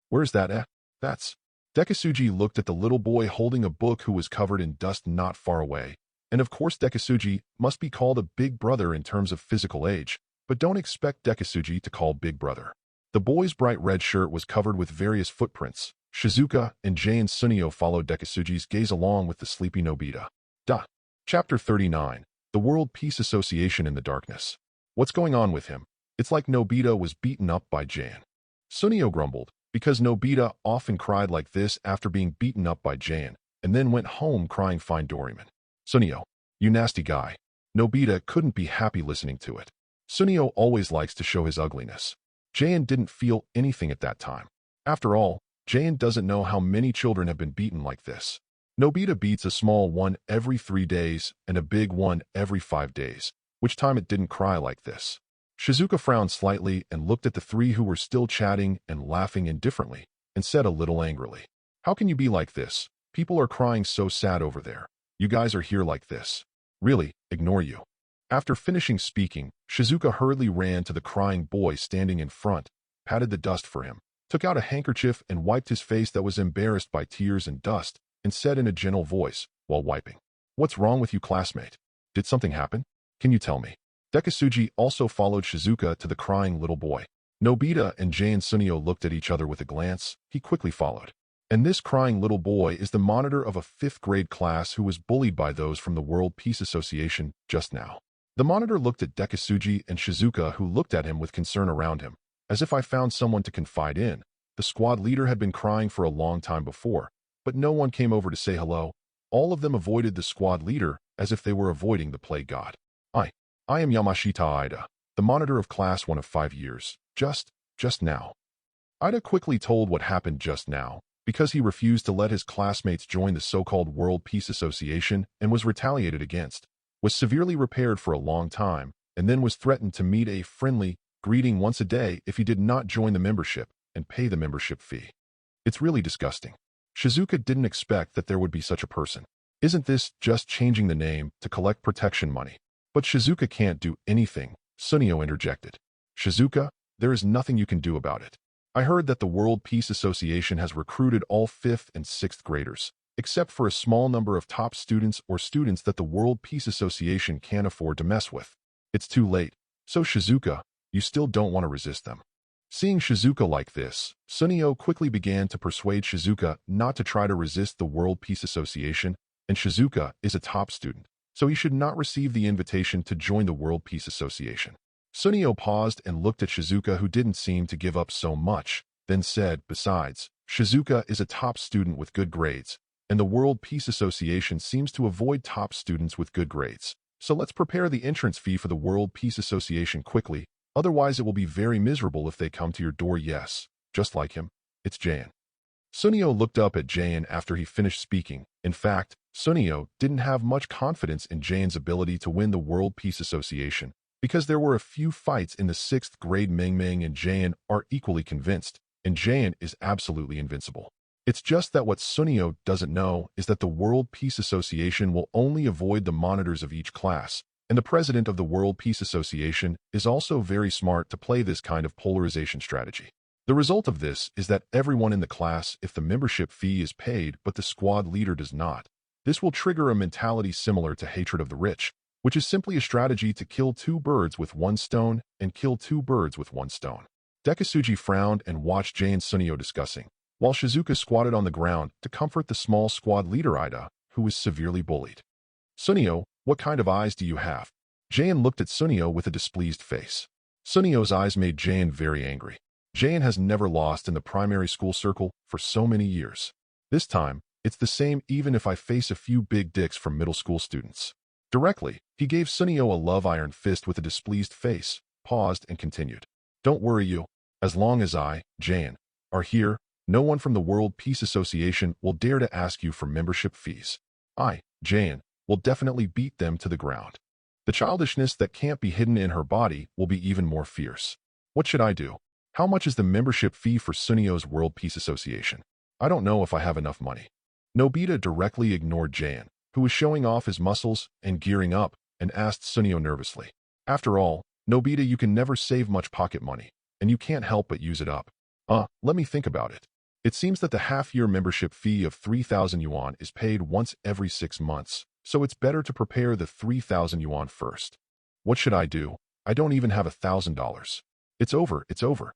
Where's that at? That's... Dekisugi looked at the little boy holding a book who was covered in dust not far away. And of course Dekisugi must be called a big brother in terms of physical age, but don't expect Dekisugi to call big brother. The boy's bright red shirt was covered with various footprints. Shizuka and Jay and Sunio followed Dekisugi's gaze along with the sleepy Nobita. Chapter 39. The World Peace Association in the Darkness. What's going on with him? It's like Nobita was beaten up by Jan. Sunio grumbled, because Nobita often cried like this after being beaten up by Jan, and then went home crying, "Find Doraemon." Sunio, you nasty guy. Nobita couldn't be happy listening to it. Sunio always likes to show his ugliness. Jan didn't feel anything at that time. After all, Jan doesn't know how many children have been beaten like this. Nobita beats a small one every 3 days and a big one every 5 days, which time it didn't cry like this. Shizuka frowned slightly and looked at the three who were still chatting and laughing indifferently, and said a little angrily, "How can you be like this? People are crying so sad over there. You guys are here like this. Really, ignore you." After finishing speaking, Shizuka hurriedly ran to the crying boy standing in front, patted the dust for him, took out a handkerchief and wiped his face that was embarrassed by tears and dust, and said in a gentle voice, while wiping, "What's wrong with you, classmate? Did something happen? Can you tell me?" Dekisugi also followed Shizuka to the crying little boy. Nobita and Jay and Sunio looked at each other with a glance. He quickly followed. And this crying little boy is the monitor of a 5th grade class who was bullied by those from the World Peace Association just now. The monitor looked at Dekisugi and Shizuka, who looked at him with concern around him, as if I found someone to confide in. The squad leader had been crying for a long time before, but no one came over to say hello. All of them avoided the squad leader as if they were avoiding the plague god. I am Yamashita Ida, the monitor of class 1 of 5 years. Just now. Ida quickly told what happened just now, because he refused to let his classmates join the so-called World Peace Association and was retaliated against, was severely repaired for a long time, and then was threatened to meet a friendly greeting once a day if he did not join the membership and pay the membership fee. It's really disgusting. Shizuka didn't expect that there would be such a person. Isn't this just changing the name to collect protection money? But Shizuka can't do anything, Sunio interjected. Shizuka, there is nothing you can do about it. I heard that the World Peace Association has recruited all 5th and 6th graders, except for a small number of top students or students that the World Peace Association can't afford to mess with. It's too late. So Shizuka, you still don't want to resist them. Seeing Shizuka like this, Sunio quickly began to persuade Shizuka not to try to resist the World Peace Association, and Shizuka is a top student, so he should not receive the invitation to join the World Peace Association. Sunio paused and looked at Shizuka, who didn't seem to give up so much, then said, besides, Shizuka is a top student with good grades, and the World Peace Association seems to avoid top students with good grades. So let's prepare the entrance fee for the World Peace Association quickly, otherwise it will be very miserable if they come to your door. Yes, just like him, it's Jayan. Sunio looked up at Jayan after he finished speaking. In fact, Sunio didn't have much confidence in Jayan's ability to win the World Peace Association, because there were a few fights in the 6th grade. Meng and Jayan are equally convinced, and Jayan is absolutely invincible. It's just that what Sunio doesn't know is that the World Peace Association will only avoid the monitors of each class, and the president of the World Peace Association is also very smart to play this kind of polarization strategy. The result of this is that everyone in the class, if the membership fee is paid but the squad leader does not, this will trigger a mentality similar to hatred of the rich, which is simply a strategy to kill 2 birds with 1 stone and kill 2 birds with 1 stone. Dekisugi frowned and watched Jay and Sunio discussing, while Shizuka squatted on the ground to comfort the small squad leader Ida, who was severely bullied. Sunio, what kind of eyes do you have? Jayan looked at Sunio with a displeased face. Sunio's eyes made Jayan very angry. Jayan has never lost in the primary school circle for so many years. This time, it's the same even if I face a few big dicks from middle school students. Directly, he gave Sunio a love iron fist with a displeased face, paused and continued. Don't worry you. As long as I, Jayan, are here, no one from the World Peace Association will dare to ask you for membership fees. I, Jayan, will definitely beat them to the ground. The childishness that can't be hidden in her body will be even more fierce. What should I do? How much is the membership fee for Sunio's World Peace Association? I don't know if I have enough money. Nobita directly ignored Jayan, who was showing off his muscles and gearing up, and asked Sunio nervously. After all, Nobita, you can never save much pocket money, and you can't help but use it up. Let me think about it. It seems that the half-year membership fee of 3,000 yuan is paid once every 6 months, so it's better to prepare the 3,000 yuan first. What should I do? I don't even have $1,000. It's over.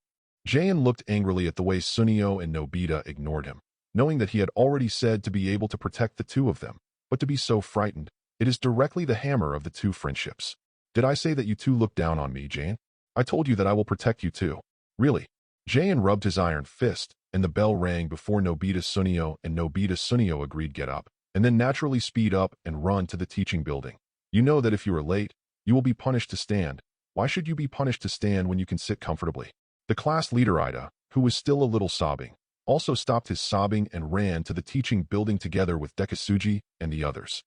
Jayan looked angrily at the way Sunio and Nobita ignored him, knowing that he had already said to be able to protect the 2 of them, but to be so frightened, it is directly the hammer of the 2 friendships. Did I say that you 2 look down on me, Jayan? I told you that I will protect you too. Really? Jayan rubbed his iron fist, and the bell rang before Nobita Sunio and Nobita Sunio agreed get up, and then naturally speed up and run to the teaching building. You know that if you are late, you will be punished to stand. Why should you be punished to stand when you can sit comfortably? The class leader Ida, who was still a little sobbing, also stopped his sobbing and ran to the teaching building together with Dekisugi and the others.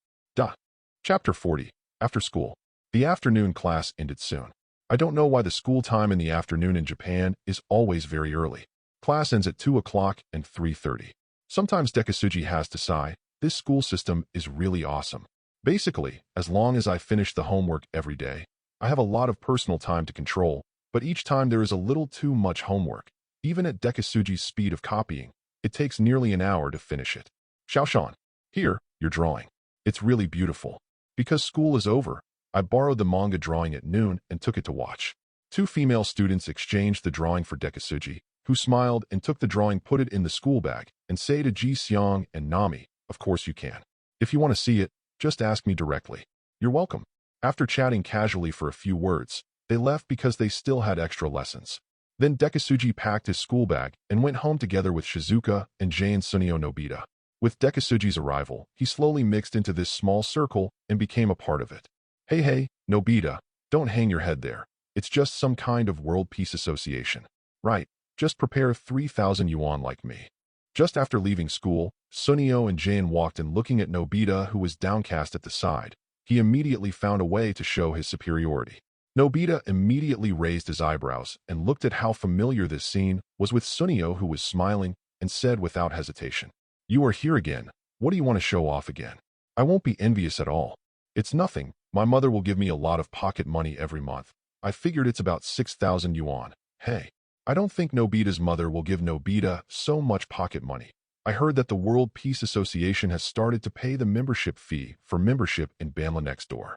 Chapter 40. After school. The afternoon class ended soon. I don't know why the school time in the afternoon in Japan is always very early. Class ends at 2 o'clock and 3:30. Sometimes Dekisugi has to sigh, this school system is really awesome. Basically, as long as I finish the homework every day, I have a lot of personal time to control, but each time there is a little too much homework. Even at Dekisugi's speed of copying, it takes nearly an hour to finish it. Xiaoshan, here, your drawing. It's really beautiful. Because school is over, I borrowed the manga drawing at noon and took it to watch. 2 female students exchanged the drawing for Dekisugi, who smiled and took the drawing, put it in the school bag, and say to Ji Xiang and Nami, "Of course you can. If you want to see it, just ask me directly." "You're welcome." After chatting casually for a few words, they left because they still had extra lessons. Then Dekisugi packed his school bag and went home together with Shizuka and Jay and Sunio Nobita. With Dekisugi's arrival, he slowly mixed into this small circle and became a part of it. Hey, Nobita, don't hang your head there. It's just some kind of World Peace Association. Right, just prepare 3,000 yuan like me. Just after leaving school, Sunio and Jane walked in looking at Nobita, who was downcast at the side. He immediately found a way to show his superiority. Nobita immediately raised his eyebrows and looked at how familiar this scene was with Sunio, who was smiling, and said without hesitation, "You are here again. What do you want to show off again? I won't be envious at all. It's nothing. My mother will give me a lot of pocket money every month. I figured it's about 6,000 yuan. Hey, I don't think Nobita's mother will give Nobita so much pocket money. I heard that the World Peace Association has started to pay the membership fee for membership in Banla next door."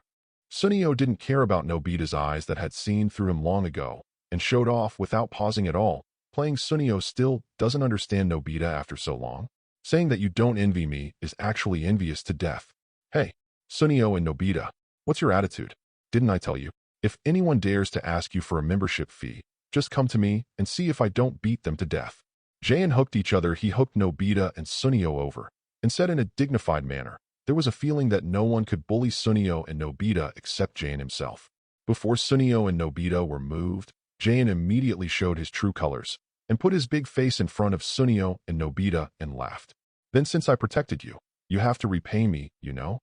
Sunio didn't care about Nobita's eyes that had seen through him long ago and showed off without pausing at all. Playing Sunio still doesn't understand Nobita after so long. Saying that you don't envy me is actually envious to death. Hey, Sunio and Nobita, what's your attitude? Didn't I tell you? If anyone dares to ask you for a membership fee, just come to me and see if I don't beat them to death. Jay unhooked each other. He hooked Nobita and Sunio over and said in a dignified manner. There was a feeling that no one could bully Sunio and Nobita except Jane himself. Before Sunio and Nobita were moved, Jane immediately showed his true colors and put his big face in front of Sunio and Nobita and laughed. "Then since I protected you, you have to repay me, you know?"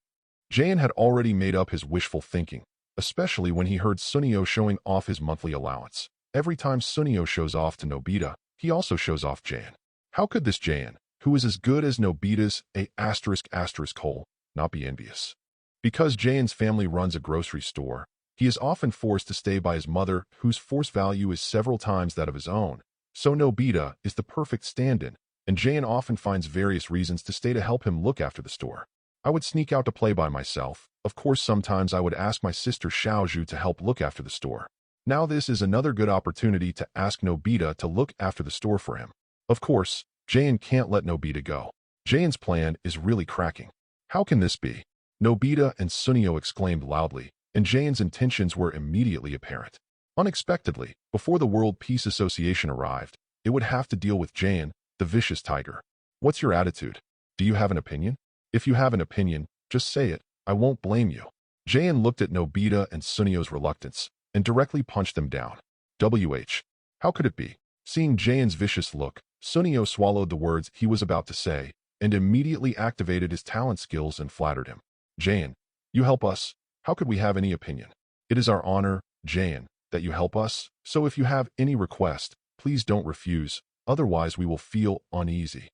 Jane had already made up his wishful thinking, especially when he heard Sunio showing off his monthly allowance. Every time Sunio shows off to Nobita, he also shows off Jane. How could this Jane, who is as good as Nobita's **** not be envious? Because Jane's family runs a grocery store, he is often forced to stay by his mother, whose force value is several times that of his own. So Nobita is the perfect stand-in, and Jane often finds various reasons to stay to help him look after the store. I would sneak out to play by myself. Of course, sometimes I would ask my sister Xiaozhu to help look after the store. Now this is another good opportunity to ask Nobita to look after the store for him. Of course, Jane can't let Nobita go. Jane's plan is really cracking. How can this be? Nobita and Sunio exclaimed loudly, and Jane's intentions were immediately apparent. Unexpectedly, before the World Peace Association arrived, it would have to deal with Jane, the vicious tiger. What's your attitude? Do you have an opinion? If you have an opinion, just say it. I won't blame you. Jane looked at Nobita and Sunio's reluctance and directly punched them down. How could it be? Seeing Jane's vicious look, Sunio swallowed the words he was about to say and immediately activated his talent skills and flattered him. Jane, you help us. How could we have any opinion? It is our honor, Jane, that you help us. So if you have any request, please don't refuse. Otherwise we will feel uneasy.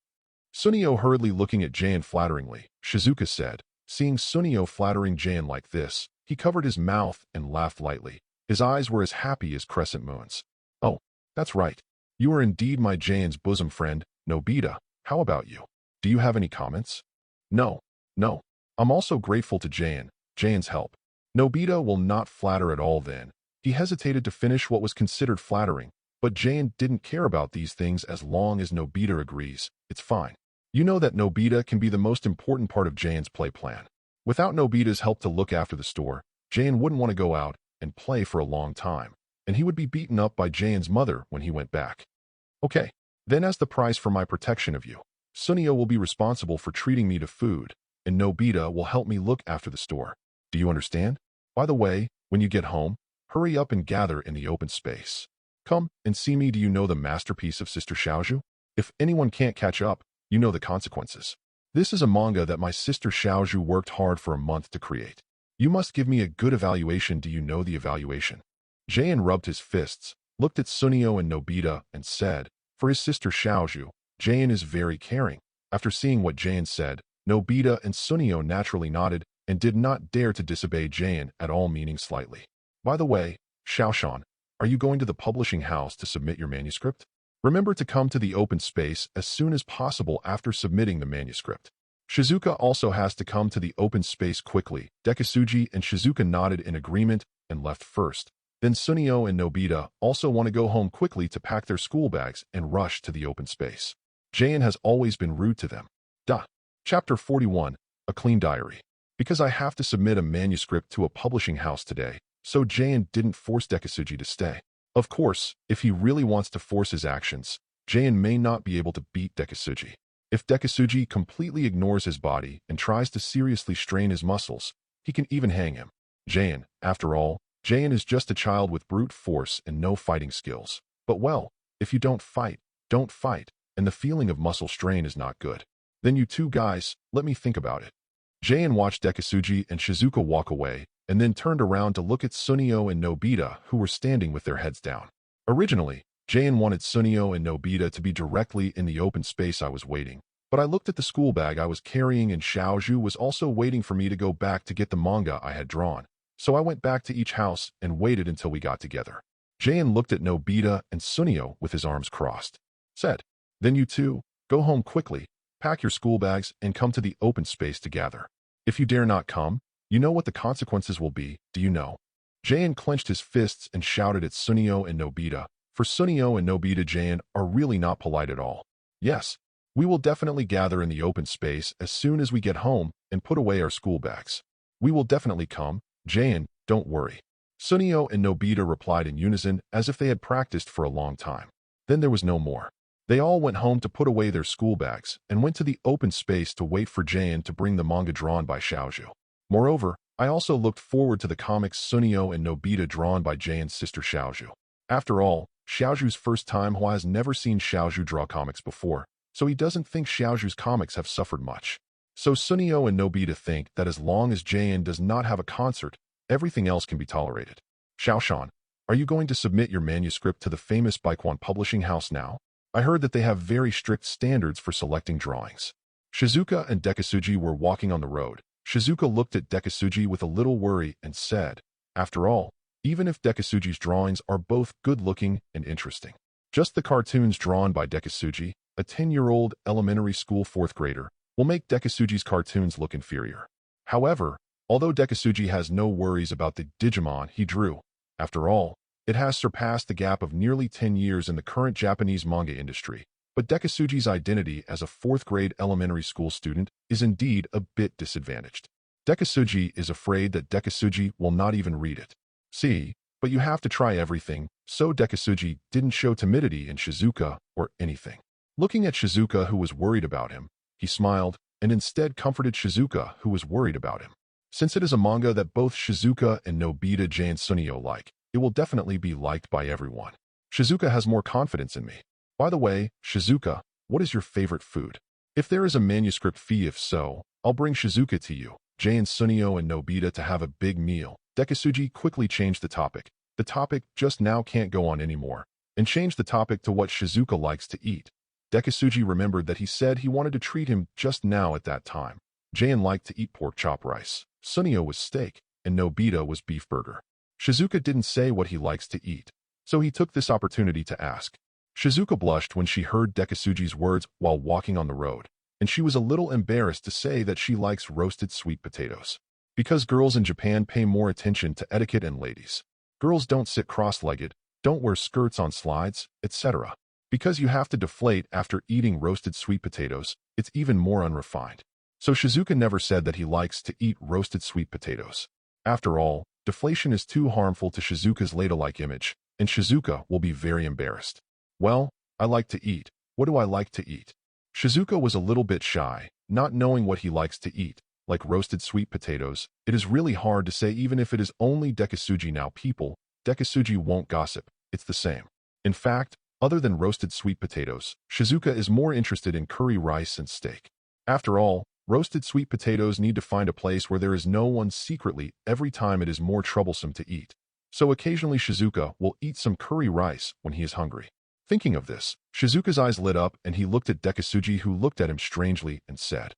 Sunio hurriedly looking at Jane flatteringly, Shizuka said. Seeing Sunio flattering Jane like this, he covered his mouth and laughed lightly. His eyes were as happy as crescent moons. Oh, that's right. You are indeed my Jane's bosom friend, Nobita. How about you? Do you have any comments? No. I'm also grateful to Jane's help. Nobita will not flatter at all then. He hesitated to finish what was considered flattering, but Jane didn't care about these things as long as Nobita agrees. It's fine. You know that Nobita can be the most important part of Jane's play plan. Without Nobita's help to look after the store, Jane wouldn't want to go out and play for a long time, and he would be beaten up by Jane's mother when he went back. Okay, then as the price for my protection of you, Sunio will be responsible for treating me to food, and Nobita will help me look after the store. Do you understand? By the way, when you get home, hurry up and gather in the open space. Come and see me. Do you know the masterpiece of Sister Xiaozhu? If anyone can't catch up, you know the consequences. This is a manga that my sister Xiaozhu worked hard for a month to create. You must give me a good evaluation. Do you know the evaluation? Jane rubbed his fists, looked at Sunio and Nobita, and said, for his sister Xiaozhu, Jane is very caring. After seeing what Jane said, Nobita and Sunio naturally nodded and did not dare to disobey Jane at all, meaning slightly. By the way, Xiaoshan, are you going to the publishing house to submit your manuscript? Remember to come to the open space as soon as possible after submitting the manuscript. Shizuka also has to come to the open space quickly. Dekisugi and Shizuka nodded in agreement and left first. Then Sunio and Nobita also want to go home quickly to pack their school bags and rush to the open space. Jayan has always been rude to them. Duh. Chapter 41, A Clean Diary. Because I have to submit a manuscript to a publishing house today, so Jayan didn't force Dekisugi to stay. Of course, if he really wants to force his actions, Jayan may not be able to beat Dekisugi. If Dekisugi completely ignores his body and tries to seriously strain his muscles, he can even hang him. Jayan, after all, Jayan is just a child with brute force and no fighting skills. But well, if you don't fight, and the feeling of muscle strain is not good. Then you two guys, let me think about it. Jayan watched Dekisugi and Shizuka walk away, and then turned around to look at Sunio and Nobita, who were standing with their heads down. Originally, Jayan wanted Sunio and Nobita to be directly in the open space I was waiting, but I looked at the school bag I was carrying and Xiaoju was also waiting for me to go back to get the manga I had drawn, so I went back to each house and waited until we got together. Jayan looked at Nobita and Sunio with his arms crossed. Said, "Then you two, go home quickly, pack your school bags and come to the open space to gather. If you dare not come, you know what the consequences will be, do you know?" Jayan clenched his fists and shouted at Sunio and Nobita. For Sunio and Nobita, Jayan are really not polite at all. "Yes, we will definitely gather in the open space as soon as we get home and put away our school bags. We will definitely come, Jayan, don't worry." Sunio and Nobita replied in unison as if they had practiced for a long time. Then there was no more. They all went home to put away their school bags and went to the open space to wait for Jayan to bring the manga drawn by Xiaoju. Moreover, I also looked forward to the comics Sunio and Nobita drawn by Jayan's sister Xiaoju. After all, Xiaoju's first time who has never seen Xiaoju draw comics before, so he doesn't think Xiaoju's comics have suffered much. So Sunio and Nobita think that as long as Jayan does not have a concert, everything else can be tolerated. "Xiaoshan, are you going to submit your manuscript to the famous Baikuan publishing house now? I heard that they have very strict standards for selecting drawings." Shizuka and Dekisugi were walking on the road. Shizuka looked at Dekisugi with a little worry and said, "After all, even if Dekisugi's drawings are both good-looking and interesting, just the cartoons drawn by Dekisugi, a 10-year-old elementary school 4th grader, will make Dekisugi's cartoons look inferior." However, although Dekisugi has no worries about the Digimon he drew, after all, it has surpassed the gap of nearly 10 years in the current Japanese manga industry. But Dekisugi's identity as a 4th-grade elementary school student is indeed a bit disadvantaged. Dekisugi is afraid that Dekisugi will not even read it. See, but you have to try everything, so Dekisugi didn't show timidity in Shizuka or anything. Looking at Shizuka, who was worried about him, he smiled and instead comforted Shizuka, who was worried about him. Since it is a manga that both Shizuka and Nobita, Jay and Sunio like, it will definitely be liked by everyone. Shizuka has more confidence in me. By the way, Shizuka, what is your favorite food? If there is a manuscript fee, if so, I'll bring Shizuka to you, Jay and Sunio and Nobita to have a big meal. Dekisugi quickly changed the topic. The topic just now can't go on anymore, and changed the topic to what Shizuka likes to eat. Dekisugi remembered that he said he wanted to treat him just now at that time. Jayan liked to eat pork chop rice, Sunio was steak, and Nobita was beef burger. Shizuka didn't say what he likes to eat, so he took this opportunity to ask. Shizuka blushed when she heard Dekisugi's words while walking on the road, and she was a little embarrassed to say that she likes roasted sweet potatoes. Because girls in Japan pay more attention to etiquette and ladies. Girls don't sit cross-legged, don't wear skirts on slides, etc. Because you have to deflate after eating roasted sweet potatoes, it's even more unrefined. So Shizuka never said that he likes to eat roasted sweet potatoes. After all, deflation is too harmful to Shizuka's ladylike image, and Shizuka will be very embarrassed. "Well, I like to eat. What do I like to eat?" Shizuka was a little bit shy, not knowing what he likes to eat. Like roasted sweet potatoes, it is really hard to say even if it is only Dekisugi now people, Dekisugi won't gossip, it's the same. In fact, other than roasted sweet potatoes, Shizuka is more interested in curry rice and steak. After all, roasted sweet potatoes need to find a place where there is no one secretly every time it is more troublesome to eat. So occasionally Shizuka will eat some curry rice when he is hungry. Thinking of this, Shizuka's eyes lit up and he looked at Dekisugi, who looked at him strangely and said,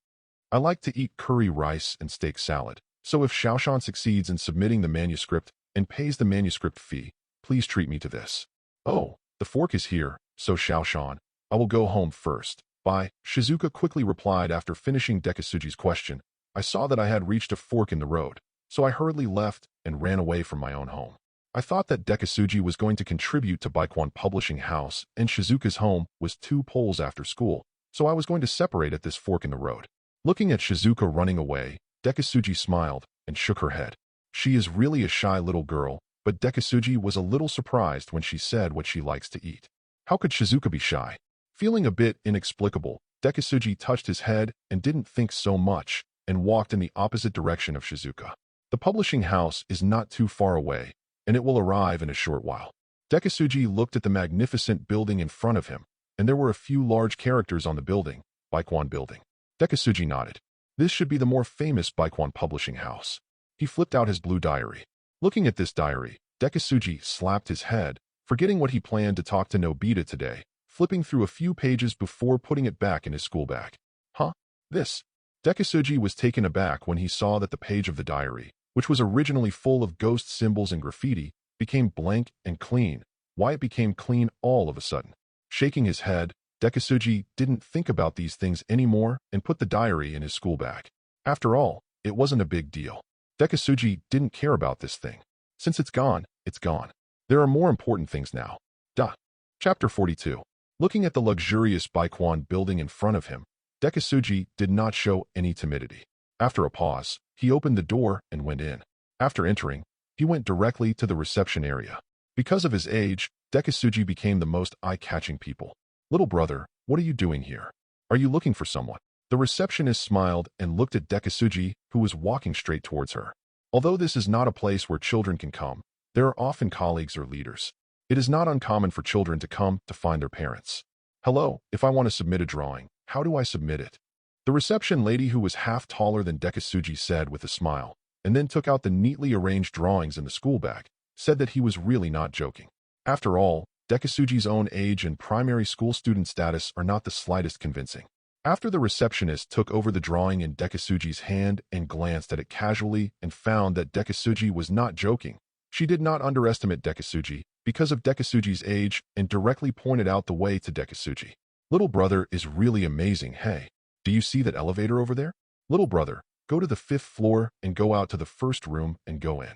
"I like to eat curry rice and steak salad, so if Xiaoshan succeeds in submitting the manuscript and pays the manuscript fee, please treat me to this." "Oh, the fork is here, so Xiaoshan, I will go home first. Bye," Shizuka quickly replied after finishing Dekisugi's question. "I saw that I had reached a fork in the road, so I hurriedly left and ran away from my own home." I thought that Dekisugi was going to contribute to Baikwan Publishing House and Shizuka's home was 2 poles after school, so I was going to separate at this fork in the road. Looking at Shizuka running away, Dekisugi smiled and shook her head. She is really a shy little girl, but Dekisugi was a little surprised when she said what she likes to eat. How could Shizuka be shy? Feeling a bit inexplicable, Dekisugi touched his head and didn't think so much and walked in the opposite direction of Shizuka. The publishing house is not too far away, and it will arrive in a short while. Dekisugi looked at the magnificent building in front of him, and there were a few large characters on the building, Baikwan Building. Dekisugi nodded. This should be the more famous Baikwan Publishing House. He flipped out his blue diary. Looking at this diary, Dekisugi slapped his head, forgetting what he planned to talk to Nobita today, flipping through a few pages before putting it back in his school bag. Huh? This? Dekisugi was taken aback when he saw that the page of the diary, which was originally full of ghost symbols and graffiti, became blank and clean. Why it became clean all of a sudden? Shaking his head, Dekisugi didn't think about these things anymore and put the diary in his school bag. After all, it wasn't a big deal. Dekisugi didn't care about this thing. Since it's gone, it's gone. There are more important things now. Duh. Chapter 42. Looking at the luxurious Baikwan building in front of him, Dekisugi did not show any timidity. After a pause, he opened the door and went in. After entering, he went directly to the reception area. Because of his age, Dekisugi became the most eye-catching people. Little brother, what are you doing here? Are you looking for someone? The receptionist smiled and looked at Dekisugi, who was walking straight towards her. Although this is not a place where children can come, there are often colleagues or leaders. It is not uncommon for children to come to find their parents. Hello, if I want to submit a drawing, how do I submit it? The reception lady, who was half taller than Dekisugi, said with a smile, and then took out the neatly arranged drawings in the school bag, said that he was really not joking. After all, Dekisugi's own age and primary school student status are not the slightest convincing. After the receptionist took over the drawing in Dekisugi's hand and glanced at it casually and found that Dekisugi was not joking, she did not underestimate Dekisugi because of Dekisugi's age and directly pointed out the way to Dekisugi. Little brother is really amazing. Hey, do you see that elevator over there? Little brother, go to the 5th floor and go out to the first room and go in.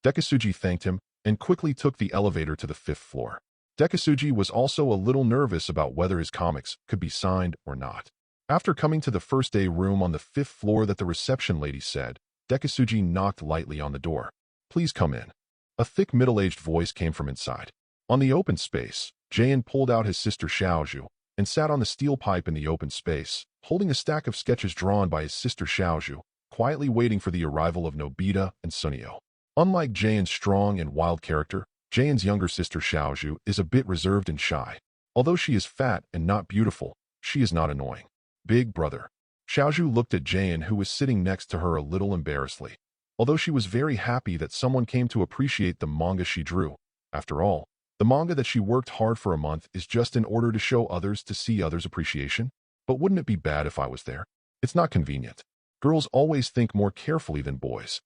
Dekisugi thanked him and quickly took the elevator to the 5th floor. Dekisugi was also a little nervous about whether his comics could be signed or not. After coming to the first day room on the 5th floor that the reception lady said, Dekisugi knocked lightly on the door. Please come in. A thick middle-aged voice came from inside. On the open space, Jayan pulled out his sister Xiaozhu and sat on the steel pipe in the open space, holding a stack of sketches drawn by his sister Xiaozhu, quietly waiting for the arrival of Nobita and Sunio. Unlike Jayan's strong and wild character, Jayan's younger sister Xiaozhu is a bit reserved and shy. Although she is fat and not beautiful, she is not annoying. Big brother. Xiaozhu looked at Jayan, who was sitting next to her, a little embarrassedly. Although she was very happy that someone came to appreciate the manga she drew. After all, the manga that she worked hard for a month is just in order to show others to see others' appreciation. But wouldn't it be bad if I was there? It's not convenient. Girls always think more carefully than boys.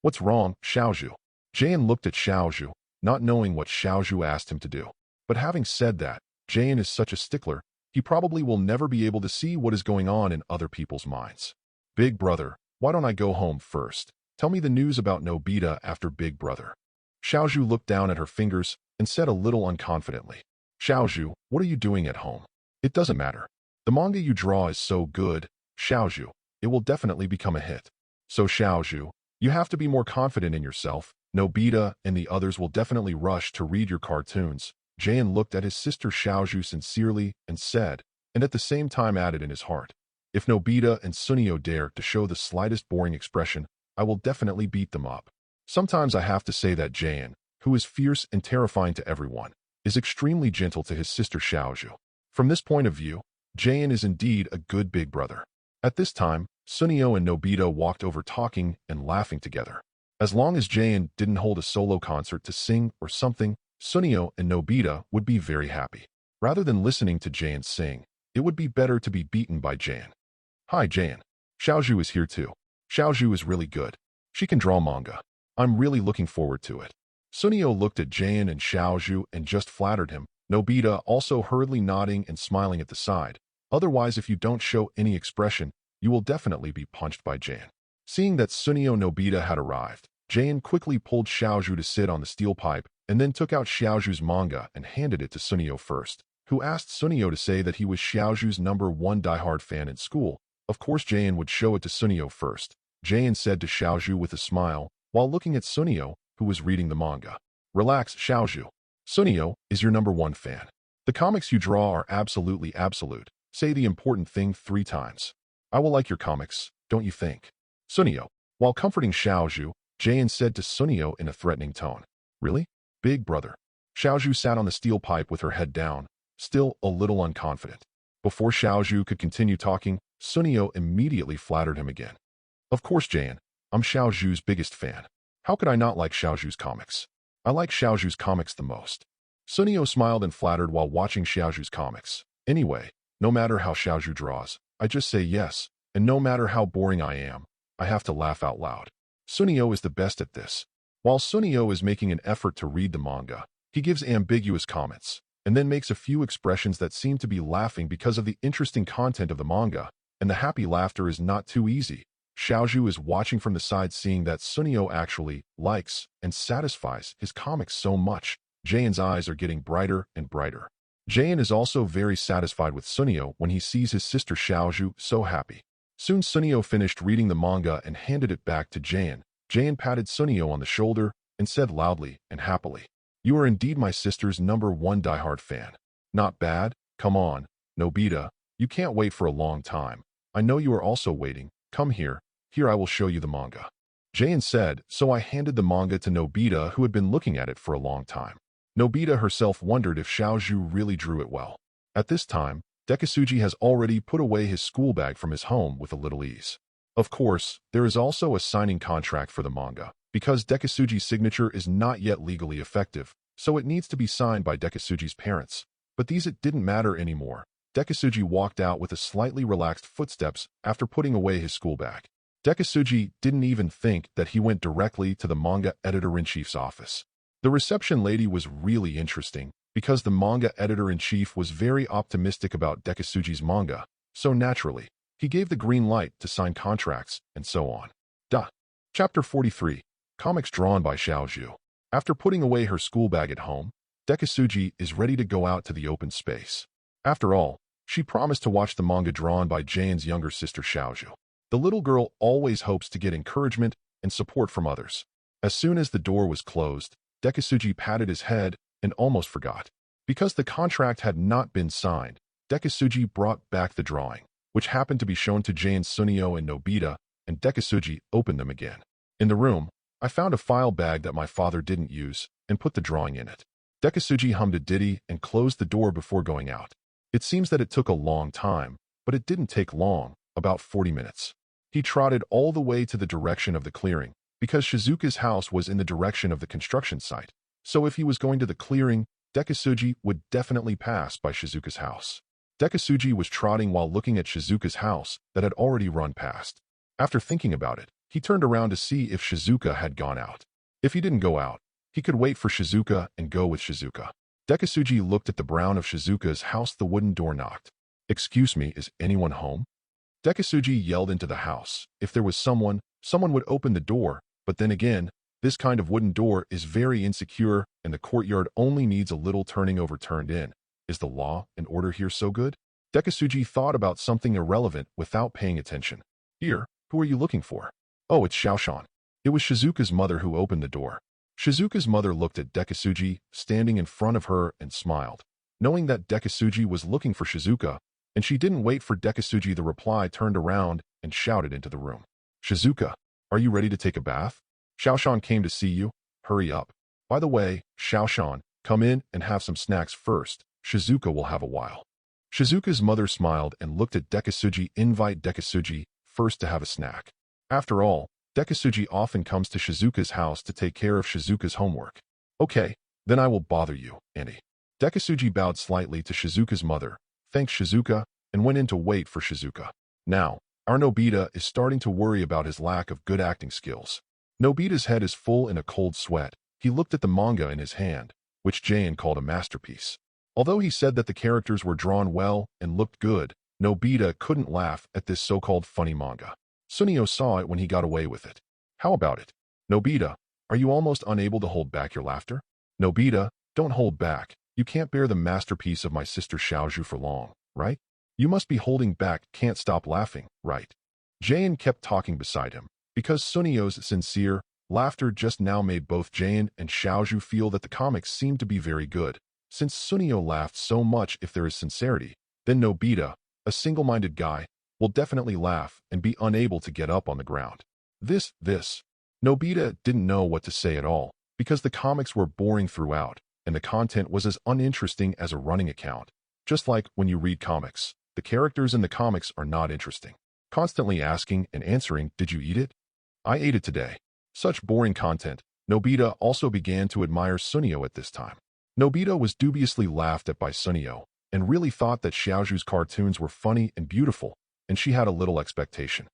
What's wrong, Xiaozhu? Jayan looked at Xiaozhu, not knowing what Xiaozhu asked him to do. But having said that, Jayan is such a stickler, he probably will never be able to see what is going on in other people's minds. Big brother, why don't I go home first? Tell me the news about Nobita after big brother. Xiaozhu looked down at her fingers and said a little unconfidently. Xiaozhu, what are you doing at home? It doesn't matter. The manga you draw is so good, Xiaozhu, it will definitely become a hit. So Xiaozhu, you have to be more confident in yourself. Nobita and the others will definitely rush to read your cartoons. Jayan looked at his sister Xiaozhu sincerely and said, and at the same time added in his heart, if Nobita and Sunio dare to show the slightest boring expression, I will definitely beat them up. Sometimes I have to say that Jayan, who is fierce and terrifying to everyone, is extremely gentle to his sister Xiaozhu. From this point of view, Jayan is indeed a good big brother. At this time, Sunio and Nobita walked over talking and laughing together. As long as Jayan didn't hold a solo concert to sing or something, Sunio and Nobita would be very happy. Rather than listening to Jayan sing, it would be better to be beaten by Jayan. Hi Jayan. Xiaozhu is here too. Xiaozhu is really good. She can draw manga. I'm really looking forward to it. Sunio looked at Jayan and Xiaozhu and just flattered him, Nobita also hurriedly nodding and smiling at the side. Otherwise, if you don't show any expression, you will definitely be punched by Jayan. Seeing that Sunio Nobita had arrived, Jayan quickly pulled Xiaozhu to sit on the steel pipe and then took out Xiaozhu's manga and handed it to Sunio first, who asked Sunio to say that he was Xiaozhu's #1 diehard fan in school. Of course Jayan would show it to Sunio first. Jayan said to Xiaozhu with a smile, while looking at Sunio, who was reading the manga. Relax, Xiaozhu. Sunio is your #1 fan. The comics you draw are absolutely absolute. Say the important thing 3 times. I will like your comics, don't you think? Sunio. While comforting Xiaozhu, Jayan said to Sunio in a threatening tone. Really? Big brother. Xiaozhu sat on the steel pipe with her head down, still a little unconfident. Before Xiaozhu could continue talking, Sunio immediately flattered him again. Of course, Jayan. I'm Xiaozhu's biggest fan. How could I not like Xiaozhu's comics? I like Xiaozhu's comics the most. Sunio smiled and flattered while watching Xiaozhu's comics. Anyway, no matter how Xiaozhu draws, I just say yes, and no matter how boring I am, I have to laugh out loud. Sunio is the best at this. While Sunio is making an effort to read the manga, he gives ambiguous comments, and then makes a few expressions that seem to be laughing because of the interesting content of the manga, and the happy laughter is not too easy. Xiaozhu is watching from the side, seeing that Sunio actually likes and satisfies his comics so much. Jayan's eyes are getting brighter and brighter. Jayan is also very satisfied with Sunio when he sees his sister Xiaozhu so happy. Soon Sunio finished reading the manga and handed it back to Jayan. Jayan patted Sunio on the shoulder and said loudly and happily, "You are indeed my sister's #1 diehard fan. Not bad. Come on, Nobita. You can't wait for a long time. I know you are also waiting. Come here. Here I will show you the manga." Jayan said, so I handed the manga to Nobita, who had been looking at it for a long time. Nobita herself wondered if Xiaozhu really drew it well. At this time, Dekisugi has already put away his school bag from his home with a little ease. Of course, there is also a signing contract for the manga, because Dekisugi's signature is not yet legally effective, so it needs to be signed by Dekisugi's parents. But these it didn't matter anymore. Dekisugi walked out with a slightly relaxed footsteps after putting away his school bag. Dekisugi didn't even think that he went directly to the manga editor-in-chief's office. The reception lady was really interesting, because the manga editor-in-chief was very optimistic about Dekisugi's manga, so naturally, he gave the green light to sign contracts, and so on. Chapter 43. Comics drawn by Xiaozhu. After putting away her school bag at home, Dekisugi is ready to go out to the open space. After all, she promised to watch the manga drawn by Jayan's younger sister Xiaozhu. The little girl always hopes to get encouragement and support from others. As soon as the door was closed, Dekisugi patted his head and almost forgot. Because the contract had not been signed, Dekisugi brought back the drawing, which happened to be shown to Jayan, Sunio, and Nobita, and Dekisugi opened them again. In the room, I found a file bag that my father didn't use and put the drawing in it. Dekisugi hummed a ditty and closed the door before going out. It seems that it took a long time, but it didn't take long, about 40 minutes. He trotted all the way to the direction of the clearing, because Shizuka's house was in the direction of the construction site. So if he was going to the clearing, Dekisugi would definitely pass by Shizuka's house. Dekisugi was trotting while looking at Shizuka's house that had already run past. After thinking about it, he turned around to see if Shizuka had gone out. If he didn't go out, he could wait for Shizuka and go with Shizuka. Dekisugi looked at the brown of Shizuka's house. The wooden door knocked. "Excuse me, is anyone home?" Dekisugi yelled into the house. If there was someone would open the door, but then again, this kind of wooden door is very insecure and the courtyard only needs a little turning over turned in. Is the law and order here so good? Dekisugi thought about something irrelevant without paying attention. "Here, who are you looking for?" "Oh, it's Xiaoshan." It was Shizuka's mother who opened the door. Shizuka's mother looked at Dekisugi standing in front of her and smiled. Knowing that Dekisugi was looking for Shizuka, and she didn't wait for Dekisugi to reply, turned around and shouted into the room. "Shizuka, are you ready to take a bath? Xiaoshan came to see you. Hurry up. By the way, Xiaoshan, come in and have some snacks first. Shizuka will have a while." Shizuka's mother smiled and looked at Dekisugi. Invite Dekisugi first to have a snack. After all, Dekisugi often comes to Shizuka's house to take care of Shizuka's homework. "Okay, then I will bother you, Annie." Dekisugi bowed slightly to Shizuka's mother, thanked Shizuka, and went in to wait for Shizuka. Now, our Nobita is starting to worry about his lack of good acting skills. Nobita's head is full in a cold sweat. He looked at the manga in his hand, which Jayan called a masterpiece. Although he said that the characters were drawn well and looked good, Nobita couldn't laugh at this so-called funny manga. Sunio saw it when he got away with it. "How about it? Nobita, are you almost unable to hold back your laughter? Nobita, don't hold back. You can't bear the masterpiece of my sister Xiaozhu for long, right? You must be holding back, can't stop laughing, right? Jayan kept talking beside him, because Sunio's sincere laughter just now made both Jayan and Xiaozhu feel that the comics seemed to be very good. Since Sunio laughed so much, if there is sincerity, then Nobita, a single-minded guy, will definitely laugh and be unable to get up on the ground. This. Nobita didn't know what to say at all, because the comics were boring throughout, and the content was as uninteresting as a running account. Just like when you read comics, the characters in the comics are not interesting. Constantly asking and answering, did you eat it? I ate it today. Such boring content. Nobita also began to admire Sunio at this time. Nobita was dubiously laughed at by Sunio, and really thought that Xiaozhu's cartoons were funny and beautiful, and she had a little expectation.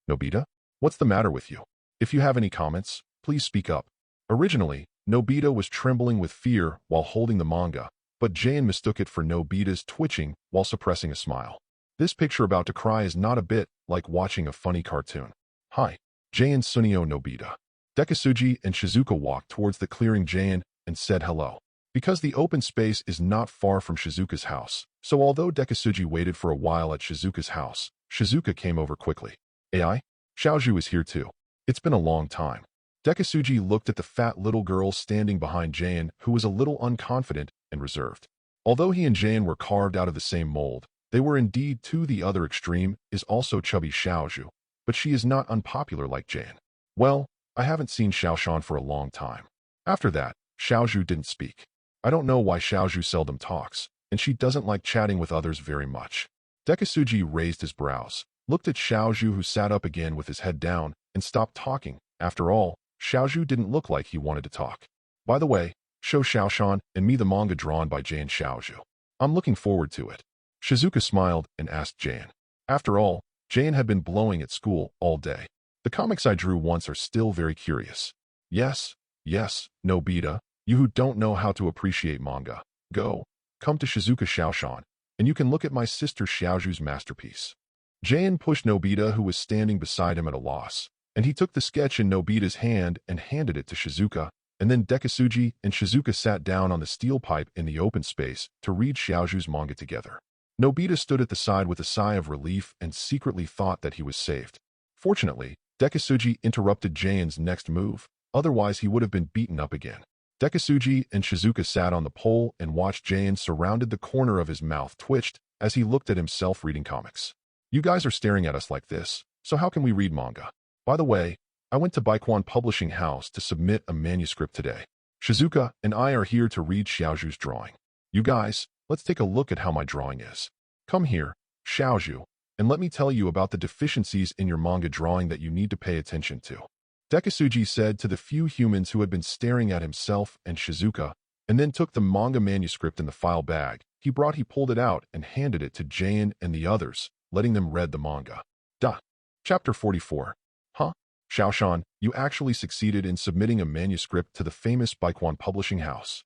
Nobita? What's the matter with you? If you have any comments, please speak up. Originally, Nobita was trembling with fear while holding the manga, but Jayan mistook it for Nobita's twitching while suppressing a smile. This picture about to cry is not a bit like watching a funny cartoon. Hi. Jayan, Sunio, Nobita. Dekisugi and Shizuka walked towards the clearing Jayan and said hello. Because the open space is not far from Shizuka's house, so although Dekisugi waited for a while at Shizuka's house, Shizuka came over quickly. Ai? Xiaozhu is here too. It's been a long time. Dekisugi looked at the fat little girl standing behind Jayan, who was a little unconfident and reserved. Although he and Jayan were carved out of the same mold, they were indeed to the other extreme is also chubby Xiaozhu, but she is not unpopular like Jayan. Well, I haven't seen Xiaoshan for a long time. After that, Xiaozhu didn't speak. I don't know why Xiaozhu seldom talks, and she doesn't like chatting with others very much. Dekisugi raised his brows, looked at Xiaozhu, who sat up again with his head down, and stopped talking. After all, Xiaozhu didn't look like he wanted to talk. By the way, show Xiaoshan and me the manga drawn by Jayan Xiaozhu. I'm looking forward to it. Shizuka smiled and asked Jayan. After all, Jayan had been blowing at school all day. The comics I drew once are still very curious. Yes, Nobita, you who don't know how to appreciate manga, come to Shizuka Xiaoshan, and you can look at my sister Xiaozhu's masterpiece. Jayan pushed Nobita, who was standing beside him, at a loss, and he took the sketch in Nobita's hand and handed it to Shizuka, and then Dekisugi and Shizuka sat down on the steel pipe in the open space to read Xiaozhu's manga together. Nobita stood at the side with a sigh of relief and secretly thought that he was saved. Fortunately, Dekisugi interrupted Jayan's next move, otherwise he would have been beaten up again. Dekisugi and Shizuka sat on the pole and watched Jayan surrounded the corner of his mouth twitched as he looked at himself reading comics. You guys are staring at us like this, so how can we read manga? By the way, I went to Baikwan Publishing House to submit a manuscript today. Shizuka and I are here to read Xiaozhu's drawing. You guys, let's take a look at how my drawing is. Come here, Xiaozhu, and let me tell you about the deficiencies in your manga drawing that you need to pay attention to. Dekisugi said to the few humans who had been staring at himself and Shizuka, and then took the manga manuscript in the file bag he pulled it out and handed it to Jayan and the others, letting them read the manga. Chapter 44. Huh? Xiaoshan, you actually succeeded in submitting a manuscript to the famous Baikwan Publishing House.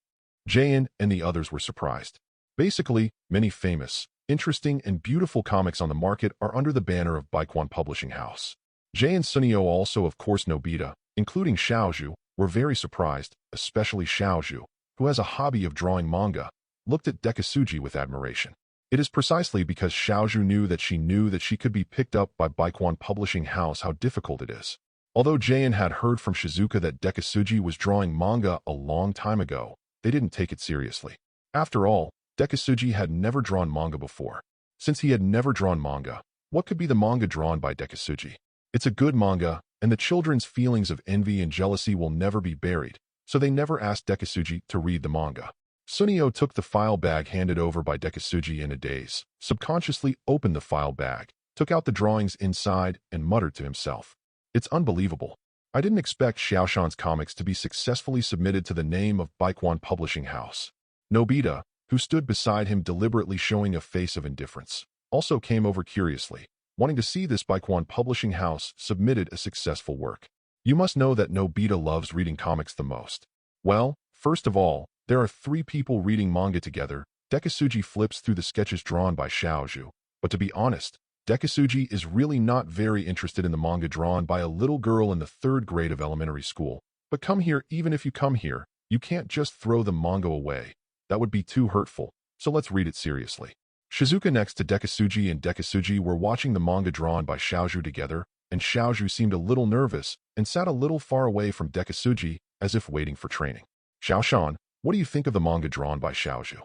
Jayan and the others were surprised. Basically, many famous, interesting, and beautiful comics on the market are under the banner of Baikwan Publishing House. Jayan, Sunio, also of course Nobita, including Xiaozhu, were very surprised, especially Xiaozhu, who has a hobby of drawing manga, looked at Dekisugi with admiration. It is precisely because Xiaozhu knew that she could be picked up by Baikwan Publishing House how difficult it is. Although Jayan had heard from Shizuka that Dekisugi was drawing manga a long time ago, they didn't take it seriously. After all, Dekisugi had never drawn manga before. Since he had never drawn manga, what could be the manga drawn by Dekisugi? It's a good manga, and the children's feelings of envy and jealousy will never be buried, so they never asked Dekisugi to read the manga. Sunio took the file bag handed over by Dekisugi in a daze, subconsciously opened the file bag, took out the drawings inside, and muttered to himself. It's unbelievable. I didn't expect Xiaoshan's comics to be successfully submitted to the name of Baikwan Publishing House. Nobita, who stood beside him deliberately showing a face of indifference, also came over curiously, wanting to see this Baikwan Publishing House submitted a successful work. You must know that Nobita loves reading comics the most. Well, first of all, there are 3 people reading manga together. Dekisugi flips through the sketches drawn by Xiaozhu, but to be honest, Dekisugi is really not very interested in the manga drawn by a little girl in the 3rd grade of elementary school. But come here, even if you come here, you can't just throw the manga away. That would be too hurtful, so let's read it seriously. Shizuka next to Dekisugi and Dekisugi were watching the manga drawn by Xiaozhu together, and Xiaozhu seemed a little nervous and sat a little far away from Dekisugi as if waiting for training. Xiaoshan, what do you think of the manga drawn by Xiaozhu?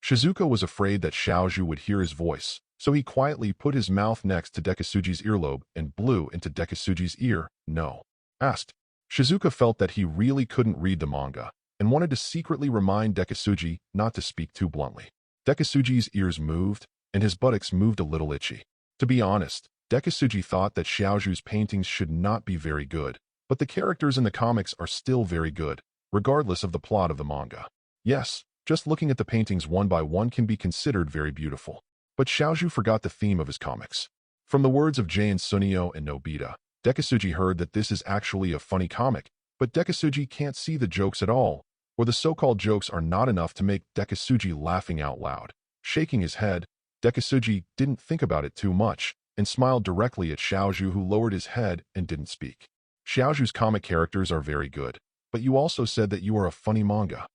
Shizuka was afraid that Xiaozhu would hear his voice, so he quietly put his mouth next to Dekisugi's earlobe and blew into Dekisugi's ear. No. Asked. Shizuka felt that he really couldn't read the manga and wanted to secretly remind Dekisugi not to speak too bluntly. Dekisugi's ears moved, and his buttocks moved a little itchy. To be honest, Dekisugi thought that Xiaozhu's paintings should not be very good, but the characters in the comics are still very good, regardless of the plot of the manga. Yes, just looking at the paintings one by one can be considered very beautiful. But Xiaozhu forgot the theme of his comics. From the words of Jay and Sunio and Nobita, Dekisugi heard that this is actually a funny comic, but Dekisugi can't see the jokes at all, or the so-called jokes are not enough to make Dekisugi laughing out loud. Shaking his head, Dekisugi didn't think about it too much and smiled directly at Xiaozhu, who lowered his head and didn't speak. Xiaozhu's comic characters are very good, but you also said that you are a funny manga.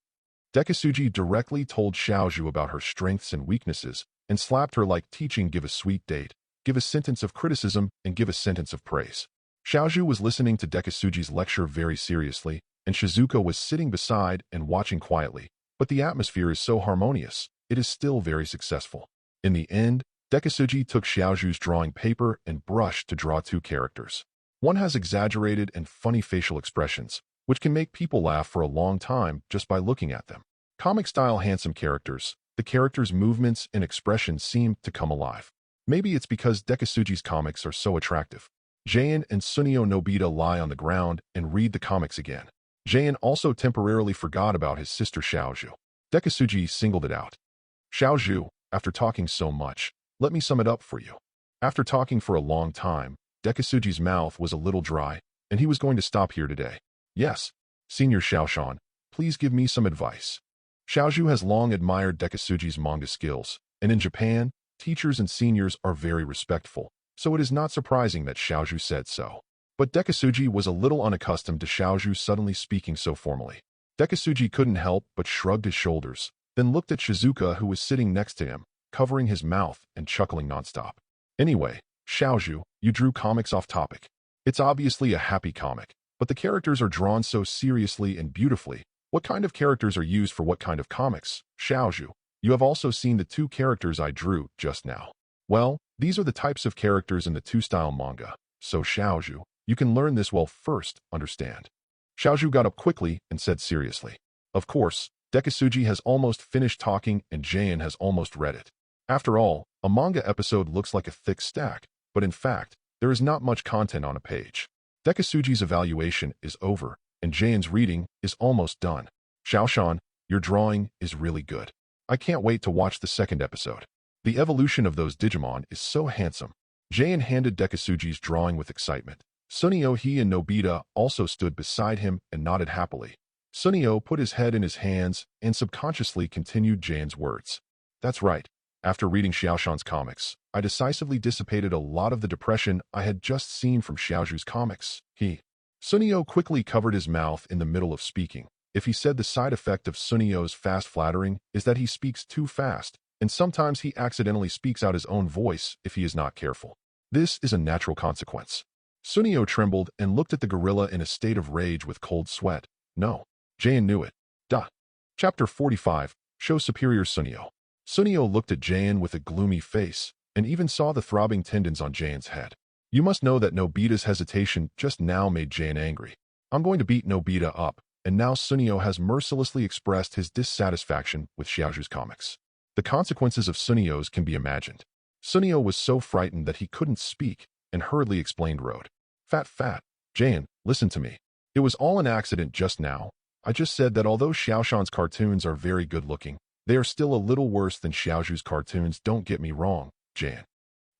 Dekisugi directly told Xiaozhu about her strengths and weaknesses and slapped her like teaching: give a sweet date, give a sentence of criticism, and give a sentence of praise. Xiaozhu was listening to Dekisugi's lecture very seriously, and Shizuka was sitting beside and watching quietly, but the atmosphere is so harmonious, it is still very successful. In the end, Dekisugi took Xiaozhu's drawing paper and brush to draw 2 characters. One has exaggerated and funny facial expressions, which can make people laugh for a long time just by looking at them. Comic-style handsome characters, the characters' movements and expressions seem to come alive. Maybe it's because Dekisugi's comics are so attractive. Jayan and Sunio Nobita lie on the ground and read the comics again. Jayan also temporarily forgot about his sister Xiaozhu. Dekisugi singled it out. Xiaozhu, after talking so much, let me sum it up for you. After talking for a long time, Dekisugi's mouth was a little dry, and he was going to stop here today. Yes, Senior Xiaoshan, please give me some advice. Xiaozhu has long admired Dekisugi's manga skills, and in Japan, teachers and seniors are very respectful, so it is not surprising that Xiaozhu said so. But Dekisugi was a little unaccustomed to Xiaozhu suddenly speaking so formally. Dekisugi couldn't help but shrugged his shoulders, then looked at Shizuka, who was sitting next to him, covering his mouth and chuckling nonstop. Anyway, Xiaozhu, you drew comics off topic. It's obviously a happy comic, but the characters are drawn so seriously and beautifully. What kind of characters are used for what kind of comics? Xiaozhu, you have also seen the 2 characters I drew just now. Well, these are the types of characters in the 2-style manga, so Xiaozhu, you can learn this well first, understand? Xiaozhu got up quickly and said seriously. Of course, Dekisugi has almost finished talking and Jayan has almost read it. After all, a manga episode looks like a thick stack, but in fact, there is not much content on a page. Dekisugi's evaluation is over, and Jayan's reading is almost done. Xiaoshan, your drawing is really good. I can't wait to watch the 2nd episode. The evolution of those Digimon is so handsome. Jayan handed Dekisugi's drawing with excitement. Sunio, he and Nobita also stood beside him and nodded happily. Sunio put his head in his hands and subconsciously continued Jayan's words. That's right. After reading Xiaoshan's comics, I decisively dissipated a lot of the depression I had just seen from Xiaozhu's comics. Sunio quickly covered his mouth in the middle of speaking. If he said the side effect of Sunio's fast flattering is that he speaks too fast, and sometimes he accidentally speaks out his own voice if he is not careful. This is a natural consequence. Sunio trembled and looked at the gorilla in a state of rage with cold sweat. No. Jayan knew it. Duh. Chapter 45, Show Superior Sunio. Sunio looked at Jayan with a gloomy face, and even saw the throbbing tendons on Jayan's head. You must know that Nobita's hesitation just now made Jayan angry. I'm going to beat Nobita up, and now Sunio has mercilessly expressed his dissatisfaction with Xiaozhu's comics. The consequences of Sunio's can be imagined. Sunio was so frightened that he couldn't speak, and hurriedly explained Road. Fat. Jayan, listen to me. It was all an accident just now. I just said that although Xiaoshan's cartoons are very good-looking, they are still a little worse than Xiaozhu's cartoons, don't get me wrong, Jayan.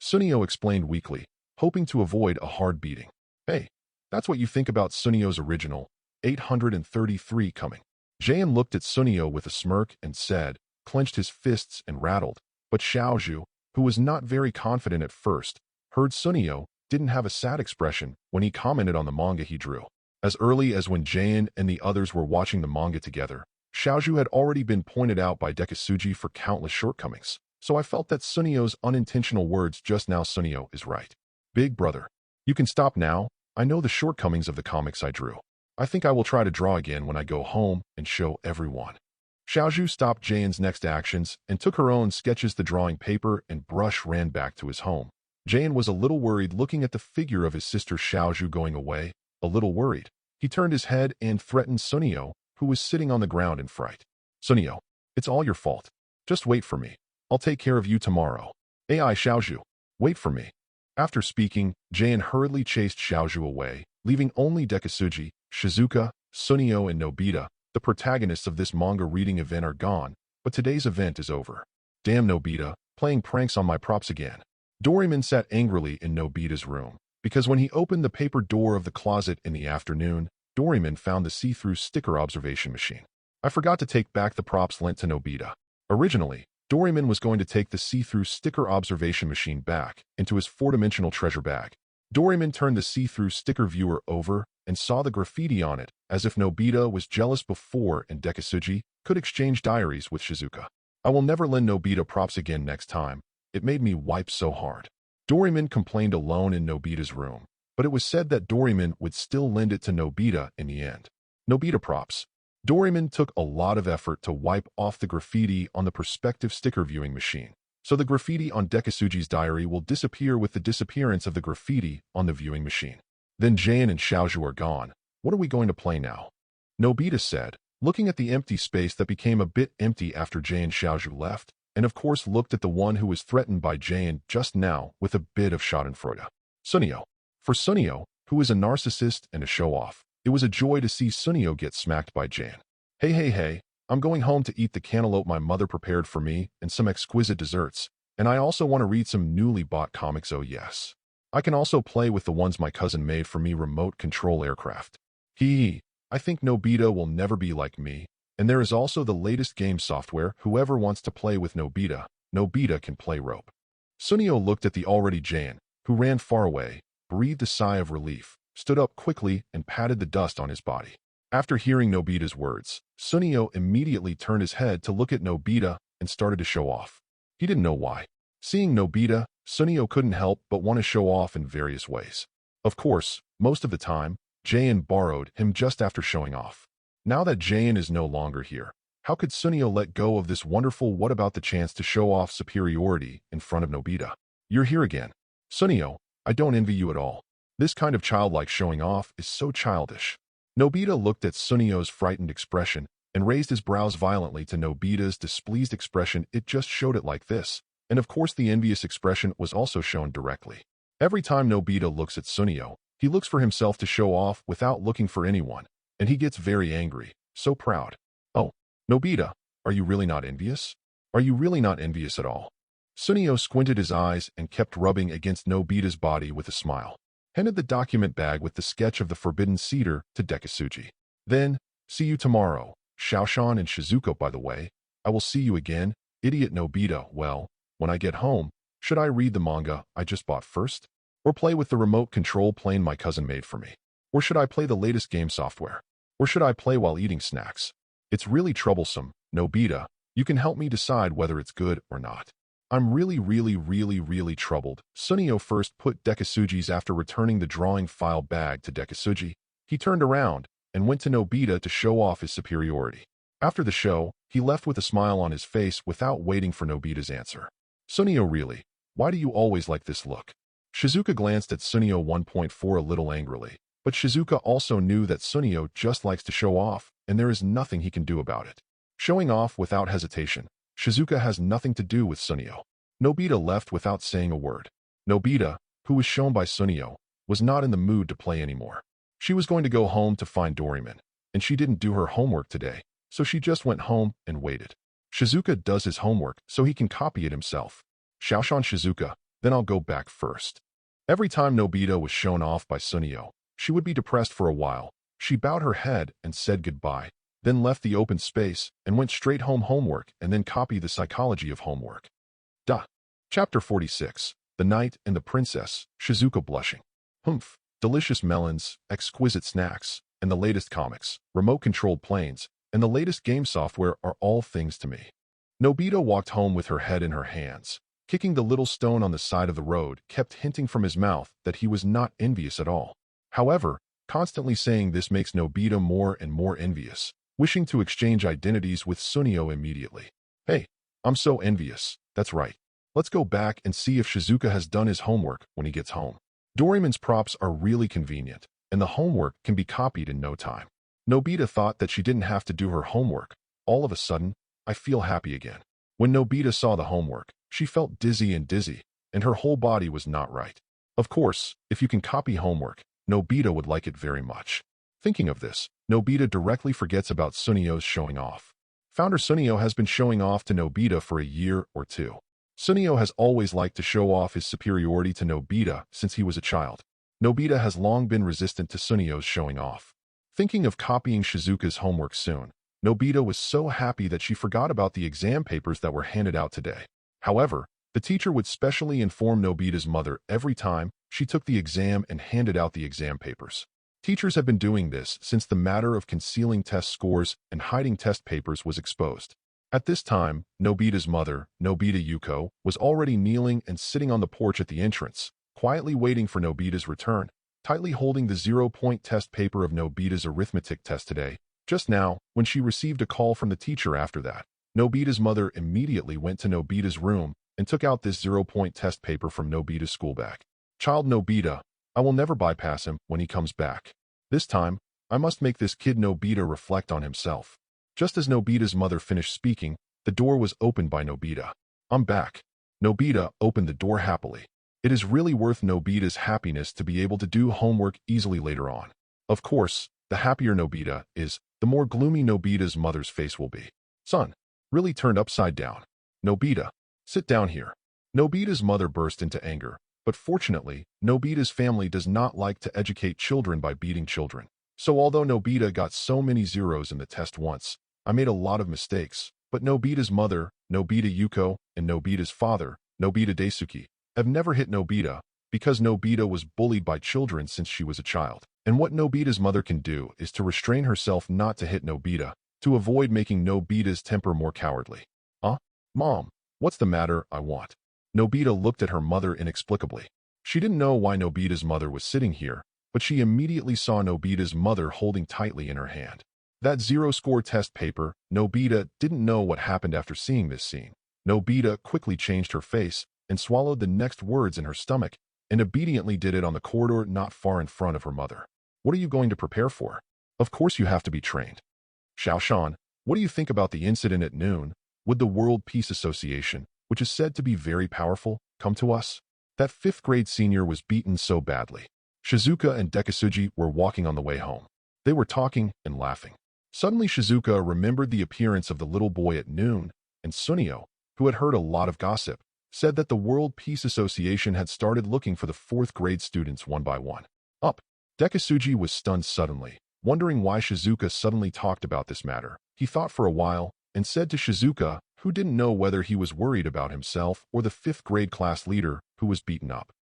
Sunio explained weakly, hoping to avoid a hard beating. Hey, that's what you think about Sunio's original, 833 coming. Jayan looked at Sunio with a smirk and said, clenched his fists and rattled, but Xiaozhu, who was not very confident at first, heard Sunio didn't have a sad expression when he commented on the manga he drew. As early as when Jaen and the others were watching the manga together, Xiaozhu had already been pointed out by Dekisugi for countless shortcomings, so I felt that Sunio's unintentional words just now. Sunio is right. Big brother, you can stop now. I know the shortcomings of the comics I drew. I think I will try to draw again when I go home and show everyone. Xiaozhu stopped Jaen's next actions and took her own sketches, the drawing paper and brush, ran back to his home. Jaen was a little worried looking at the figure of his sister Xiaozhu going away, a little worried. He turned his head and threatened Sunio, who was sitting on the ground in fright. Sunio, it's all your fault. Just wait for me. I'll take care of you tomorrow. Ai Xiaozhu, wait for me. After speaking, Jaen hurriedly chased Xiaozhu away, leaving only Dekisugi, Shizuka, Sunio and Nobita. The protagonists of this manga reading event are gone, but today's event is over. Damn Nobita, playing pranks on my props again. Doraemon sat angrily in Nobita's room, because when he opened the paper door of the closet in the afternoon, Doraemon found the see-through sticker observation machine. I forgot to take back the props lent to Nobita. Originally, Doraemon was going to take the see-through sticker observation machine back into his four-dimensional treasure bag. Doraemon turned the see-through sticker viewer over and saw the graffiti on it, as if Nobita was jealous before and Dekisugi could exchange diaries with Shizuka. I will never lend Nobita props again next time. It made me wipe so hard. Doraemon complained alone in Nobita's room, but it was said that Doraemon would still lend it to Nobita in the end. Nobita props. Doraemon took a lot of effort to wipe off the graffiti on the perspective sticker viewing machine, so the graffiti on Dekisugi's diary will disappear with the disappearance of the graffiti on the viewing machine. Then Jaen and Xiaozhu are gone. What are we going to play now? Nobita said, looking at the empty space that became a bit empty after Jaen and Xiaozhu left, and of course looked at the one who was threatened by Jaen just now with a bit of schadenfreude. Sunio. For Sunio, who is a narcissist and a show-off, it was a joy to see Sunio get smacked by Jaen. Hey, I'm going home to eat the cantaloupe my mother prepared for me and some exquisite desserts, and I also want to read some newly bought comics. Oh yes. I can also play with the ones my cousin made for me, remote control aircraft. I think Nobita will never be like me, and there is also the latest game software. Whoever wants to play with Nobita, Nobita can play rope. Sunio looked at the already Jaen, who ran far away, breathed a sigh of relief, stood up quickly and patted the dust on his body. After hearing Nobita's words, Sunio immediately turned his head to look at Nobita and started to show off. He didn't know why. Seeing Nobita, Sunio couldn't help but want to show off in various ways. Of course, most of the time, Jaen borrowed him just after showing off. Now that Jaen is no longer here, how could Sunio let go of this wonderful what about the chance to show off superiority in front of Nobita? You're here again. Sunio, I don't envy you at all. This kind of childlike showing off is so childish. Nobita looked at Sunio's frightened expression and raised his brows violently to Nobita's displeased expression. It just showed it like this, and of course the envious expression was also shown directly. Every time Nobita looks at Sunio, he looks for himself to show off without looking for anyone, and he gets very angry, so proud. Oh, Nobita, are you really not envious? Are you really not envious at all? Sunio squinted his eyes and kept rubbing against Nobita's body with a smile. Handed the document bag with the sketch of the forbidden cedar to Dekisugi. Then, see you tomorrow, Xiaoshan and Shizuko. By the way, I will see you again, idiot Nobita. Well, when I get home, should I read the manga I just bought first? Or play with the remote control plane my cousin made for me? Or should I play the latest game software? Or should I play while eating snacks? It's really troublesome, Nobita. You can help me decide whether it's good or not. I'm really troubled. Sunio first put Dekisugi's after returning the drawing file bag to Dekisugi. He turned around and went to Nobita to show off his superiority. After the show, he left with a smile on his face without waiting for Nobita's answer. Sunio, really? Why do you always like this look? Shizuka glanced at Sunio 1.4 a little angrily, but Shizuka also knew that Sunio just likes to show off, and there is nothing he can do about it. Showing off without hesitation, Shizuka has nothing to do with Sunio. Nobita left without saying a word. Nobita, who was shown by Sunio, was not in the mood to play anymore. She was going to go home to find Doraemon, and she didn't do her homework today, so she just went home and waited. Shizuka does his homework so he can copy it himself. Xiaoshan Shizuka, then I'll go back first. Every time Nobita was shown off by Sunio, she would be depressed for a while. She bowed her head and said goodbye, then left the open space and went straight home. Homework and then copy the psychology of homework. Chapter 46. The Knight and the Princess, Shizuka blushing. Humph, delicious melons, exquisite snacks, and the latest comics, remote-controlled planes, and the latest game software are all things to me. Nobita walked home with her head in her hands. Kicking the little stone on the side of the road kept hinting from his mouth that he was not envious at all. However, constantly saying this makes Nobita more and more envious, wishing to exchange identities with Sunio immediately. Hey, I'm so envious. That's right. Let's go back and see if Shizuka has done his homework when he gets home. Doraemon's props are really convenient, and the homework can be copied in no time. Nobita thought that she didn't have to do her homework. All of a sudden, I feel happy again. When Nobita saw the homework, she felt dizzy, and her whole body was not right. Of course, if you can copy homework, Nobita would like it very much. Thinking of this, Nobita directly forgets about Sunio's showing off. Founder Sunio has been showing off to Nobita for a year or two. Sunio has always liked to show off his superiority to Nobita since he was a child. Nobita has long been resistant to Sunio's showing off. Thinking of copying Shizuka's homework soon, Nobita was so happy that she forgot about the exam papers that were handed out today. However, the teacher would specially inform Nobita's mother every time she took the exam and handed out the exam papers. Teachers have been doing this since the matter of concealing test scores and hiding test papers was exposed. At this time, Nobita's mother, Nobita Yuko, was already kneeling and sitting on the porch at the entrance, quietly waiting for Nobita's return, tightly holding the 0-point test paper of Nobita's arithmetic test today. Just now, when she received a call from the teacher after that, Nobita's mother immediately went to Nobita's room and took out this 0-point test paper from Nobita's school bag. Child Nobita, I will never bypass him when he comes back. This time, I must make this kid Nobita reflect on himself. Just as Nobita's mother finished speaking, the door was opened by Nobita. I'm back. Nobita opened the door happily. It is really worth Nobita's happiness to be able to do homework easily later on. Of course, the happier Nobita is, the more gloomy Nobita's mother's face will be. Son, really turned upside down. Nobita, sit down here. Nobita's mother burst into anger, but fortunately, Nobita's family does not like to educate children by beating children. So although Nobita got so many zeros in the test once, I made a lot of mistakes, but Nobita's mother, Nobita Yuko, and Nobita's father, Nobita Daisuke, have never hit Nobita because Nobita was bullied by children since she was a child. And what Nobita's mother can do is to restrain herself not to hit Nobita, to avoid making Nobita's temper more cowardly. Mom, what's the matter? I want. Nobita looked at her mother inexplicably. She didn't know why Nobita's mother was sitting here, but she immediately saw Nobita's mother holding tightly in her hand that zero-score test paper. Nobita didn't know what happened after seeing this scene. Nobita quickly changed her face and swallowed the next words in her stomach and obediently did it on the corridor not far in front of her mother. What are you going to prepare for? Of course you have to be trained. Xiaoshan, what do you think about the incident at noon? Would the World Peace Association, which is said to be very powerful, come to us? That 5th grade senior was beaten so badly. Shizuka and Dekisugi were walking on the way home. They were talking and laughing. Suddenly Shizuka remembered the appearance of the little boy at noon, and Sunio, who had heard a lot of gossip, said that the World Peace Association had started looking for the 4th grade students one by one. Dekisugi was stunned suddenly, wondering why Shizuka suddenly talked about this matter. He thought for a while and said to Shizuka, who didn't know whether he was worried about himself or the 5th grade class leader who was beaten up.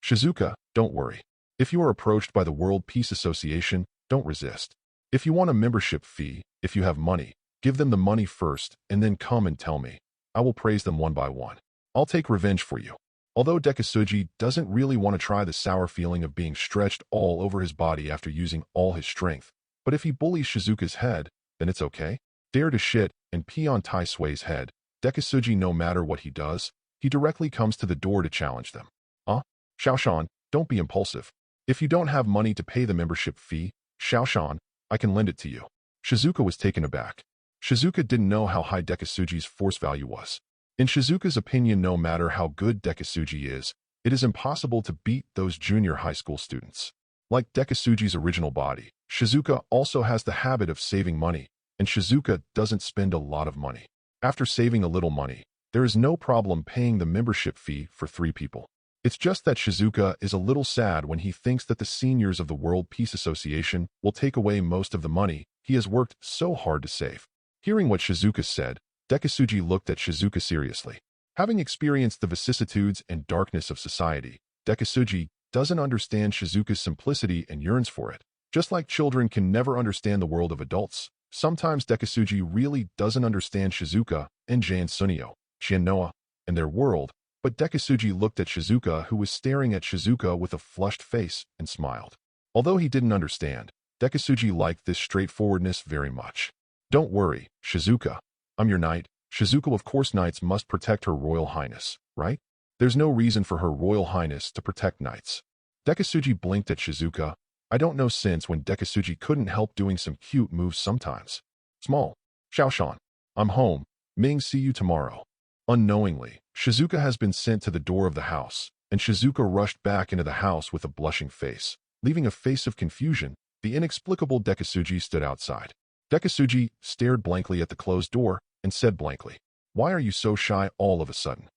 Shizuka, don't worry. If you are approached by the World Peace Association, don't resist. If you want a membership fee, if you have money, give them the money first and then come and tell me. I will praise them one by one. I'll take revenge for you. Although Dekisugi doesn't really want to try the sour feeling of being stretched all over his body after using all his strength, but if he bullies Shizuka's head, then it's okay. Dare to shit and pee on Tai Sui's head. Dekisugi, no matter what he does, he directly comes to the door to challenge them. Xiaoshan, don't be impulsive. If you don't have money to pay the membership fee, Xiaoshan, I can lend it to you. Shizuka was taken aback. Shizuka didn't know how high Dekisugi's force value was. In Shizuka's opinion, no matter how good Dekisugi is, it is impossible to beat those junior high school students. Like Dekisugi's original body, Shizuka also has the habit of saving money, and Shizuka doesn't spend a lot of money. After saving a little money, there is no problem paying the membership fee for 3 people. It's just that Shizuka is a little sad when he thinks that the seniors of the World Peace Association will take away most of the money he has worked so hard to save. Hearing what Shizuka said, Dekisugi looked at Shizuka seriously. Having experienced the vicissitudes and darkness of society, Dekisugi doesn't understand Shizuka's simplicity and yearns for it. Just like children can never understand the world of adults, sometimes Dekisugi really doesn't understand Shizuka and Jane Sunio, Shianoa, and their world, but Dekisugi looked at Shizuka, who was staring at Shizuka with a flushed face, and smiled. Although he didn't understand, Dekisugi liked this straightforwardness very much. Don't worry, Shizuka. I'm your knight. Shizuka, of course knights must protect her royal highness, right? There's no reason for her royal highness to protect knights. Dekisugi blinked at Shizuka. I don't know since when Dekisugi couldn't help doing some cute moves sometimes. Small. Xiaoshan. I'm home. Ming, see you tomorrow. Unknowingly, Shizuka has been sent to the door of the house, and Shizuka rushed back into the house with a blushing face. Leaving a face of confusion, the inexplicable Dekisugi stood outside. Dekisugi stared blankly at the closed door and said blankly, "Why are you so shy all of a sudden?"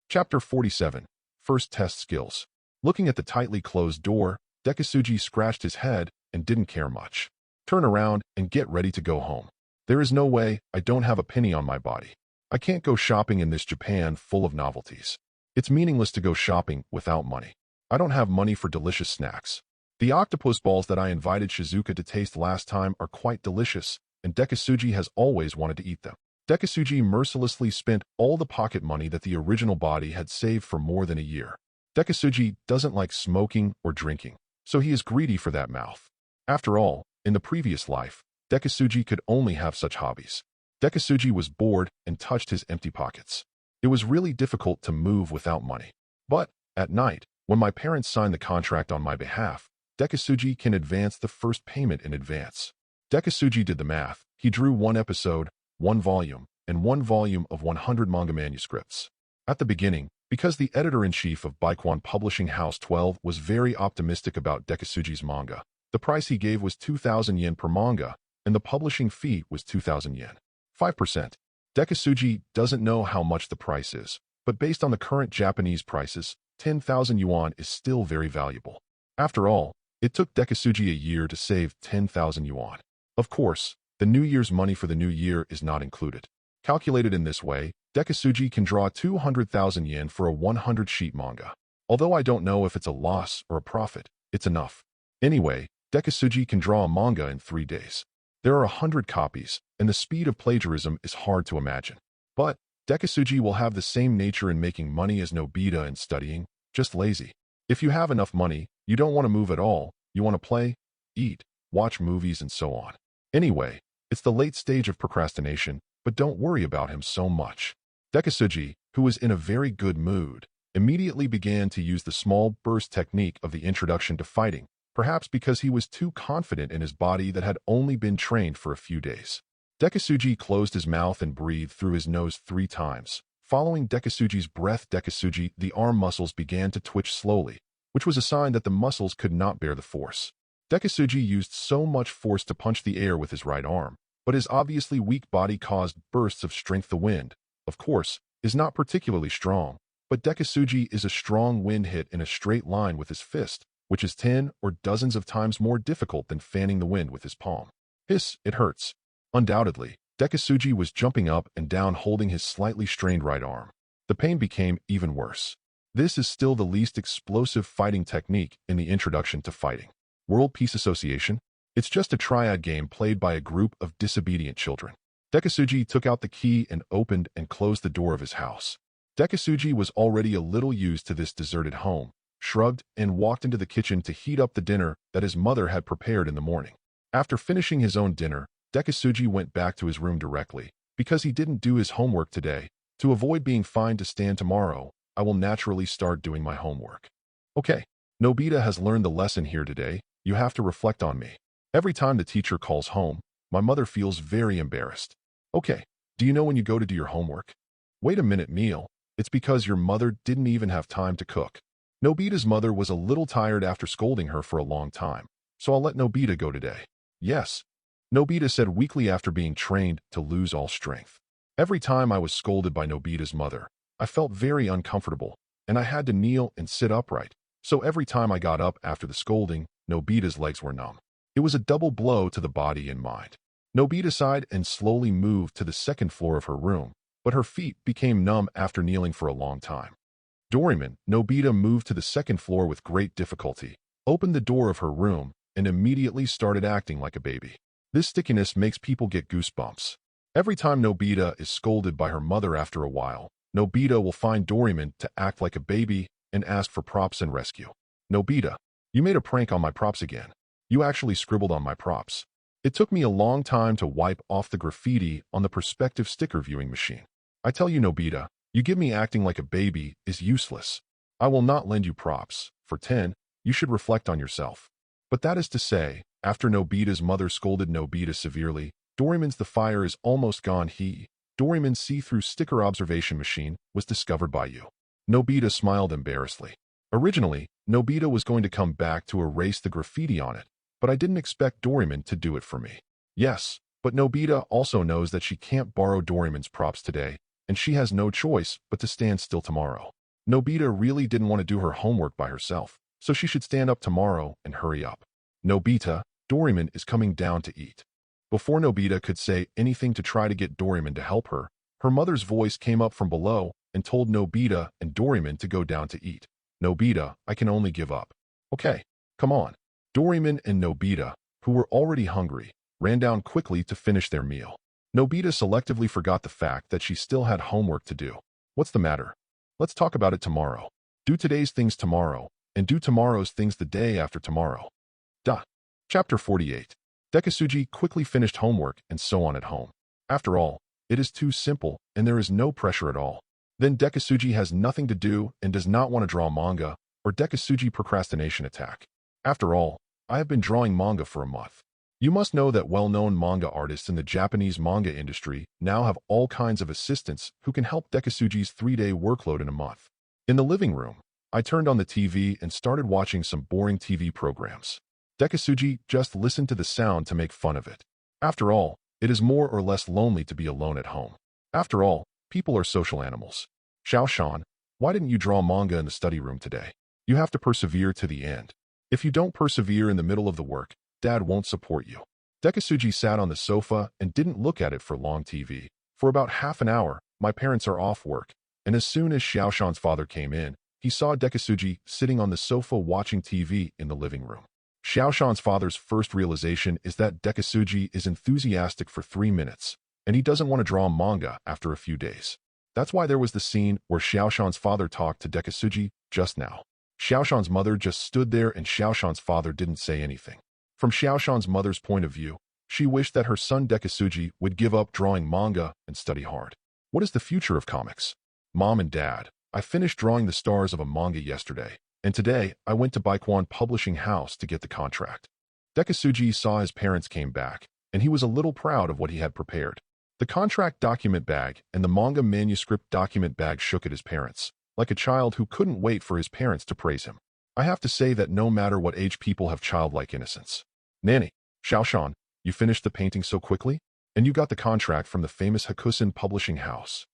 Chapter 47. First Test Skills. Looking at the tightly closed door, Dekisugi scratched his head and didn't care much. Turn around and get ready to go home. There is no way. I don't have a penny on my body. I can't go shopping in this Japan full of novelties. It's meaningless to go shopping without money. I don't have money for delicious snacks. The octopus balls that I invited Shizuka to taste last time are quite delicious, and Dekisugi has always wanted to eat them. Dekisugi mercilessly spent all the pocket money that the original body had saved for more than a year. Dekisugi doesn't like smoking or drinking, so he is greedy for that mouth. After all, in the previous life, Dekisugi could only have such hobbies. Dekisugi was bored and touched his empty pockets. It was really difficult to move without money. But, at night, when my parents sign the contract on my behalf, Dekisugi can advance the first payment in advance. Dekisugi did the math. He drew 1 episode, 1 volume, and 1 volume of 100 manga manuscripts. At the beginning, because the editor-in-chief of Baikwan Publishing House 12 was very optimistic about Dekisugi's manga, the price he gave was 2,000 yen per manga, and the publishing fee was 2,000 yen. 5%. Dekisugi doesn't know how much the price is, but based on the current Japanese prices, 10,000 yuan is still very valuable. After all, it took Dekisugi a year to save 10,000 yuan. Of course, the New Year's money for the new year is not included. Calculated in this way, Dekisugi can draw 200,000 yen for a 100-sheet manga. Although I don't know if it's a loss or a profit, it's enough. Anyway, Dekisugi can draw a manga in 3 days. There are 100 copies, and the speed of plagiarism is hard to imagine. But, Dekisugi will have the same nature in making money as Nobita in studying, just lazy. If you have enough money, you don't want to move at all, you want to play, eat, watch movies and so on. Anyway, it's the late stage of procrastination, but don't worry about him so much. Dekisugi, who was in a very good mood, immediately began to use the small burst technique of the introduction to fighting, perhaps because he was too confident in his body that had only been trained for a few days. Dekisugi closed his mouth and breathed through his nose 3 times. Following Dekisugi's breath, the arm muscles began to twitch slowly, which was a sign that the muscles could not bear the force. Dekisugi used so much force to punch the air with his right arm, but his obviously weak body caused bursts of strength. The wind, of course, is not particularly strong, but Dekisugi is a strong wind hit in a straight line with his fist, which is 10 or dozens of times more difficult than fanning the wind with his palm. Hiss, it hurts. Undoubtedly, Dekisugi was jumping up and down holding his slightly strained right arm. The pain became even worse. This is still the least explosive fighting technique in the introduction to fighting. World Peace Association? It's just a triad game played by a group of disobedient children. Dekisugi took out the key and opened and closed the door of his house. Dekisugi was already a little used to this deserted home, shrugged and walked into the kitchen to heat up the dinner that his mother had prepared in the morning. After finishing his own dinner, Dekisugi went back to his room directly, because he didn't do his homework today. To avoid being fined to stand tomorrow, I will naturally start doing my homework. Okay, Nobita has learned the lesson here today. You have to reflect on me. Every time the teacher calls home, my mother feels very embarrassed. Okay, do you know when you go to do your homework? Wait a minute, meal. It's because your mother didn't even have time to cook. Nobita's mother was a little tired after scolding her for a long time, so I'll let Nobita go today. Yes, Nobita said weakly after being trained to lose all strength. Every time I was scolded by Nobita's mother, I felt very uncomfortable, and I had to kneel and sit upright. So every time I got up after the scolding, Nobita's legs were numb. It was a double blow to the body and mind. Nobita sighed and slowly moved to the second floor of her room, but her feet became numb after kneeling for a long time. Doraemon, Nobita moved to the second floor with great difficulty, opened the door of her room, and immediately started acting like a baby. This stickiness makes people get goosebumps. Every time Nobita is scolded by her mother after a while, Nobita will find Doraemon to act like a baby and ask for props and rescue. Nobita, you made a prank on my props again. You actually scribbled on my props. It took me a long time to wipe off the graffiti on the perspective sticker viewing machine. I tell you, Nobita, you give me acting like a baby is useless. I will not lend you props. For 10, you should reflect on yourself. But that is to say, after Nobita's mother scolded Nobita severely, Doraemon's the fire is almost gone. Doraemon's see-through sticker observation machine was discovered by you. Nobita smiled embarrassedly. Originally, Nobita was going to come back to erase the graffiti on it, but I didn't expect Doraemon to do it for me. Yes, but Nobita also knows that she can't borrow Doraemon's props today, and she has no choice but to stand still tomorrow. Nobita really didn't want to do her homework by herself, so she should stand up tomorrow and hurry up. Nobita, Doraemon is coming down to eat. Before Nobita could say anything to try to get Doraemon to help her, her mother's voice came up from below and told Nobita and Doraemon to go down to eat. Nobita, I can only give up. Okay, come on. Doraemon and Nobita, who were already hungry, ran down quickly to finish their meal. Nobita selectively forgot the fact that she still had homework to do. What's the matter? Let's talk about it tomorrow. Do today's things tomorrow, and do tomorrow's things the day after tomorrow. Chapter 48. Dekisugi quickly finished homework and so on at home. After all, it is too simple, and there is no pressure at all. Then Dekisugi has nothing to do and does not want to draw manga, or Dekisugi procrastination attack. After all, I have been drawing manga for a month. You must know that well-known manga artists in the Japanese manga industry now have all kinds of assistants who can help Dekisugi's 3-day workload in a month. In the living room, I turned on the TV and started watching some boring TV programs. Dekisugi just listened to the sound to make fun of it. After all, it is more or less lonely to be alone at home. After all, people are social animals. Xiaoshan, why didn't you draw manga in the study room today? You have to persevere to the end. If you don't persevere in the middle of the work, Dad won't support you. Dekisugi sat on the sofa and didn't look at it for long TV. For about half an hour, my parents are off work, and as soon as Xiaoshan's father came in, he saw Dekisugi sitting on the sofa watching TV in the living room. Xiaoshan's father's first realization is that Dekisugi is enthusiastic for 3 minutes, and he doesn't want to draw manga after a few days. That's why there was the scene where Xiaoshan's father talked to Dekisugi just now. Xiaoshan's mother just stood there and Xiaoshan's father didn't say anything. From Xiaoshan's mother's point of view, she wished that her son Dekisugi would give up drawing manga and study hard. What is the future of comics? Mom and Dad, I finished drawing the stars of a manga yesterday, and today I went to Baikwan Publishing House to get the contract. Dekisugi saw his parents came back, and he was a little proud of what he had prepared. The contract document bag and the manga manuscript document bag shook at his parents, like a child who couldn't wait for his parents to praise him. I have to say that no matter what age, people have childlike innocence. Nanny, Xiaoshan, you finished the painting so quickly? And you got the contract from the famous Hakusen Publishing House.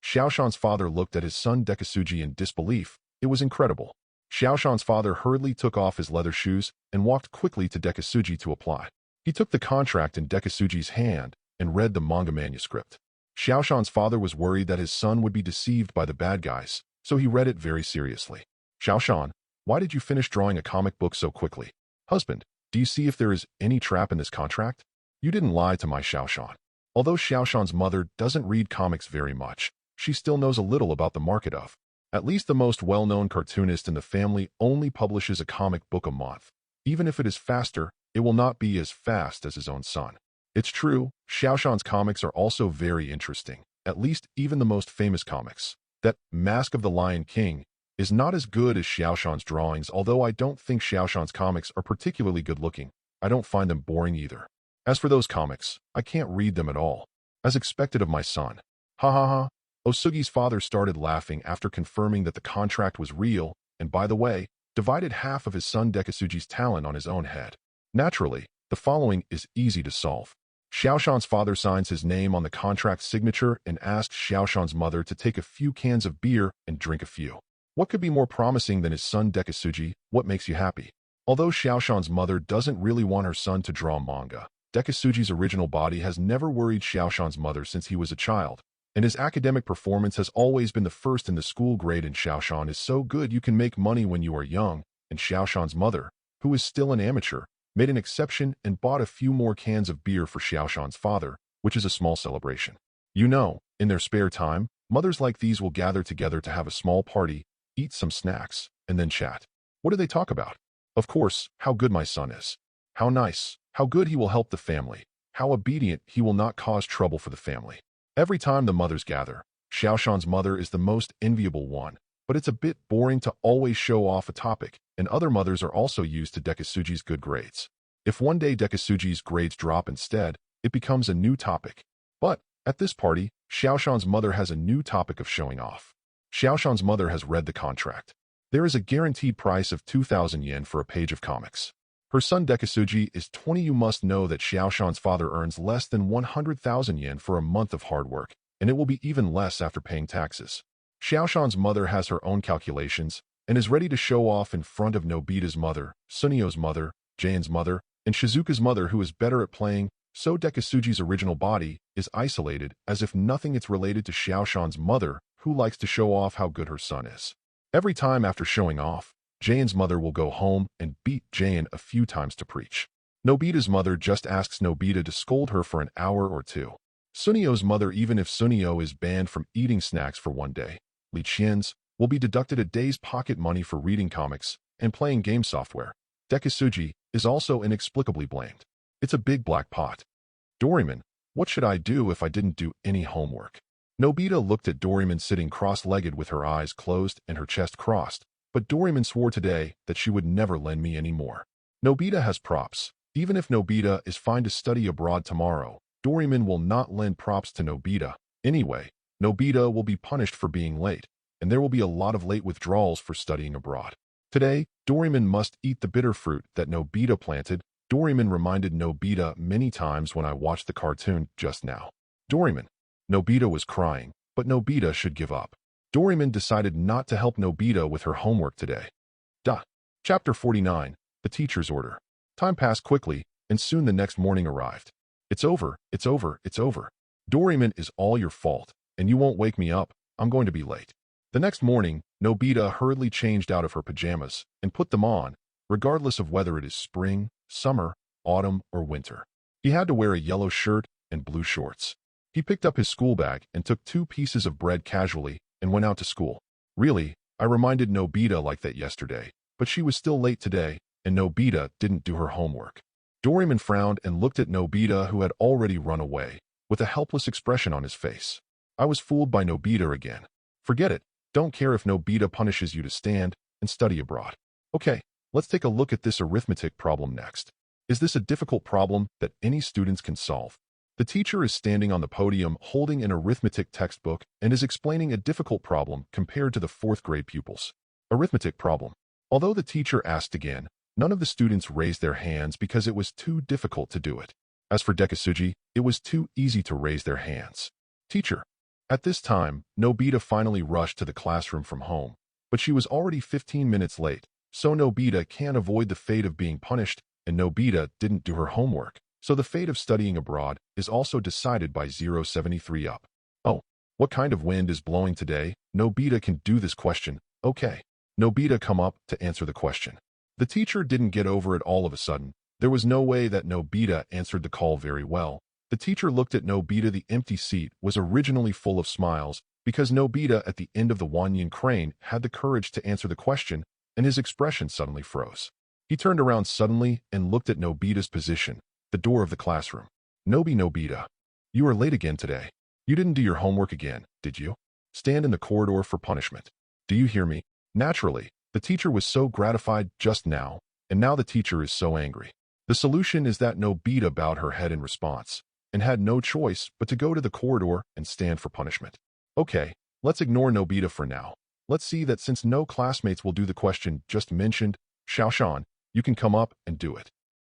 Xiaoshan's father looked at his son Dekisugi in disbelief. It was incredible. Xiaoshan's father hurriedly took off his leather shoes and walked quickly to Dekisugi to apply. He took the contract in Dekisugi's hand and read the manga manuscript. Xiaoshan's father was worried that his son would be deceived by the bad guys, so he read it very seriously. Xiaoshan, why did you finish drawing a comic book so quickly? Husband, do you see if there is any trap in this contract? You didn't lie to my Xiaoshan. Although Xiaoshan's mother doesn't read comics very much, she still knows a little about the market of. At least the most well-known cartoonist in the family only publishes a comic book a month. Even if it is faster, it will not be as fast as his own son. It's true, Xiaoshan's comics are also very interesting, at least even the most famous comics. That Mask of the Lion King is not as good as Xiaoshan's drawings, although I don't think Xiaoshan's comics are particularly good-looking. I don't find them boring either. As for those comics, I can't read them at all. As expected of my son. Ha ha ha. Osugi's father started laughing after confirming that the contract was real, and by the way, divided half of his son Dekisugi's talent on his own head. Naturally, the following is easy to solve. Xiaoshan's father signs his name on the contract signature and asks Xiaoshan's mother to take a few cans of beer and drink a few. What could be more promising than his son Dekisugi? What makes you happy? Although Xiaoshan's mother doesn't really want her son to draw manga, Dekisugi's original body has never worried Xiaoshan's mother since he was a child, and his academic performance has always been the first in the school grade, and Xiaoshan is so good you can make money when you are young, and Xiaoshan's mother, who is still an amateur, made an exception and bought a few more cans of beer for Xiaoshan's father, which is a small celebration. You know, in their spare time, mothers like these will gather together to have a small party, eat some snacks, and then chat. What do they talk about? Of course, how good my son is. How nice, how good he will help the family, how obedient he will not cause trouble for the family. Every time the mothers gather, Xiaoshan's mother is the most enviable one, but it's a bit boring to always show off a topic, and other mothers are also used to Dekisugi's good grades. If one day Dekisugi's grades drop instead, it becomes a new topic. But, at this party, Xiaoshan's mother has a new topic of showing off. Xiaoshan's mother has read the contract. There is a guaranteed price of 2,000 yen for a page of comics. Her son Dekisugi is 20. You must know that Xiaoshan's father earns less than 100,000 yen for a month of hard work, and it will be even less after paying taxes. Xiaoshan's mother has her own calculations and is ready to show off in front of Nobita's mother, Sunio's mother, Jane's mother, and Shizuka's mother, who is better at playing, so Dekisugi's original body is isolated as if nothing is related to Xiaoshan's mother, who likes to show off how good her son is. Every time after showing off, Jane's mother will go home and beat Jane a few times to preach. Nobita's mother just asks Nobita to scold her for an hour or two. Sunio's mother, even if Sunio is banned from eating snacks for one day, Li Qian's will be deducted a day's pocket money for reading comics and playing game software. Dekisugi is also inexplicably blamed. It's a big black pot. Doraemon, what should I do if I didn't do any homework? Nobita looked at Doraemon sitting cross-legged with her eyes closed and her chest crossed, but Doraemon swore today that she would never lend me any more. Nobita has props. Even if Nobita is fine to study abroad tomorrow, Doraemon will not lend props to Nobita. Anyway, Nobita will be punished for being late, and there will be a lot of late withdrawals for studying abroad. Today, Doraemon must eat the bitter fruit that Nobita planted. Doraemon reminded Nobita many times when I watched the cartoon just now. Doraemon. Nobita was crying, but Nobita should give up. Doraemon decided not to help Nobita with her homework today. Chapter 49, The Teacher's Order. Time passed quickly, and soon the next morning arrived. It's over, it's over, it's over. Doraemon, is all your fault, and you won't wake me up. I'm going to be late. The next morning, Nobita hurriedly changed out of her pajamas and put them on, regardless of whether it is spring, summer, autumn, or winter. He had to wear a yellow shirt and blue shorts. He picked up his school bag and took 2 pieces of bread casually and went out to school. Really, I reminded Nobita like that yesterday, but she was still late today, and Nobita didn't do her homework. Doraemon frowned and looked at Nobita, who had already run away, with a helpless expression on his face. I was fooled by Nobita again. Forget it. Don't care if Nobita punishes you to stand and study abroad. Okay, let's take a look at this arithmetic problem next. Is this a difficult problem that any students can solve? The teacher is standing on the podium holding an arithmetic textbook and is explaining a difficult problem compared to the 4th grade pupils. Arithmetic problem. Although the teacher asked again, none of the students raised their hands because it was too difficult to do it. As for Dekisugi, it was too easy to raise their hands. Teacher. At this time, Nobita finally rushed to the classroom from home, but she was already 15 minutes late, so Nobita can't avoid the fate of being punished, and Nobita didn't do her homework. So the fate of studying abroad is also decided by 073 up. Oh, what kind of wind is blowing today? Nobita can do this question. Okay. Nobita come up to answer the question. The teacher didn't get over it all of a sudden. There was no way that Nobita answered the call very well. The teacher looked at Nobita. The empty seat was originally full of smiles because Nobita at the end of the Wanyan crane had the courage to answer the question, and his expression suddenly froze. He turned around suddenly and looked at Nobita's position. The door of the classroom. Nobita. You are late again today. You didn't do your homework again, did you? Stand in the corridor for punishment. Do you hear me? Naturally, the teacher was so gratified just now, and now the teacher is so angry. The solution is that Nobita bowed her head in response, and had no choice but to go to the corridor and stand for punishment. Okay, let's ignore Nobita for now. Let's see that since no classmates will do the question just mentioned, Xiaoshan, you can come up and do it.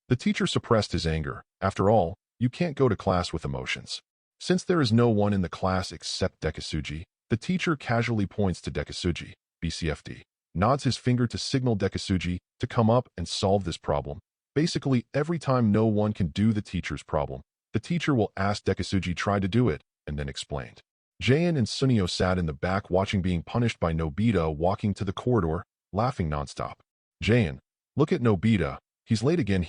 The teacher suppressed his anger. After all, you can't go to class with emotions. Since there is no one in the class except Dekisugi, the teacher casually points to Dekisugi, BCFD, nods his finger to signal Dekisugi to come up and solve this problem. Basically, every time no one can do the teacher's problem, the teacher will ask Dekisugi try to do it, and then explained. Jaen and Sunio sat in the back watching being punished by Nobita walking to the corridor, laughing nonstop. Jaen, look at Nobita, he's late again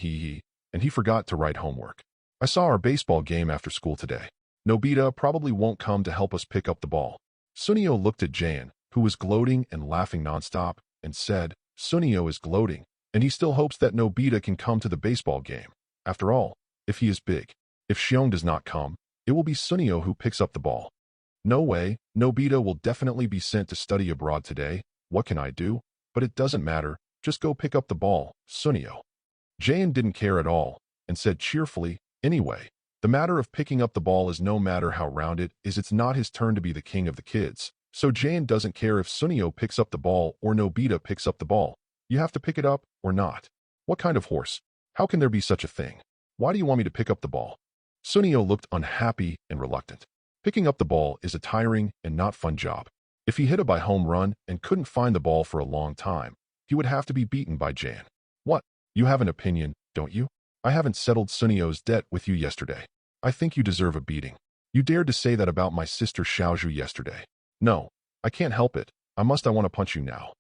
and he forgot to write homework. I saw our baseball game after school today. Nobita probably won't come to help us pick up the ball. Sunio looked at Jaen, who was gloating and laughing nonstop, and said, Sunio is gloating, and he still hopes that Nobita can come to the baseball game. After all, if he is big, if Xiong does not come, it will be Sunio who picks up the ball. No way, Nobita will definitely be sent to study abroad today. What can I do? But it doesn't matter, just go pick up the ball, Sunio. Jaen didn't care at all, and said cheerfully, anyway, the matter of picking up the ball is no matter how round it is, it's not his turn to be the king of the kids. So Jaen doesn't care if Sunio picks up the ball or Nobita picks up the ball. You have to pick it up or not. What kind of horse? How can there be such a thing? Why do you want me to pick up the ball? Sunio looked unhappy and reluctant. Picking up the ball is a tiring and not fun job. If he hit a by home run and couldn't find the ball for a long time, he would have to be beaten by Jaen. What? You have an opinion, don't you? I haven't settled Sunio's debt with you yesterday. I think you deserve a beating. You dared to say that about my sister Xiaozhu yesterday. No, I can't help it. I want to punch you now.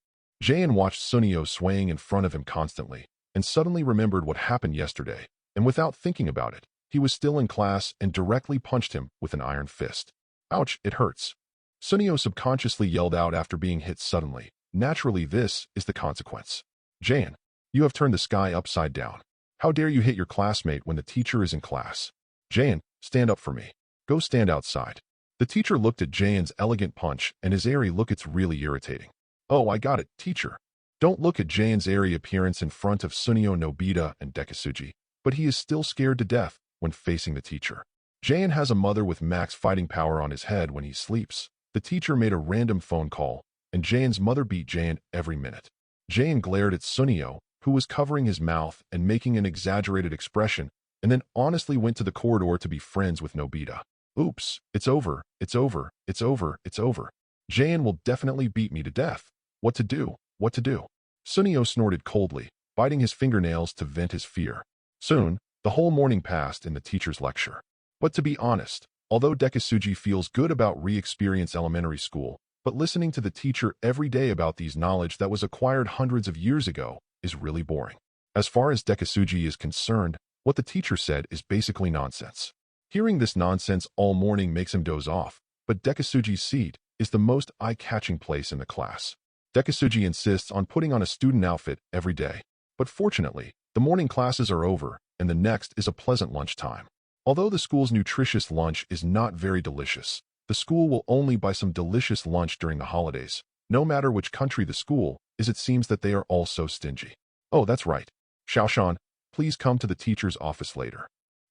Jaen watched Sunio swaying in front of him constantly, and suddenly remembered what happened yesterday, and without thinking about it, he was still in class and directly punched him with an iron fist. Ouch, it hurts. Sunio subconsciously yelled out after being hit suddenly. Naturally, this is the consequence. Jaen, you have turned the sky upside down. How dare you hit your classmate when the teacher is in class? Jaen, stand up for me. Go stand outside. The teacher looked at Jaen's elegant punch and his airy look. It's really irritating. Oh, I got it, teacher. Don't look at Jaen's airy appearance in front of Sunio, Nobita, and Dekisugi, but he is still scared to death when facing the teacher. Jaen has a mother with max fighting power on his head when he sleeps. The teacher made a random phone call, and Jaen's mother beat Jaen every minute. Jaen glared at Sunio, who was covering his mouth and making an exaggerated expression, and then honestly went to the corridor to be friends with Nobita. Oops, it's over, it's over, it's over, it's over. Jaen will definitely beat me to death. What to do? What to do? Sunio snorted coldly, biting his fingernails to vent his fear. Soon, the whole morning passed in the teacher's lecture. But to be honest, although Dekisugi feels good about re-experience elementary school, but listening to the teacher every day about these knowledge that was acquired hundreds of years ago is really boring. As far as Dekisugi is concerned, what the teacher said is basically nonsense. Hearing this nonsense all morning makes him doze off, but Dekisugi's seat is the most eye-catching place in the class. Dekisugi insists on putting on a student outfit every day. But fortunately, the morning classes are over, and the next is a pleasant lunchtime. Although the school's nutritious lunch is not very delicious, the school will only buy some delicious lunch during the holidays. No matter which country the school is, it seems that they are all so stingy. Oh, that's right. Xiaoshan, please come to the teacher's office later.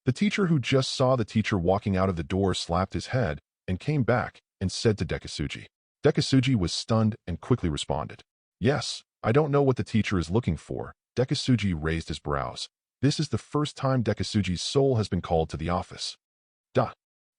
The teacher, who just saw the teacher walking out of the door, slapped his head and came back and said to Dekisugi. Dekisugi was stunned and quickly responded. Yes, I don't know what the teacher is looking for. Dekisugi raised his brows. This is the first time Dekisugi's soul has been called to the office.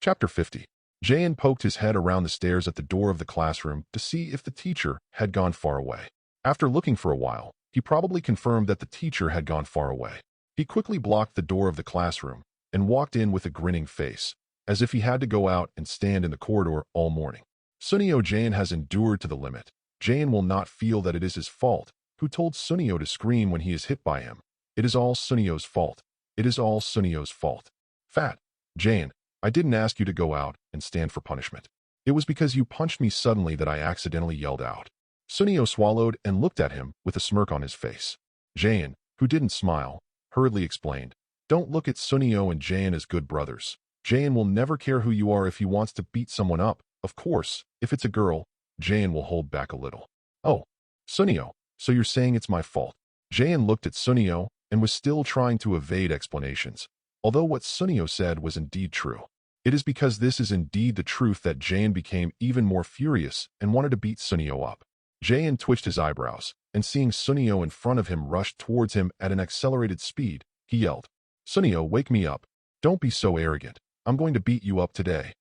Chapter 50. Jaen poked his head around the stairs at the door of the classroom to see if the teacher had gone far away. After looking for a while, he probably confirmed that the teacher had gone far away. He quickly blocked the door of the classroom and walked in with a grinning face, as if he had to go out and stand in the corridor all morning. Sunio Jaen has endured to the limit. Jaen will not feel that it is his fault. Who told Sunio to scream when he is hit by him? It is all Sunio's fault. It is all Sunio's fault. Fat. Jaen, I didn't ask you to go out and stand for punishment. It was because you punched me suddenly that I accidentally yelled out. Sunio swallowed and looked at him with a smirk on his face. Jaen, who didn't smile, hurriedly explained, don't look at Sunio and Jaen as good brothers. Jaen will never care who you are if he wants to beat someone up. Of course, if it's a girl, Jaen will hold back a little. Oh, Sunio, so you're saying it's my fault. Jaen looked at Sunio and was still trying to evade explanations, although what Sunio said was indeed true. It is because this is indeed the truth that Jaen became even more furious and wanted to beat Sunio up. Jaen twitched his eyebrows, and seeing Sunio in front of him rushed towards him at an accelerated speed, he yelled, Sunio, wake me up. Don't be so arrogant. I'm going to beat you up today.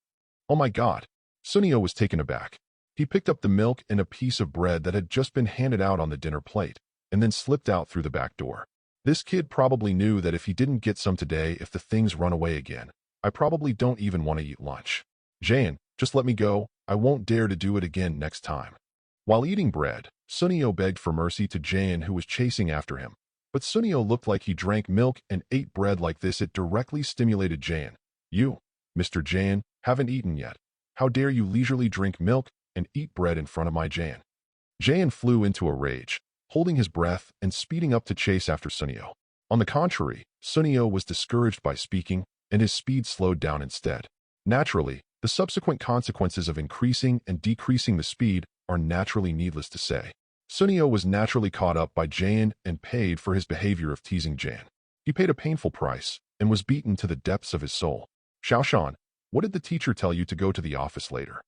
Oh my God. Sunio was taken aback. He picked up the milk and a piece of bread that had just been handed out on the dinner plate, and then slipped out through the back door. This kid probably knew that if he didn't get some today, if the things run away again, I probably don't even want to eat lunch. Jaen, Just let me go. I won't dare to do it again next time. While eating bread, Sunio begged for mercy to Jayan, who was chasing after him. But Sunio looked like he drank milk and ate bread like this. It directly stimulated Jayan. You, Mr. Jayan, haven't eaten yet. How dare you leisurely drink milk and eat bread in front of my Jayan? Jayan flew into a rage, holding his breath and speeding up to chase after Sunio. On the contrary, Sunio was discouraged by speaking, and his speed slowed down instead. Naturally, the subsequent consequences of increasing and decreasing the speed are naturally needless to say. Sunio was naturally caught up by Jayan and paid for his behavior of teasing Jayan. He paid a painful price and was beaten to the depths of his soul. Xiaoshan, what did the teacher tell you to go to the office later?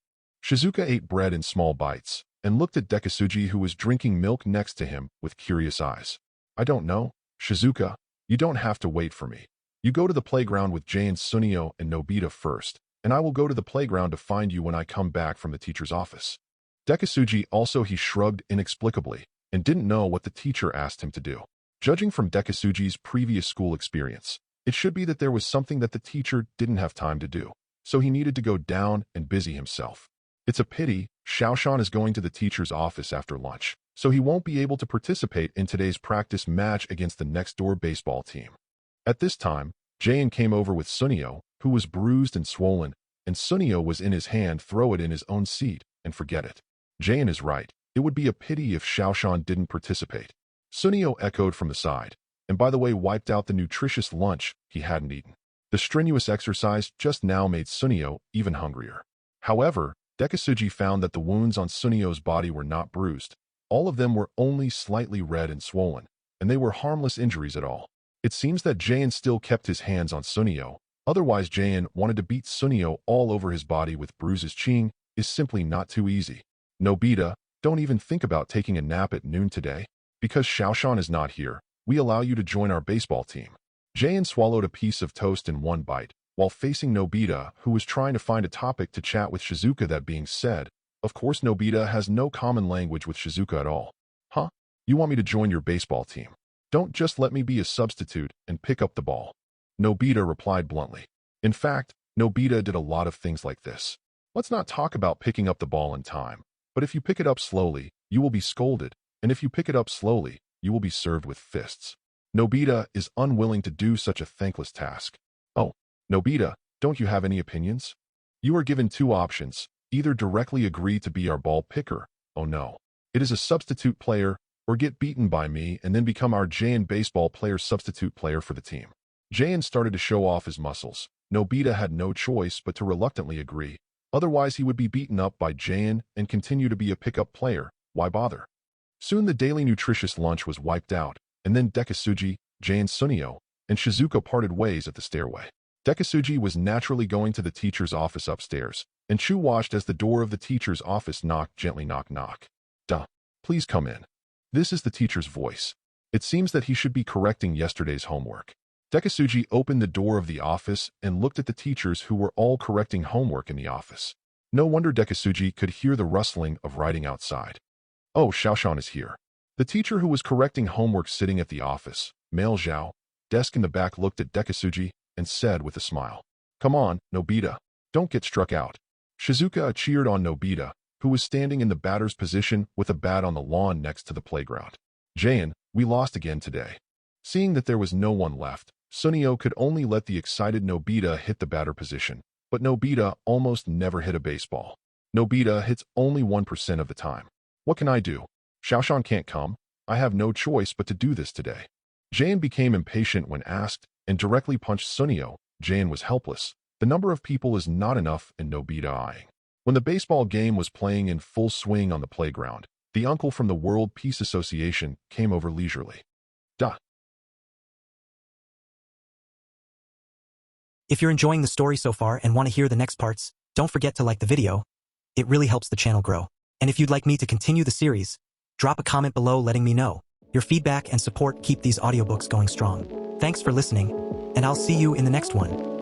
Shizuka ate bread in small bites and looked at Dekisugi, who was drinking milk next to him, with curious eyes. I don't know. Shizuka, you don't have to wait for me. You go to the playground with Jayan, Sunio, and Nobita first, and I will go to the playground to find you when I come back from the teacher's office. Dekisugi also he shrugged inexplicably and didn't know what the teacher asked him to do. Judging from Dekisugi's previous school experience, it should be that there was something that the teacher didn't have time to do, so he needed to go down and busy himself. It's a pity Xiaoshan is going to the teacher's office after lunch, so he won't be able to participate in today's practice match against the next-door baseball team. At this time, Jayan came over with Sunio, who was bruised and swollen, and Sunio was in his hand. Throw it in his own seat and forget it. Jayan is right. It would be a pity if Xiaoshan didn't participate. Sunio echoed from the side, and by the way wiped out the nutritious lunch he hadn't eaten. The strenuous exercise just now made Sunio even hungrier. However, Dekisugi found that the wounds on Sunio's body were not bruised. All of them were only slightly red and swollen, and they were harmless injuries at all. It seems that Jayan still kept his hands on Sunio. Otherwise, Jayan wanted to beat Sunio all over his body with bruises. Cheating is simply not too easy. Nobita, don't even think about taking a nap at noon today. Because Xiaoshan is not here, we allow you to join our baseball team. Jayan swallowed a piece of toast in one bite, while facing Nobita, who was trying to find a topic to chat with Shizuka. That being said, of course Nobita has no common language with Shizuka at all. Huh? You want me to join your baseball team? Don't just let me be a substitute and pick up the ball. Nobita replied bluntly. In fact, Nobita did a lot of things like this. Let's not talk about picking up the ball in time, but if you pick it up slowly, you will be scolded, and if you pick it up slowly, you will be served with fists. Nobita is unwilling to do such a thankless task. Oh, Nobita, don't you have any opinions? You are given two options. Either directly agree to be our ball picker, oh no, it is a substitute player, or get beaten by me and then become our Jayan baseball player substitute player for the team. Jayan started to show off his muscles. Nobita had no choice but to reluctantly agree. Otherwise he would be beaten up by Jayan and continue to be a pickup player. Why bother? Soon the daily nutritious lunch was wiped out, and then Dekisugi, Jayan, Sunio, and Shizuka parted ways at the stairway. Dekisugi was naturally going to the teacher's office upstairs, and Chu watched as the door of the teacher's office knocked gently. Knock, knock. Duh. Please come in. This is the teacher's voice. It seems that he should be correcting yesterday's homework. Dekisugi opened the door of the office and looked at the teachers who were all correcting homework in the office. No wonder Dekisugi could hear the rustling of writing outside. Oh, Xiaoshan is here. The teacher who was correcting homework sitting at the office, male Zhao, desk in the back, looked at Dekisugi and said with a smile, Come on, Nobita. Don't get struck out. Shizuka cheered on Nobita, who was standing in the batter's position with a bat on the lawn next to the playground. Jayan, we lost again today. Seeing that there was no one left, Sunio could only let the excited Nobita hit the batter position, but Nobita almost never hit a baseball. Nobita hits only 1% of the time. What can I do? Xiaoshan can't come. I have no choice but to do this today. Jayan became impatient when asked and directly punched Sunio. Jayan was helpless. The number of people is not enough, and Nobita eyeing. When the baseball game was playing in full swing on the playground, the uncle from the World Peace Association came over leisurely. Duh. If you're enjoying the story so far and want to hear the next parts, don't forget to like the video. It really helps the channel grow. And if you'd like me to continue the series, drop a comment below letting me know. Your feedback and support keep these audiobooks going strong. Thanks for listening, and I'll see you in the next one.